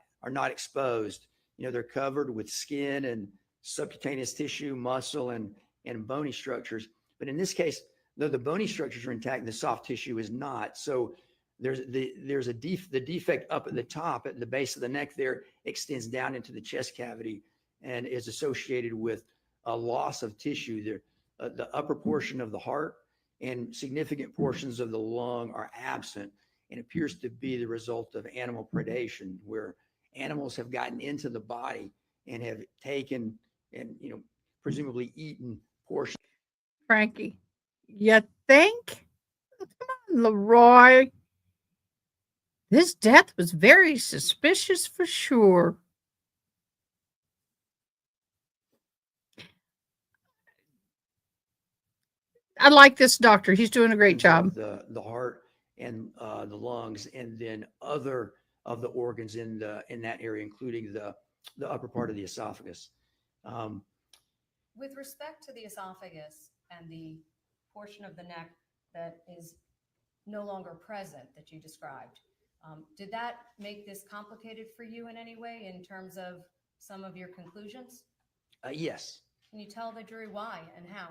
exposed. You know, they're covered with skin and subcutaneous tissue, muscle, and bony structures. But in this case, though the bony structures are intact, the soft tissue is not. So the defect up at the top, at the base of the neck there, extends down into the chest cavity and is associated with a loss of tissue there. The upper portion of the heart and significant portions of the lung are absent, and appears to be the result of animal predation, where animals have gotten into the body and have taken and, presumably eaten portions. Frankie, you think? Come on, Leroy. This death was very suspicious for sure. I like this doctor. He's doing a great job. The heart and the lungs, and then other of the organs in that area, including the upper part of the esophagus. With respect to the esophagus and the portion of the neck that is no longer present that you described, did that make this complicated for you in any way in terms of some of your conclusions? Yes. Can you tell the jury why and how?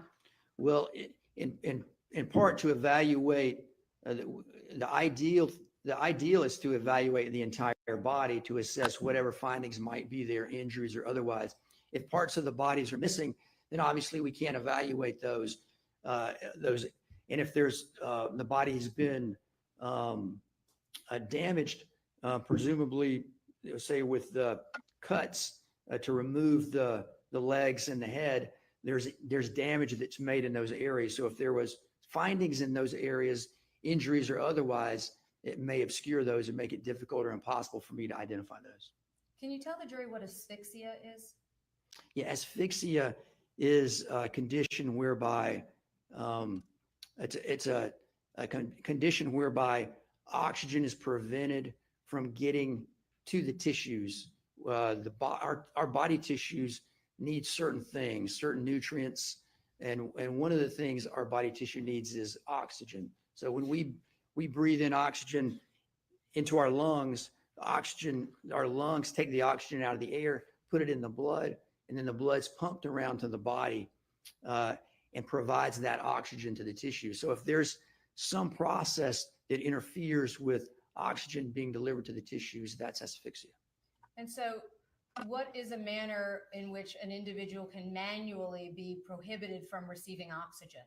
Well, in part to evaluate the ideal is to evaluate the entire body to assess whatever findings might be there, injuries or otherwise. If parts of the bodies are missing, then obviously we can't evaluate those. And if there's the body has been damaged, presumably, say with the cuts to remove the legs and the head, there's damage that's made in those areas. So if there was findings in those areas, injuries or otherwise, it may obscure those and make it difficult or impossible for me to identify those. Can you tell the jury what asphyxia is? Yeah, asphyxia is a condition whereby it's a condition whereby oxygen is prevented from getting to the tissues. Our body tissues need certain things, certain nutrients, and one of the things our body tissue needs is oxygen. So when we breathe in oxygen into our lungs, our lungs take the oxygen out of the air, put it in the blood, and then the blood's pumped around to the body and provides that oxygen to the tissue. So if there's some process that interferes with oxygen being delivered to the tissues, that's asphyxia. And so what is a manner in which an individual can manually be prohibited from receiving oxygen?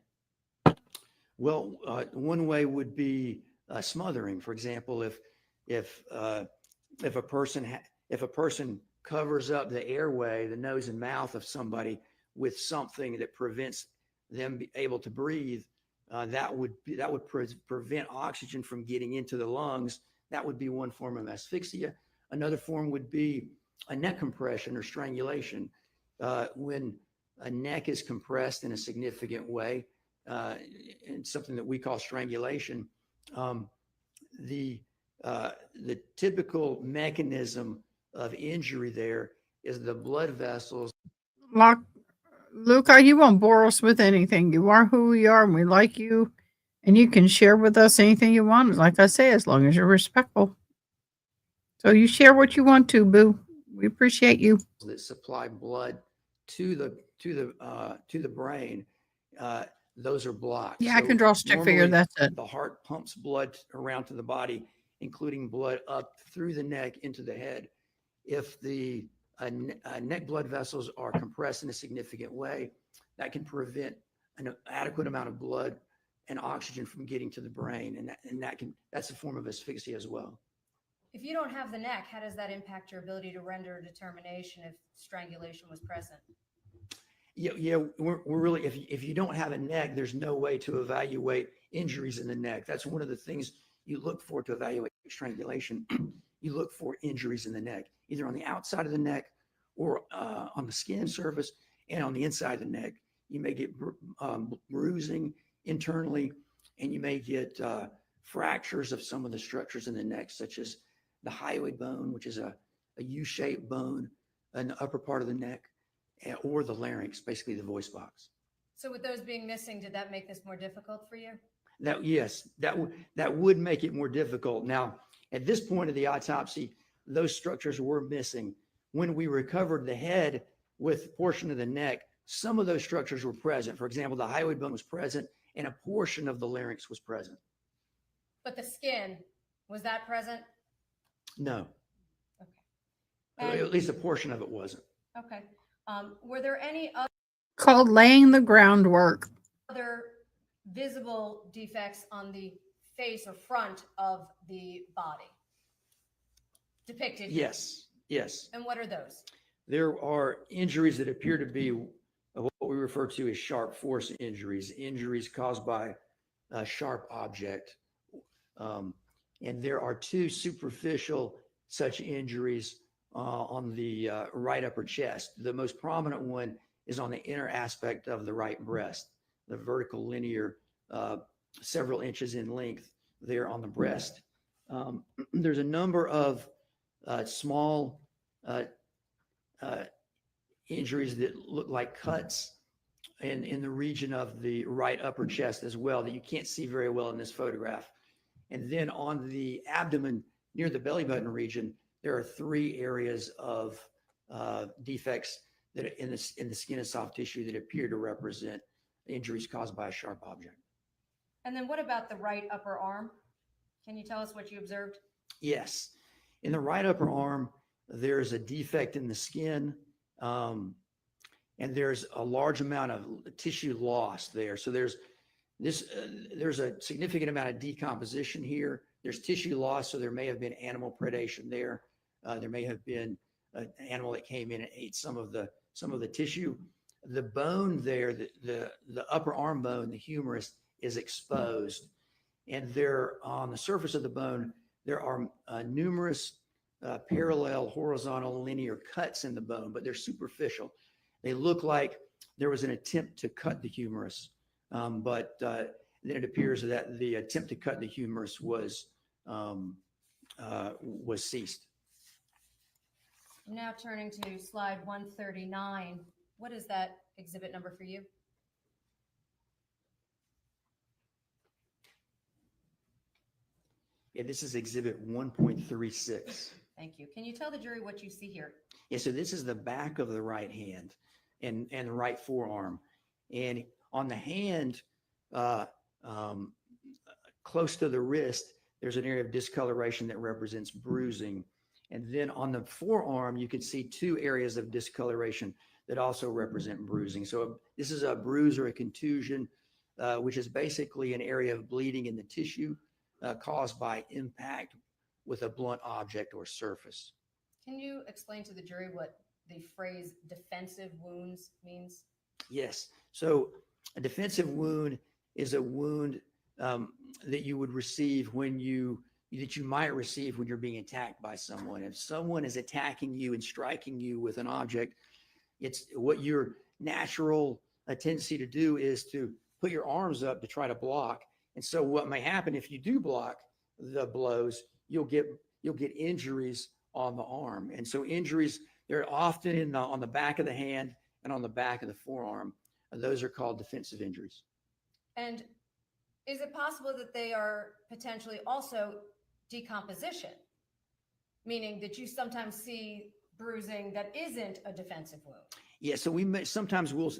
Well, one way would be smothering. For example, if a person covers up the airway, the nose and mouth of somebody with something that prevents them able to breathe, that would prevent oxygen from getting into the lungs. That would be one form of asphyxia. Another form would be a neck compression or strangulation. When a neck is compressed in a significant way, and something that we call strangulation, the typical mechanism of injury there is the blood vessels. Luca, you won't bore us with anything. You are who we are, and we like you, and you can share with us anything you want. Like I say, as long as you're respectful. So you share what you want to, boo. We appreciate you. That supply blood to the brain. Those are blocked. Yeah, I can draw a stick figure. Normally, That's it. the heart pumps blood around to the body, including blood up through the neck into the head. If the neck blood vessels are compressed in a significant way, that can prevent an adequate amount of blood and oxygen from getting to the brain, and that's a form of asphyxia as well. If you don't have the neck, how does that impact your ability to render a determination if strangulation was present? Yeah, we're really, if you don't have a neck, there's no way to evaluate injuries in the neck. That's one of the things you look for to evaluate strangulation. You look for injuries in the neck, either on the outside of the neck or on the skin surface and on the inside of the neck. You may get bruising internally, and you may get fractures of some of the structures in the neck, such as the hyoid bone, which is a U-shaped bone in the upper part of the neck, or the larynx, basically the voice box. So with those being missing, did that make this more difficult for you? Yes, that would make it more difficult. Now, at this point of the autopsy, those structures were missing. When we recovered the head with a portion of the neck, some of those structures were present. For example, the hyoid bone was present and a portion of the larynx was present. But the skin, was that present? No. Okay. At least a portion of it wasn't. Okay. Were there any Called laying the groundwork. other visible defects on the face or front of the body depicted here? Yes. And what are those? There are injuries that appear to be what we refer to as sharp force injuries caused by a sharp object. And there are two superficial such injuries on the right upper chest. The most prominent one is on the inner aspect of the right breast, the vertical linear, several inches in length there on the breast. There's a number of small injuries that look like cuts in the region of the right upper chest as well that you can't see very well in this photograph. And then on the abdomen near the belly button region, there are three areas of defects that are in the skin and soft tissue that appear to represent injuries caused by a sharp object. And then what about the right upper arm? Can you tell us what you observed? Yes. In the right upper arm, there's a defect in the skin, and there's a large amount of tissue loss there. So there's a significant amount of decomposition here. There's tissue loss, so there may have been animal predation there. There may have been an animal that came in and ate some of the tissue. The bone there, the upper arm bone, the humerus, is exposed, and there on the surface of the bone there are numerous parallel, horizontal, linear cuts in the bone, but they're superficial. They look like there was an attempt to cut the humerus, but then it appears that the attempt to cut the humerus was ceased. I'm now turning to slide 139. What is that exhibit number for you? Yeah, this is exhibit 1.36. Thank you. Can you tell the jury what you see here? Yeah, so this is the back of the right hand and the right forearm. And on the hand, close to the wrist, there's an area of discoloration that represents bruising. And then on the forearm, you can see two areas of discoloration that also represent bruising. So this is a bruise or a contusion, which is basically an area of bleeding in the tissue caused by impact with a blunt object or surface. Can you explain to the jury what the phrase defensive wounds means? Yes. So a defensive wound is a wound that you would receive that you might receive when you're being attacked by someone. If someone is attacking you and striking you with an object, it's what your natural tendency to do is to put your arms up to try to block. And so what may happen if you do block the blows, you'll get injuries on the arm. And so injuries, they're often on the back of the hand and on the back of the forearm. And those are called defensive injuries. And is it possible that they are potentially also decomposition, meaning that you sometimes see bruising that isn't a defensive wound? Yeah, so sometimes we'll,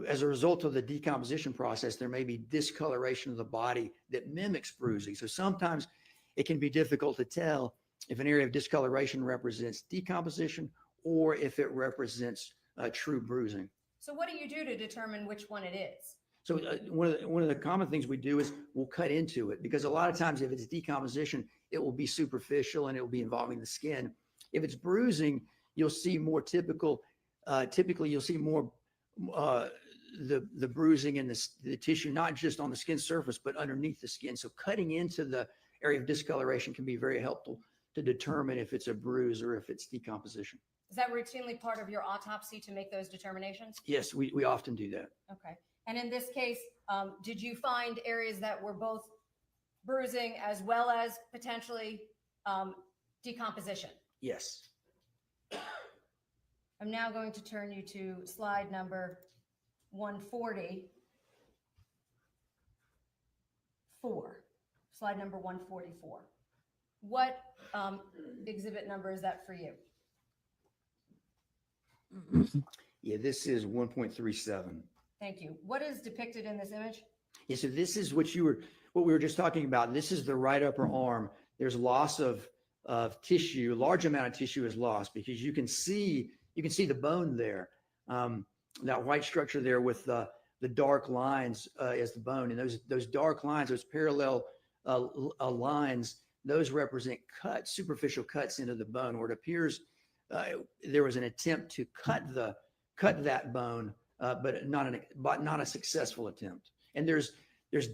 as a result of the decomposition process, there may be discoloration of the body that mimics bruising. So sometimes it can be difficult to tell if an area of discoloration represents decomposition or if it represents true bruising. So what do you do to determine which one it is? So one of the common things we do is we'll cut into it, because a lot of times if it's decomposition, it will be superficial and it will be involving the skin. If it's bruising, you'll see more typically you'll see more the bruising in the tissue, not just on the skin surface, but underneath the skin. So cutting into the area of discoloration can be very helpful to determine if it's a bruise or if it's decomposition. Is that routinely part of your autopsy to make those determinations? Yes, we often do that. Okay. And in this case, did you find areas that were both bruising as well as potentially decomposition? Yes. I'm now going to turn you to slide number 144. Slide number 144. What exhibit number is that for you? Yeah, this is 1.37. Thank you. What is depicted in this image? Yeah, so this is what we were just talking about. This is the right upper arm. There's loss of tissue. A large amount of tissue is lost because you can see the bone there. That white structure there with the dark lines is the bone, and those dark lines, those parallel lines, those represent cuts, superficial cuts into the bone, where it appears there was an attempt to cut that bone, but not a successful attempt. And there's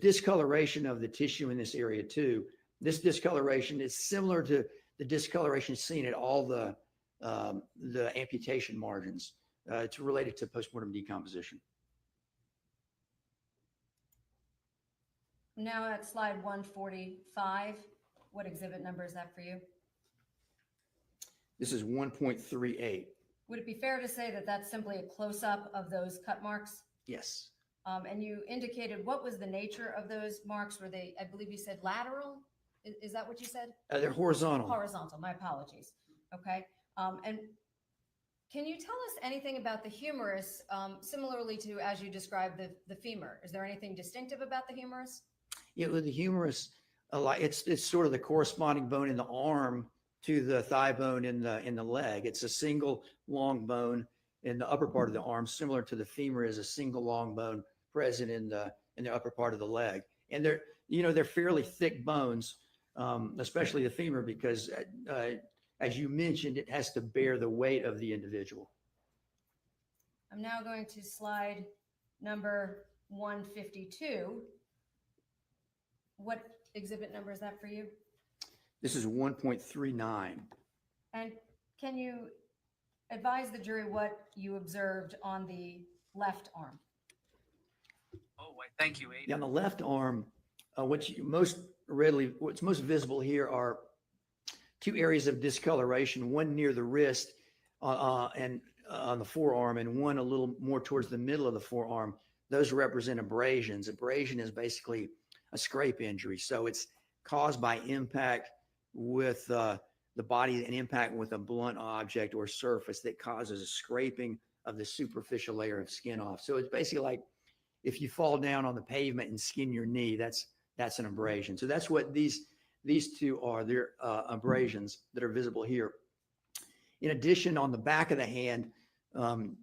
discoloration of the tissue in this area too. This discoloration is similar to the discoloration seen at all the amputation margins. It's related to postmortem decomposition. Now at slide 145. What exhibit number is that for you? This is 1.38. Would it be fair to say that that's simply a close-up of those cut marks? Yes. And you indicated what was the nature of those marks? Were they, I believe you said lateral? Is that what you said? They're horizontal. Horizontal, my apologies. Okay. And can you tell us anything about the humerus, similarly to as you described the femur? Is there anything distinctive about the humerus? Yeah, with the humerus, it's sort of the corresponding bone in the arm to the thigh bone in the leg. It's a single long bone in the upper part of the arm, similar to the femur is a single long bone present in the upper part of the leg. And they're fairly thick bones, especially the femur, because as you mentioned, it has to bear the weight of the individual. I'm now going to slide number 152. What exhibit number is that for you? This is 1.39. And can you advise the jury what you observed on the left arm? Oh, why, thank you, Ada. On the left arm, what's most visible here are two areas of discoloration, one near the wrist and on the forearm, and one a little more towards the middle of the forearm. Those represent abrasions. Abrasion is basically a scrape injury. So it's caused by impact with the body and impact with a blunt object or surface that causes a scraping of the superficial layer of skin off. So it's basically like if you fall down on the pavement and skin your knee, that's an abrasion. So that's what these two are. They're abrasions that are visible here. In addition, on the back of the hand,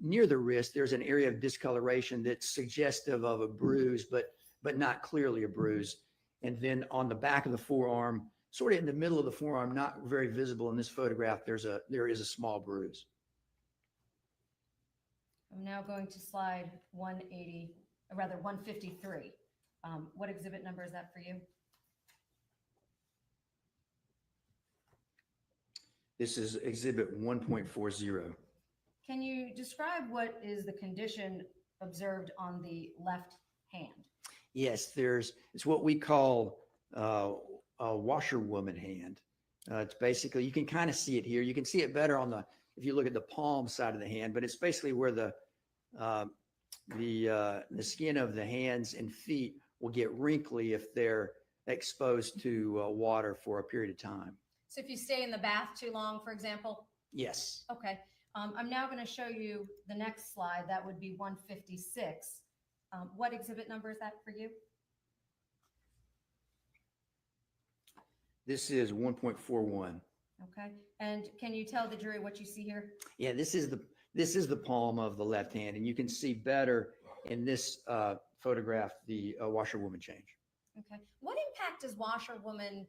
near the wrist, there's an area of discoloration that's suggestive of a bruise, but not clearly a bruise. And then on the back of the forearm, sort of in the middle of the forearm, not very visible in this photograph, there is a small bruise. I'm now going to slide 180, or rather 153. What exhibit number is that for you? This is exhibit 1.40. Can you describe what is the condition observed on the left hand? Yes, it's what we call a washerwoman hand. It's basically, you can kind of see it here. You can see it better if you look at the palm side of the hand, but it's basically where the skin of the hands and feet will get wrinkly if they're exposed to water for a period of time. So if you stay in the bath too long, for example? Yes. Okay. I'm now going to show you the next slide. That would be 156. What exhibit number is that for you? This is 1.41. Okay. And can you tell the jury what you see here? Yeah, this is the palm of the left hand, and you can see better in this photograph the washerwoman change. Okay. What impact does washerwoman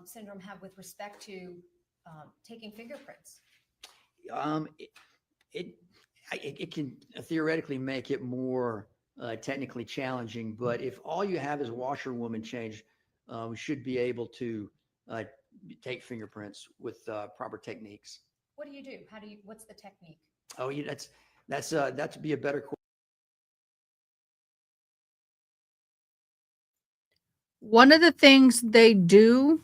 syndrome have with respect to taking fingerprints? It can theoretically make it more technically challenging, but if all you have is washerwoman change, we should be able to take fingerprints with proper techniques. What do you do? What's the technique? Oh, yeah, that'd be a better question. One of the things they do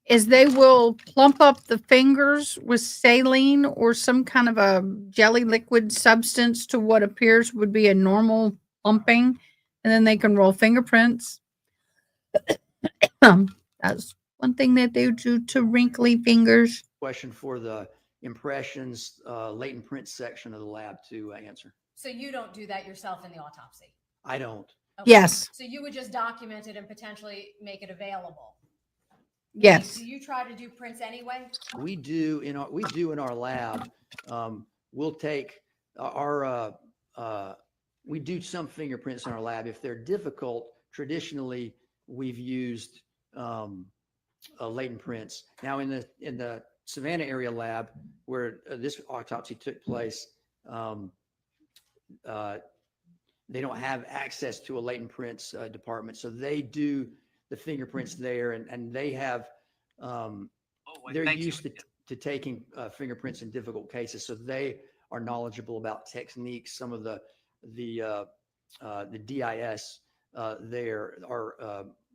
is they will plump up the fingers with saline or some kind of a jelly liquid substance to what appears would be a normal plumping, and then they can roll fingerprints. That's one thing that they do to wrinkly fingers. Question for the impressions, latent print section of the lab to answer. So you don't do that yourself in the autopsy? I don't. Okay. Yes. So you would just document it and potentially make it available? Yes. Do you try to do prints anyway? We do in our lab. We'll take we do some fingerprints in our lab. If they're difficult, traditionally we've used latent prints. Now in the Savannah area lab where this autopsy took place, they don't have access to a latent prints department, so they do the fingerprints there, and they have they're used to taking fingerprints in difficult cases, so they are knowledgeable about techniques. Some of the DIS there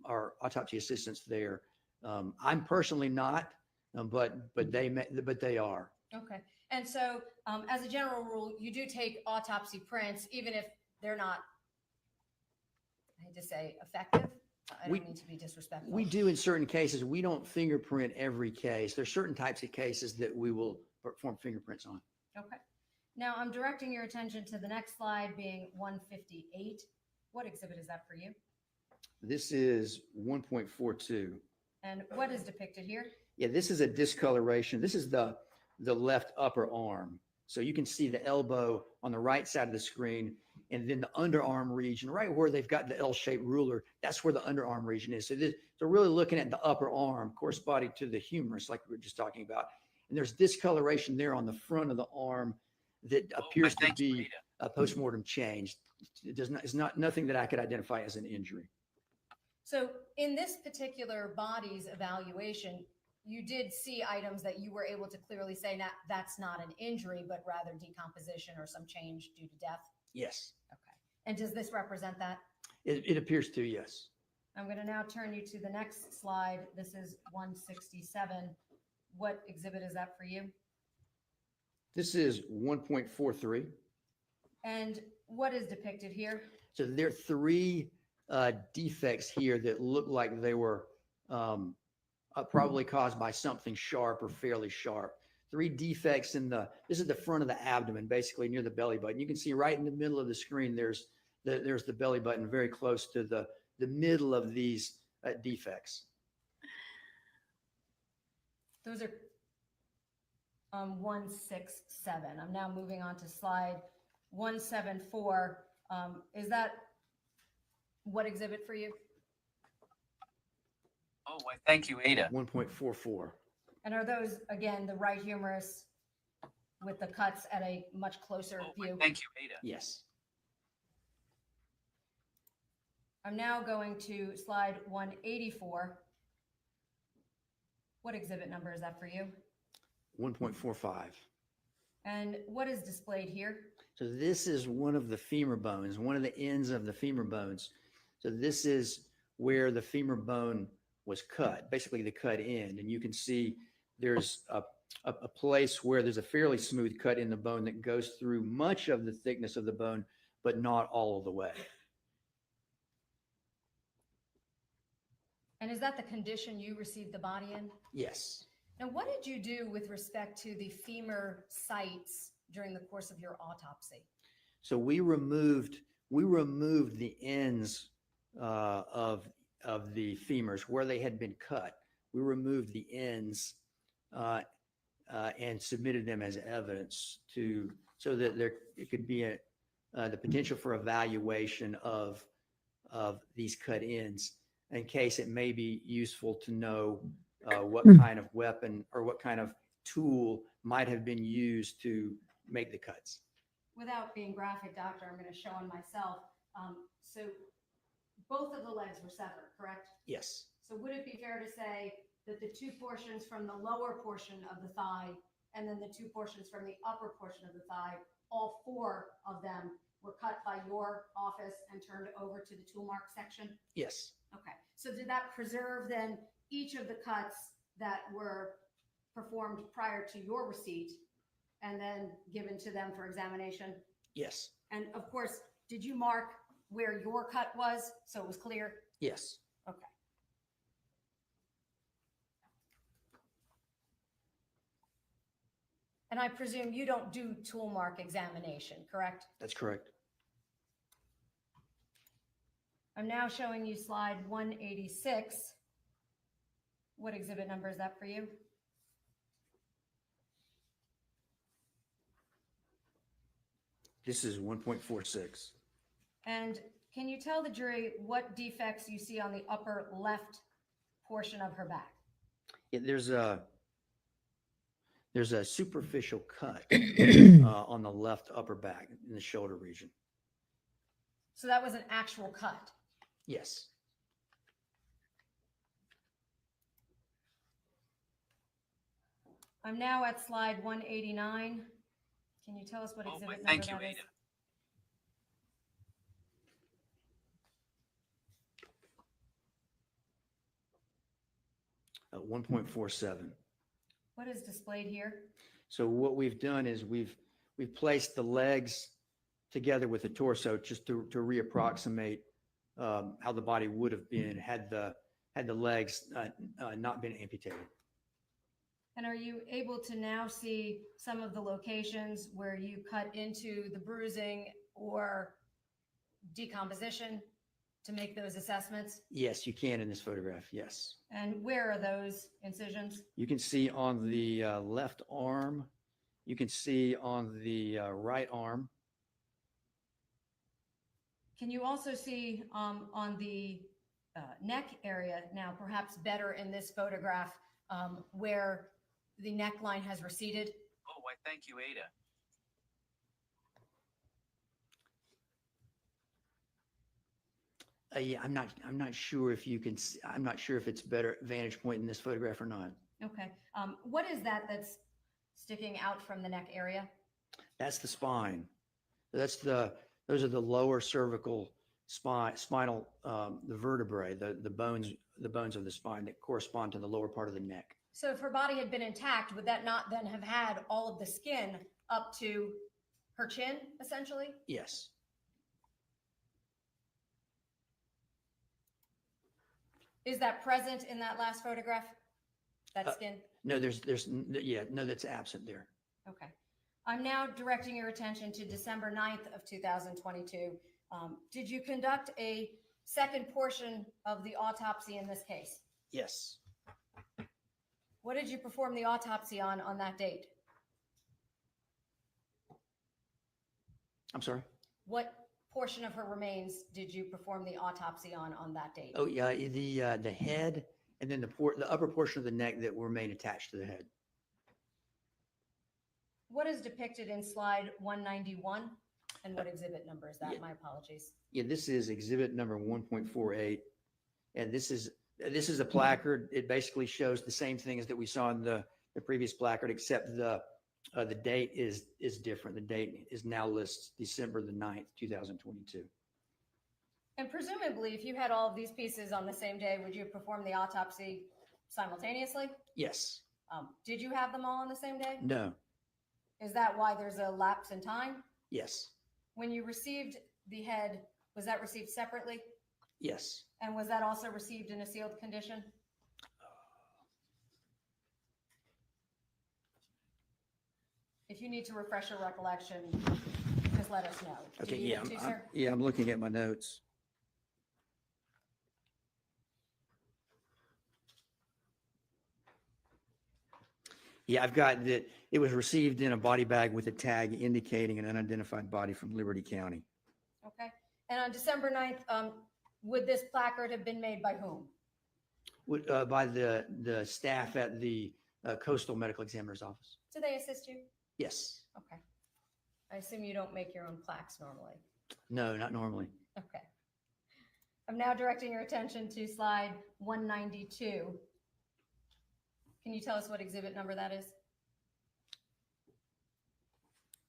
are autopsy assistants there. I'm personally not, but they are. Okay. And so as a general rule, you do take autopsy prints, even if they're not, I hate to say, effective. I don't mean to be disrespectful. We do in certain cases. We don't fingerprint every case. There's certain types of cases that we will perform fingerprints on. Okay. Now I'm directing your attention to the next slide being 158. What exhibit is that for you? This is 1.42. And what is depicted here? Yeah, this is a discoloration. This is the left upper arm. So you can see the elbow on the right side of the screen, and then the underarm region, right where they've got the L-shaped ruler, that's where the underarm region is. So they're really looking at the upper arm corresponding to the humerus, like we were just talking about. And there's discoloration there on the front of the arm that appears to be a postmortem change. It's not nothing that I could identify as an injury. So in this particular body's evaluation, you did see items that you were able to clearly say that's not an injury, but rather decomposition or some change due to death? Yes. Okay. And does this represent that? It appears to, yes. I'm going to now turn you to the next slide. This is 167. What exhibit is that for you? This is 1.43. And what is depicted here? So there are three defects here that look like they were probably caused by something sharp or fairly sharp. Three defects this is the front of the abdomen, basically near the belly button. You can see right in the middle of the screen, there's the belly button very close to the middle of these defects. Those are 167. I'm now moving on to slide 174. Is that What exhibit for you? Oh, why, thank you, Ada. 1.44. And are those, again, the right humerus with the cuts at a much closer view? Thank you, Ada. Yes. I'm now going to slide 184. What exhibit number is that for you? 1.45. And what is displayed here? So this is one of the femur bones, one of the ends of the femur bones. So this is where the femur bone was cut, basically the cut end. And you can see there's a place where there's a fairly smooth cut in the bone that goes through much of the thickness of the bone, but not all of the way. And is that the condition you received the body in? Yes. Now, what did you do with respect to the femur sites during the course of your autopsy? So we removed the ends of the femurs where they had been cut. We removed the ends and submitted them as evidence so that it could be the potential for evaluation of these cut ends in case it may be useful to know what kind of weapon or what kind of tool might have been used to make the cuts. Without being graphic, doctor, I'm going to show on myself. So both of the legs were severed, correct? Yes. So would it be fair to say that the two portions from the lower portion of the thigh and then the two portions from the upper portion of the thigh, all four of them were cut by your office and turned over to the tool mark section? Yes. Okay. So did that preserve then each of the cuts that were performed prior to your receipt and then given to them for examination? Yes. And of course, did you mark where your cut was so it was clear? Yes. Okay. And I presume you don't do tool mark examination, correct? That's correct. I'm now showing you slide 186. What exhibit number is that for you? This is 1.46. And can you tell the jury what defects you see on the upper left portion of her back? Yeah, there's a superficial cut on the left upper back in the shoulder region. So that was an actual cut. Yes. I'm now at slide 189. Can you tell us what exhibit number thank you, that is? Ada. 1.47. What is displayed here? So what we've done is we've placed the legs together with the torso just to reapproximate how the body would have been had the legs not been amputated. And are you able to now see some of the locations where you cut into the bruising or decomposition to make those assessments? Yes, you can in this photograph. Yes. And where are those incisions? You can see on the left arm. You can see on the right arm. Can you also see on the neck area now, perhaps better in this photograph, where the neckline has receded? Oh, why, thank you, Ada. Yeah, I'm not sure if you can. I'm not sure if it's better vantage point in this photograph or not. Okay. What is that that's sticking out from the neck area? That's the spine. Those are the lower cervical spinal, the vertebrae, the bones of the spine that correspond to the lower part of the neck. So if her body had been intact, would that not then have had all of the skin up to her chin, essentially? Yes. Is that present in that last photograph? That skin? No, no, that's absent there. Okay. I'm now directing your attention to December 9th of 2022. Did you conduct a second portion of the autopsy in this case? Yes. What did you perform the autopsy on that date? I'm sorry? What portion of her remains did you perform the autopsy on that date? Oh, yeah, the head and then the upper portion of the neck that remain attached to the head. What is depicted in slide 191? And what exhibit number is that? Yeah. My apologies. Yeah, this is exhibit number 1.48. And this is a placard. It basically shows the same thing as that we saw in the previous placard, except the date is different. The date is now lists December the 9th, 2022. And presumably, if you had all of these pieces on the same day, would you perform the autopsy simultaneously? Yes. Did you have them all on the same day? No. Is that why there's a lapse in time? Yes. When you received the head, was that received separately? Yes. And was that also received in a sealed condition? If you need to refresh your recollection, just let us know. Do Okay. you Yeah. need to, sir? I'm looking at my notes. Yeah, I've got that. It was received in a body bag with a tag indicating an unidentified body from Liberty County. Okay. And on December 9th, would this placard have been made by whom? By the staff at the Coastal Medical Examiner's Office. Do they assist you? Yes. Okay. I assume you don't make your own plaques normally. No, not normally. Okay. I'm now directing your attention to slide 192. Can you tell us what exhibit number that is?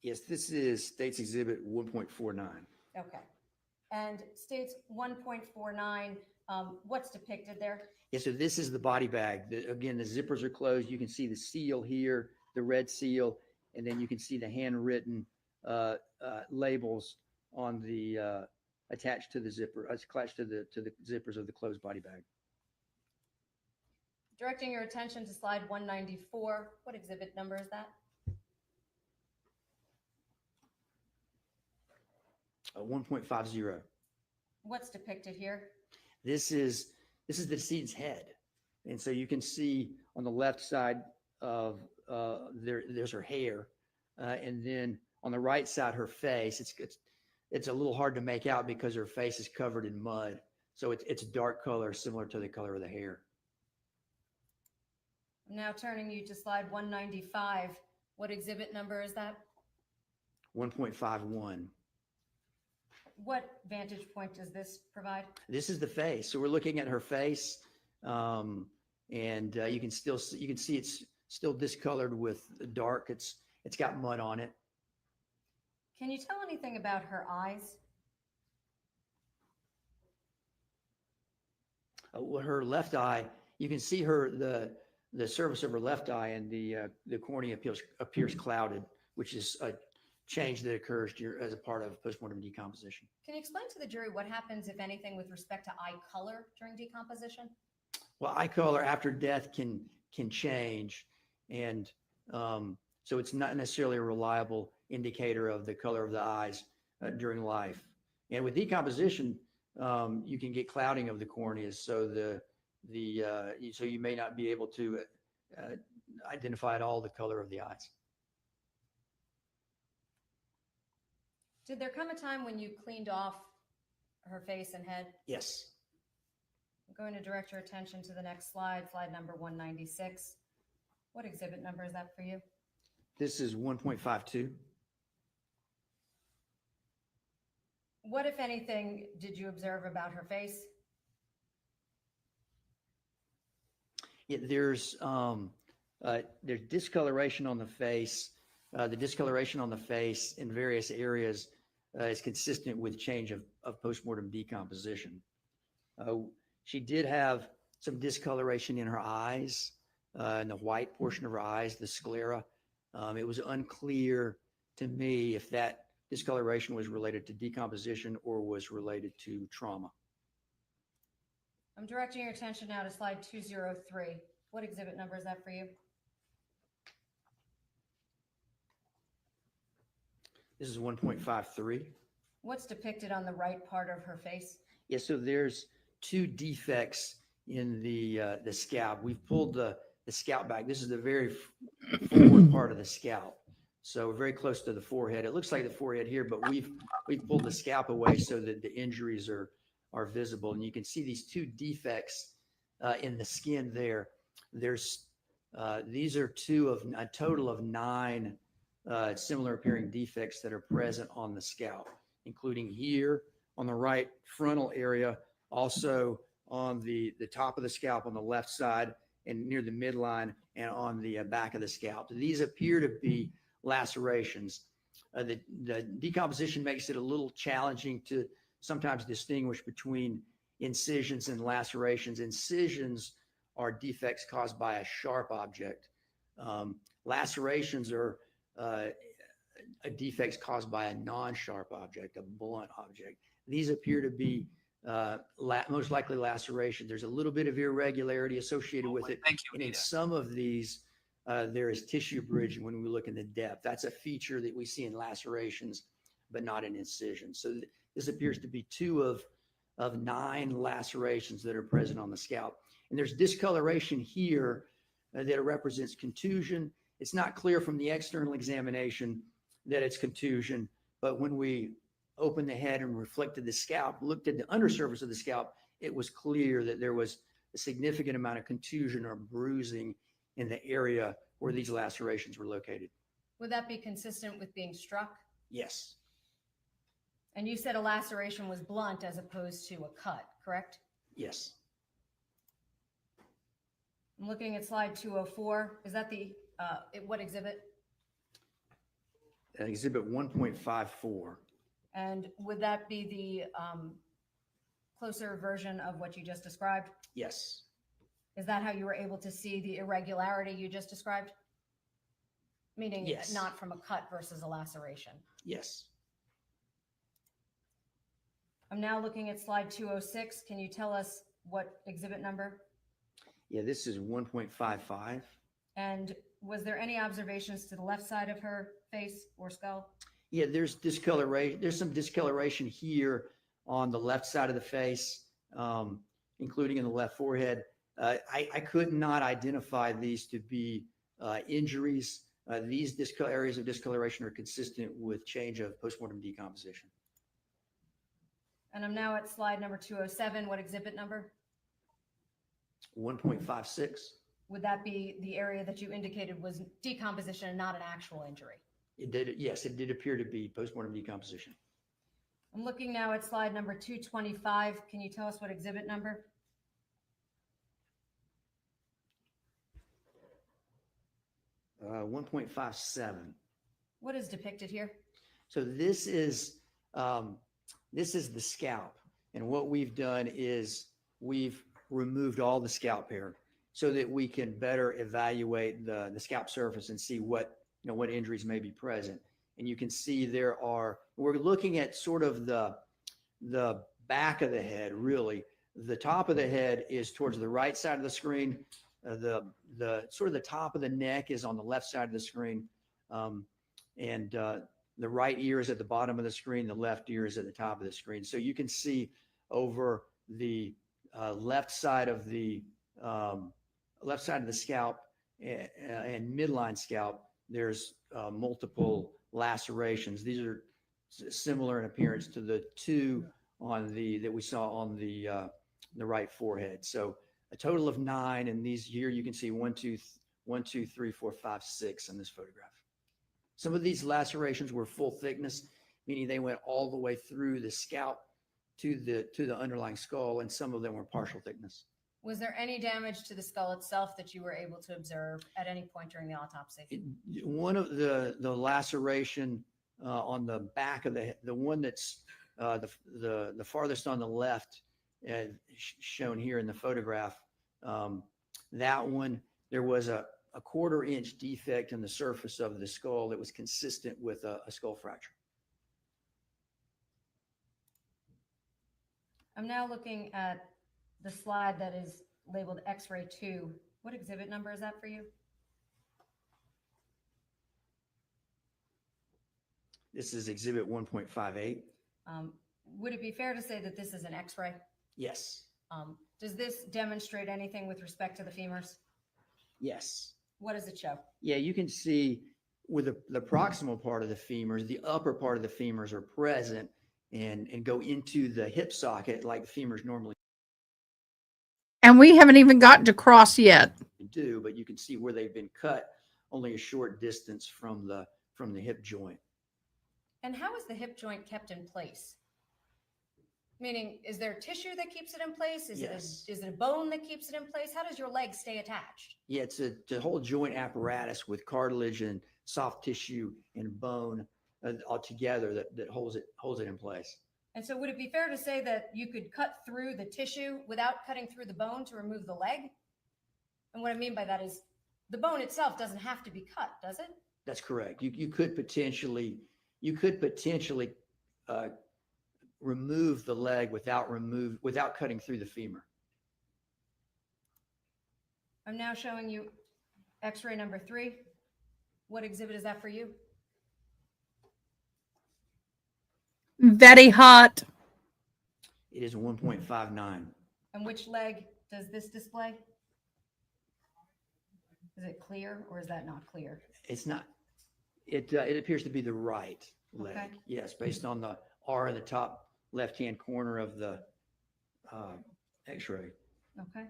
Yes, this is State's Exhibit 1.49. Okay. And states 1.49, what's depicted there? Yeah, so this is the body bag. Again, the zippers are closed. You can see the seal here, the red seal, and then you can see the handwritten labels on the attached to the zipper, attached to the zippers of the closed body bag. Directing your attention to slide 194, what exhibit number is that? 1.50. What's depicted here? This is the decedent's head, and so you can see on the left side of there's her hair, and then on the right side her face. It's a little hard to make out because her face is covered in mud, so it's a dark color similar to the color of the hair. I'm now turning you to slide 195. What exhibit number is that? 1.51. What vantage point does this provide? This is the face. So we're looking at her face, and you can see it's still discolored with dark. It's got mud on it. Can you tell anything about her eyes? Well, her left eye, you can see the surface of her left eye, and the cornea appears clouded, which is a change that occurs as a part of postmortem decomposition. Can you explain to the jury what happens, if anything, with respect to eye color during decomposition? Well, eye color after death can change, and so it's not necessarily a reliable indicator of the color of the eyes during life. And with decomposition, you can get clouding of the corneas, so so you may not be able to identify at all the color of the eyes. Did there come a time when you cleaned off her face and head? Yes. I'm going to direct your attention to the next slide, slide number 196. What exhibit number is that for you? This is 1.52. What, if anything, did you observe about her face? Yeah, there's discoloration on the face. The discoloration on the face in various areas is consistent with change of postmortem decomposition. She did have some discoloration in her eyes, in the white portion of her eyes, the sclera. It was unclear to me if that discoloration was related to decomposition or was related to trauma. I'm directing your attention now to slide 203. What exhibit number is that for you? This is 1.53. What's depicted on the right part of her face? Yeah, so there's two defects in the scalp. We've pulled the scalp back. This is the very forward part of the scalp. So very close to the forehead. It looks like the forehead here, but we've pulled the scalp away so that the injuries are visible. And you can see these two defects in the skin there. These are two of a total of 9 similar appearing defects that are present on the scalp, including here on the right frontal area, also on the top of the scalp on the left side and near the midline and on the back of the scalp. These appear to be lacerations. The decomposition makes it a little challenging to sometimes distinguish between incisions and lacerations. Incisions are defects caused by a sharp object. Lacerations are defects caused by a non-sharp object, a blunt object. These appear to be most likely laceration. There's a little bit of irregularity associated with it. And in some of these, there is tissue bridging when we look in the depth. That's a feature that we see in lacerations, but not in incisions. So this appears to be 2 of 9 lacerations that are present on the scalp. And there's discoloration here that represents contusion. It's not clear from the external examination that it's contusion, but when we opened the head and reflected the scalp, looked at the undersurface of the scalp, it was clear that there was a significant amount of contusion or bruising in the area where these lacerations were located. Would that be consistent with being struck? Yes. And you said a laceration was blunt as opposed to a cut, correct? Yes. I'm looking at slide 204. Is that the, what exhibit? Exhibit 1.54. And would that be the closer version of what you just described? Yes. Is that how you were able to see the irregularity you just described? Meaning Yes. not from a cut versus a laceration. Yes. I'm now looking at slide 206. Can you tell us what exhibit number? Yeah, this is 1.55. And was there any observations to the left side of her face or skull? Yeah, there's discoloration. There's some discoloration here on the left side of the face, including in the left forehead. I could not identify these to be injuries. These areas of discoloration are consistent with change of postmortem decomposition. And I'm now at slide number 207. What exhibit number? 1.56. Would that be the area that you indicated was decomposition and not an actual injury? It did. Yes, it did appear to be postmortem decomposition. I'm looking now at slide number 225. Can you tell us what exhibit number? Uh, 1.57. What is depicted here? So this is the scalp, and what we've done is we've removed all the scalp hair so that we can better evaluate the scalp surface and see what injuries may be present. And you can see we're looking at sort of the back of the head, really. The top of the head is towards the right side of the screen. The sort of the top of the neck is on the left side of the screen. And the right ear is at the bottom of the screen. The left ear is at the top of the screen. So you can see over the left side of the scalp and midline scalp, there's multiple lacerations. These are similar in appearance to the 2 that we saw on the right forehead. So a total of 9, and these here you can see 1, 2, 3, 4, 5, 6 in this photograph. Some of these lacerations were full thickness, meaning they went all the way through the scalp to the underlying skull, and some of them were partial thickness. Was there any damage to the skull itself that you were able to observe at any point during the autopsy? One of the laceration on the back of the one that's the farthest on the left, shown here in the photograph, that one, there was a 1/4 inch defect in the surface of the skull that was consistent with a skull fracture. I'm now looking at the slide that is labeled X-ray 2. What exhibit number is that for you? This is exhibit 1.58. Would it be fair to say that this is an X-ray? Yes. Does this demonstrate anything with respect to the femurs? Yes. What does it show? Yeah, you can see with the proximal part of the femurs, the upper part of the femurs are present and go into the hip socket like the femurs normally And we haven't even gotten to cross yet. do, but you can see where they've been cut only a short distance from the hip joint. And how is the hip joint kept in place? Meaning, is there tissue that keeps it in place? Yes. Is it a bone that keeps it in place? How does your leg stay attached? Yeah, it's a whole joint apparatus with cartilage and soft tissue and bone all together that holds it in place. And so would it be fair to say that you could cut through the tissue without cutting through the bone to remove the leg? And what I mean by that is the bone itself doesn't have to be cut, does it? That's correct. You could potentially remove the leg without cutting through the femur. I'm now showing you X-ray number 3. What exhibit is that for you? Very hot. It is 1.59. And which leg does this display? Is it clear or is that not clear? It's not. It appears to be the right leg. Okay. Yes, based on the R in the top left-hand corner of the X-ray. Okay.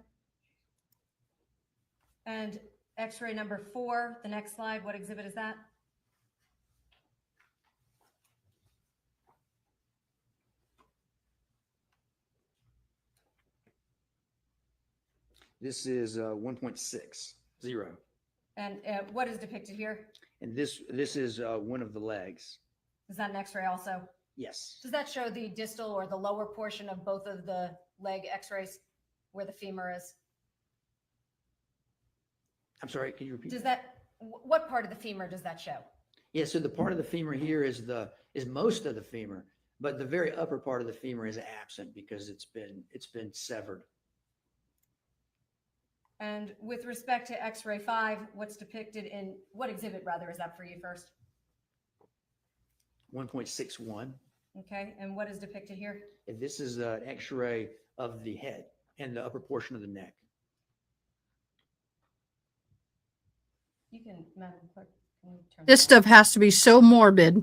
And X-ray number 4, the next slide, what exhibit is that? This is 1.60. And what is depicted here? And this is one of the legs. Is that an X-ray also? Yes. Does that show the distal or the lower portion of both of the leg X-rays where the femur is? I'm sorry, can you repeat? Does that, what part of the femur does that show? Yeah, so the part of the femur here is most of the femur, but the very upper part of the femur is absent because it's been severed. And with respect to X-ray 5, what's depicted in, what exhibit rather is that for you first? 1.61. Okay, and what is depicted here? And this is an X-ray of the head and the upper portion of the neck. You can, Madam Clerk, can you turn This that on? stuff has to be so morbid.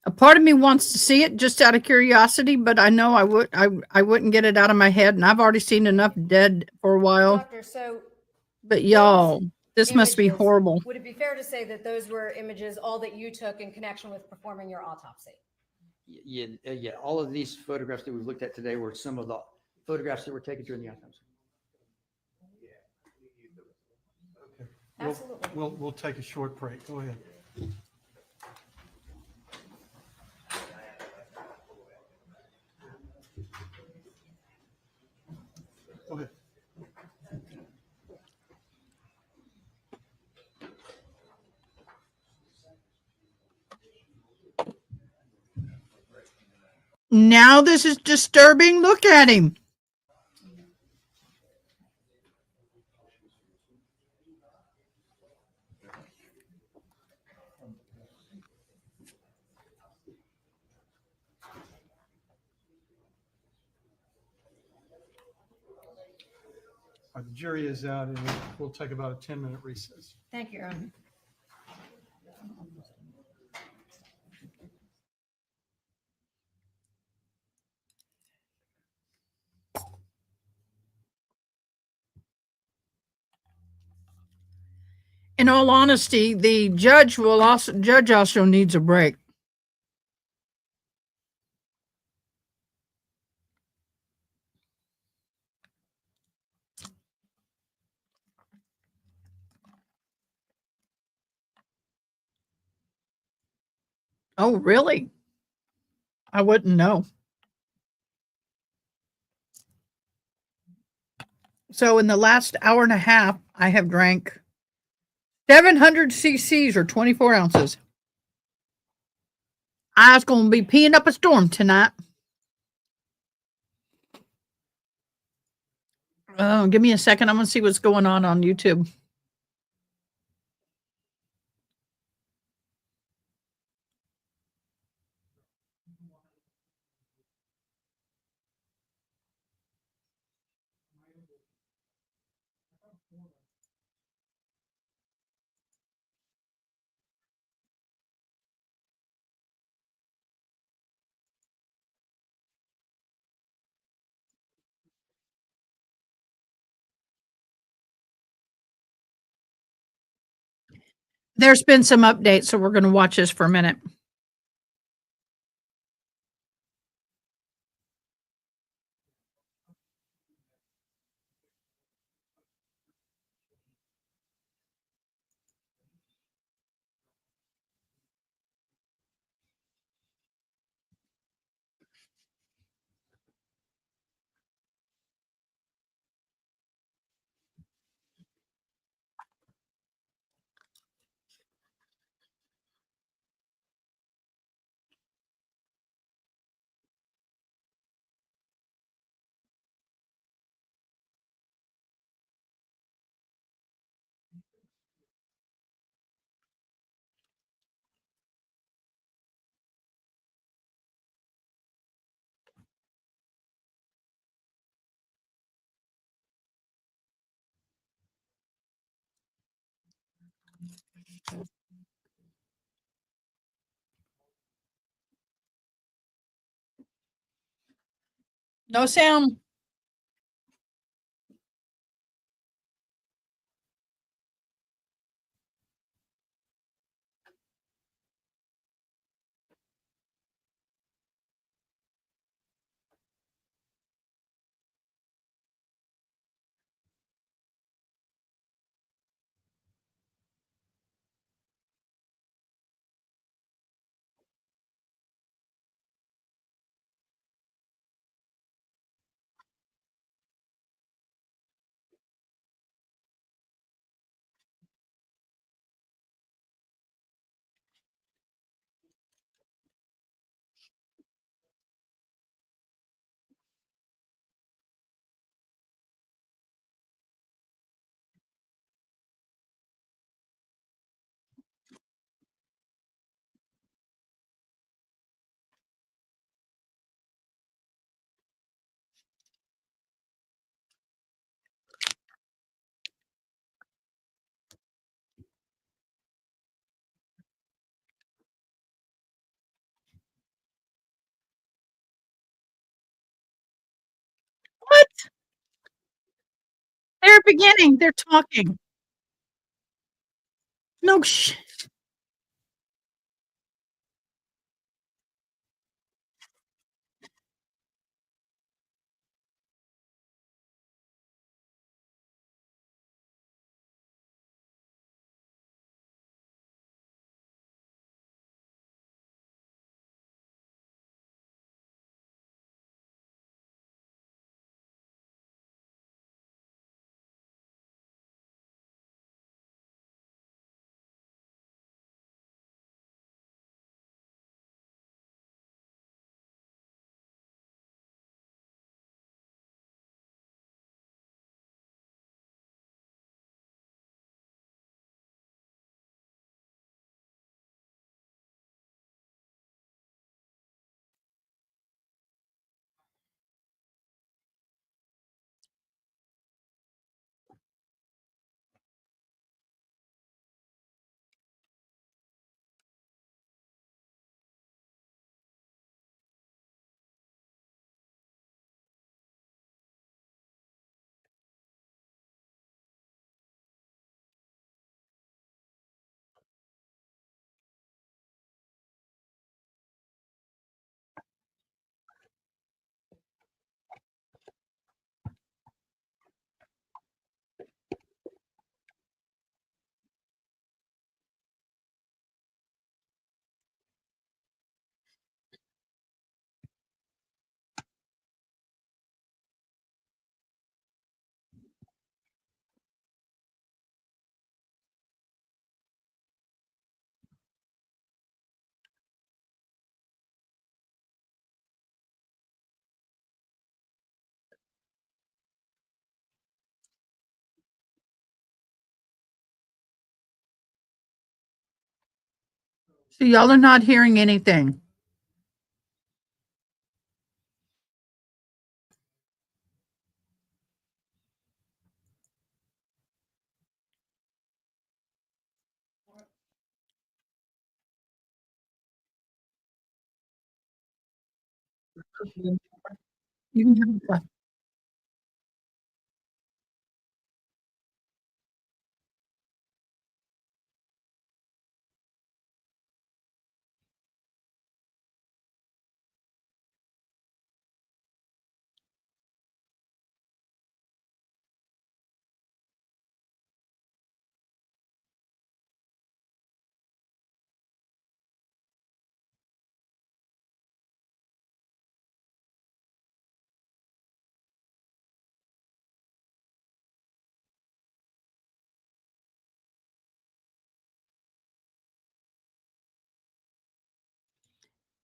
A part of me wants to see it just out of curiosity, but I know I wouldn't get it out of my head, and I've already seen enough dead for a while. Doctor, so But y'all, this must be images, horrible. would it be fair to say that those were images, all that you took in connection with performing your autopsy? Yeah. All of these photographs that we've looked at today were some of the photographs that were taken during the autopsy. Absolutely. We'll take a short break. Go ahead. Go ahead. Now this is disturbing. Look at him. The jury is out, and we'll take about a 10-minute recess. Thank you, Your Honor. In all honesty, the judge also needs a break. Oh, really? I wouldn't know. So in the last hour and a half, I have drank 700 cc's or 24 ounces. I was going to be peeing up a storm tonight. Oh, give me a second. I'm going to see what's going on YouTube. There's been some updates, so we're going to watch this for a minute. No sound. What? They're beginning. They're talking. No sh. So y'all are not hearing anything. You can have a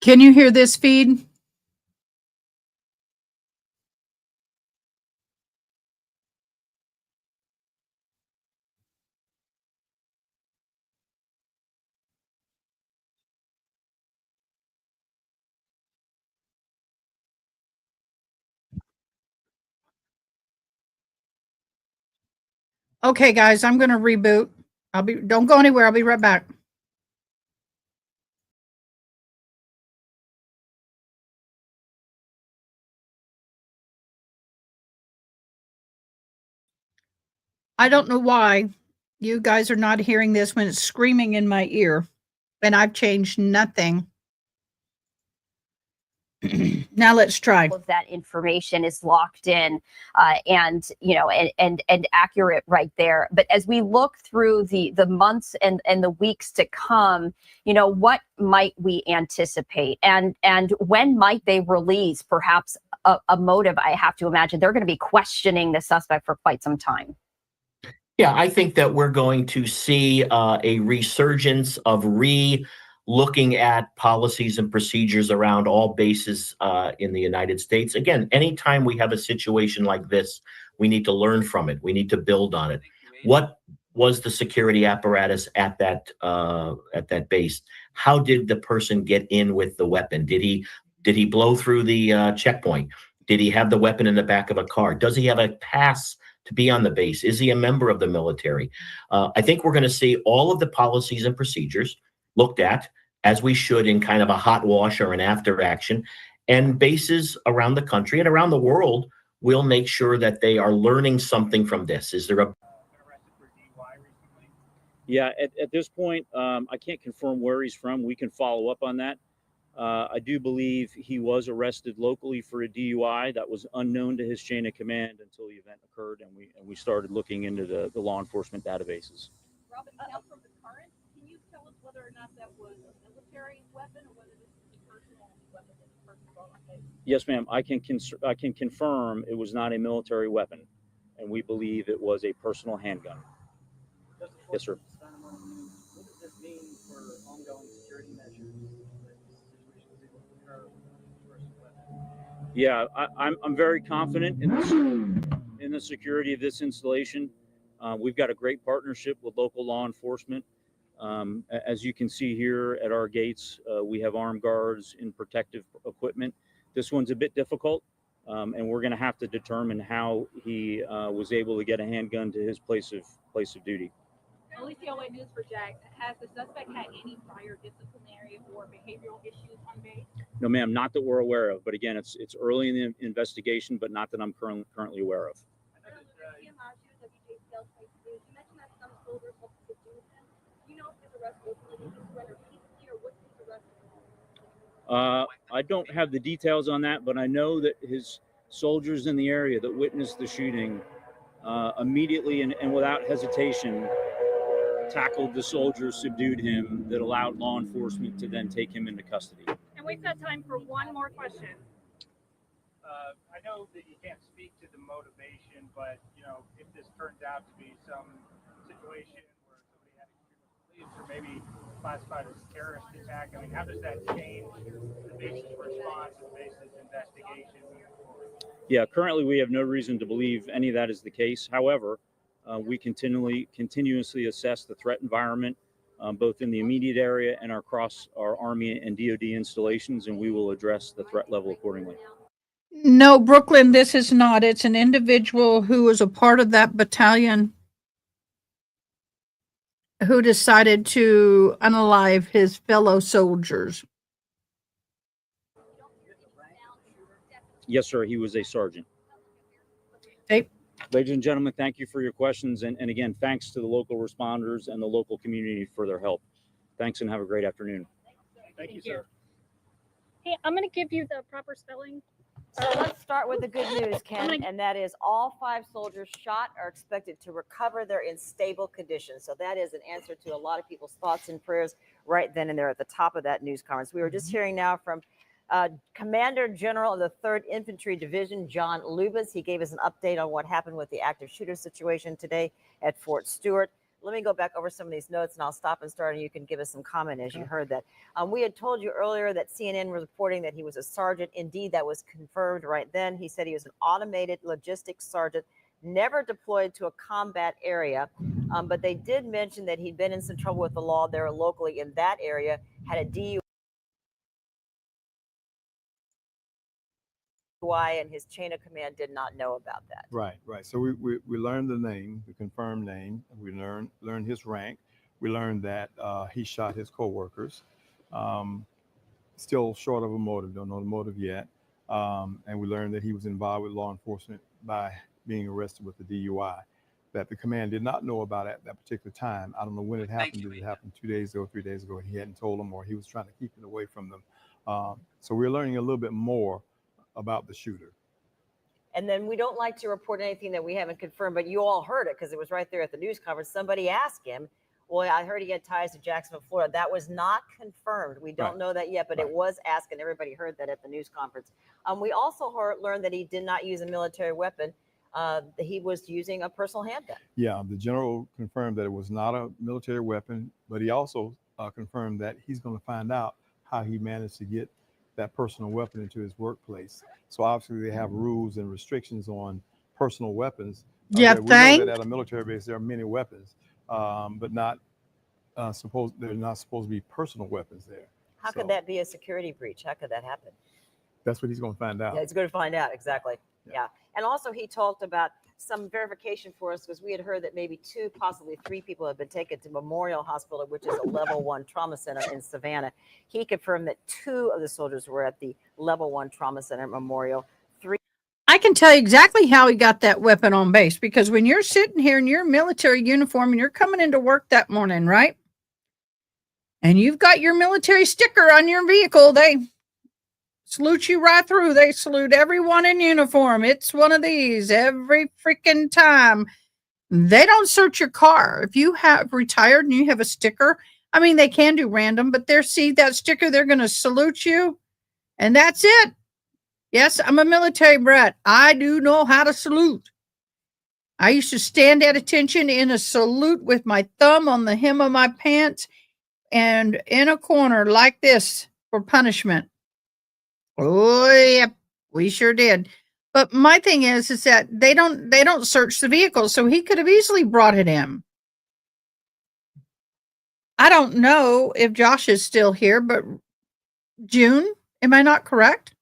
Can you hear this feed? Okay, guys, I'm going to reboot. Don't go anywhere. I'll be right back. I don't know why you guys are not hearing this when it's screaming in my ear, and I've changed nothing. Now let's try. All of that information is locked in and accurate right there. But as we look through the months and the weeks to come, what might we anticipate, and when might they release perhaps a motive? I have to imagine they're going to be questioning the suspect for quite some time. Yeah, I think that we're going to see a resurgence of looking at policies and procedures around all bases in the United States. Again, anytime we have a situation like this, we need to learn from it. We need to build on it. What was the security apparatus at that base? How did the person get in with the weapon? Did he blow through the checkpoint? Did he have the weapon in the back of a car? Does he have a pass to be on the base? Is he a member of the military? I think we're going to see all of the policies and procedures looked at, as we should, in kind of a hot wash or an after action. And bases around the country and around the world will make sure that they are learning something from this. Is there a... Yeah, at this point, I can't confirm where he's from. We can follow up on that. I do believe he was arrested locally for a DUI that was unknown to his chain of command until the event occurred, and we started looking into the law enforcement databases. Robin, now from the current, can you tell us whether or not that was a military weapon or whether this is a personal weapon that the person brought on base? Yes, ma'am. I can confirm it was not a military weapon, and we believe it was a personal handgun. Yes, sir. What does this mean for ongoing security measures? Yeah, I'm very confident in the security of this installation. We've got a great partnership with local law enforcement. As you can see here at our gates, we have armed guards in protective equipment. This one's a bit difficult, and we're going to have to determine how he was able to get a handgun to his place of duty. Alicia, news for Jack. Has the suspect had any prior disciplinary or behavioral issues on base? No, ma'am, not that we're aware of. But again, it's early in the investigation, but not that I'm currently aware of. I don't have the details on that, but I know that his soldiers in the area that witnessed the shooting immediately and without hesitation tackled the soldiers, subdued him, that allowed law enforcement to then take him into custody. And we've got time for one more question. I know that you can't speak to the motivation, but if this turns out to be some situation where somebody had to police or maybe classified as a terrorist attack, I mean, how does that change the base's response and the base's investigation moving forward? Yeah, currently we have no reason to believe any of that is the case. However, we continuously assess the threat environment, both in the immediate area and across our Army and DoD installations, and we will address the threat level accordingly. No, Brooklyn, this is not. It's an individual who was a part of that battalion who decided to unalive his fellow soldiers. Yes, sir. He was a sergeant. Okay. Ladies and gentlemen, thank you for your questions. And again, thanks to the local responders and the local community for their help. Thanks and have a great afternoon. Thank you, sir. Hey, I'm going to give you the proper spelling. So let's start with the good news, Ken, and that is all 5 soldiers shot are expected to recover. They're in stable condition. So that is an answer to a lot of people's thoughts and prayers right then and there at the top of that news conference. We were just hearing now from Commander General of the 3rd Infantry Division, John Lubas. He gave us an update on what happened with the active shooter situation today at Fort Stewart. let me go back over some of these notes and I'll stop and start and you can give us some comment as you heard that. We had told you earlier that CNN was reporting that he was a sergeant. Indeed, that was confirmed right then. He said he was an automated logistics sergeant, never deployed to a combat area. But they did mention that he'd been in some trouble with the law there locally in that area, had a DUI, and his chain of command did not know about that. Right. So we learned the name, the confirmed name. We learned his rank. We learned that he shot his coworkers. Still short of a motive, don't know the motive yet. And we learned that he was involved with law enforcement by being arrested with the DUI that the command did not know about at that particular time. I don't know when it happened. Did it happen 2 days ago, 3 days ago? He hadn't told them, or he was trying to keep it away from them. So we're learning a little bit more about the shooter. And then we don't like to report anything that we haven't confirmed, but you all heard it because it was right there at the news conference. Somebody asked him, well, I heard he had ties to Jacksonville, Florida. That was not confirmed. We don't know that yet, but it was asked, and everybody heard that at the news conference. We also learned that he did not use a military weapon. He was using a personal handgun. Yeah, the general confirmed that it was not a military weapon, but he also confirmed that he's going to find out how he managed to get that personal weapon into his workplace. So obviously they have rules and restrictions on personal weapons. We know that at a military base there are many weapons, but not they're not supposed to be personal weapons there. How could that be a security breach? How could that happen? That's what he's going to find out. Yeah, he's going to find out, exactly. Yeah. And also he talked about some verification for us because we had heard that maybe 2, possibly 3 people have been taken to Memorial Hospital, which is a level 1 trauma center in Savannah. He confirmed that 2 of the soldiers were at the level 1 trauma center at Memorial. 3. I can tell you exactly how he got that weapon on base, because when you're sitting here in your military uniform and you're coming into work that morning, right? And you've got your military sticker on your vehicle, they salute you right through. They salute everyone in uniform. It's one of these every freaking time. They don't search your car. If you have retired and you have a sticker, I mean, they can do random, but see that sticker, they're going to salute you. And that's it. Yes, I'm a military brat. I do know how to salute. I used to stand at attention in a salute with my thumb on the hem of my pants and in a corner like this for punishment. Oh, yeah, we sure did. But my thing is that they don't search the vehicle, so he could have easily brought it in. I don't know if Josh is still here, but June, am I not correct?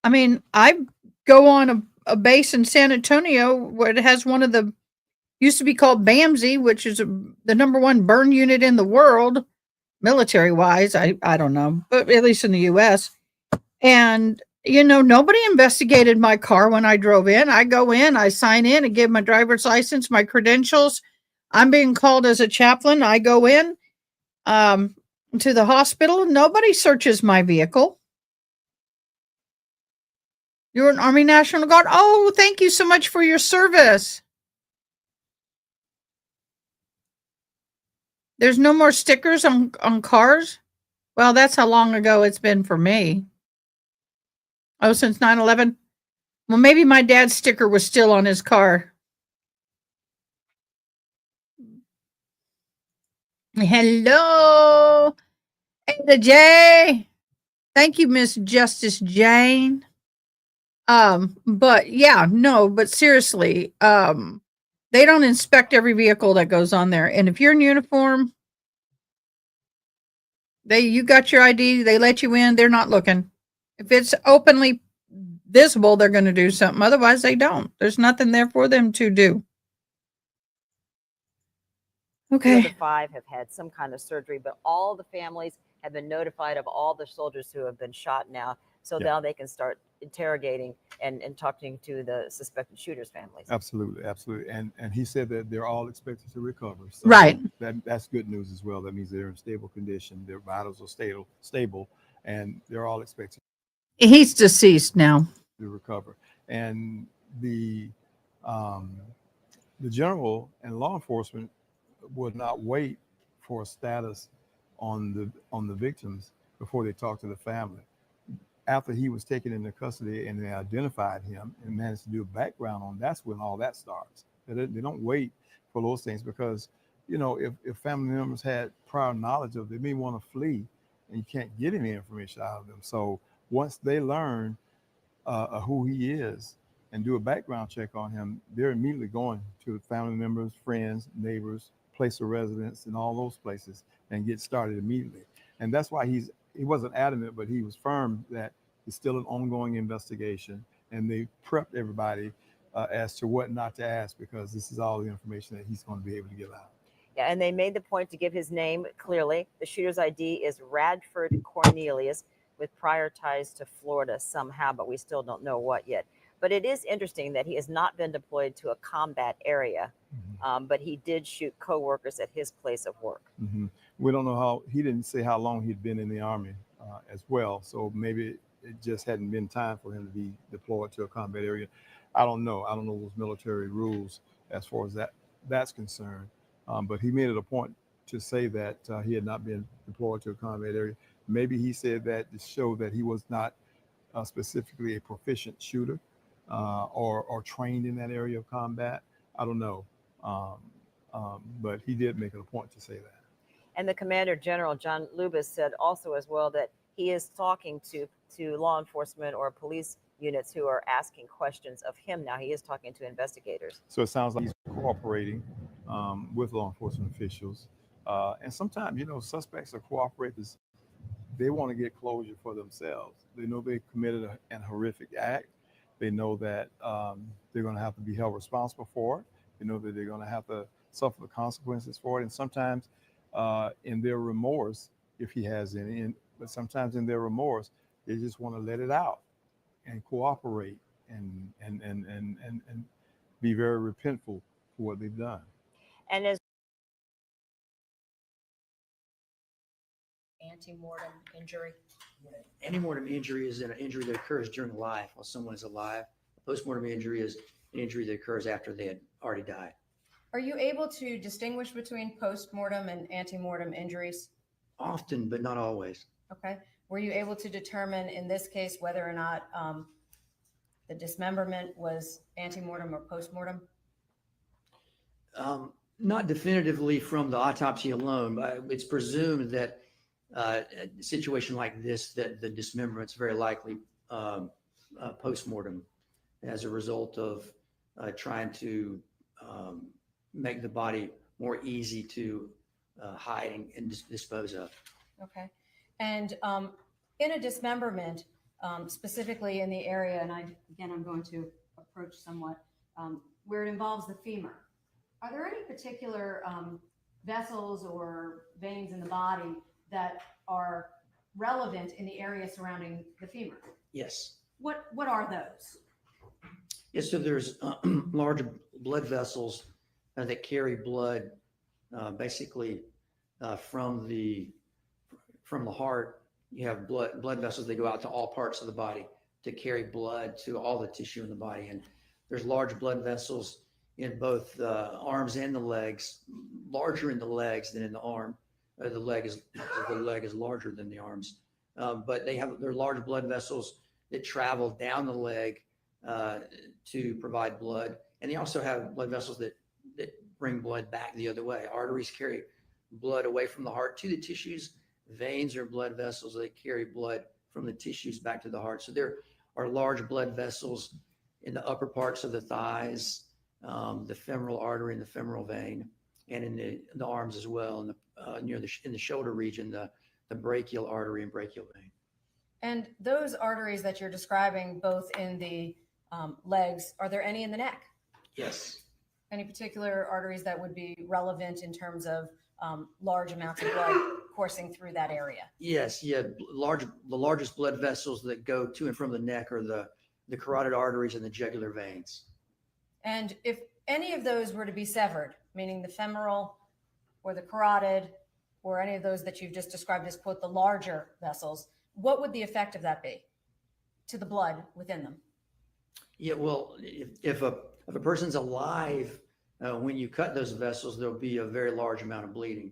I mean, I go on a base in San Antonio where it has one of the, used to be called BAMSI, which is the #1 burn unit in the world, military-wise. I don't know, but at least in the U.S., and, nobody investigated my car when I drove in. I go in, I sign in and give my driver's license, my credentials. I'm being called as a chaplain. I go in to the hospital. Nobody searches my vehicle. You're an Army National Guard. Oh, thank you so much for your service. There's no more stickers on cars. Well, that's how long ago it's been for me. Oh, since 9/11? Well, maybe my dad's sticker was still on his car. Hello, AdaKay. Thank you, Miss Justice Jane. But yeah, no, but seriously, they don't inspect every vehicle that goes on there. And if you're in uniform, you got your ID, they let you in, they're not looking. If it's openly visible, they're going to do something. Otherwise, they don't. There's nothing there for them to do. Okay. 2 of the 5 have had some kind of surgery, but all the families have been notified of all the soldiers who have been shot now. So now they can start interrogating and talking to the suspected shooters' families. Absolutely. And he said that they're all expected to recover. So right. That's good news as well. That means they're in stable condition. Their vitals are stable, and they're all expected. He's deceased now. To recover. And the general and law enforcement would not wait for a status on the victims before they talk to the family. After he was taken into custody and they identified him and managed to do a background on, that's when all that starts. They don't wait for those things, because you know, if family members had prior knowledge of, they may want to flee, and you can't get any information out of them. So once they learn who he is and do a background check on him, they're immediately going to family members, friends, neighbors, place of residence, and all those places, and get started immediately. And that's why he wasn't adamant, but he was firm that it's still an ongoing investigation, and they prepped everybody as to what not to ask, because this is all the information that he's going to be able to give out. Yeah, and they made the point to give his name clearly. The shooter's ID is Radford Cornelius, with prior ties to Florida somehow, but we still don't know what yet. But it is interesting that he has not been deployed to a combat area, but he did shoot coworkers at his place of work. We don't know how, he didn't say how long he'd been in the Army as well. So maybe it just hadn't been time for him to be deployed to a combat area. I don't know. I don't know those military rules as far as that's concerned. But he made it a point to say that he had not been deployed to a combat area. Maybe he said that to show that he was not specifically a proficient shooter or trained in that area of combat. I don't know. But he did make it a point to say that. And the Commander General, John Lubis, said also as well that he is talking to law enforcement or police units who are asking questions of him now. He is talking to investigators. So it sounds like he's cooperating with law enforcement officials. And sometimes, you know, suspects or cooperators, they want to get closure for themselves. They know they committed an horrific act. They know that they're going to have to be held responsible for it. They know that they're going to have to suffer the consequences for it. And sometimes in their remorse, if he has any, but sometimes in their remorse, they just want to let it out and cooperate and be very repentful for what they've done. And as Antemortem injury. Antemortem injury is an injury that occurs during life while someone is alive. A postmortem injury is an injury that occurs after they had already died. Are you able to distinguish between postmortem and antemortem injuries? Often, but not always. Okay. Were you able to determine in this case whether or not the dismemberment was antemortem or postmortem? Not definitively from the autopsy alone, but it's presumed that a situation like this, that the dismemberment is very likely postmortem as a result of trying to make the body more easy to hide and dispose of. Okay. And in a dismemberment, specifically in the area, and I'm going to approach somewhat, where it involves the femur, are there any particular vessels or veins in the body that are relevant in the area surrounding the femur? Yes. What are those? Yes, so there's large blood vessels that carry blood basically from the heart. You have blood vessels that go out to all parts of the body to carry blood to all the tissue in the body. And there's large blood vessels in both the arms and the legs, larger in the legs than in the arm. The leg is larger than the arms, but they're large blood vessels that travel down the leg to provide blood. And they also have blood vessels that bring blood back the other way. Arteries carry blood away from the heart to the tissues. Veins are blood vessels that carry blood from the tissues back to the heart. So there are large blood vessels in the upper parts of the thighs, the femoral artery and the femoral vein, and in the arms as well, and in the shoulder region, the brachial artery and brachial vein. And those arteries that you're describing, both in the legs, are there any in the neck? Yes. Any particular arteries that would be relevant in terms of large amounts of blood coursing through that area? Yes, yeah. The largest blood vessels that go to and from the neck are the carotid arteries and the jugular veins. And if any of those were to be severed, meaning the femoral or the carotid or any of those that you've just described as, quote, the larger vessels, what would the effect of that be to the blood within them? Yeah, well, if a person's alive, when you cut those vessels, there'll be a very large amount of bleeding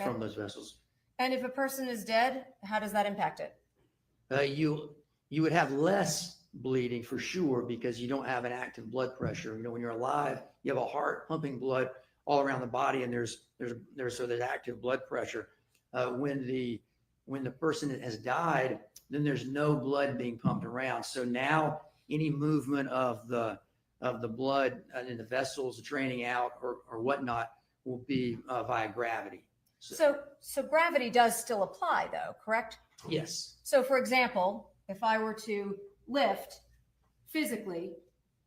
from those vessels. And if a person is dead, how does that impact it? You would have less bleeding for sure because you don't have an active blood pressure. You know, when you're alive, you have a heart pumping blood all around the body, and there's active blood pressure. When the person has died, then there's no blood being pumped around. So now any movement of the blood in the vessels draining out or whatnot will be via gravity. So gravity does still apply though, correct? Yes. So for example, if I were to lift physically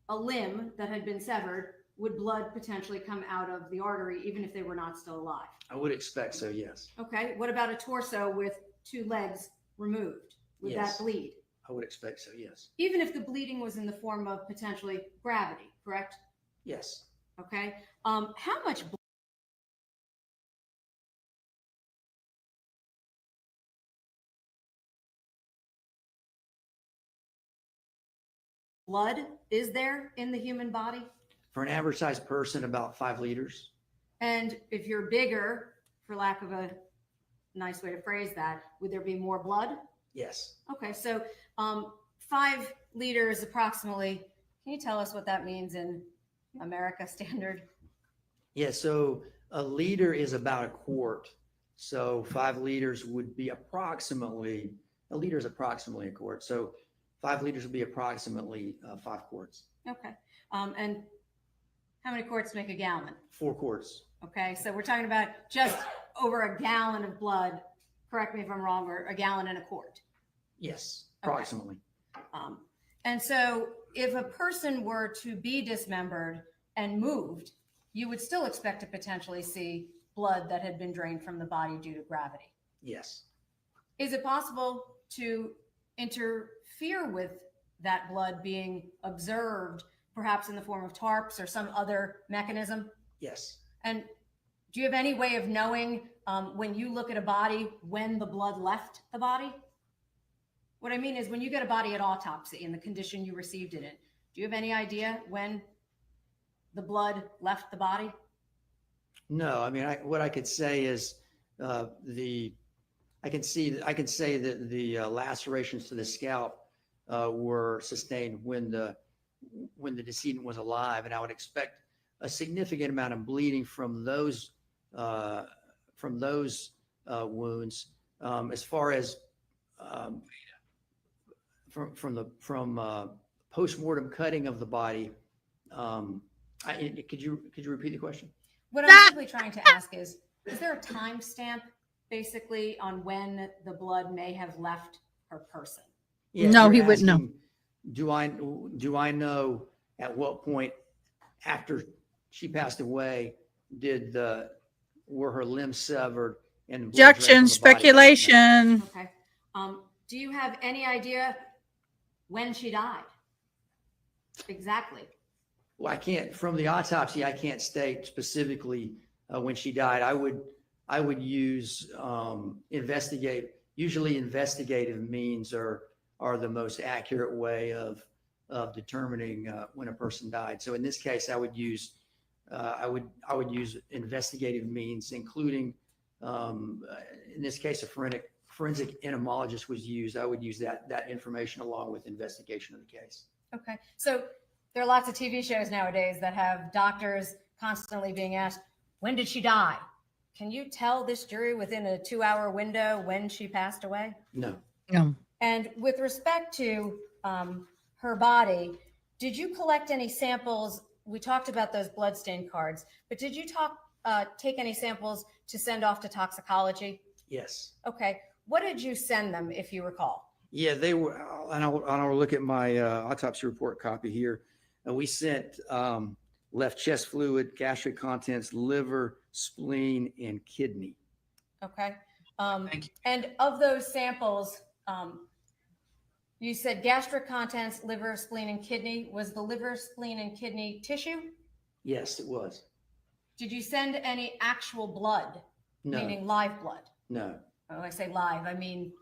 a limb that had been severed, would blood potentially come out of the artery even if they were not still alive? I would expect so, yes. Okay. What about a torso with 2 legs removed? Would Yes. that bleed? I would expect so, yes. Even if the bleeding was in the form of potentially gravity, correct? Yes. Okay. How much blood is there in the human body? For an average sized person, about 5 liters. And if you're bigger, for lack of a nice way to phrase that, would there be more blood? Yes. Okay, so 5 liters approximately. Can you tell us what that means in America standard? Yeah, so a liter is about a quart. So 5 liters would be approximately, a liter is approximately a quart. So 5 liters would be approximately 5 quarts. Okay. And how many quarts make a gallon? 4 quarts. Okay, so we're talking about just over a gallon of blood. Correct me if I'm wrong, or a gallon and a quart. Yes, approximately. And so if a person were to be dismembered and moved, you would still expect to potentially see blood that had been drained from the body due to gravity. Yes. Is it possible to interfere with that blood being observed, perhaps in the form of tarps or some other mechanism? Yes. And do you have any way of knowing when you look at a body when the blood left the body? What I mean is when you get a body at autopsy in the condition you received it in, do you have any idea when the blood left the body? No, I mean, what I could say is I can say that the lacerations to the scalp were sustained when the decedent was alive, and I would expect a significant amount of bleeding from those wounds. As far as from post-mortem cutting of the body, could you repeat the question? What I'm simply trying to ask is there a time stamp basically on when the blood may have left her person? Yeah, No, you're he wouldn't know. asking, Do I know at what point after she passed away were her limbs severed and blood drained from Objection, the body? speculation. Okay. Do you have any idea when she died? Exactly. Well, I can't, from the autopsy, I can't state specifically when she died. I would use usually investigative means are the most accurate way of determining when a person died. So in this case, I would use investigative means, including in this case, a forensic entomologist was used. I would use that information along with investigation of the case. Okay. So there are lots of TV shows nowadays that have doctors constantly being asked, when did she die? Can you tell this jury within a 2-hour window when she passed away? No. No. And with respect to her body, did you collect any samples? We talked about those bloodstain cards, but did you take any samples to send off to toxicology? Yes. Okay. What did you send them, if you recall? Yeah, they were, and I'll look at my autopsy report copy here. We sent left chest fluid, gastric contents, liver, spleen, and kidney. Okay. And of those samples, you said gastric contents, liver, spleen, and kidney. Was the liver, spleen, and kidney tissue? Yes, it was. Did you send any actual blood, No. meaning live blood? No. When I say live, I mean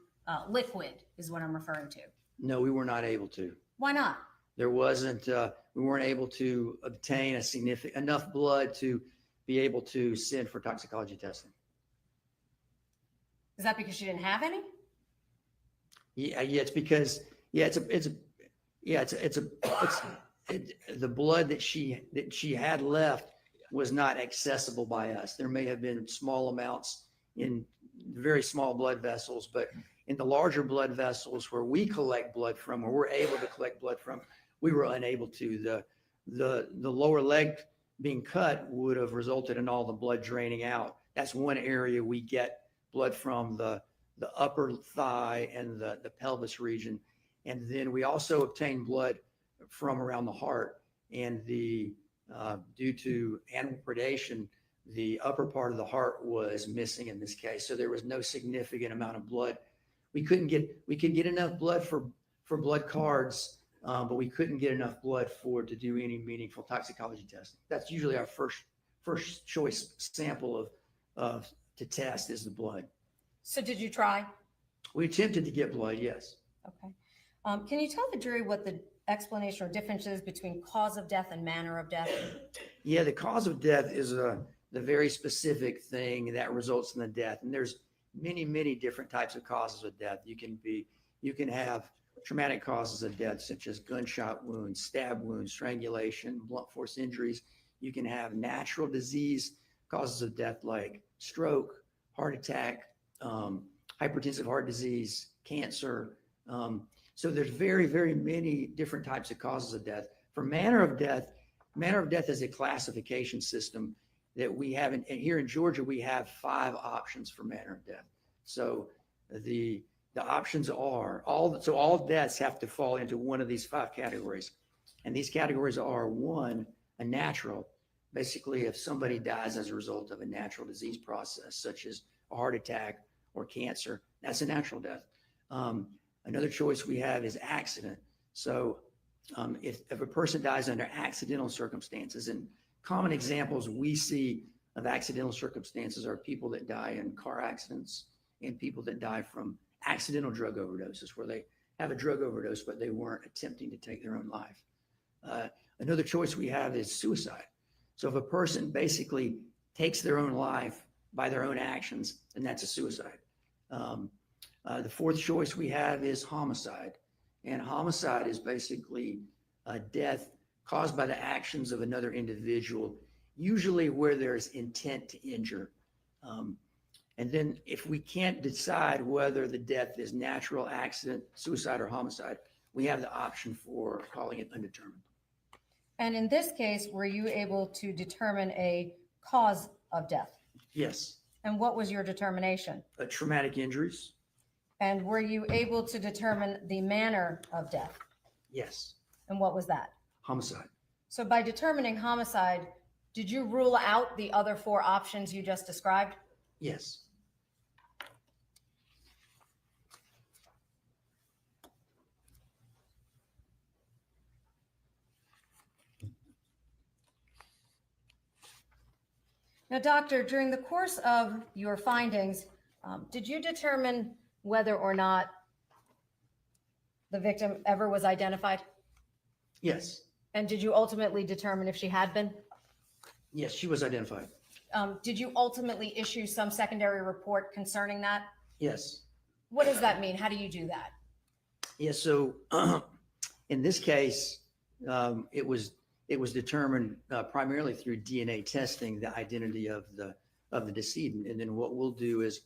liquid is what I'm referring to. No, we were not able to. Why not? There wasn't, we weren't able to obtain enough blood to be able to send for toxicology testing. Is that because she didn't have any? Yeah, it's because, the blood that she had left was not accessible by us. There may have been small amounts in very small blood vessels, but in the larger blood vessels where we collect blood from, or we're able to collect blood from, we were unable to. The lower leg being cut would have resulted in all the blood draining out. That's one area we get blood from, the upper thigh and the pelvis region. And then we also obtain blood from around the heart. And due to animal predation, the upper part of the heart was missing in this case. So there was no significant amount of blood. We could get enough blood for blood cards, but we couldn't get enough blood to do any meaningful toxicology testing. That's usually our first choice sample to test is the blood. So did you try? We attempted to get blood, yes. Okay. Can you tell the jury what the explanation or difference is between cause of death and manner of death? Yeah, the cause of death is the very specific thing that results in the death. And there's many different types of causes of death. You can have traumatic causes of death, such as gunshot wounds, stab wounds, strangulation, blunt force injuries. You can have natural disease causes of death like stroke, heart attack, hypertensive heart disease, cancer. So there's very many different types of causes of death. For manner of death is a classification system that we have. And here in Georgia, we have 5 options for manner of death. So the options are all deaths have to fall into one of these 5 categories. And these categories are: 1, a natural. Basically, if somebody dies as a result of a natural disease process, such as a heart attack or cancer, that's a natural death. Another choice we have is accident. So if a person dies under accidental circumstances, and common examples we see of accidental circumstances are people that die in car accidents and people that die from accidental drug overdoses, where they have a drug overdose, but they weren't attempting to take their own life. Another choice we have is suicide. So if a person basically takes their own life by their own actions, then that's a suicide. The 4th choice we have is homicide. And homicide is basically a death caused by the actions of another individual, usually where there's intent to injure. And then if we can't decide whether the death is natural, accident, suicide, or homicide, we have the option for calling it undetermined. And in this case, were you able to determine a cause of death? Yes. And what was your determination? Traumatic injuries. And were you able to determine the manner of death? Yes. And what was that? Homicide. So by determining homicide, did you rule out the other 4 options you just described? Yes. Now, doctor, during the course of your findings, did you determine whether or not the victim ever was identified? Yes. And did you ultimately determine if she had been? Yes, she was identified. Did you ultimately issue some secondary report concerning that? Yes. What does that mean? How do you do that? Yes. So in this case, it was determined primarily through DNA testing, the identity of the decedent. And then what we'll do is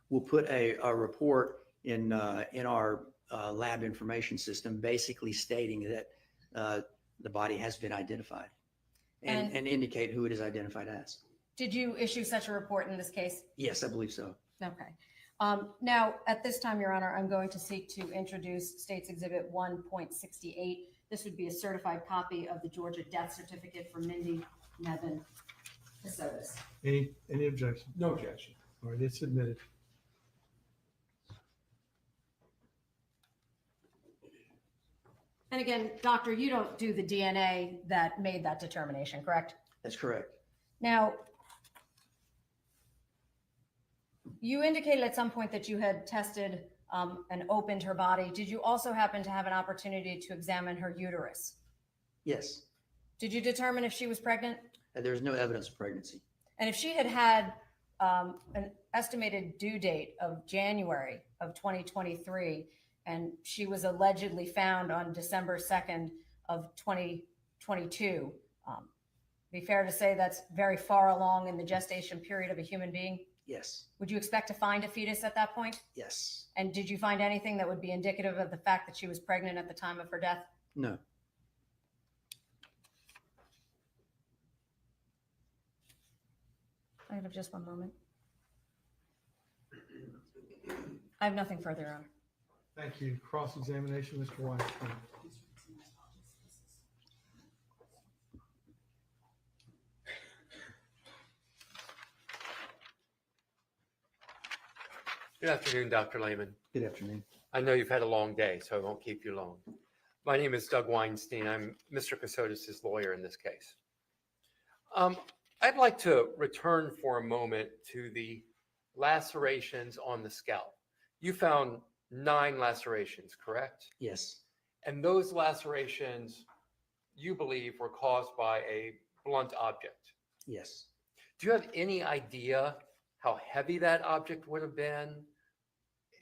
we'll put a report in our lab information system, basically stating that the body has been identified and indicate who it is identified as. Did you issue such a report in this case? Yes, I believe so. Okay. Now, at this time, Your Honor, I'm going to seek to introduce State's Exhibit 1.68. This would be a certified copy of the Georgia death certificate for Mindi Mebane Kassotis. Any objection? No objection. All right, it's admitted. And again, doctor, you don't do the DNA that made that determination, correct? That's correct. Now, you indicated at some point that you had tested and opened her body. Did you also happen to have an opportunity to examine her uterus? Yes. Did you determine if she was pregnant? There's no evidence of pregnancy. And if she had had an estimated due date of January of 2023, and she was allegedly found on December 2nd of 2022, Be fair to say that's very far along in the gestation period of a human being? Yes. Would you expect to find a fetus at that point? Yes. And did you find anything that would be indicative of the fact that she was pregnant at the time of her death? No. I have just one moment. I have nothing further, Your Honor. Thank you. Cross-examination, Mr. Weinstein. Good afternoon, Dr. Lehman. Good afternoon. I know you've had a long day, so I won't keep you long. My name is Doug Weinstein. I'm Mr. Kassotis' lawyer in this case. I'd like to return for a moment to the lacerations on the scalp. You found 9 lacerations, correct? Yes. And those lacerations, you believe, were caused by a blunt object. Yes. Do you have any idea how heavy that object would have been?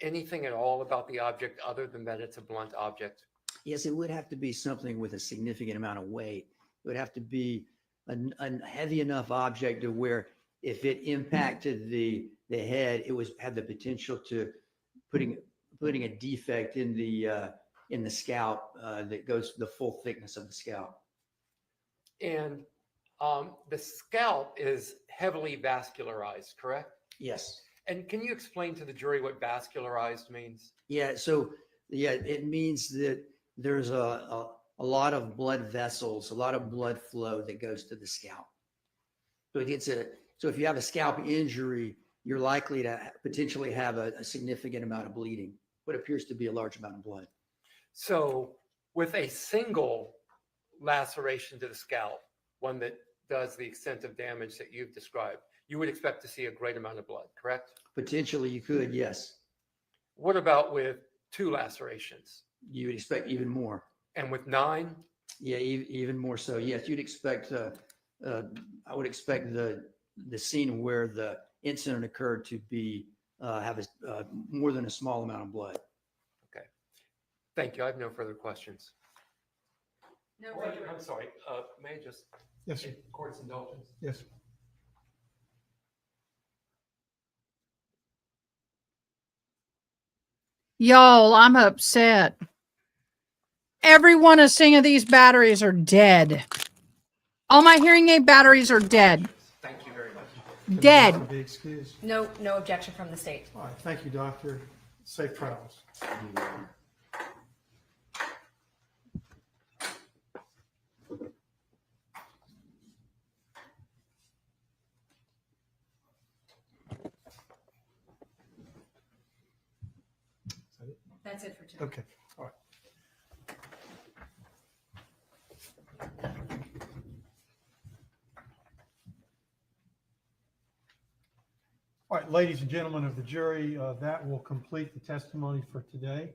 Anything at all about the object other than that it's a blunt object? Yes, it would have to be something with a significant amount of weight. It would have to be a heavy enough object to where if it impacted the head, it had the potential to putting a defect in the scalp that goes to the full thickness of the scalp. And the scalp is heavily vascularized, correct? Yes. And can you explain to the jury what vascularized means? Yeah. So yeah, it means that there's a lot of blood vessels, a lot of blood flow that goes to the scalp. So so if you have a scalp injury, you're likely to potentially have a significant amount of bleeding, what appears to be a large amount of blood. So with a single laceration to the scalp, one that does the extent of damage that you've described, you would expect to see a great amount of blood, correct? Potentially you could, yes. What about with 2 lacerations? You would expect even more. And with 9? Yeah, even more so. Yes, you'd expect, I would expect the scene where the incident occurred to be, have more than a small amount of blood. Okay. Thank you. I have no further questions. No. I'm sorry. May I just? Yes, sir. Court's indulgence. Yes. Y'all, I'm upset. Every one of single these batteries are dead. All my hearing aid batteries are dead. Thank you very much. Dead. Be excused. No objection from the state. All right. Thank you, doctor. Safe travels. That's it for today. Okay. All right. All right, ladies and gentlemen of the jury, that will complete the testimony for today.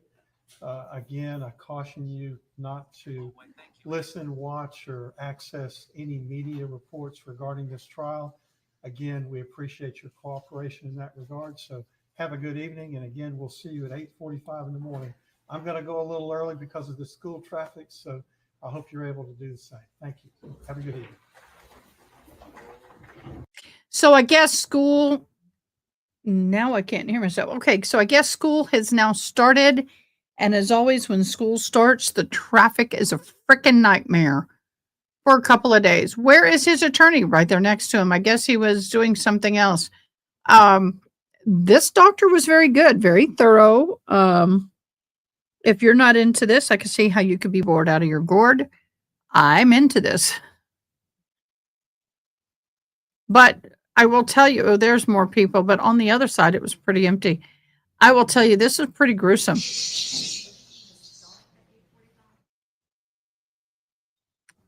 Again, I caution you not to listen, watch, or access any media reports regarding this trial. Again, we appreciate your cooperation in that regard. So have a good evening. And again, we'll see you at 8:45 in the morning. I'm going to go a little early because of the school traffic. So I hope you're able to do the same. Thank you. Have a good evening. So I guess school, now I can't hear myself. Okay, so I guess school has now started. And as always, when school starts, the traffic is a freaking nightmare for a couple of days. Where is his attorney? Right there next to him. I guess he was doing something else. This doctor was very good, very thorough. If you're not into this, I can see how you could be bored out of your gourd. I'm into this. But I will tell you, oh, there's more people, but on the other side, it was pretty empty. I will tell you, this is pretty gruesome.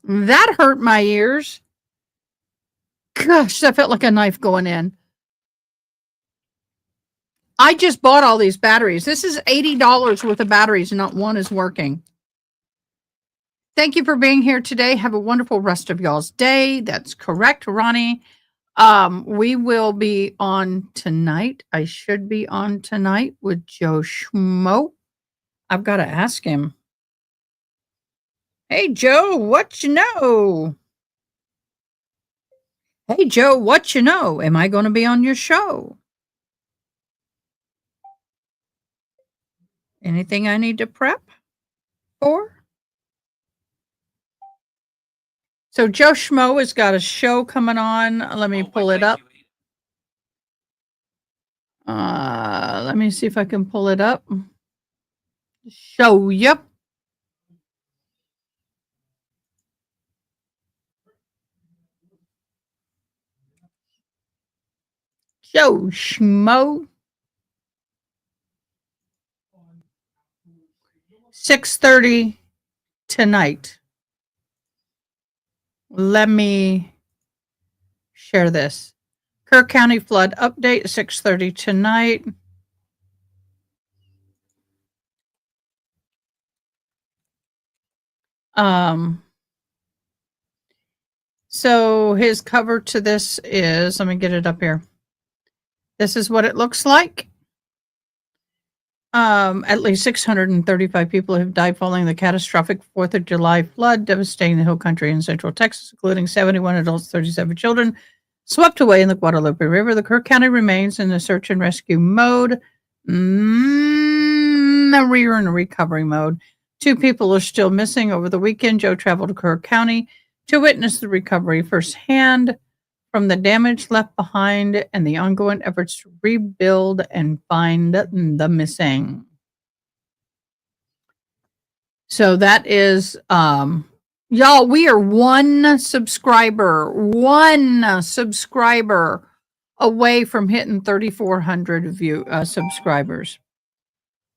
That hurt my ears. Gosh, that felt like a knife going in. I just bought all these batteries. This is $80 worth of batteries, and not one is working. Thank you for being here today. Have a wonderful rest of y'all's day. That's correct, Ronnie. We will be on tonight. I should be on tonight with Joe Schmo. I've got to ask him. Hey, Joe, what you know? Hey, Joe, what you know? Am I going to be on your show? Anything I need to prep for? So Joe Schmo has got a show coming on. Let me pull it up. Let me see if I can pull it up. Show, yep. Joe Schmo. 6:30 tonight. Let me share this. Kerr County flood update, 6:30 tonight. So his cover to this is, let me get it up here. This is what it looks like. At least 635 people have died following the catastrophic 4th of July flood devastating the hill country in central Texas, including 71 adults, 37 children, swept away in the Guadalupe River. The Kerr County remains in the search and rescue mode, the rear and recovery mode. 2 people are still missing. Over the weekend, Joe traveled to Kerr County to witness the recovery firsthand from the damage left behind and the ongoing efforts to rebuild and find the missing. So that is, y'all, we are one subscriber away from hitting 3,400 subscribers.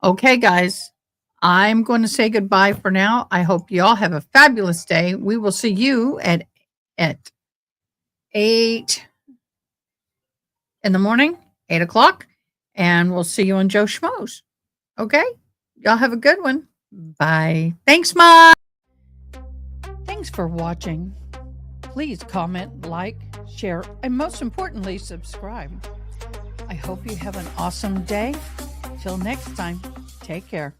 Okay, guys, I'm going to say goodbye for now. I hope y'all have a fabulous day. We will see you at 8 in the morning, 8 o'clock, and we'll see you on Joe Schmo's. Okay? Y'all have a good one. Bye. Thanks, Mom. Thanks for watching. Please comment, like, share, and most importantly, subscribe. I hope you have an awesome day. Till next time, take care.